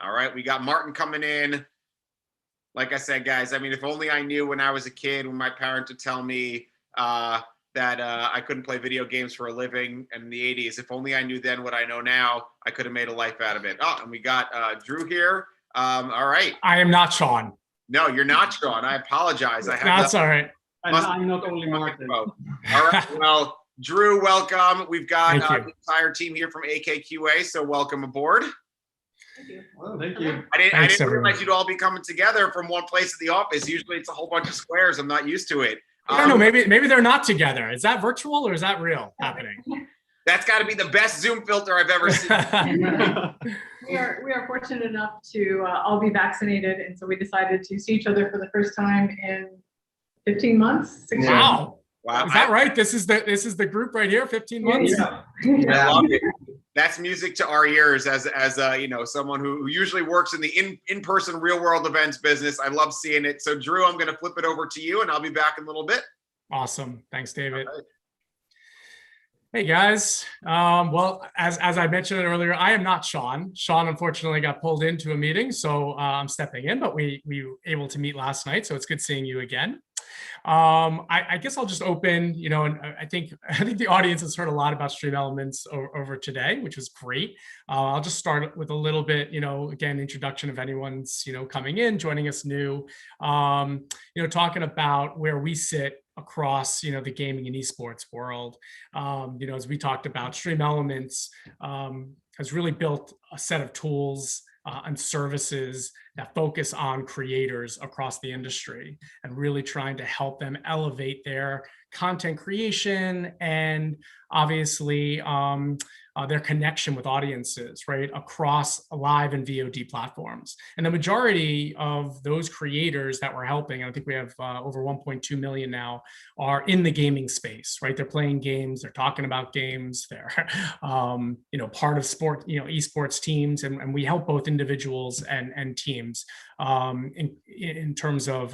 All right, we got Martin coming in. Like I said, guys, I mean, if only I knew when I was a kid, when my parents would tell me that I couldn't play video games for a living in the 80s. If only I knew then what I know now, I could have made a life out of it. Oh, and we got Drew here. All right. I am not Sean. No, you're not Sean. I apologize. That's all right. I'm not only Martin. All right. Well, Drew, welcome. We've got the entire team here from AKQA, so welcome aboard. Thank you. Well, thank you. I didn't realize you'd all be coming together from one place at the office. Usually it's a whole bunch of squares. I'm not used to it. I don't know. Maybe they're not together. Is that virtual or is that real happening? That's got to be the best Zoom filter I've ever seen. We are fortunate enough to all be vaccinated, and so we decided to see each other for the first time in 15 months. 16 Wow. Wow. Is that right? This is the group right here, 15 months? Yeah. I love it. That's music to our ears as someone who usually works in the in-person real world events business. I love seeing it. So Drew, I'm going to flip it over to you and I'll be back in a little bit. Awesome. Thanks, David. Hey guys. Well, as I mentioned earlier, I am not Sean. Sean unfortunately got pulled into a meeting, so I'm stepping in, but we were able to meet last night, so it's good seeing you again. I guess I'll just open, and I think the audience has heard a lot about Stream Elements over today, which was great. I'll just start with a little bit, again, introduction of anyone's, coming in, joining us new, talking about where we sit across, the gaming and esports world. As we talked about, Stream Elements has really built a set of tools and services that focus on creators across the industry and really trying to help them elevate their content creation and obviously their connection with audiences, right, across live and VOD platforms. And the majority of those creators that we're helping, I think we have over 1.2 million now, are in the gaming space, right? They're playing games, they're talking about games, they're part of sport, esports teams, and we help both individuals and teams in terms of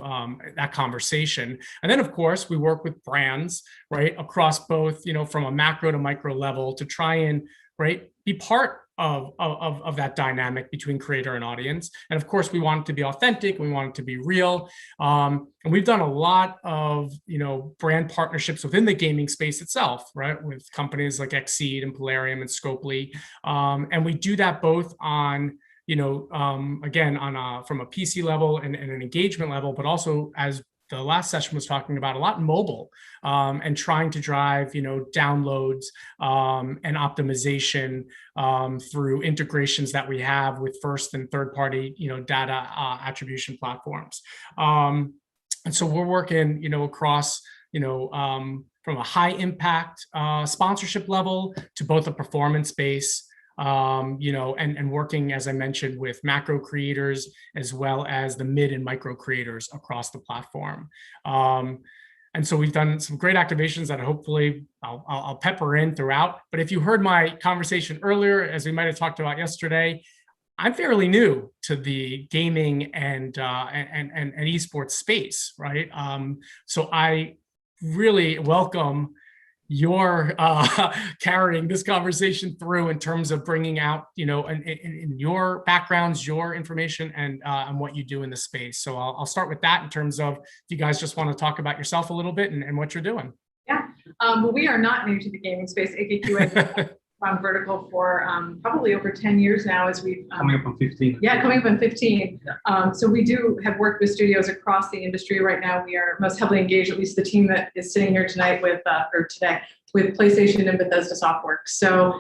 that conversation. And then, of course, we work with brands, right, across both, from a macro to micro level to try and, right, be part of that dynamic between creator and audience. And of course, we want it to be authentic, we want it to be real. And we've done a lot of, brand partnerships within the gaming space itself, right, with companies like Xseed and Polarium and Scopely. And we do that both on, again, from a PC level and an engagement level, but also, as the last session was talking about, a lot in mobile and trying to drive, downloads and optimization through integrations that we have with first and third party, data attribution platforms. And so we're working, across, from a high impact sponsorship level to both a performance base, and working, as I mentioned, with macro creators as well as the mid and micro creators across the platform. And so we've done some great activations that hopefully I'll pepper in throughout. But if you heard my conversation earlier, as we might have talked about yesterday, I'm fairly new to the gaming and esports space, right? So I really welcome your carrying this conversation through in terms of bringing out, in your backgrounds, your information, and what you do in the space. So I'll start with that in terms of, if you guys just want to talk about yourself a little bit and what you're doing. Yeah, well, we are not new to the gaming space. AKQA on vertical for probably over 10 years now, as we've coming up on 15. Yeah, coming up on 15. So we do have worked with studios across the industry. Right now, we are most heavily engaged, at least the team that is sitting here tonight with, or today, with PlayStation and Bethesda Softworks. So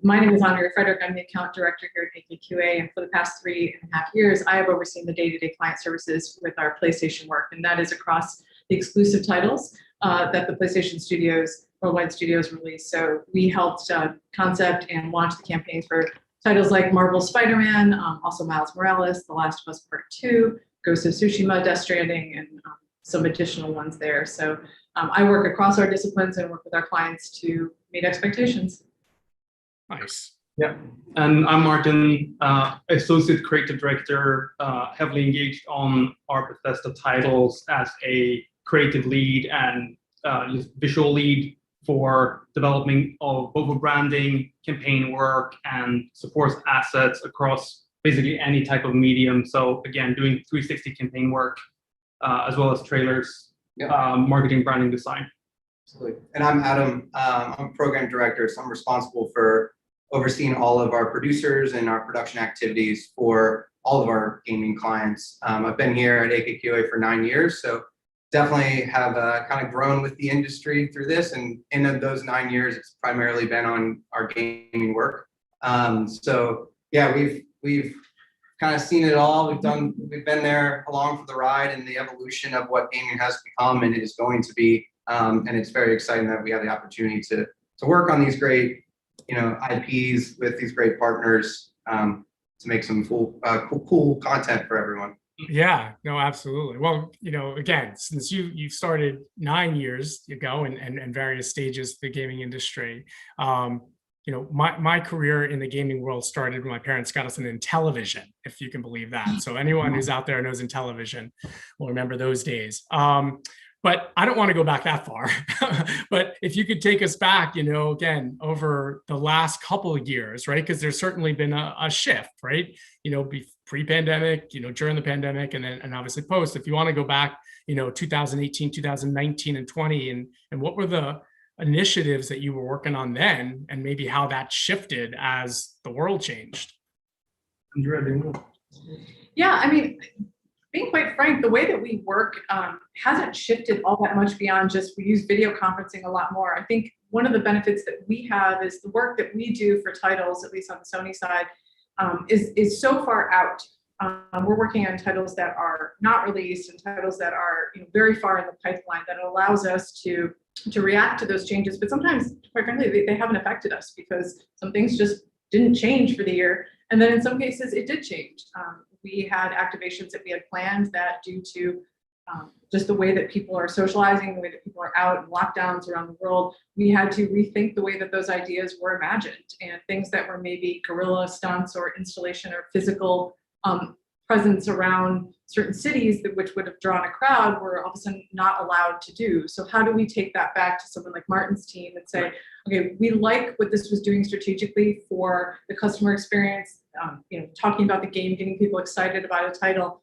my name is Andrea Frederick. I'm the account director here at AKQA. And for the past 3.5 years, I have overseen the day-to-day client services with our PlayStation work. And that is across the exclusive titles that the PlayStation Studios, Worldwide Studios release. So we helped concept and launch the campaigns for titles like Marvel's Spider-Man, also Miles Morales, The Last of Us Part 2, Ghost of Tsushima, Death Stranding, and some additional ones there. So I work across our disciplines and work with our clients to meet expectations. Nice. Yeah, and I'm Martin, Associate Creative Director, heavily engaged on our Bethesda titles as a creative lead and visual lead for development of both branding, campaign work, and support assets across basically any type of medium. So again, doing 360 campaign work, as well as trailers, marketing, branding, design. Absolutely. And I'm Adam. I'm program director, so I'm responsible for overseeing all of our producers and our production activities for all of our gaming clients. I've been here at AKQA for 9 years, so definitely have kind of grown with the industry through this. And in those 9 years, it's primarily been on our gaming work. So yeah, we've kind of seen it all. We've been there along for the ride and the evolution of what gaming has become and is going to be. And it's very exciting that we have the opportunity to work on these great, IPs with these great partners to make some cool content for everyone. Yeah, no, absolutely. Well, again, since you started 9 years ago and various stages of the gaming industry, my career in the gaming world started when my parents got us in television, if you can believe that. So anyone who's out there knows in television will remember those days. But I don't want to go back that far. But if you could take us back, again, over the last couple of years, right? Because there's certainly been a shift, right? Pre-pandemic, during the pandemic, and obviously post. If you want to go back, 2018, 2019, and 20, and what were the initiatives that you were working on then, and maybe how that shifted as the world changed? Yeah, I mean, being quite frank, the way that we work hasn't shifted all that much beyond just we use video conferencing a lot more. I think one of the benefits that we have is the work that we do for titles, at least on the Sony side, is so far out. We're working on titles that are not released and titles that are very far in the pipeline that allows us to react to those changes. But sometimes, quite frankly, they haven't affected us because some things just didn't change for the year. And then in some cases, it did change. We had activations that we had planned that due to just the way that people are socializing, the way that people are out and lockdowns around the world, we had to rethink the way that those ideas were imagined, and things that were maybe guerrilla stunts or installation or physical presence around certain cities which would have drawn a crowd were all of a sudden not allowed to do. So how do we take that back to someone like Martin's team and say, okay, we like what this was doing strategically for the customer experience, talking about the game, getting people excited about a title,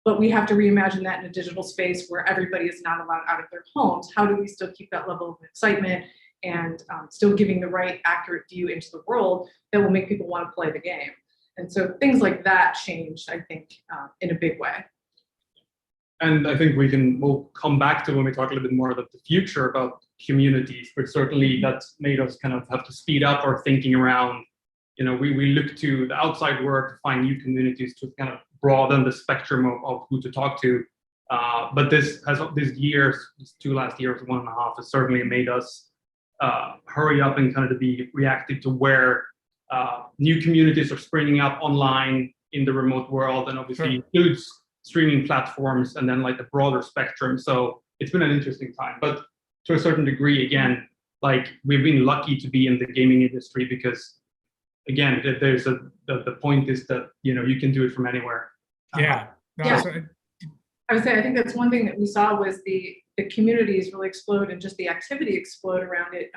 but we have to reimagine that in a digital space where everybody is not allowed out of their homes. How do we still keep that level of excitement and still giving the right accurate view into the world that will make people want to play the game? And so things like that changed, I think, in a big way. And I think we'll come back to when we talk a little bit more about the future about communities, but certainly that's made us kind of have to speed up our thinking around, we look to the outside world to find new communities to kind of broaden the spectrum of who to talk to. But these 2 last years, 1.5, has certainly made us hurry up and kind of to be reactive to where new communities are springing up online in the remote world, and obviously includes streaming platforms and then like the broader spectrum. So it's been an interesting time, but to a certain degree, again, like we've been lucky to be in the gaming industry because, again, there's the point is that you can do it from anywhere. Yeah. I would say I think that's one thing that we saw was the communities really explode and just the activity explode around it.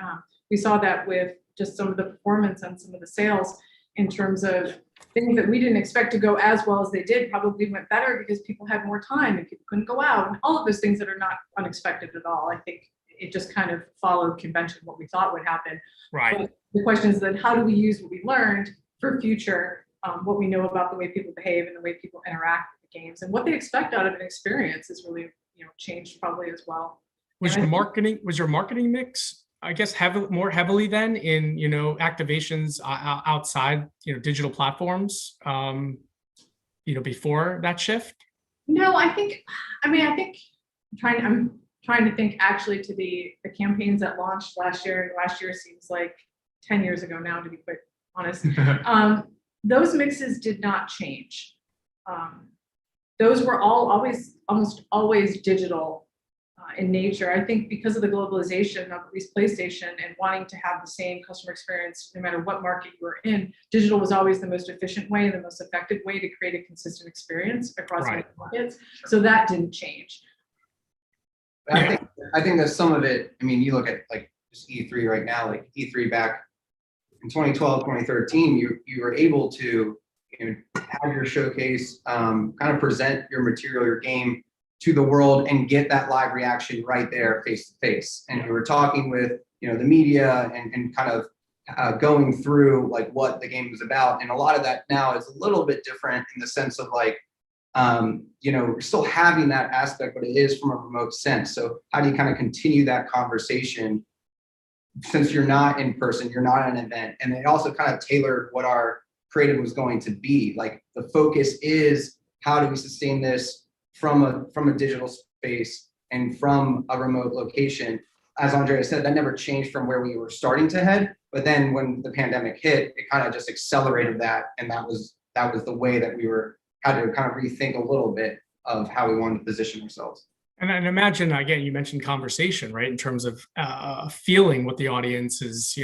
We saw that with just some of the performance and some of the sales in terms of things that we didn't expect to go as well as they did probably went better because people had more time and people couldn't go out and all of those things that are not unexpected at all. I think it just kind of followed convention, what we thought would happen. Right. But the question is then how do we use what we learned for future, what we know about the way people behave and the way people interact with the games and what they expect out of an experience is really changed probably as well. Was your marketing mix I guess, more heavily then in, activations outside, digital platforms, before that shift? No, I think I'm trying to think actually to the campaigns that launched last year, and last year seems like 10 years ago now, to be quite honest. Those mixes did not change. Those were almost always digital in nature. I think because of the globalization of at least PlayStation and wanting to have the same customer experience no matter what market you were in, digital was always the most efficient way and the most effective way to create a consistent experience across many markets. So that didn't change. I think that some of it, I mean, you look at like just E3 right now, like E3 back in 2012, 2013, you were able to have your showcase, kind of present your material, your game to the world and get that live reaction right there face to face. And you were talking with, the media and kind of going through like what the game was about. And a lot of that now is a little bit different in the sense of like, we're still having that aspect, but it is from a remote sense. So how do you kind of continue that conversation since you're not in person, you're not at an event? And they also kind of tailored what our creative was going to be. Like the focus is how do we sustain this from a digital space and from a remote location. As Andrea said, that never changed from where we were starting to head. But then when the pandemic hit, it kind of just accelerated that. And that was the way that we had to kind of rethink a little bit of how we wanted to position ourselves. And I imagine, again, you mentioned conversation, right? In terms of feeling what the audience is,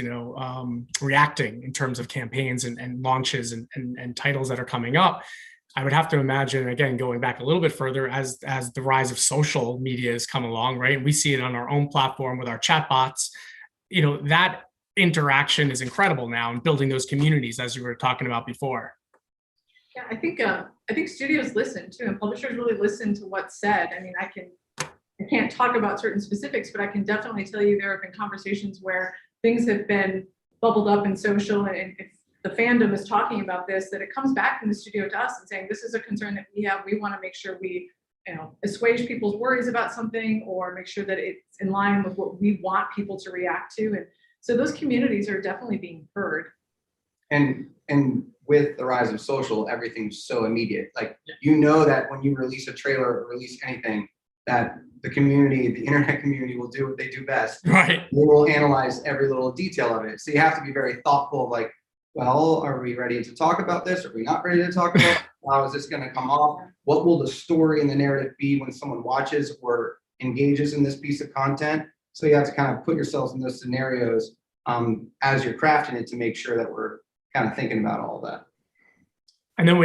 reacting in terms of campaigns and launches and titles that are coming up. I would have to imagine, again, going back a little bit further, as the rise of social media has come along, right? And we see it on our own platform with our chatbots. That interaction is incredible now, and building those communities, as you were talking about before. Yeah, I think studios listen too, and publishers really listen to what's said. I mean, I can't talk about certain specifics, but I can definitely tell you there have been conversations where things have been bubbled up in social, and if the fandom is talking about this, that it comes back from the studio to us and saying, this is a concern that we have. We want to make sure we, assuage people's worries about something, or make sure that it's in line with what we want people to react to. And so those communities are definitely being heard. And with the rise of social, everything's so immediate. Like, that when you release a trailer or release anything, that the community, the internet community, will do what they do best. Right. They will analyze every little detail of it. So you have to be very thoughtful of like, well, are we ready to talk about this? Are we not ready to talk about it? How is this going to come off? What will the story and the narrative be when someone watches or engages in this piece of content? So you have to kind of put yourselves in those scenarios as you're crafting it to make sure that we're kind of thinking about all of that. And then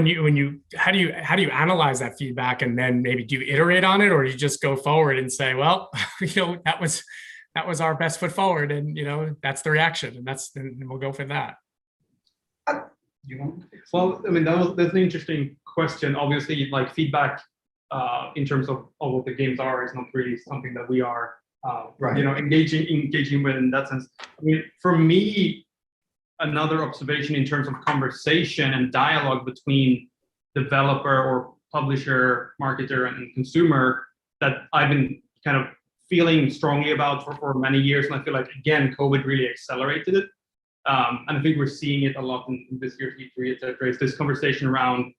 how do you analyze that feedback, and then maybe do you iterate on it, or do you just go forward and say, well, that was our best foot forward, and that's the reaction, and we'll go for that. Well, I mean, that's an interesting question. Obviously, like feedback in terms of what the games are is not really something that we are, engaging with in that sense. I mean, for me, another observation in terms of conversation and dialogue between developer or publisher, marketer, and consumer that I've been kind of feeling strongly about for many years, and I feel like, again, COVID really accelerated it. And I think we're seeing it a lot in this year's E3, et cetera. It's this conversation around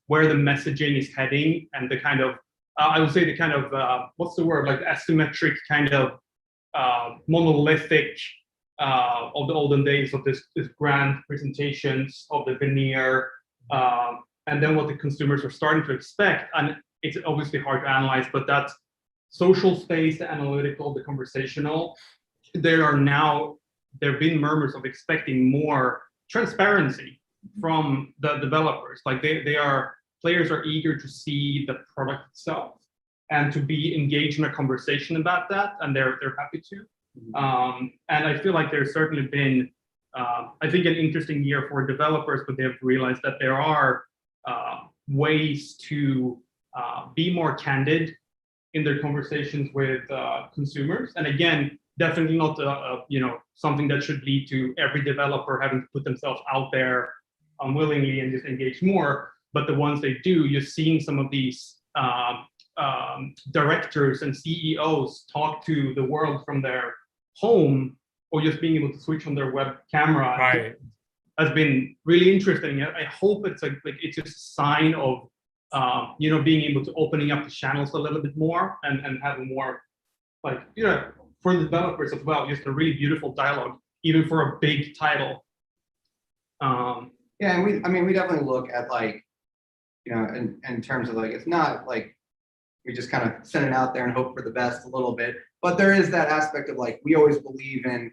where the messaging is heading, and the kind of, I would say the kind of, what's the word, like asymmetric kind of monolithic of the olden days of this grand presentations of the veneer, and then what the consumers are starting to expect. And it's obviously hard to analyze, but that social space, the analytical, the conversational, there have been murmurs of expecting more transparency from the developers. Like players are eager to see the product itself and to be engaged in a conversation about that, and they're happy to. And I feel like there's certainly been, I think, an interesting year for developers, but they've realized that there are ways to be more candid in their conversations with consumers. And again, definitely not something that should lead to every developer having to put themselves out there unwillingly and just engage more. But the ones they do, you're seeing some of these directors and CEOs talk to the world from their home or just being able to switch on their web camera Right. has been really interesting. I hope it's like it's just a sign of being able to opening up the channels a little bit more and having more for the developers as well, just a really beautiful dialogue, even for a big title. Yeah, and we definitely look at in terms of it's not like we just kind of send it out there and hope for the best a little bit, but there is that aspect of we always believe in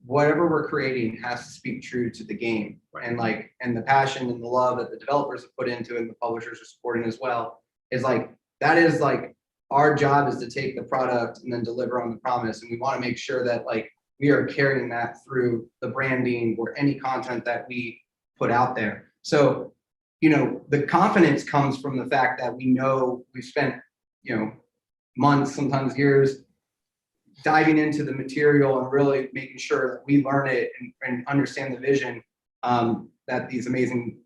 whatever we're creating has to speak true to the game, and and the passion and the love that the developers have put into it and the publishers are supporting as well is that is our job is to take the product and then deliver on the promise, and we want to make sure that we are carrying that through the branding or any content that we put out there. So the confidence comes from the fact that we know we've spent months, sometimes years, diving into the material and really making sure that we learn it and understand the vision that these amazing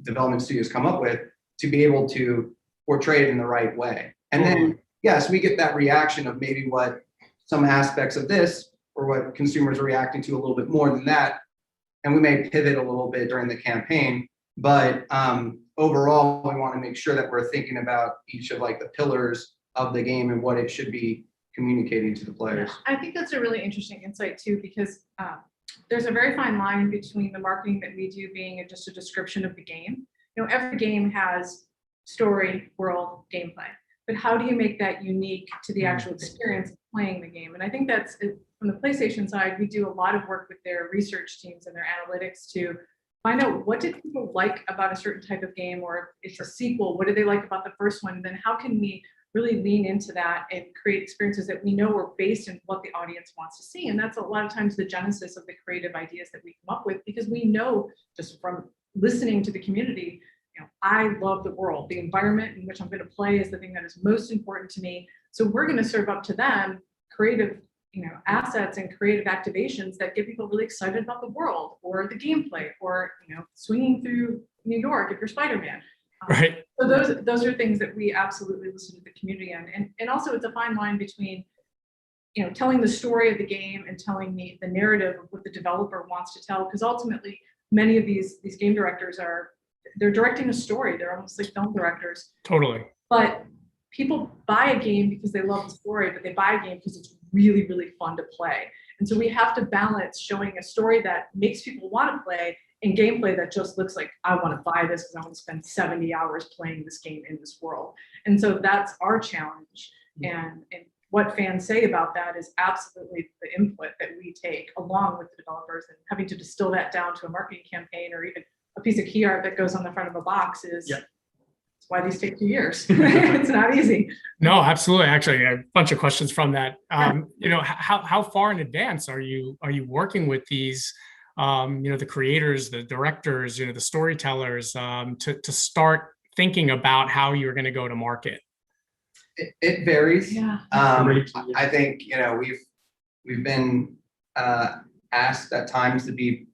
development studios come up with to be able to portray it in the right way. And then, yes, we get that reaction of maybe what some aspects of this or what consumers are reacting to a little bit more than that. And we may pivot a little bit during the campaign, but overall, we want to make sure that we're thinking about each of the pillars of the game and what it should be communicating to the players. I think that's a really interesting insight too, because there's a very fine line between the marketing that we do being just a description of the game. Every game has story, world, gameplay, but how do you make that unique to the actual experience of playing the game? And I think that's from the PlayStation side, we do a lot of work with their research teams and their analytics to find out what did people like about a certain type of game, or if it's a sequel, what did they like about the first one? And then how can we really lean into that and create experiences that we know are based in what the audience wants to see? And that's a lot of times the genesis of the creative ideas that we come up with, because we know just from listening to the community, I love the world. The environment in which I'm going to play is the thing that is most important to me. So we're going to serve up to them creative assets and creative activations that get people really excited about the world or the gameplay, or swinging through New York if you're Spider-Man. Right. So those are things that we absolutely listen to the community on, and also it's a fine line between telling the story of the game and telling the narrative of what the developer wants to tell, because ultimately many of these game directors they're directing a story. They're almost like film directors. Totally. But people buy a game because they love the story, but they buy a game because it's really, really fun to play. And so we have to balance showing a story that makes people want to play and gameplay that just looks like, I want to buy this because I want to spend 70 hours playing this game in this world. And so that's our challenge. And what fans say about that is absolutely the input that we take along with the developers, and having to distill that down to a marketing campaign or even a piece of key art that goes on the front of a box is why these take 2 years. It's not easy. No, absolutely. Actually, a bunch of questions from that. How far in advance are you working with these, the creators, the directors, the storytellers, to start thinking about how you're going to go to market? It varies. Yeah. I think we've been asked at times to be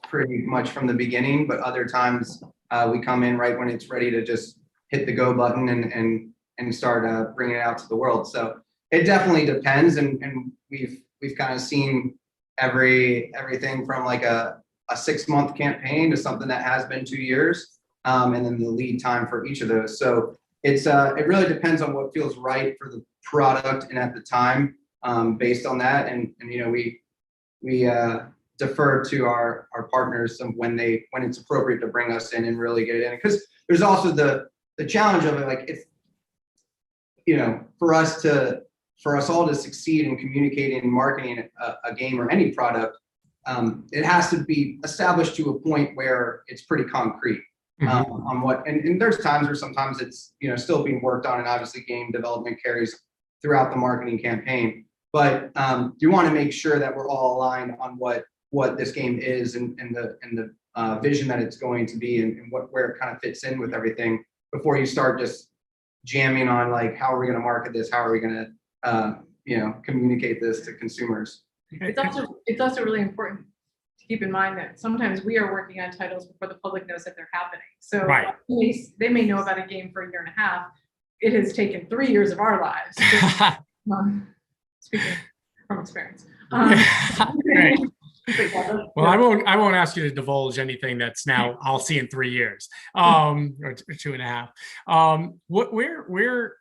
pretty much from the beginning, but other times we come in right when it's ready to just hit the go button and start bringing it out to the world. So it definitely depends, and we've kind of seen everything from like a 6-month campaign to something that has been 2 years, and then the lead time for each of those. So it really depends on what feels right for the product and at the time, based on that. And we defer to our partners when it's appropriate to bring us in and really get it in, because there's also the challenge of it. Like, if for us all to succeed in communicating and marketing a game or any product, it has to be established to a point where it's pretty concrete on what, and there's times where sometimes it's still being worked on, and obviously game development carries throughout the marketing campaign. But you want to make sure that we're all aligned on what this game is and the vision that it's going to be, and where it kind of fits in with everything before you start just jamming on like, how are we going to market this? How are we going to communicate this to consumers? It's also really important to keep in mind that sometimes we are working on titles before the public knows that they're happening. So right. They may know about a game for 1.5 years. It has taken 3 years of our lives. Speaking from experience. Great. Well, I won't ask you to divulge anything that's now I'll see in 3 years, or 2.5. Where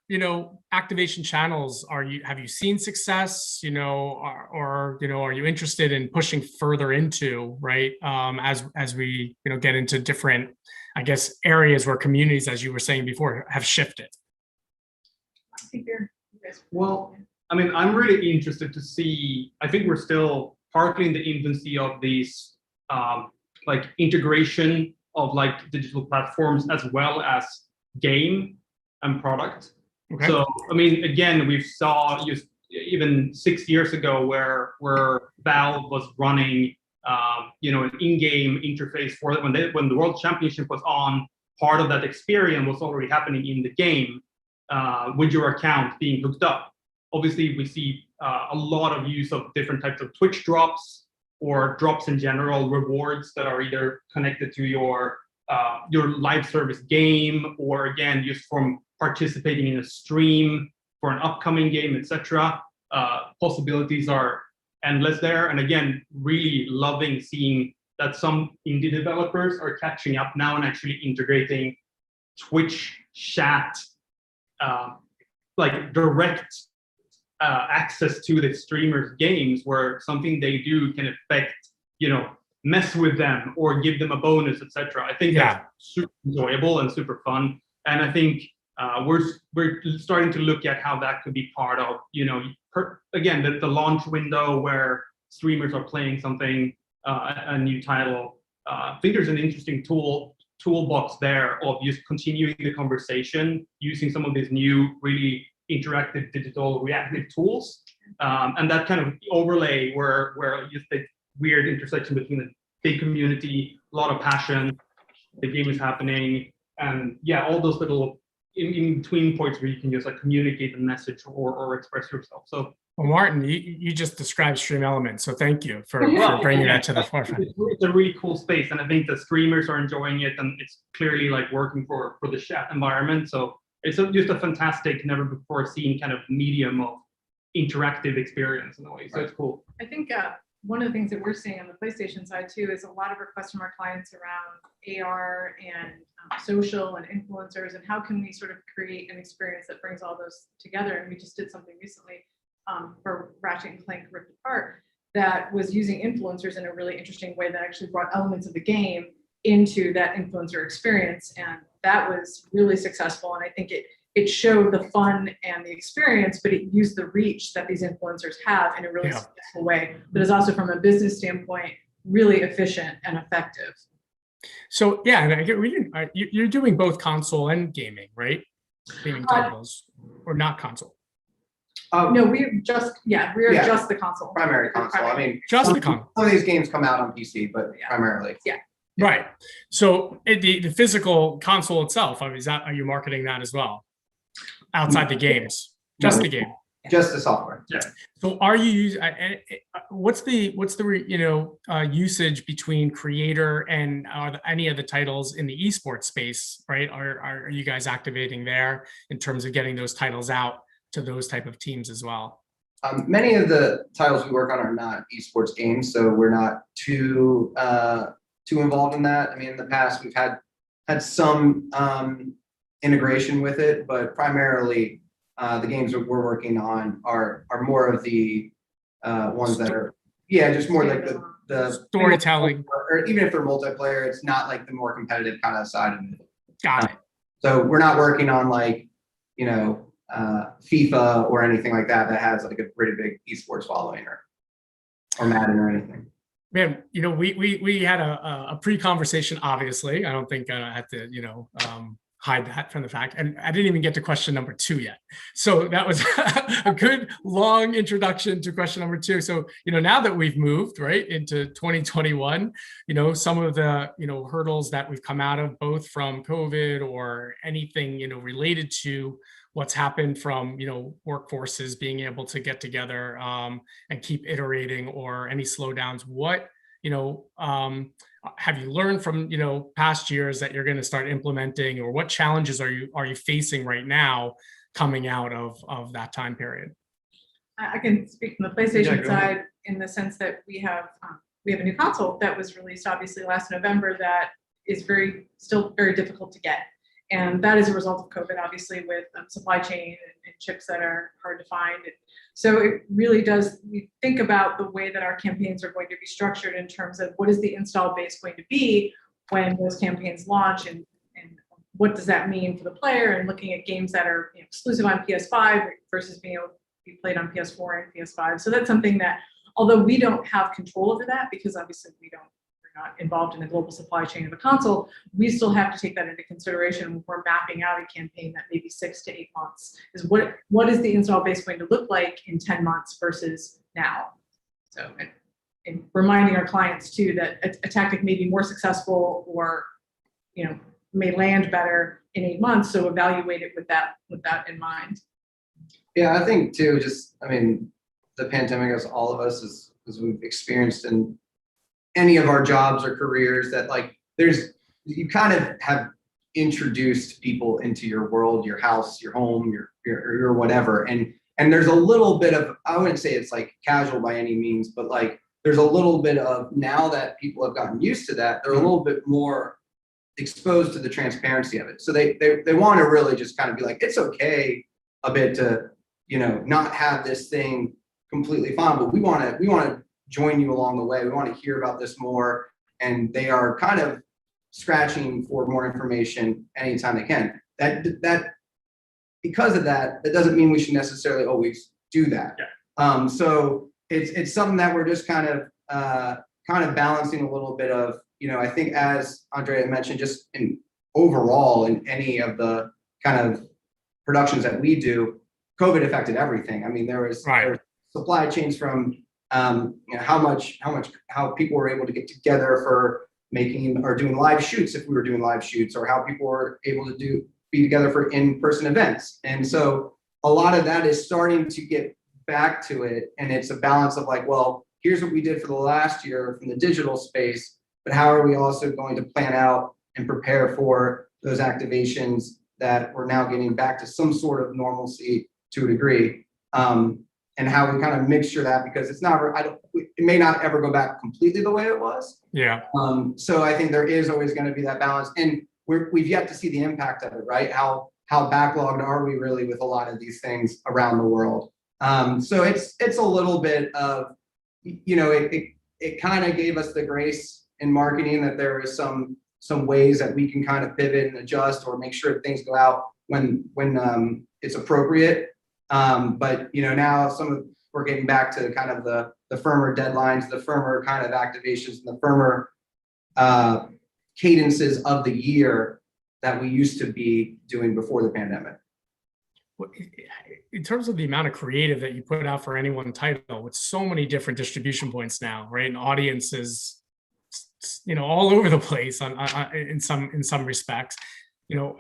activation channels have you seen success, or are you interested in pushing further into, right? As we get into different, I guess, areas where communities, as you were saying before, have shifted. Well, I mean, I'm really interested to see. I think we're still partly in the infancy of these like integration of like digital platforms as well as game and product. Okay. So I mean, again, we saw even 6 years ago where Valve was running an in-game interface for it when the World Championship was on. Part of that experience was already happening in the game with your account being hooked up. Obviously, we see a lot of use of different types of Twitch drops or drops in general, rewards that are either connected to your live service game, or again, just from participating in a stream for an upcoming game, etc. Possibilities are endless there. And again, really loving seeing that some indie developers are catching up now and actually integrating Twitch chat, like direct access to the streamers' games, where something they do can affect, mess with them or give them a bonus, etc. I think that's super enjoyable and super fun. And I think we're starting to look at how that could be part of, again, the launch window where streamers are playing something, a new title. I think there's an interesting toolbox there of just continuing the conversation using some of these new really interactive digital reactive tools, and that kind of overlay where just the weird intersection between the big community, a lot of passion, the game is happening, and all those little in between points where you can just like communicate the message or express yourself. So, well, Martin, you just described Stream Elements, so thank you for bringing that to the forefront. It's a really cool space, and I think the streamers are enjoying it, and it's clearly like working for the chat environment. So it's just a fantastic, never before seen kind of medium of interactive experience in a way. So it's cool. I think one of the things that we're seeing on the PlayStation side too is a lot of requests from our clients around AR and social and influencers, and how can we sort of create an experience that brings all those together. And we just did something recently for Ratchet and Clank Rift Apart that was using influencers in a really interesting way that actually brought elements of the game into that influencer experience, and that was really successful. And I think it showed the fun and the experience, but it used the reach that these influencers have in a really successful way, but is also from a business standpoint really efficient and effective. So and I get you're doing both console and gaming, right? Gaming titles, or not console? No, we're just the console. Primary console. I mean, just the console. Some of these games come out on PC, but primarily. Yeah. Right. So the physical console itself, I mean, are you marketing that as well? Outside the games, just the game. Just the software. Yeah. So are you using, what's the usage between creator and any of the titles in the esports space, right? Are you guys activating there in terms of getting those titles out to those type of teams as well? Many of the titles we work on are not esports games, so we're not too involved in that. I mean, in the past we've had some integration with it, but primarily the games that we're working on are more of the ones that are just more like the storytelling, or even if they're multiplayer, it's not like the more competitive kind of side of it. Got it. So we're not working on like FIFA or anything like that has like a pretty big esports following, or Madden or anything. Man, we had a pre-conversation, obviously. I don't think I had to, hide that from the fact. And I didn't even get to question number 2 yet. So that was a good long introduction to question number 2. So, now that we've moved right into 2021, some of the, hurdles that we've come out of, both from COVID or anything, related to what's happened from, workforces being able to get together and keep iterating, or any slowdowns. What, have you learned from, past years that you're going to start implementing, or what challenges are you facing right now coming out of that time period? I can speak from the PlayStation go ahead. side in the sense that we have a new console that was released obviously last November that is still very difficult to get. And that is a result of COVID, obviously, with supply chain and chips that are hard to find. So it really does, we think about the way that our campaigns are going to be structured in terms of what is the install base going to be when those campaigns launch, and what does that mean for the player, and looking at games that are exclusive on PS5 versus being able to be played on PS4 and PS5. So that's something that, although we don't have control over that, because obviously we're not involved in the global supply chain of a console, we still have to take that into consideration when we're mapping out a campaign that maybe 6 to 8 months is what is the install base going to look like in 10 months versus now. So and reminding our clients too that a tactic may be more successful or may land better in 8 months, so evaluate it with that in mind. Yeah, I think too, the pandemic, as all of us, as we've experienced in any of our jobs or careers, that you kind of have introduced people into your world, your house, your home, your whatever. And there's a little bit of, I wouldn't say it's like casual by any means, but there's a little bit of, now that people have gotten used to that, they're a little bit more exposed to the transparency of it. So they want to really just kind of be like, it's okay a bit to, not have this thing completely fine, but we want to join you along the way. We want to hear about this more. And they are kind of scratching for more information anytime they can. That because of that doesn't mean we should necessarily always do that. Yeah. So it's something that we're just kind of balancing a little bit of, I think, as Andrea mentioned, just overall in any of the kind of productions that we do, COVID affected everything. I mean, there was supply chains from how people were able to get together for making or doing live shoots, if we were doing live shoots, or how people were able to be together for in-person events. And so a lot of that is starting to get back to it. And it's a balance of well, here's what we did for the last year from the digital space, but how are we also going to plan out and prepare for those activations that we're now getting back to some sort of normalcy to a degree, and how we kind of mixture that, because it's not, it may not ever go back completely the way it was. Yeah. So I think there is always going to be that balance, and we've yet to see the impact of it, right? How backlogged are we really with a lot of these things around the world? So it's a little bit of, it kind of gave us the grace in marketing that there is some ways that we can kind of pivot and adjust or make sure things go out when it's appropriate. But now we're getting back to kind of the firmer deadlines, the firmer kind of activations, and the firmer cadences of the year that we used to be doing before the pandemic. In terms of the amount of creative that you put out for any one title, with so many different distribution points now, right? And audiences, all over the place in some respects.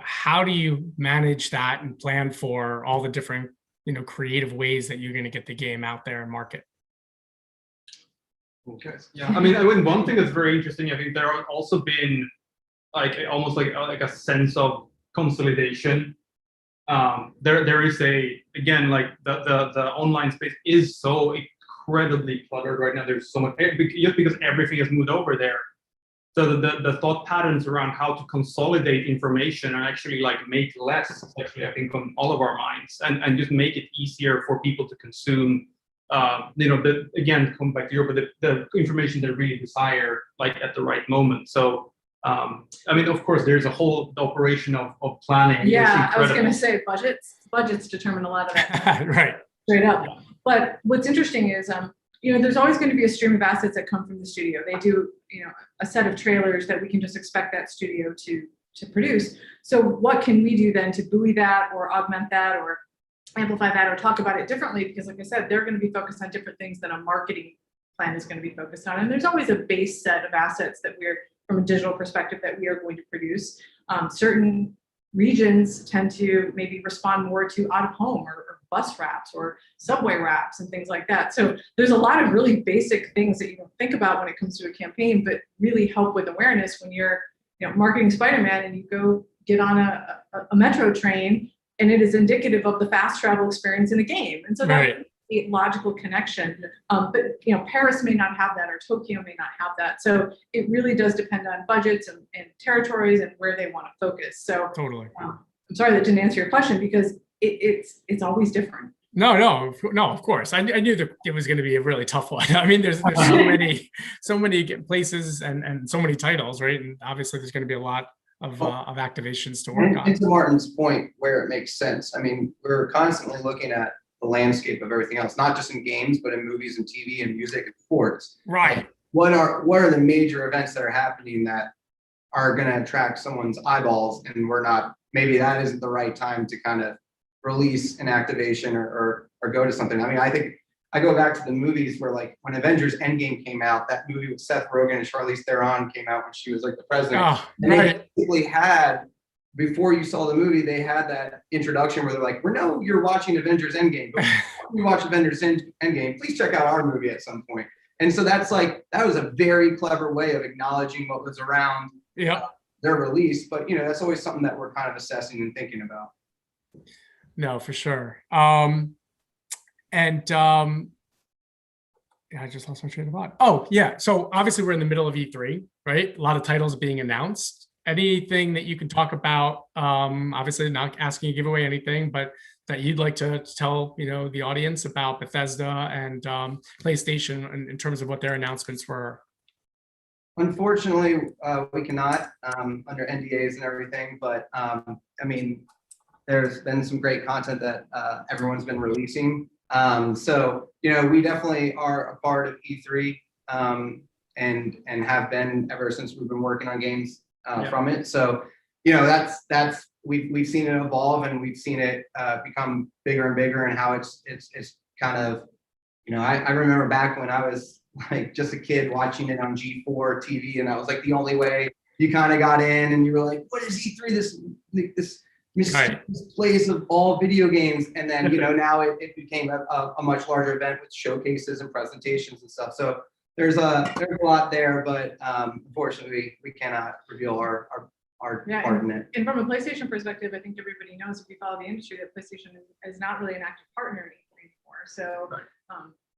How do you manage that and plan for all the different creative ways that you're going to get the game out there and market? Okay. Yeah, I mean, one thing that's very interesting, I think there have also been almost like a sense of consolidation. There is again, the online space is so incredibly cluttered right now. There's so much, just because everything has moved over there. So the thought patterns around how to consolidate information and actually make less, actually, I think, on all of our minds, and just make it easier for people to consume. Again, come back to Europe, but the information they really desire, at the right moment. So, I mean, of course, there's a whole operation of planning. Yeah, I was going to say budgets determine a lot of that. Right. Straight up. Yeah. But what's interesting is, there's always going to be a stream of assets that come from the studio. They do, a set of trailers that we can just expect that studio to produce. So what can we do then to buoy that or augment that or amplify that or talk about it differently? Because like I said, they're going to be focused on different things than a marketing plan is going to be focused on. And there's always a base set of assets that from a digital perspective, that we are going to produce. Certain regions tend to maybe respond more to out of home or bus wraps or subway wraps and things like that. So there's a lot of really basic things that you don't think about when it comes to a campaign, but really help with awareness when you're marketing Spider-Man and you go get on a metro train and it is indicative of the fast travel experience in a game. And so that a logical connection. But Paris may not have that, or Tokyo may not have that. So it really does depend on budgets and territories and where they want to focus. So Totally. I'm sorry that didn't answer your question, because it's always different. No, of course. I knew that it was going to be a really tough one. I mean, there's so many places and so many titles, right? And obviously there's going to be a lot of activations to work on. And to Martin's point, where it makes sense. I mean, we're constantly looking at the landscape of everything else, not just in games, but in movies and TV and music and sports. Right. What are the major events that are happening that are going to attract someone's eyeballs, and maybe that isn't the right time to kind of release an activation or go to something. I mean, I think I go back to the movies where, like, when Avengers Endgame came out, that movie with Seth Rogen and Charlize Theron came out when she was like the president. And they basically had, before you saw the movie, they had that introduction where they're like, we know you're watching Avengers Endgame, but before you watch Avengers Endgame, please check out our movie at some point. And so that was a very clever way of acknowledging what was around their release. But that's always something that we're kind of assessing and thinking about. No, for sure. I just lost my train of thought. Oh, yeah. So obviously we're in the middle of E3, right? A lot of titles being announced. Anything that you can talk about? Obviously not asking you to give away anything, but that you'd like to tell, the audience about Bethesda and PlayStation in terms of what their announcements were. Unfortunately, we cannot under NDAs and everything, but I mean, there's been some great content that everyone's been releasing. So, we definitely are a part of E3 and have been ever since we've been working on games from it. So, that's we've seen it evolve, and we've seen it become bigger and bigger, and how it's kind of, I remember back when I was like just a kid watching it on G4 TV, and that was like the only way you kind of got in, and you were like, what is E3? This mysterious place of all video games. And then, now it became a much larger event with showcases and presentations and stuff. So there's a lot there, but unfortunately we cannot reveal our part in it. And from a PlayStation perspective, I think everybody knows, if you follow the industry, that PlayStation is not really an active partner anymore. So,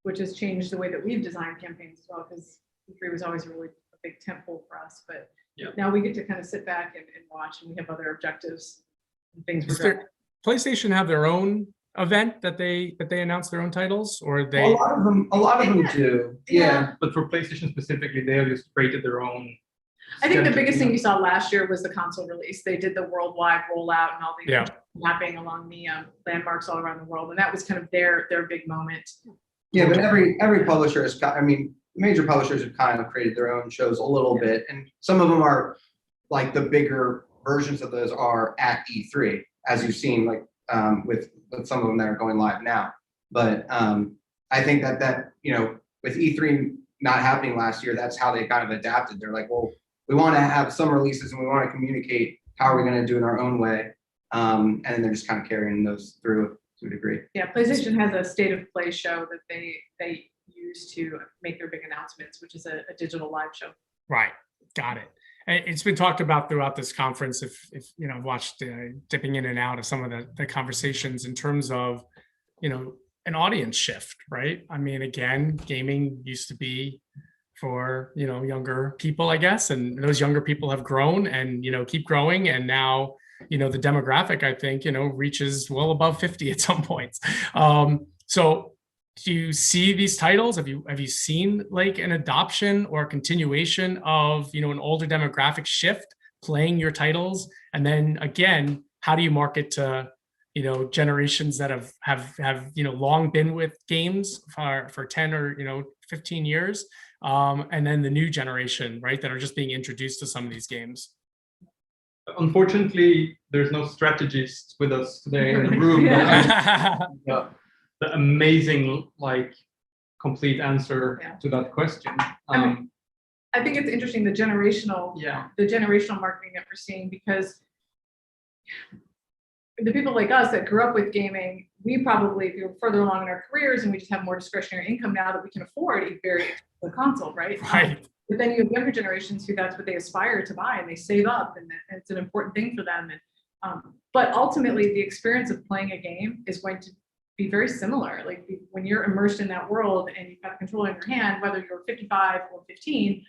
which has changed the way that we've designed campaigns as well, because E3 was always really a big tentpole for us. But now we get to kind of sit back and watch, and we have other objectives. PlayStation have their own event that they announce their own titles, or they? Well, a lot of them do. Yeah. But for PlayStation specifically, they have just created their own. I think the biggest thing you saw last year was the console release. They did the worldwide rollout and all the mapping along the landmarks all around the world, and that was kind of their big moment. Yeah, but every publisher has got. I mean, major publishers have kind of created their own shows a little bit, and some of them are like the bigger versions of those are at E3, as you've seen, like with some of them that are going live now. But I think that with E3 not happening last year, that's how they kind of adapted. They're like, well, we want to have some releases, and we want to communicate how are we going to do it in our own way, and then they're just kind of carrying those through to a degree. Yeah, PlayStation has a state of play show that they use to make their big announcements, which is a digital live show. Right, got it. It's been talked about throughout this conference. If I've watched dipping in and out of some of the conversations in terms of, an audience shift, right? I mean, again, gaming used to be for, younger people, I guess, and those younger people have grown and, keep growing. And now, the demographic, I think, reaches well above 50 at some points. So do you see these titles? Have you seen like an adoption or continuation of, an older demographic shift playing your titles? And then again, how do you market to, generations that have long been with games for 10 or, 15 years? And then the new generation, right, that are just being introduced to some of these games. Unfortunately, there's no strategist with us today in the room. The amazing, complete answer to that question. I think it's interesting, the generational marketing that we're seeing, because the people like us that grew up with gaming, we probably feel further along in our careers, and we just have more discretionary income now that we can afford a very expensive console, right? Right. But then you have younger generations who that's what they aspire to buy, and they save up, and it's an important thing for them. And but ultimately, the experience of playing a game is going to be very similar. Like when you're immersed in that world and you've got the controller in your hand, whether you're 55 or 15,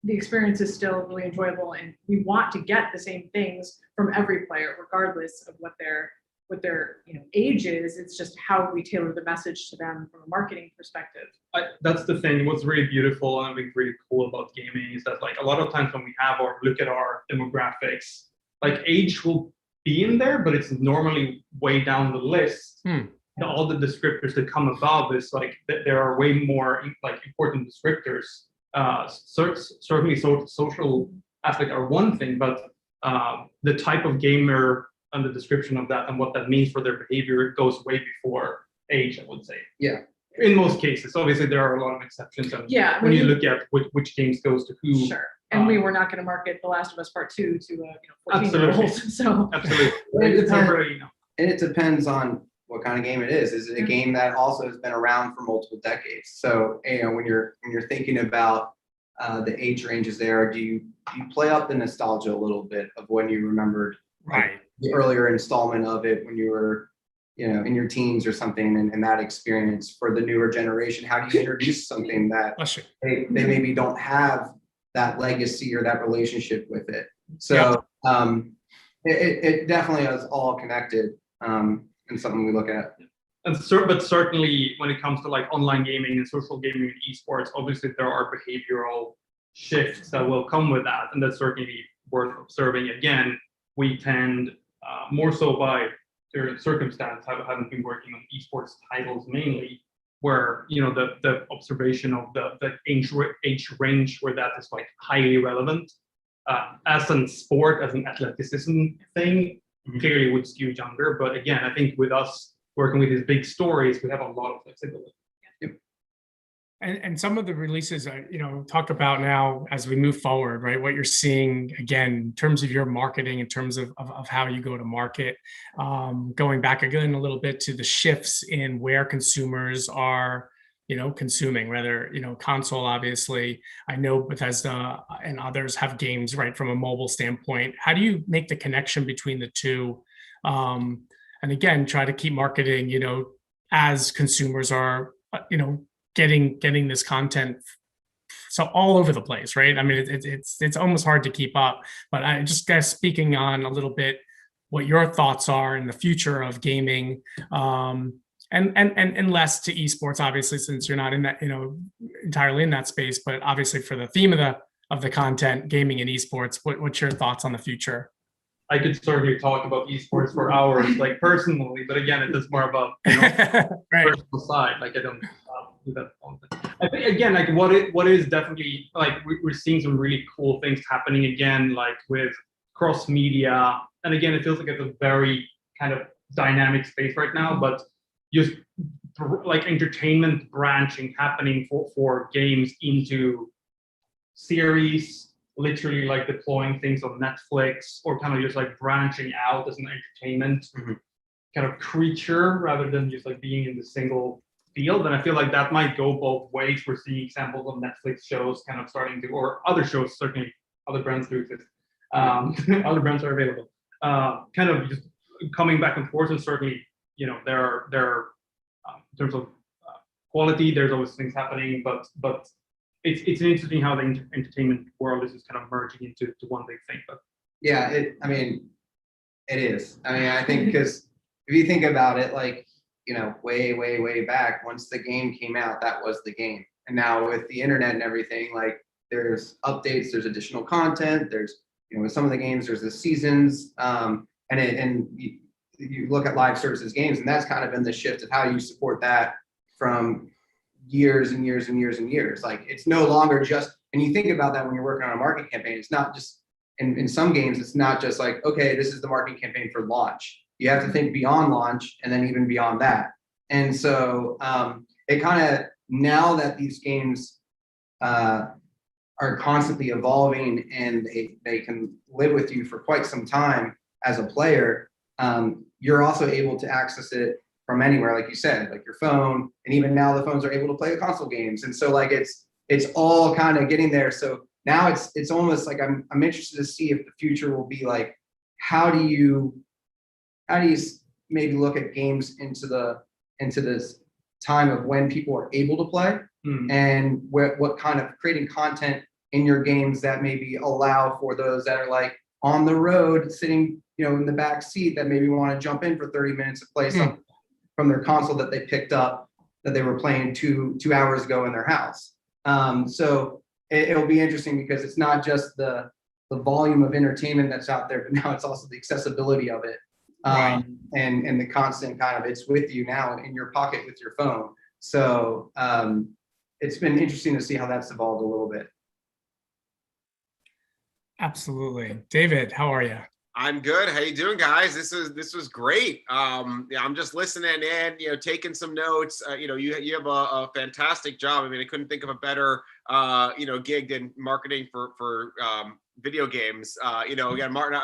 the experience is still really enjoyable. And we want to get the same things from every player, regardless of what their age is. It's just how we tailor the message to them from a marketing perspective. That's the thing. What's really beautiful and I think really cool about gaming is that like a lot of times when we have or look at our demographics, like age will be in there, but it's normally way down the list. All the descriptors that come above is like there are way more like important descriptors. Certainly social aspect are one thing, but the type of gamer and the description of that and what that means for their behavior, it goes way before age, I would say. Yeah. In most cases, obviously there are a lot of exceptions. And yeah. When you look at which games goes to who. Sure. And we were not going to market The Last of Us Part 2 to 14-year-olds. So absolutely. And it depends on what kind of game it is. Is it a game that also has been around for multiple decades? So when you're thinking about the age ranges there, do you play up the nostalgia a little bit of when you remembered the earlier installment of it when you were in your teens or something, and that experience for the newer generation? How do you introduce something that they maybe don't have that legacy or that relationship with it? So it definitely is all connected, and something we look at. But certainly when it comes to like online gaming and social gaming and esports, obviously there are behavioral shifts that will come with that, and that's certainly worth observing. Again, we tend more so by their circumstance, haven't been working on esports titles mainly, where the observation of the age range where that is like highly relevant. As a sport, as an athleticism thing, clearly would skew younger. But again, I think with us working with these big stories, we have a lot of flexibility. And some of the releases, talk about now as we move forward, right? What you're seeing, again, in terms of your marketing, in terms of how you go to market, going back again a little bit to the shifts in where consumers are, consuming, whether, console, obviously. I know Bethesda and others have games, right, from a mobile standpoint. How do you make the connection between the two? And again, try to keep marketing, as consumers are, getting this content so all over the place, right? I mean, it's almost hard to keep up. But I just guess speaking on a little bit what your thoughts are in the future of gaming, and less to esports, obviously, since you're not in that, entirely in that space. But obviously, for the theme of the content, gaming and esports, what's your thoughts on the future? I could certainly talk about esports for hours, like personally, but again, it is more about personal side. Like I don't do that all the time. I think again, like what is definitely like we're seeing some really cool things happening again, like with cross media, and again, it feels like it's a very kind of dynamic space right now. But just like entertainment branching happening for games into series. Literally like deploying things on Netflix, or kind of just like branching out as an entertainment kind of creature rather than just like being in the single field. And I feel like that might go both ways. We're seeing examples of Netflix shows kind of starting to, or other shows, certainly other brands do exist. Other brands are available. Kind of just coming back and forth, and certainly, there are in terms of quality, there's always things happening, but it's interesting how the entertainment world is just kind of merging into one big thing. But yeah, it is. I mean, I think because if you think about it, like, way back, once the game came out, that was the game. And now with the internet and everything, like there's updates, there's additional content, there's, with some of the games, there's the seasons, and you look at live services games, and that's kind of been the shift of how you support that from years and years and years and years. Like it's no longer just, and you think about that when you're working on a marketing campaign, it's not just, in some games, it's not just like, okay, this is the marketing campaign for launch. You have to think beyond launch and then even beyond that. And so it kind of, now that these games are constantly evolving and they can live with you for quite some time as a player, you're also able to access it from anywhere, like you said, like your phone, and even now the phones are able to play the console games. And so like it's all kind of getting there. So now it's almost like I'm interested to see if the future will be like, how do you maybe look at games into the into this time of when people are able to play and what kind of creating content in your games that maybe allow for those that are like on the road sitting, in the back seat that maybe want to jump in for 30 minutes to play something from their console that they picked up that they were playing two hours ago in their house. So it'll be interesting because it's not just the volume of entertainment that's out there, but now it's also the accessibility of it. And the constant kind of, it's with you now in your pocket with your phone. So it's been interesting to see how that's evolved a little bit. Absolutely. David, how are you? I'm good. How you doing, guys? This was great. I'm just listening in, taking some notes. You have a fantastic job. I mean, I couldn't think of a better, gig than marketing for video games. Again, Martin,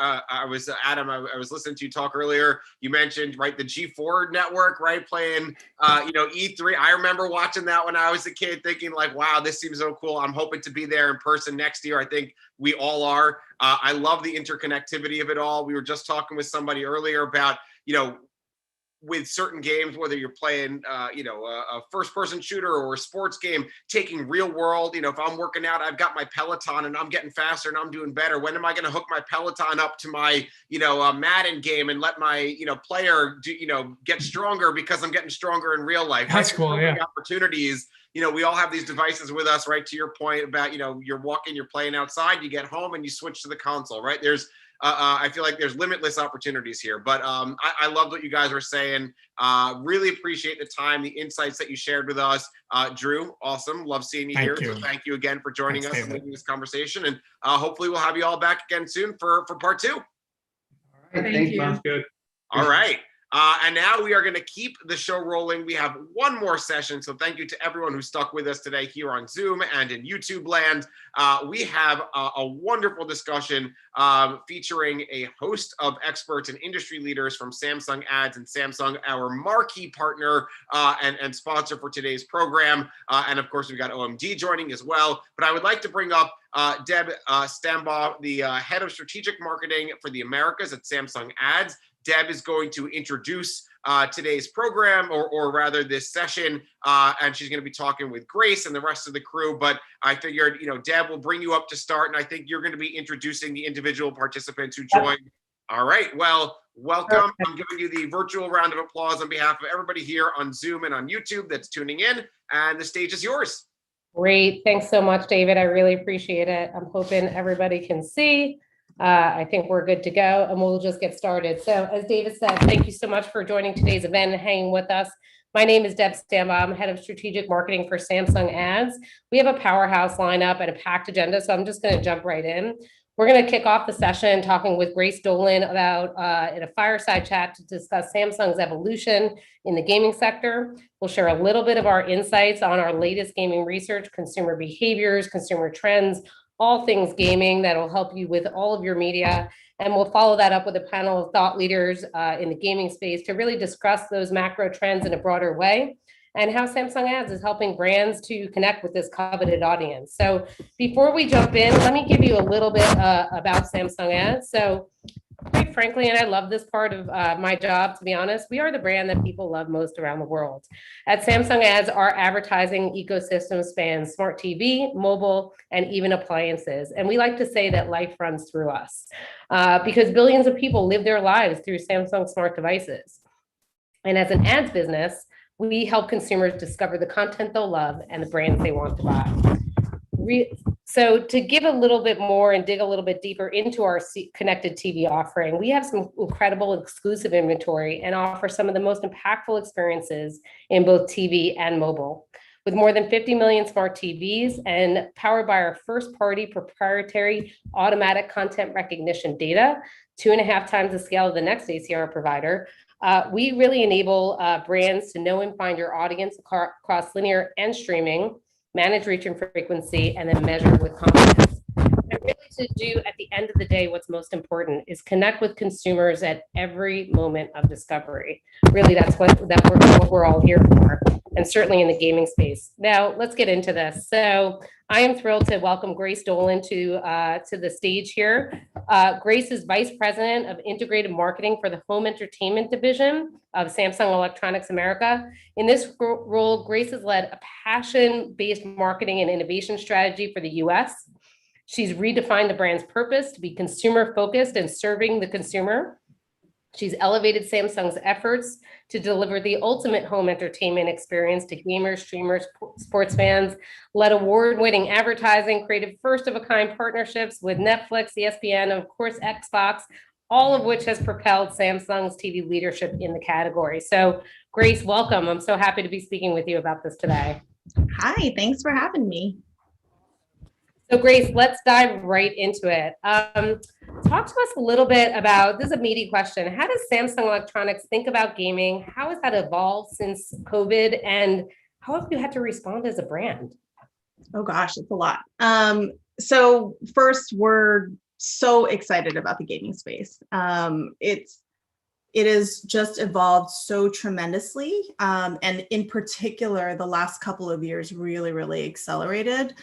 Adam, I was listening to you talk earlier. You mentioned, right, the G4 network, right, playing, E3. I remember watching that when I was a kid, thinking like, wow, this seems so cool. I'm hoping to be there in person next year. I think we all are. I love the interconnectivity of it all. We were just talking with somebody earlier about, with certain games, whether you're playing, a first-person shooter or a sports game, taking real world, if I'm working out, I've got my Peloton and I'm getting faster and I'm doing better. When am I going to hook my Peloton up to my, Madden game and let my, player do, get stronger because I'm getting stronger in real life? That's cool. Yeah. Opportunities. We all have these devices with us, right? To your point about, you're walking, you're playing outside, you get home and you switch to the console, right? I feel like there's limitless opportunities here, but I loved what you guys were saying. Really appreciate the time, the insights that you shared with us. Drew, awesome. Love seeing you here. So thank you again for joining us and leading this conversation. And hopefully we'll have you all back again soon for part 2. All right, thank you. Sounds good. All right. And now we are going to keep the show rolling. We have one more session. So thank you to everyone who stuck with us today here on Zoom and in YouTube land. We have a wonderful discussion featuring a host of experts and industry leaders from Samsung Ads and Samsung, our marquee partner and sponsor for today's program. And of course, we've got OMD joining as well. But I would like to bring up Deb Stambaugh, the head of strategic marketing for the Americas at Samsung Ads. Deb is going to introduce today's program, or rather this session, and she's going to be talking with Grace and the rest of the crew. But I figured, Deb will bring you up to start, and I think you're going to be introducing the individual participants who joined. All right. Well, welcome. I'm giving you the virtual round of applause on behalf of everybody here on Zoom and on YouTube that's tuning in, and the stage is yours. Great. Thanks so much, David. I really appreciate it. I'm hoping everybody can see. I think we're good to go, and we'll just get started. So as David said, thank you so much for joining today's event and hanging with us. My name is Deb Stambaugh. I'm head of strategic marketing for Samsung Ads. We have a powerhouse lineup and a packed agenda, so I'm just going to jump right in. We're going to kick off the session talking with Grace Dolan about in a fireside chat to discuss Samsung's evolution in the gaming sector. We'll share a little bit of our insights on our latest gaming research, consumer behaviors, consumer trends, all things gaming that will help you with all of your media. And we'll follow that up with a panel of thought leaders in the gaming space to really discuss those macro trends in a broader way and how Samsung Ads is helping brands to connect with this coveted audience. So before we jump in, let me give you a little bit about Samsung Ads. So quite frankly, and I love this part of my job, to be honest, we are the brand that people love most around the world. At Samsung Ads, our advertising ecosystem spans smart TV, mobile, and even appliances. And we like to say that life runs through us because billions of people live their lives through Samsung smart devices. And as an ads business, we help consumers discover the content they'll love and the brands they want to buy. So to give a little bit more and dig a little bit deeper into our connected TV offering, we have some incredible exclusive inventory and offer some of the most impactful experiences in both TV and mobile. With more than 50 million smart TVs and powered by our first-party proprietary automatic content recognition data, 2.5 times the scale of the next ACR provider, we really enable brands to know and find your audience across linear and streaming, manage reach and frequency, and then measure with confidence. And really to do at the end of the day, what's most important is connect with consumers at every moment of discovery. Really, that's what we're all here for, and certainly in the gaming space. Now, let's get into this. So I am thrilled to welcome Grace Dolan to the stage here. Grace is Vice President of Integrated Marketing for the Home Entertainment Division of Samsung Electronics America. In this role, Grace has led a passion-based marketing and innovation strategy for the US. She's redefined the brand's purpose to be consumer-focused and serving the consumer. She's elevated Samsung's efforts to deliver the ultimate home entertainment experience to gamers, streamers, sports fans, led award-winning advertising, created first-of-a-kind partnerships with Netflix, ESPN, and of course, Xbox, all of which has propelled Samsung's TV leadership in the category. So, Grace, welcome. I'm so happy to be speaking with you about this today. Hi, thanks for having me. So Grace, let's dive right into it. Talk to us a little bit about, this is a meaty question. How does Samsung Electronics think about gaming? How has that evolved since COVID? And how have you had to respond as a brand? Oh gosh, it's a lot. So first, we're so excited about the gaming space. It has just evolved so tremendously. And in particular, the last couple of years really accelerated.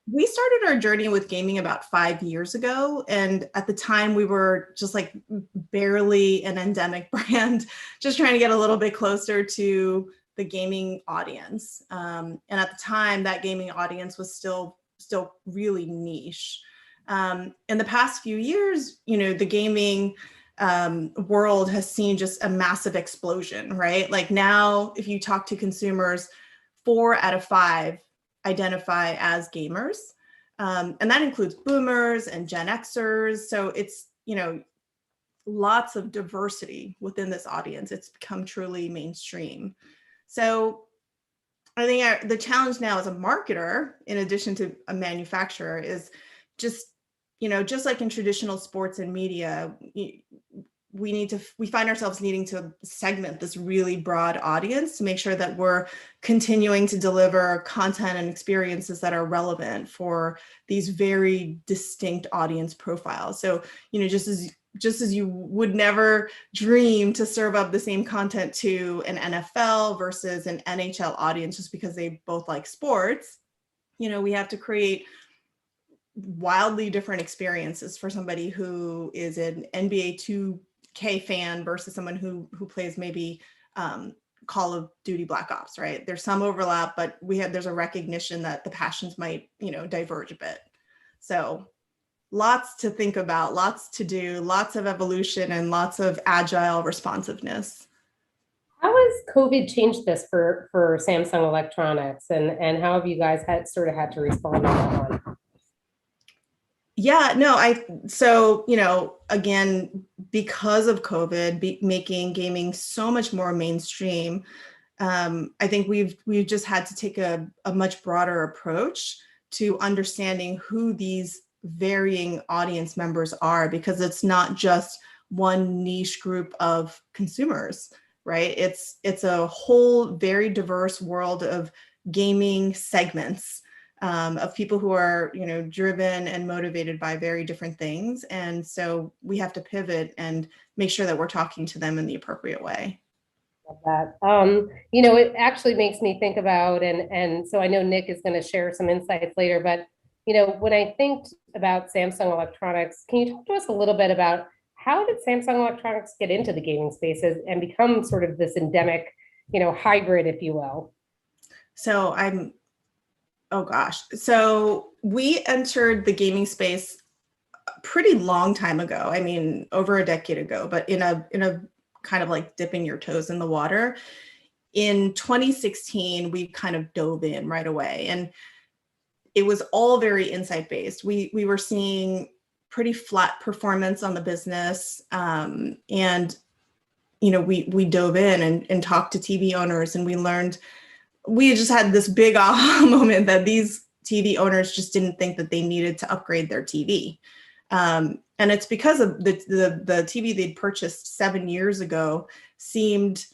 We started our journey with gaming about 5 years ago. And at the time we were just like barely an endemic brand, just trying to get a little bit closer to the gaming audience. And at the time that gaming audience was still really niche. In the past few years, the gaming world has seen just a massive explosion, right? Like now, if you talk to consumers, 4 out of 5 identify as gamers. And that includes boomers and Gen Xers. So it's, lots of diversity within this audience. It's become truly mainstream. So I think the challenge now as a marketer, in addition to a manufacturer, is just, just like in traditional sports and media, we find ourselves needing to segment this really broad audience to make sure that we're continuing to deliver content and experiences that are relevant for these very distinct audience profiles. So, just as you would never dream to serve up the same content to an NFL versus an NHL audience just because they both like sports, we have to create wildly different experiences for somebody who is an NBA 2K fan versus someone who plays maybe Call of Duty Black Ops, right? There's some overlap, but there's a recognition that the passions might, diverge a bit. So lots to think about, lots to do, lots of evolution, and lots of agile responsiveness. How has COVID changed this for Samsung Electronics, and how have you guys had to respond to that one? Yeah, no, again, because of COVID making gaming so much more mainstream, I think we've just had to take a much broader approach to understanding who these varying audience members are, because it's not just one niche group of consumers, right? It's a whole very diverse world of gaming segments. Of people who are, driven and motivated by very different things. And so we have to pivot and make sure that we're talking to them in the appropriate way. Love that. It actually makes me think about, and so I know Nick is going to share some insights later, but, when I think about Samsung Electronics, can you talk to us a little bit about how did Samsung Electronics get into the gaming spaces and become sort of this endemic, hybrid, if you will? So oh gosh. So we entered the gaming space a pretty long time ago. I mean, over a decade ago, but in a kind of like dipping your toes in the water. In 2016, we kind of dove in right away, and it was all very insight-based. We were seeing pretty flat performance on the business, and we dove in and talked to TV owners, and we just had this big aha moment that these TV owners just didn't think that they needed to upgrade their TV. And it's because of the TV they'd purchased 7 years ago seemed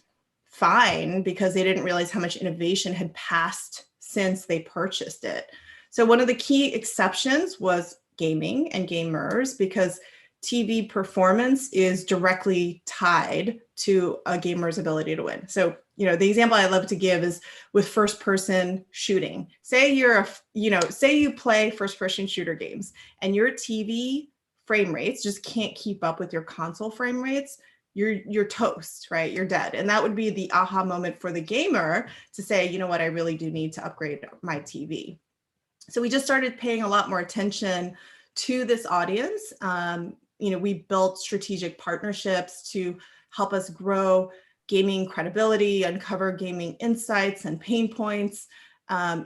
fine because they didn't realize how much innovation had passed since they purchased it. So one of the key exceptions was gaming and gamers, because TV performance is directly tied to a gamer's ability to win. So, the example I love to give is with first person shooting. Say say you play first person shooter games and your TV frame rates just can't keep up with your console frame rates, you're toast, right? You're dead. And that would be the aha moment for the gamer to say, you know what, I really do need to upgrade my TV. So we just started paying a lot more attention to this audience. We built strategic partnerships to help us grow gaming credibility, uncover gaming insights and pain points,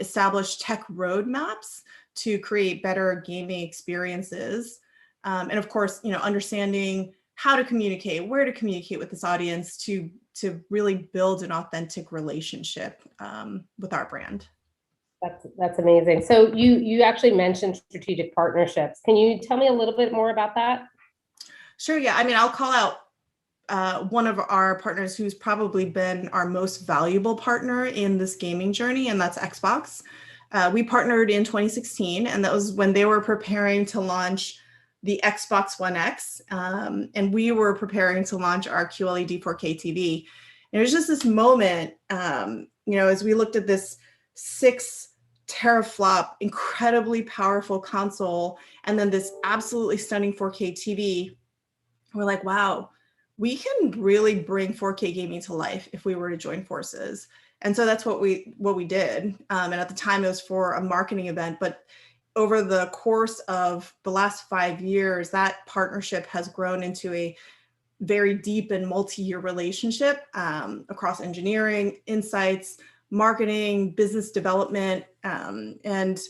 establish tech roadmaps to create better gaming experiences. And of course, understanding how to communicate, where to communicate with this audience to really build an authentic relationship with our brand. That's amazing. So you actually mentioned strategic partnerships. Can you tell me a little bit more about that? Sure. Yeah. I'll call out one of our partners who's probably been our most valuable partner in this gaming journey, and that's Xbox. We partnered in 2016, and that was when they were preparing to launch the Xbox One X, and we were preparing to launch our QLED 4K TV. And it was just this moment, as we looked at this 6 teraflop, incredibly powerful console, and then this absolutely stunning 4K TV, we're like, wow, we can really bring 4K gaming to life if we were to join forces. And so that's what we did. And at the time it was for a marketing event, but over the course of the last 5 years, that partnership has grown into a very deep and multi-year relationship across engineering, insights, marketing, business development, and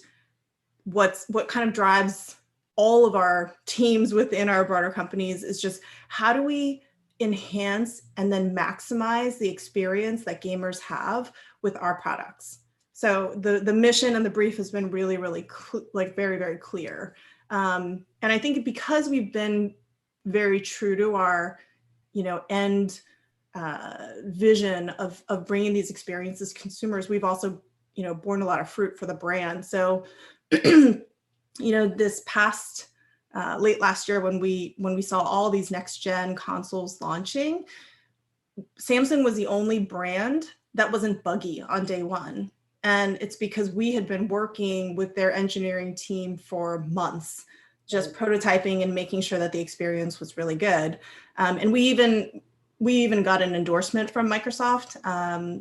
what kind of drives all of our teams within our broader companies is just how do we enhance and then maximize the experience that gamers have with our products. So the mission and the brief has been really, really very, very clear. And I think because we've been very true to our, end vision of bringing these experiences to consumers, we've also, borne a lot of fruit for the brand. So, this past late last year when we saw all these next gen consoles launching, Samsung was the only brand that wasn't buggy on day one. And it's because we had been working with their engineering team for months, just prototyping and making sure that the experience was really good. And we even got an endorsement from Microsoft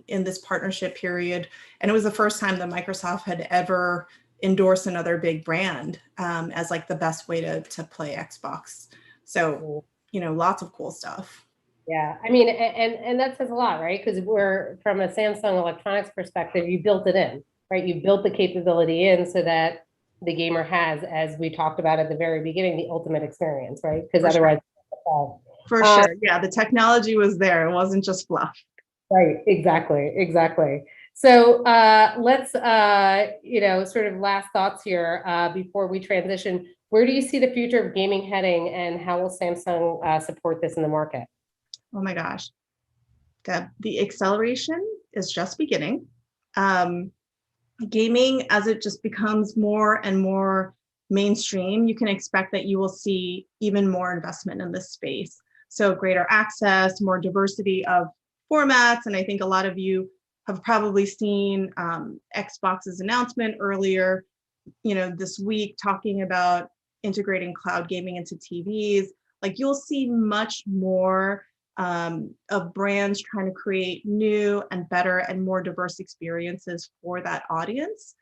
in this partnership period. And it was the first time that Microsoft had ever endorsed another big brand as like the best way to play Xbox. So, lots of cool stuff. Yeah, and that says a lot, right? Because we're from a Samsung Electronics perspective, you built it in, right? You built the capability in so that the gamer has, as we talked about at the very beginning, the ultimate experience, right? Because otherwise, for sure, yeah, the technology was there. It wasn't just fluff. Right. Exactly. So let's, sort of last thoughts here before we transition. Where do you see the future of gaming heading, and how will Samsung support this in the market? Oh my gosh, the acceleration is just beginning. Gaming, as it just becomes more and more mainstream, you can expect that you will see even more investment in this space. So greater access, more diversity of formats. And I think a lot of you have probably seen Xbox's announcement earlier, this week, talking about integrating cloud gaming into TVs. Like, you'll see much more of brands trying to create new and better and more diverse experiences for that audience.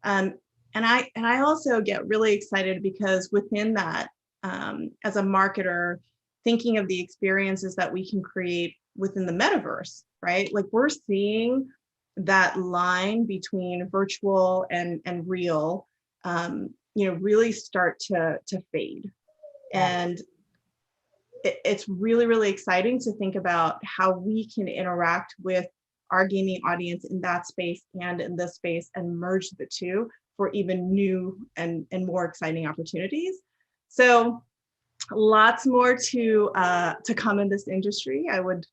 And I also get really excited because within that, as a marketer, thinking of the experiences that we can create within the metaverse, right? Like, we're seeing that line between virtual and real, really start to fade. And it's really, really exciting to think about how we can interact with our gaming audience in that space and in this space and merge the two for even new and more exciting opportunities. So lots more to come in this industry. I would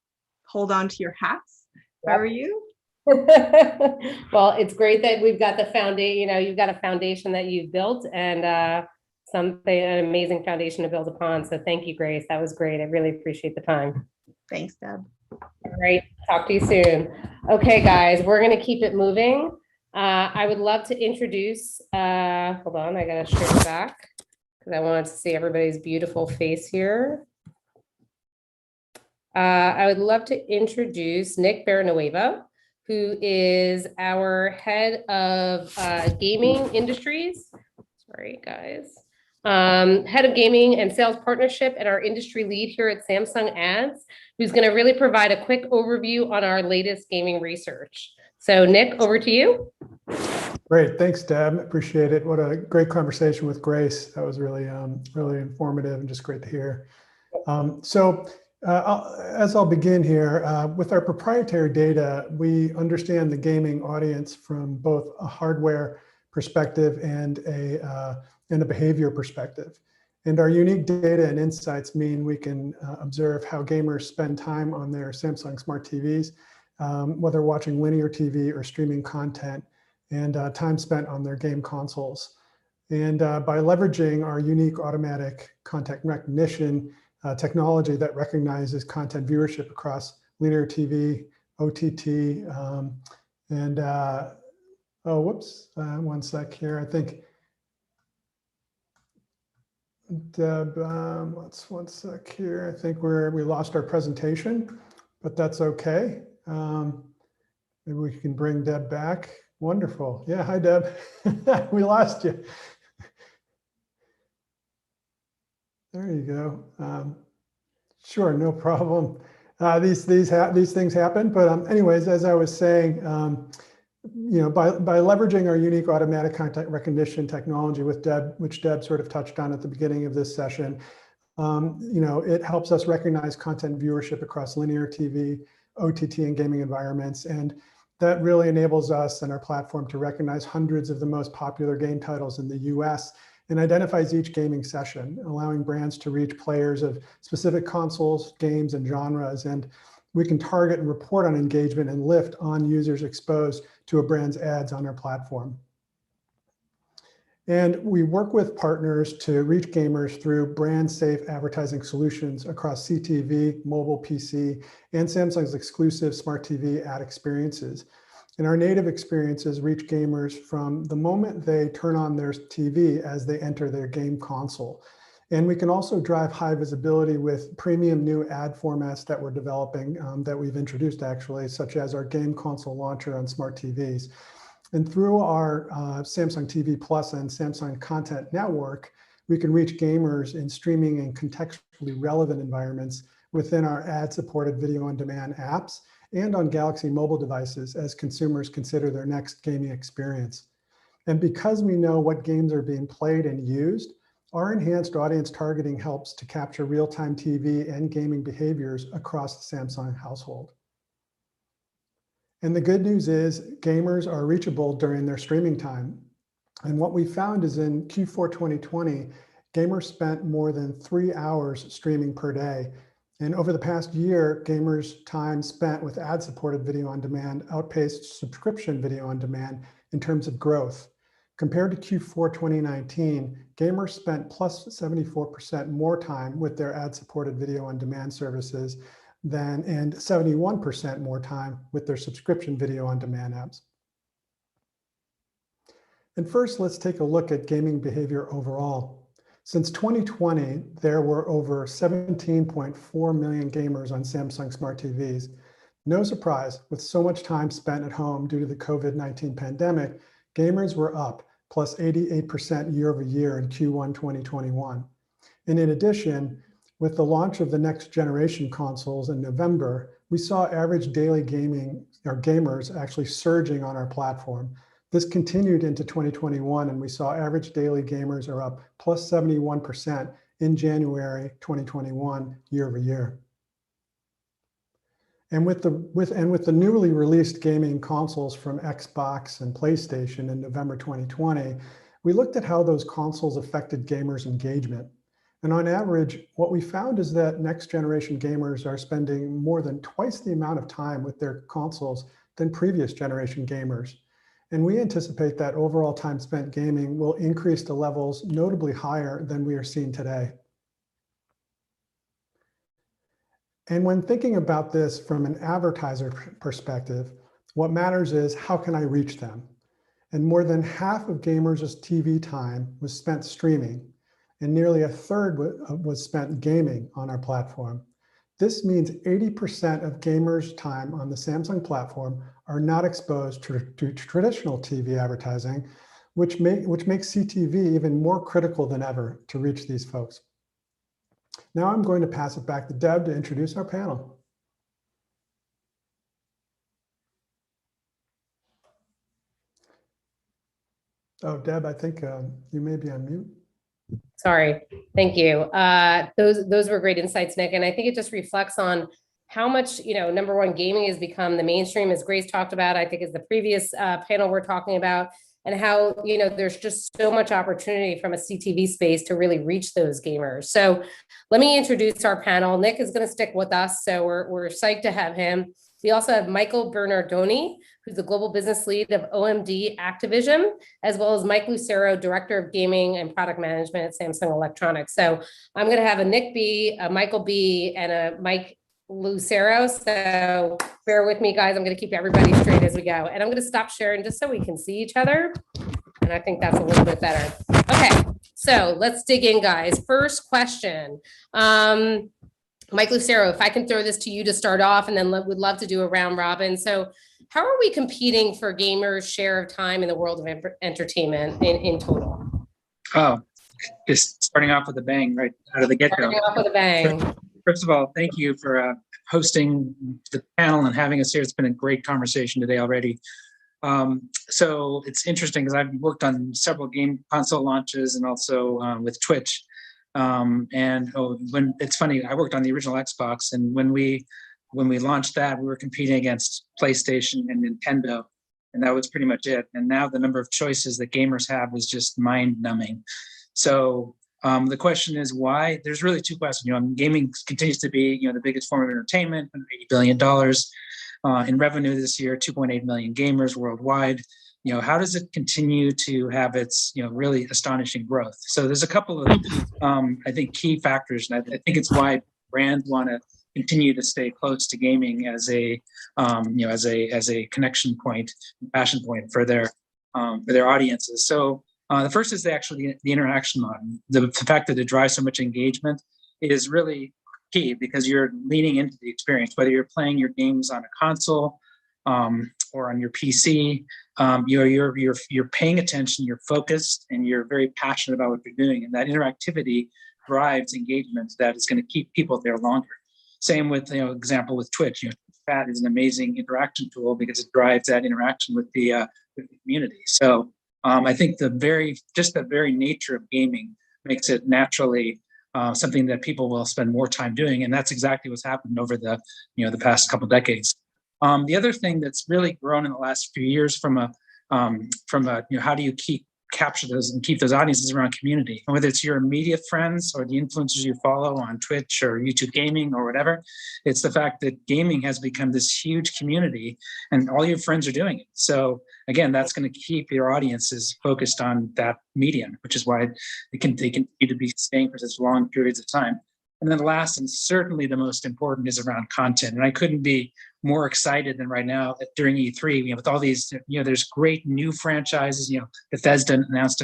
hold on to your hats. How are you? Well, it's great that we've got the foundation, you've got a foundation that you've built, and an amazing foundation to build upon. So thank you, Grace. That was great. I really appreciate the time. Thanks, Deb. All right, talk to you soon. Okay, guys, we're gonna keep it moving. I would love to introduce, hold on, I gotta share back because I wanted to see everybody's beautiful face here. I would love to introduce Nick Barrenueva, who is our head of gaming industries. Sorry, guys. Head of gaming and sales partnership and our industry lead here at Samsung Ads, who's going to really provide a quick overview on our latest gaming research. So Nick, over to you. Great, thanks, Deb. Appreciate it. What a great conversation with Grace. That was really, really informative and just great to hear. As I'll begin here, with our proprietary data, we understand the gaming audience from both a hardware perspective and a behavior perspective. And our unique data and insights mean we can observe how gamers spend time on their Samsung Smart TVs, whether watching linear TV or streaming content, and time spent on their game consoles. And by leveraging our unique automatic content recognition technology that recognizes content viewership across linear TV, OTT, oh, whoops, one sec here. I think, Deb, let's one sec here. I think we lost our presentation, but that's okay. Maybe we can bring Deb back. Wonderful. Yeah, hi, Deb. We lost you. There you go. Sure, no problem. These things happen, but anyways, as I was saying, by leveraging our unique automatic content recognition technology with which Deb sort of touched on at the beginning of this session, it helps us recognize content viewership across linear TV, OTT, and gaming environments, and that really enables us and our platform to recognize hundreds of the most popular game titles in the US and identifies each gaming session, allowing brands to reach players of specific consoles, games, and genres. And we can target and report on engagement and lift on users exposed to a brand's ads on our platform. And we work with partners to reach gamers through brand-safe advertising solutions across CTV, mobile PC, and Samsung's exclusive smart TV ad experiences. And our native experiences reach gamers from the moment they turn on their TV as they enter their game console. And we can also drive high visibility with premium new ad formats that we're developing that we've introduced actually, such as our game console launcher on smart TVs. And through our Samsung TV Plus and Samsung Content Network, we can reach gamers in streaming and contextually relevant environments within our ad-supported video on demand apps and on Galaxy mobile devices as consumers consider their next gaming experience. And because we know what games are being played and used, our enhanced audience targeting helps to capture real-time TV and gaming behaviors across the Samsung household. And the good news is gamers are reachable during their streaming time. And what we found is in Q4 2020, gamers spent more than 3 hours streaming per day. And over the past year, gamers' time spent with ad-supported video on demand outpaced subscription video on demand in terms of growth. Compared to Q4 2019, gamers spent plus 74% more time with their ad-supported video on demand services and 71% more time with their subscription video on demand apps. And first, let's take a look at gaming behavior overall. Since 2020, there were over 17.4 million gamers on Samsung Smart TVs. No surprise, with so much time spent at home due to the COVID-19 pandemic, gamers were up plus 88% year over year in Q1 2021. And in addition, with the launch of the next generation consoles in November, we saw average daily gamers actually surging on our platform. This continued into 2021, and we saw average daily gamers are up plus 71% in January 2021 year over year. And with the newly released gaming consoles from Xbox and PlayStation in November 2020, we looked at how those consoles affected gamers' engagement. And on average, what we found is that next generation gamers are spending more than twice the amount of time with their consoles than previous generation gamers. And we anticipate that overall time spent gaming will increase to levels notably higher than we are seeing today. And when thinking about this from an advertiser perspective, what matters is how can I reach them? And more than half of gamers' TV time was spent streaming, and nearly a third was spent gaming on our platform. This means 80% of gamers' time on the Samsung platform are not exposed to traditional TV advertising, which makes CTV even more critical than ever to reach these folks. Now I'm going to pass it back to Deb to introduce our panel. Oh, Deb, I think you may be on mute. Sorry, thank you. Those were great insights, Nick. And I think it just reflects on how much, number one, gaming has become the mainstream, as Grace talked about, I think is the previous panel we're talking about, and how, there's just so much opportunity from a CTV space to really reach those gamers. So let me introduce our panel. Nick is going to stick with us, so we're psyched to have him. We also have Michael Bernardoni, who's the global business lead of OMD Activision, as well as Mike Lucero, director of gaming and product management at Samsung Electronics. So I'm going to have a Nick B, a Michael B, and a Mike Lucero. So bear with me, guys. I'm going to keep everybody straight as we go. And I'm going to stop sharing just so we can see each other. And I think that's a little bit better. Okay, so let's dig in, guys. First question. Mike Lucero, if I can throw this to you to start off, and then we'd love to do a round robin. So how are we competing for gamers' share of time in the world of entertainment in total? Oh, just starting off with a bang right out of the get-go. Starting off with a bang. First of all, thank you for hosting the panel and having us here. It's been a great conversation today already. So it's interesting because I've worked on several game console launches and also with Twitch. When it's funny, I worked on the original Xbox, and when we launched that, we were competing against PlayStation and Nintendo, and that was pretty much it. And now the number of choices that gamers have is just mind-numbing. So the question is why? There's really two questions. Gaming continues to be the biggest form of entertainment, $80 billion in revenue this year, 2.8 million gamers worldwide. How does it continue to have its, really astonishing growth? So there's a couple of, I think, key factors, and I think it's why brands want to continue to stay close to gaming as a, as a connection point, passion point for their audiences. So the first is the interaction model. The fact that it drives so much engagement is really key because you're leaning into the experience, whether you're playing your games on a console or on your PC. You're paying attention, you're focused, and you're very passionate about what you're doing. And that interactivity drives engagement that is going to keep people there longer. Same with, example with Twitch. Chat is an amazing interaction tool because it drives that interaction with the community. So I think the very nature of gaming makes it naturally something that people will spend more time doing, and that's exactly what's happened over the past couple decades. The other thing that's really grown in the last few years from a how do you capture those and keep those audiences around community, and whether it's your immediate friends or the influencers you follow on Twitch or YouTube Gaming or whatever, it's the fact that gaming has become this huge community and all your friends are doing it. So again, that's going to keep your audiences focused on that medium, which is why they continue to be staying for such long periods of time. And then last, and certainly the most important, is around content. And I couldn't be more excited than right now during E3, with all these, there's great new franchises. Bethesda announced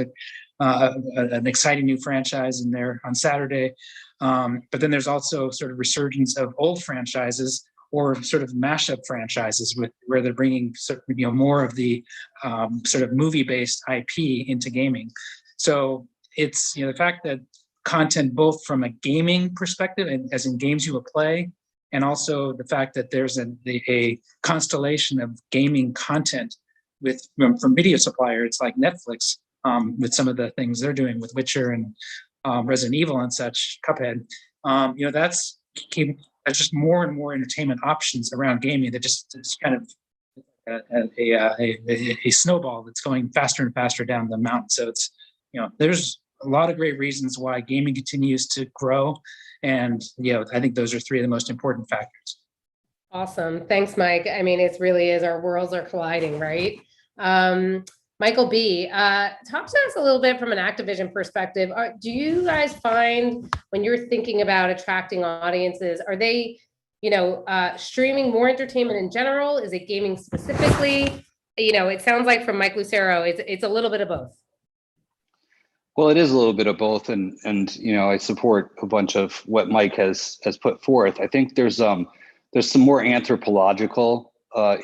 an exciting new franchise in there on Saturday. But then there's also sort of resurgence of old franchises or sort of mashup franchises where they're bringing more of the sort of movie-based IP into gaming. So it's the fact that content, both from a gaming perspective and as in games you will play, and also the fact that there's a constellation of gaming content from video suppliers like Netflix, with some of the things they're doing with Witcher and Resident Evil and such, Cuphead. That's just more and more entertainment options around gaming that it's kind of a snowball that's going faster and faster down the mountain. So it's there's a lot of great reasons why gaming continues to grow. And, I think those are three of the most important factors. Awesome. Thanks, Mike. I mean, it really is. Our worlds are colliding, right? Michael B, talk to us a little bit from an Activision perspective. Do you guys find when you're thinking about attracting audiences, are they, streaming more entertainment in general? Is it gaming specifically? It sounds like from Mike Lucero, it's a little bit of both. Well, it is a little bit of both, and I support a bunch of what Mike has put forth. I think there's some more anthropological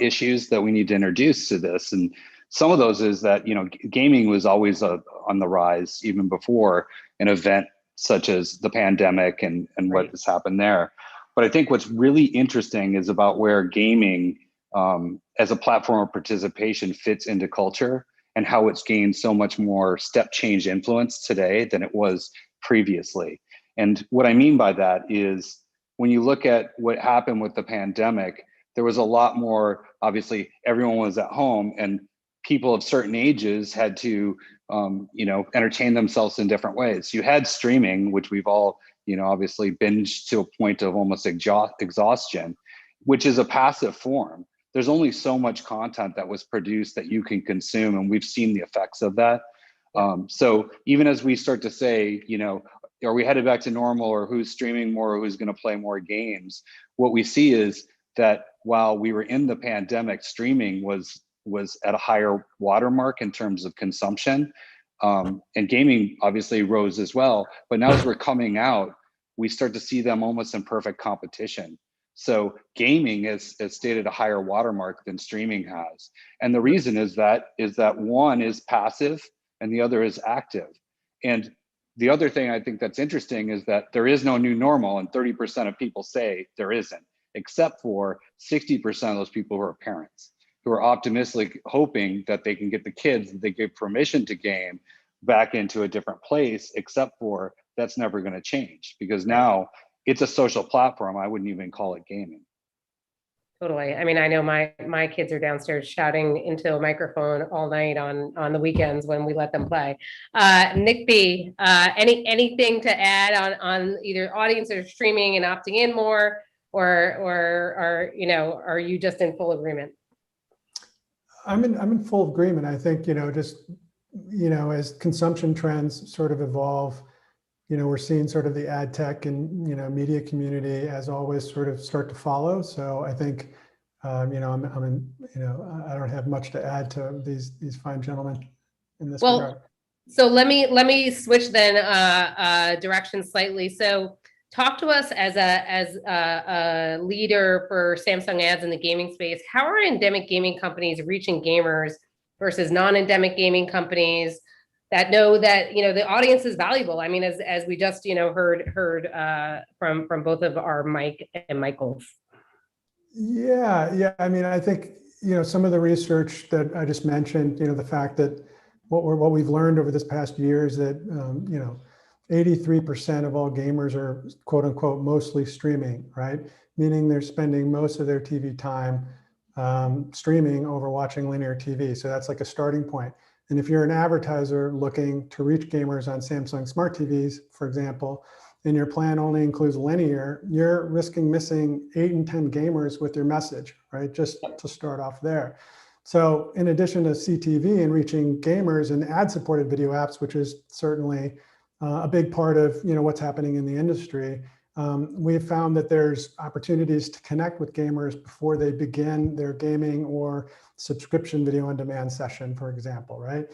issues that we need to introduce to this, and some of those is that gaming was always on the rise even before an event such as the pandemic and what has happened there. But I think what's really interesting is about where gaming as a platform of participation fits into culture, and how it's gained so much more step change influence today than it was previously. And what I mean by that is when you look at what happened with the pandemic, there was a lot more, obviously everyone was at home and people of certain ages had to, entertain themselves in different ways. You had streaming, which we've all, obviously binged to a point of almost exhaustion, which is a passive form. There's only so much content that was produced that you can consume, and we've seen the effects of that. So even as we start to say, are we headed back to normal, or who's streaming more, or who's going to play more games? What we see is that while we were in the pandemic, streaming was at a higher watermark in terms of consumption, and gaming obviously rose as well. But now as we're coming out, we start to see them almost in perfect competition. So gaming has stayed at a higher watermark than streaming has. And the reason is that one is passive and the other is active. And the other thing I think that's interesting is that there is no new normal, and 30% of people say there isn't, except for 60% of those people who are parents, who are optimistic, hoping that they can get the kids that they give permission to game back into a different place, except for that's never going to change, because now it's a social platform. I wouldn't even call it gaming. Totally. I mean, I know my kids are downstairs shouting into a microphone all night on the weekends when we let them play. Nick B, anything to add on either audience or streaming and opting in more, or are you just in full agreement? I'm in full agreement. I think as consumption trends sort of evolve, we're seeing sort of the ad tech and, media community as always sort of start to follow. So I think, I don't have much to add to these fine gentlemen in this regard. So let me switch then direction slightly. So talk to us as a leader for Samsung Ads in the gaming space. How are endemic gaming companies reaching gamers versus non-endemic gaming companies that know that the audience is valuable? I mean, as we just heard from both of our Mike and Michael's. Yeah. I mean, I think some of the research that I just mentioned, the fact that what we've learned over this past year is that 83% of all gamers are quote unquote mostly streaming, right? Meaning they're spending most of their TV time streaming over watching linear TV. So that's like a starting point. And if you're an advertiser looking to reach gamers on Samsung smart TVs, for example, and your plan only includes linear, you're risking missing 8 and 10 gamers with your message, right? Just to start off there. So in addition to CTV and reaching gamers and ad-supported video apps, which is certainly a big part of what's happening in the industry, we've found that there's opportunities to connect with gamers before they begin their gaming or subscription video on demand session, for example, right?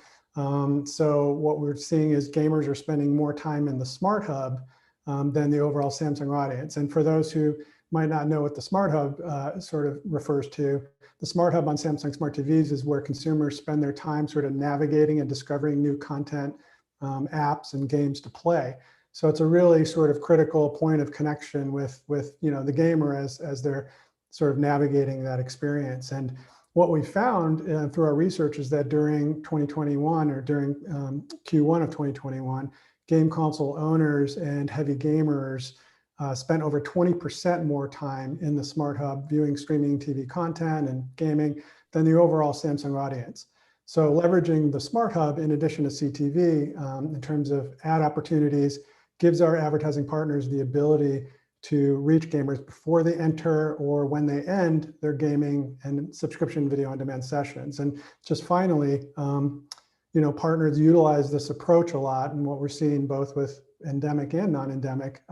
So what we're seeing is gamers are spending more time in the Smart Hub than the overall Samsung audience. And for those who might not know what the Smart Hub sort of refers to, the Smart Hub on Samsung Smart TVs is where consumers spend their time sort of navigating and discovering new content, apps and games to play. So it's a really sort of critical point of connection with the gamer as they're sort of navigating that experience. And what we found through our research is that during 2021 or during Q1 of 2021, game console owners and heavy gamers spent over 20% more time in the Smart Hub viewing streaming TV content and gaming than the overall Samsung audience. So leveraging the Smart Hub in addition to CTV in terms of ad opportunities gives our advertising partners the ability to reach gamers before they enter or when they end their gaming and subscription video on demand sessions. And just finally, partners utilize this approach a lot, and what we're seeing both with endemic and non-endemic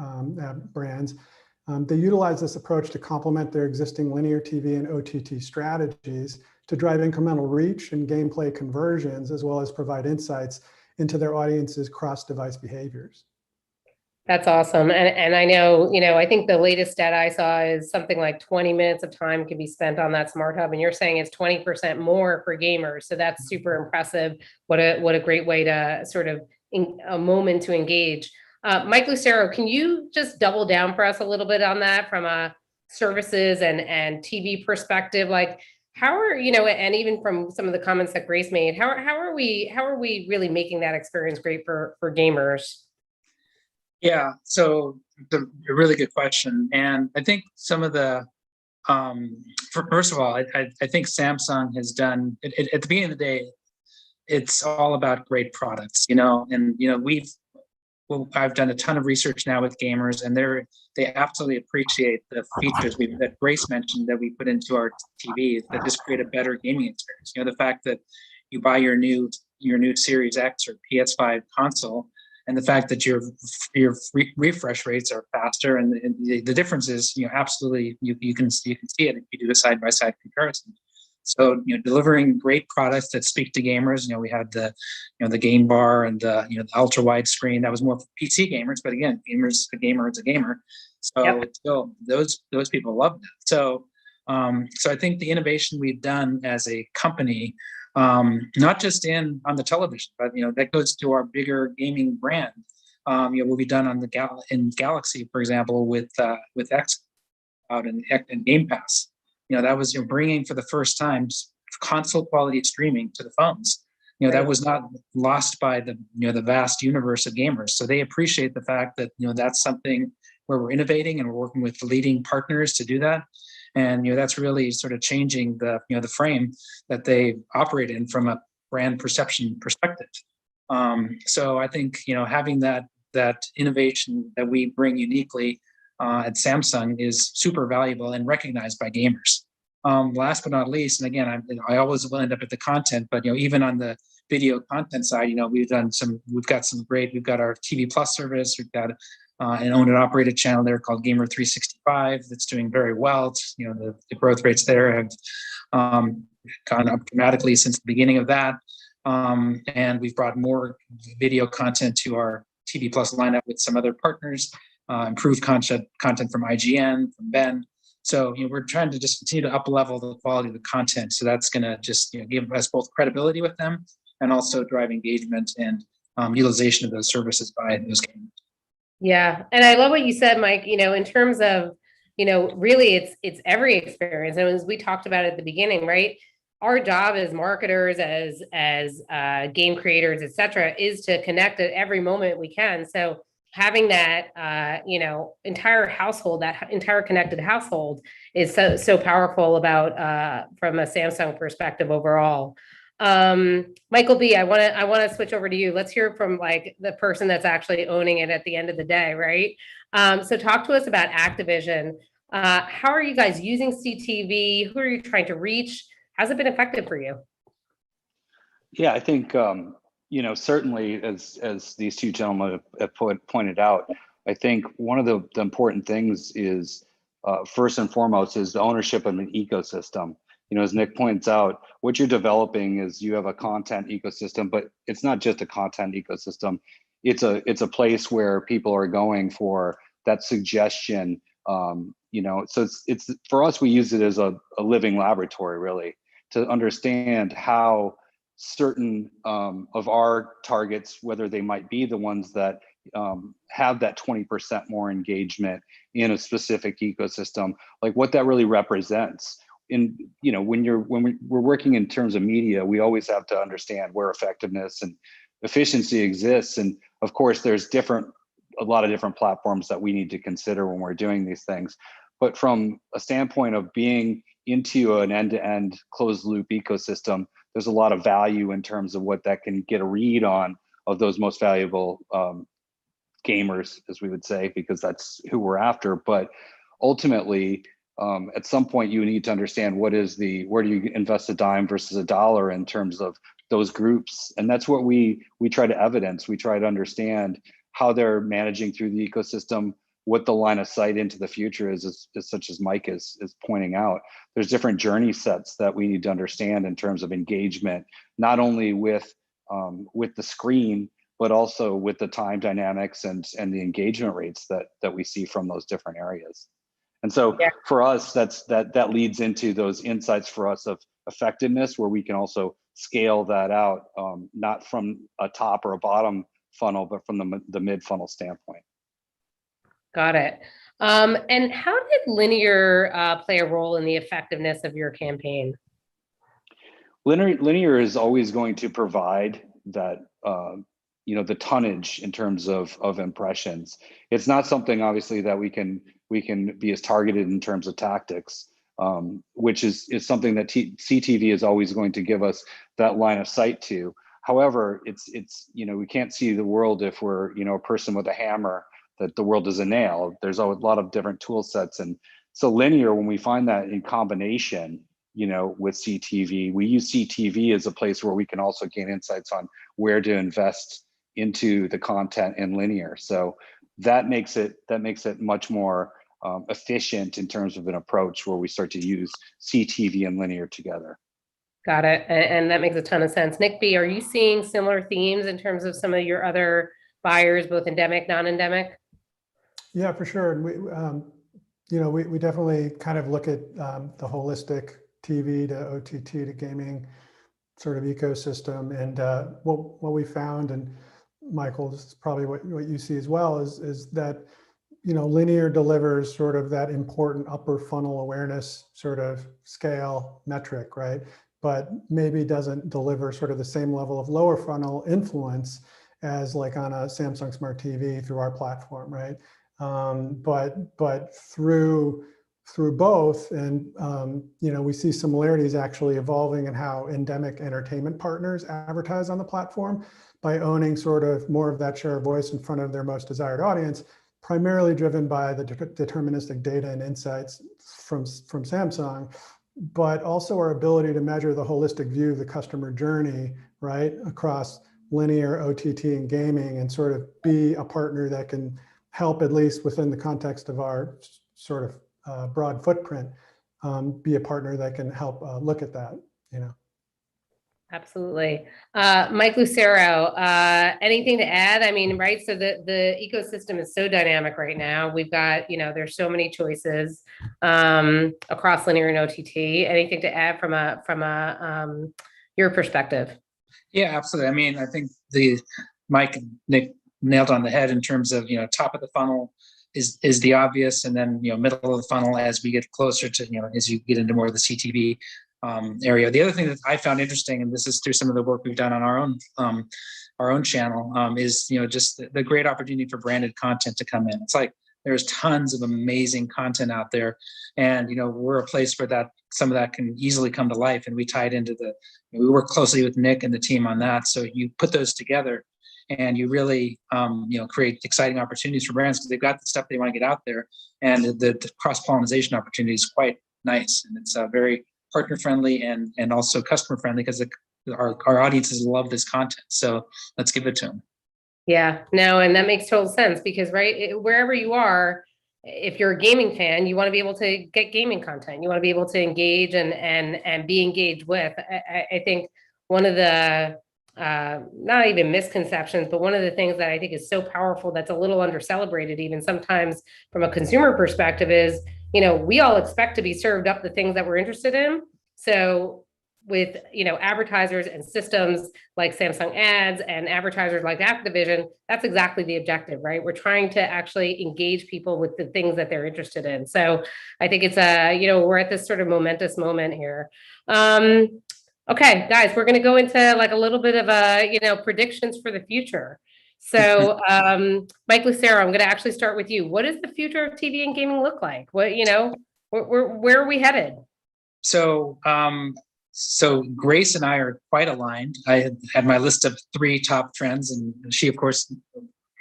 brands, they utilize this approach to complement their existing linear TV and OTT strategies to drive incremental reach and gameplay conversions, as well as provide insights into their audience's cross-device behaviors. That's awesome. And I know, I think the latest stat I saw is something like 20 minutes of time can be spent on that smart hub. And you're saying it's 20% more for gamers. So that's super impressive. What a great way to sort of a moment to engage. Mike Lucero, can you just double down for us a little bit on that from a services and TV perspective? Like, how are, and even from some of the comments that Grace made, how are we really making that experience great for gamers? Yeah, so a really good question. And I think some of the, first of all, I think Samsung has done, at the beginning of the day, it's all about great products, and, I've done a ton of research now with gamers, and they absolutely appreciate the features that Grace mentioned that we put into our TVs that just create a better gaming experience. The fact that you buy your new Series X or PS5 console, and the fact that your refresh rates are faster, and the difference is, absolutely, you can see it if you do a side-by-side comparison. So, delivering great products that speak to gamers. We had the game bar and the ultra wide screen that was more for PC gamers, but again, a gamer is a gamer. So it's still those people love that. So I think the innovation we've done as a company, not just on the television, but that goes to our bigger gaming brand. What we've done on in Galaxy, for example, with X out and Game Pass. That was bringing for the first time console quality streaming to the phones. That was not lost by the vast universe of gamers. So they appreciate the fact that that's something where we're innovating and we're working with leading partners to do that. And that's really sort of changing the the frame that they operate in from a brand perception perspective. So I think having that innovation that we bring uniquely at Samsung is super valuable and recognized by gamers. Last but not least, and again, I always will end up at the content, but even on the video content side, we've got our TV Plus service, we've got an owned and operated channel there called Gamer 365 that's doing very well. The growth rates there have gone up dramatically since the beginning of that. And we've brought more video content to our TV Plus lineup with some other partners, improved content from IGN, from Ben. So we're trying to just continue to up-level the quality of the content. So that's going to just give us both credibility with them and also drive engagement and utilization of those services by those gamers. Yeah, and I love what you said, Mike. In terms of really it's every experience, and as we talked about at the beginning, right? Our job as marketers, as game creators, et cetera, is to connect at every moment we can. So having that entire household, that entire connected household is so powerful about from a Samsung perspective overall. Michael B, I want to switch over to you. Let's hear from like the person that's actually owning it at the end of the day, right? So talk to us about Activision. How are you guys using CTV? Who are you trying to reach? How's it been effective for you? Yeah, I think certainly as these two gentlemen have pointed out, I think one of the important things is first and foremost is the ownership of an ecosystem. As Nick points out, what you're developing is you have a content ecosystem, but it's not just a content ecosystem. It's a place where people are going for that suggestion. So it's for us, we use it as a living laboratory, really, to understand how certain of our targets, whether they might be the ones that have that 20% more engagement in a specific ecosystem, like what that really represents. And when we're working in terms of media, we always have to understand where effectiveness and efficiency exists. And of course, there's a lot of different platforms that we need to consider when we're doing these things. But from a standpoint of being into an end-to-end closed loop ecosystem, there's a lot of value in terms of what that can get a read on of those most valuable gamers, as we would say, because that's who we're after. But ultimately, at some point, you need to understand where do you invest a dime versus a dollar in terms of those groups, and that's what we try to evidence. We try to understand how they're managing through the ecosystem, what the line of sight into the future is such as Mike is pointing out. There's different journey sets that we need to understand in terms of engagement, not only with the screen, but also with the time dynamics and the engagement rates that we see from those different areas. And so for us, that leads into those insights for us of effectiveness, where we can also scale that out, not from a top or a bottom funnel, but from the mid funnel standpoint. Got it. And how did linear play a role in the effectiveness of your campaign? Linear is always going to provide that, the tonnage in terms of impressions. It's not something obviously that we can be as targeted in terms of tactics, which is something that CTV is always going to give us that line of sight to. However, it's we can't see the world if we're a person with a hammer, that the world is a nail. There's a lot of different tool sets. And so linear, when we find that in combination, with CTV, we use CTV as a place where we can also gain insights on where to invest into the content in linear. So that makes it much more efficient in terms of an approach where we start to use CTV and linear together. Got it. And that makes a ton of sense. Nick B, are you seeing similar themes in terms of some of your other buyers, both endemic, non-endemic? Yeah, for sure. And we definitely kind of look at the holistic TV to OTT to gaming sort of ecosystem. And what we found, and Michael, this is probably what you see as well, is that linear delivers sort of that important upper funnel awareness sort of scale metric, right? But maybe doesn't deliver sort of the same level of lower funnel influence as like on a Samsung Smart TV through our platform, right? But through both, and we see similarities actually evolving in how endemic entertainment partners advertise on the platform by owning sort of more of that share of voice in front of their most desired audience, primarily driven by the deterministic data and insights from Samsung, but also our ability to measure the holistic view of the customer journey, right, across linear, OTT, and gaming, and sort of be a partner that can help, at least within the context of our sort of broad footprint, be a partner that can help look at that, Absolutely. Mike Lucero, anything to add? I mean, right, so the ecosystem is so dynamic right now. We've got, there's so many choices across linear and OTT. Anything to add from your perspective? Yeah, absolutely. I mean, I think Mike and Nick nailed on the head in terms of, top of the funnel is the obvious, and then, middle of the funnel as we get closer to, as you get into more of the CTV area. The other thing that I found interesting, and this is through some of the work we've done on our own channel, is just the great opportunity for branded content to come in. It's like there's tons of amazing content out there, and we're a place where some of that can easily come to life. And we tied into we work closely with Nick and the team on that. So you put those together, and you really create exciting opportunities for brands because they've got the stuff they want to get out there, and the cross-pollination opportunity is quite nice, and it's very partner friendly and also customer friendly because our audiences love this content. So let's give it to them. Yeah, no, and that makes total sense because, right, wherever you are, if you're a gaming fan, you want to be able to get gaming content. You want to be able to engage and be engaged with. I think one of the not even misconceptions, but one of the things that I think is so powerful that's a little under celebrated even sometimes from a consumer perspective is, we all expect to be served up the things that we're interested in. So with, advertisers and systems like Samsung Ads and advertisers like Activision, that's exactly the objective, right? We're trying to actually engage people with the things that they're interested in. So I think it's we're at this sort of momentous moment here. Okay, guys, we're going to go into like a little bit of predictions for the future. So, Mike Lucero, I'm going to actually start with you. What does the future of TV and gaming look like? What, where are we headed? So Grace and I are quite aligned. I had my list of 3 top trends, and she, of course,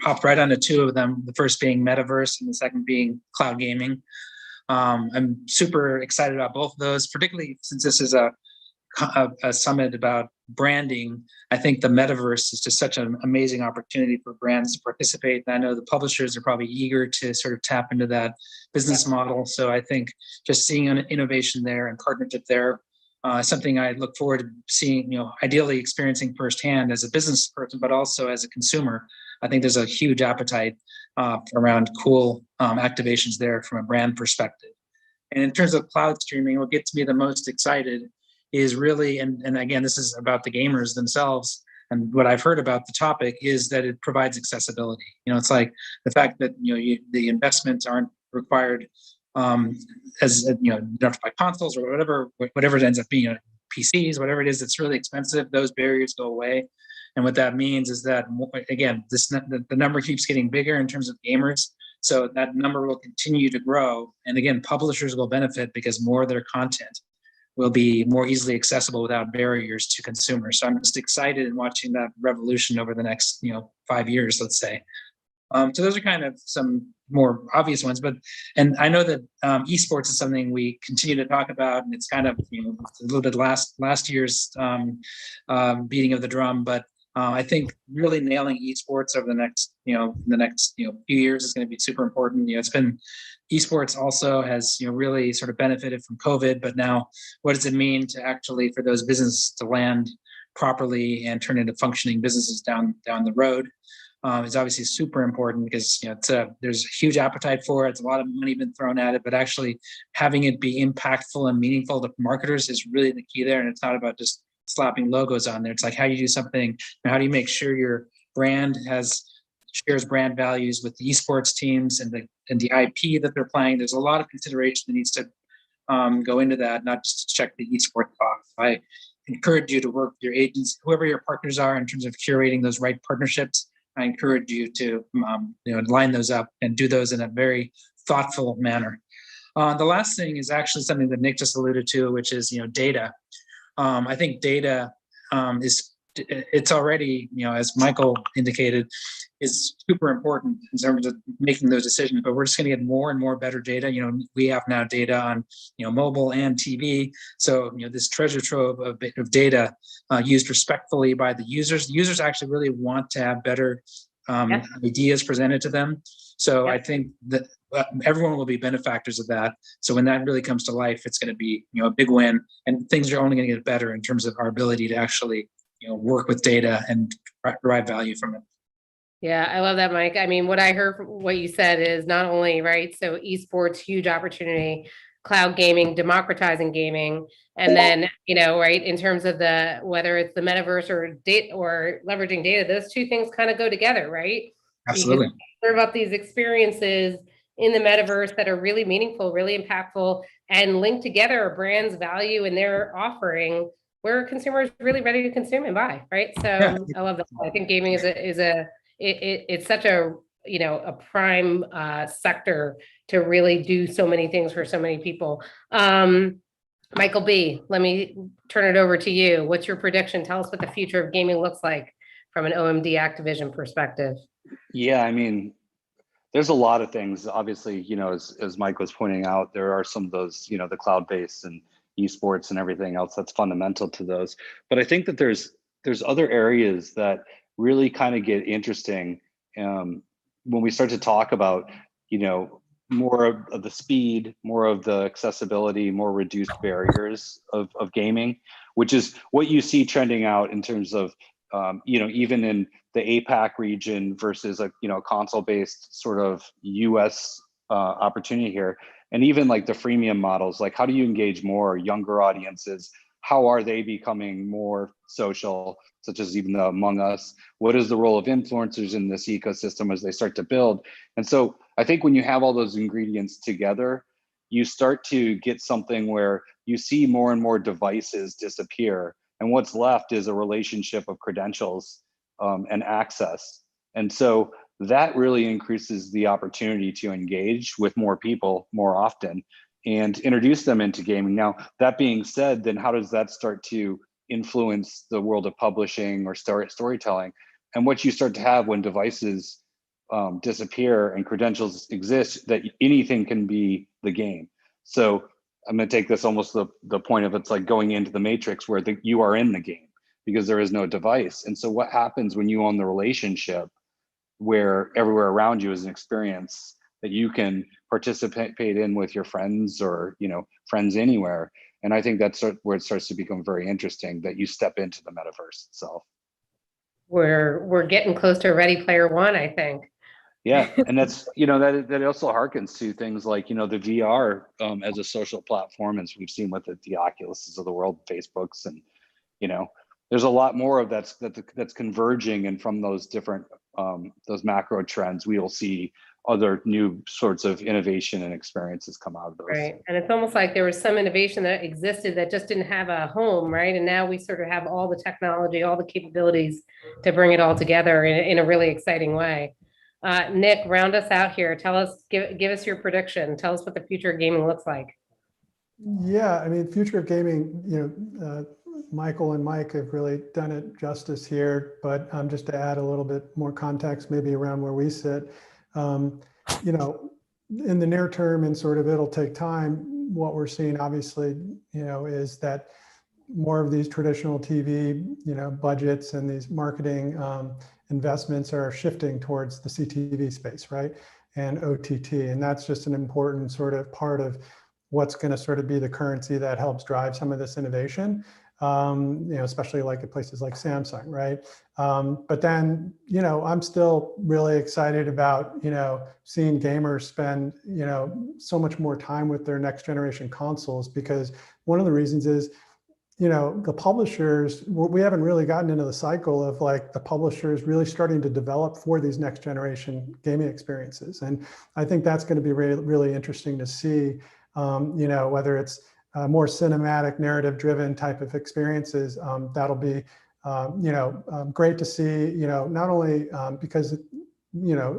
hopped right onto two of them, the first being metaverse and the second being cloud gaming. I'm super excited about both of those, particularly since this is a summit about branding. I think the metaverse is just such an amazing opportunity for brands to participate. And I know the publishers are probably eager to sort of tap into that business model. So I think just seeing an innovation there and partnership there, something I look forward to seeing, ideally experiencing firsthand as a business person, but also as a consumer. I think there's a huge appetite around cool activations there from a brand perspective. And in terms of cloud streaming, what gets me the most excited is really, and again, this is about the gamers themselves, and what I've heard about the topic is that it provides accessibility. It's like the fact that the investments aren't required as you don't have to buy consoles or whatever it ends up being, PCs, whatever it is that's really expensive, those barriers go away. And what that means is that, again, the number keeps getting bigger in terms of gamers. So that number will continue to grow. And again, publishers will benefit because more of their content will be more easily accessible without barriers to consumers. So I'm just excited in watching that revolution over the next 5 years, let's say. So those are kind of some more obvious ones, and I know that esports is something we continue to talk about, and it's kind of a little bit last year's beating of the drum, but I think really nailing esports over the next few years is going to be super important. It's been esports also has really sort of benefited from COVID, but now what does it mean to actually for those businesses to land properly and turn into functioning businesses down the road? Is obviously super important because there's a huge appetite for it. It's a lot of money been thrown at it, but actually having it be impactful and meaningful to marketers is really the key there. And it's not about just slapping logos on there. It's like, how do you do something? How do you make sure your brand shares brand values with the esports teams and the IP that they're playing? There's a lot of consideration that needs to go into that, not just to check the esports box. I encourage you to work with your agents, whoever your partners are, in terms of curating those right partnerships. I encourage you to line those up and do those in a very thoughtful manner. The last thing is actually something that Nick just alluded to, which is data. I think data it's already, as Michael indicated, is super important in terms of making those decisions, but we're just going to get more and more better data. We have now data on, mobile and TV. So, this treasure trove of data used respectfully by the users. The users actually really want to have better ideas presented to them. So I think that everyone will be benefactors of that. So when that really comes to life, it's going to be, a big win, and things are only going to get better in terms of our ability to actually, work with data and derive value from it. Yeah, I love that, Mike. I mean, what I heard from what you said is not only, right, so esports, huge opportunity, cloud gaming, democratizing gaming, and then, right, in terms of whether it's the metaverse or data or leveraging data, those two things kind of go together, right? Absolutely. You can serve up these experiences in the metaverse that are really meaningful, really impactful, and link together a brand's value and their offering where consumers really ready to consume and buy, right? So I love that. I think gaming it's such a a prime sector to really do so many things for so many people. Michael B, let me turn it over to you. What's your prediction? Tell us what the future of gaming looks like from an OMD Activision perspective. Yeah, I mean, there's a lot of things. Obviously, as Mike was pointing out, there are some of those, the cloud-based and esports and everything else that's fundamental to those. But I think that there's other areas that really kind of get interesting when we start to talk about, more of the speed, more of the accessibility, more reduced barriers of gaming, which is what you see trending out in terms of, even in the APAC region versus a console-based sort of US opportunity here. And even like the freemium models, like how do you engage more younger audiences? How are they becoming more social, such as even the Among Us? What is the role of influencers in this ecosystem as they start to build? And so I think when you have all those ingredients together, you start to get something where you see more and more devices disappear. And what's left is a relationship of credentials and access. And so that really increases the opportunity to engage with more people more often and introduce them into gaming. Now, that being said, then how does that start to influence the world of publishing or storytelling? And what you start to have when devices disappear and credentials exist, that anything can be the game. So I'm going to take this almost the point of, it's like going into the Matrix where you are in the game because there is no device. And so what happens when you own the relationship where everywhere around you is an experience that you can participate in with your friends or, friends anywhere. And I think that's where it starts to become very interesting, that you step into the metaverse itself. We're getting close to Ready Player One, I think. Yeah, and that's that also harkens to things like the VR as a social platform, as we've seen with the Oculuses of the world, Facebooks, and there's a lot more of that's converging, and from those different those macro trends, we will see other new sorts of innovation and experiences come out of those. Right, and it's almost like there was some innovation that existed that just didn't have a home, right? And now we sort of have all the technology, all the capabilities to bring it all together in a really exciting way. Nick, round us out here. Tell us, give us your prediction. Tell us what the future of gaming looks like. Yeah, I mean, future of gaming, Michael and Mike have really done it justice here, but just to add a little bit more context, maybe around where we sit, in the near term, and sort of it'll take time, what we're seeing obviously, is that more of these traditional TV, budgets and these marketing investments are shifting towards the CTV space, right? And OTT. And that's just an important sort of part of what's going to sort of be the currency that helps drive some of this innovation, especially like at places like Samsung, right? But then, I'm still really excited about, seeing gamers spend, so much more time with their next generation consoles, because one of the reasons is, the publishers, we haven't really gotten into the cycle of like the publishers really starting to develop for these next generation gaming experiences. And I think that's going to be really, really interesting to see, whether it's more cinematic, narrative driven type of experiences. That'll be, great to see, not only because,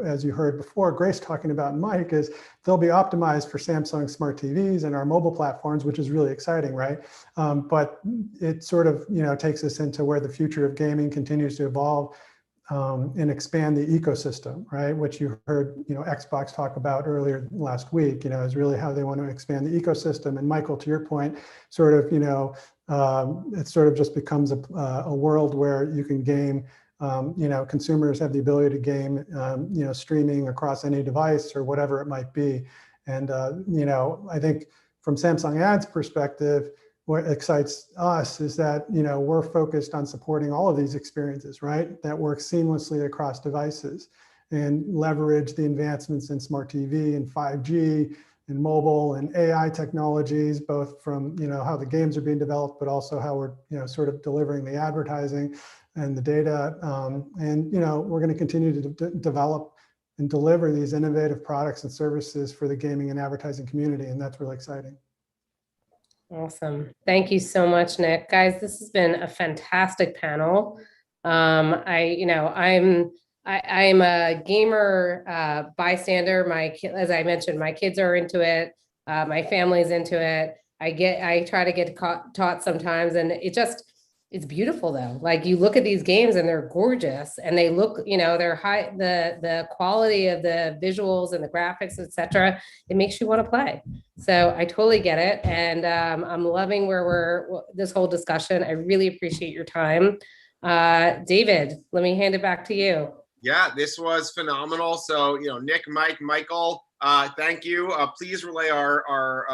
as you heard before, Grace talking about, and Mike, is they'll be optimized for Samsung smart TVs and our mobile platforms, which is really exciting, right? But it sort of, takes us into where the future of gaming continues to evolve and expand the ecosystem, right? Which you heard, Xbox talk about earlier last week, is really how they want to expand the ecosystem. And Michael, to your point, sort of, it sort of just becomes a world where you can game. Consumers have the ability to game, streaming across any device or whatever it might be. And, I think from Samsung Ads perspective, what excites us is that, we're focused on supporting all of these experiences, right? That work seamlessly across devices and leverage the advancements in smart TV and 5G and mobile and AI technologies, both from, how the games are being developed, but also how we're, sort of delivering the advertising and the data. And, we're going to continue to develop and deliver these innovative products and services for the gaming and advertising community. And that's really exciting. Awesome. Thank you so much, Nick. Guys, this has been a fantastic panel. I'm a gamer bystander. As I mentioned, my kids are into it. My family's into it. I try to get taught sometimes, and it's beautiful though. Like, you look at these games and they're gorgeous, and they look, they're high, the quality of the visuals and the graphics, etc. It makes you want to play. So I totally get it. And I'm loving this whole discussion. I really appreciate your time. David, let me hand it back to you. Yeah, this was phenomenal. So, Nick, Mike, Michael, thank you. Please relay our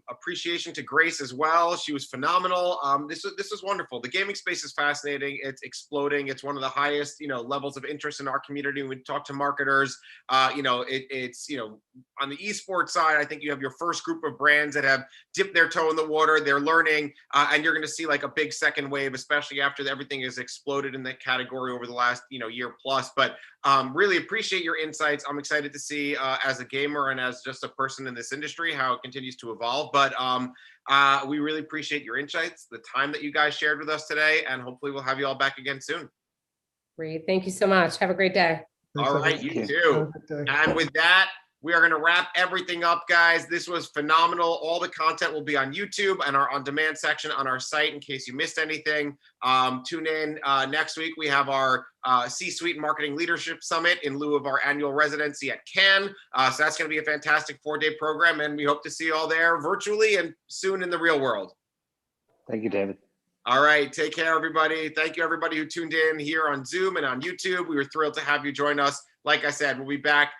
appreciation to Grace as well. She was phenomenal. This was wonderful. The gaming space is fascinating. It's exploding. It's one of the highest, levels of interest in our community. When we talk to marketers, it's on the esports side, I think you have your first group of brands that have dipped their toe in the water. They're learning, and you're going to see like a big second wave, especially after everything has exploded in that category over the last, year plus. But really appreciate your insights. I'm excited to see as a gamer and as just a person in this industry how it continues to evolve. But we really appreciate your insights, the time that you guys shared with us today, and hopefully we'll have you all back again soon. Great. Thank you so much. Have a great day. All right, you too. And with that, We are going to wrap everything up, guys. This was phenomenal. All the content will be on YouTube and our on-demand section on our site in case you missed anything. Tune in next week. We have our C-Suite Marketing Leadership Summit in lieu of our annual residency at Cannes. So that's going to be a fantastic 4-day program, and we hope to see you all there virtually and soon in the real world. Thank you, David. All right. Take care, everybody. Thank you, everybody who tuned in here on Zoom and on YouTube. We were thrilled to have you join us. Like I said, we'll be back.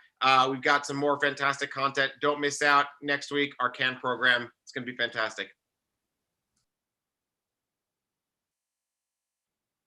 We've got some more fantastic content. Don't miss out next week, our Cannes program. It's going to be fantastic.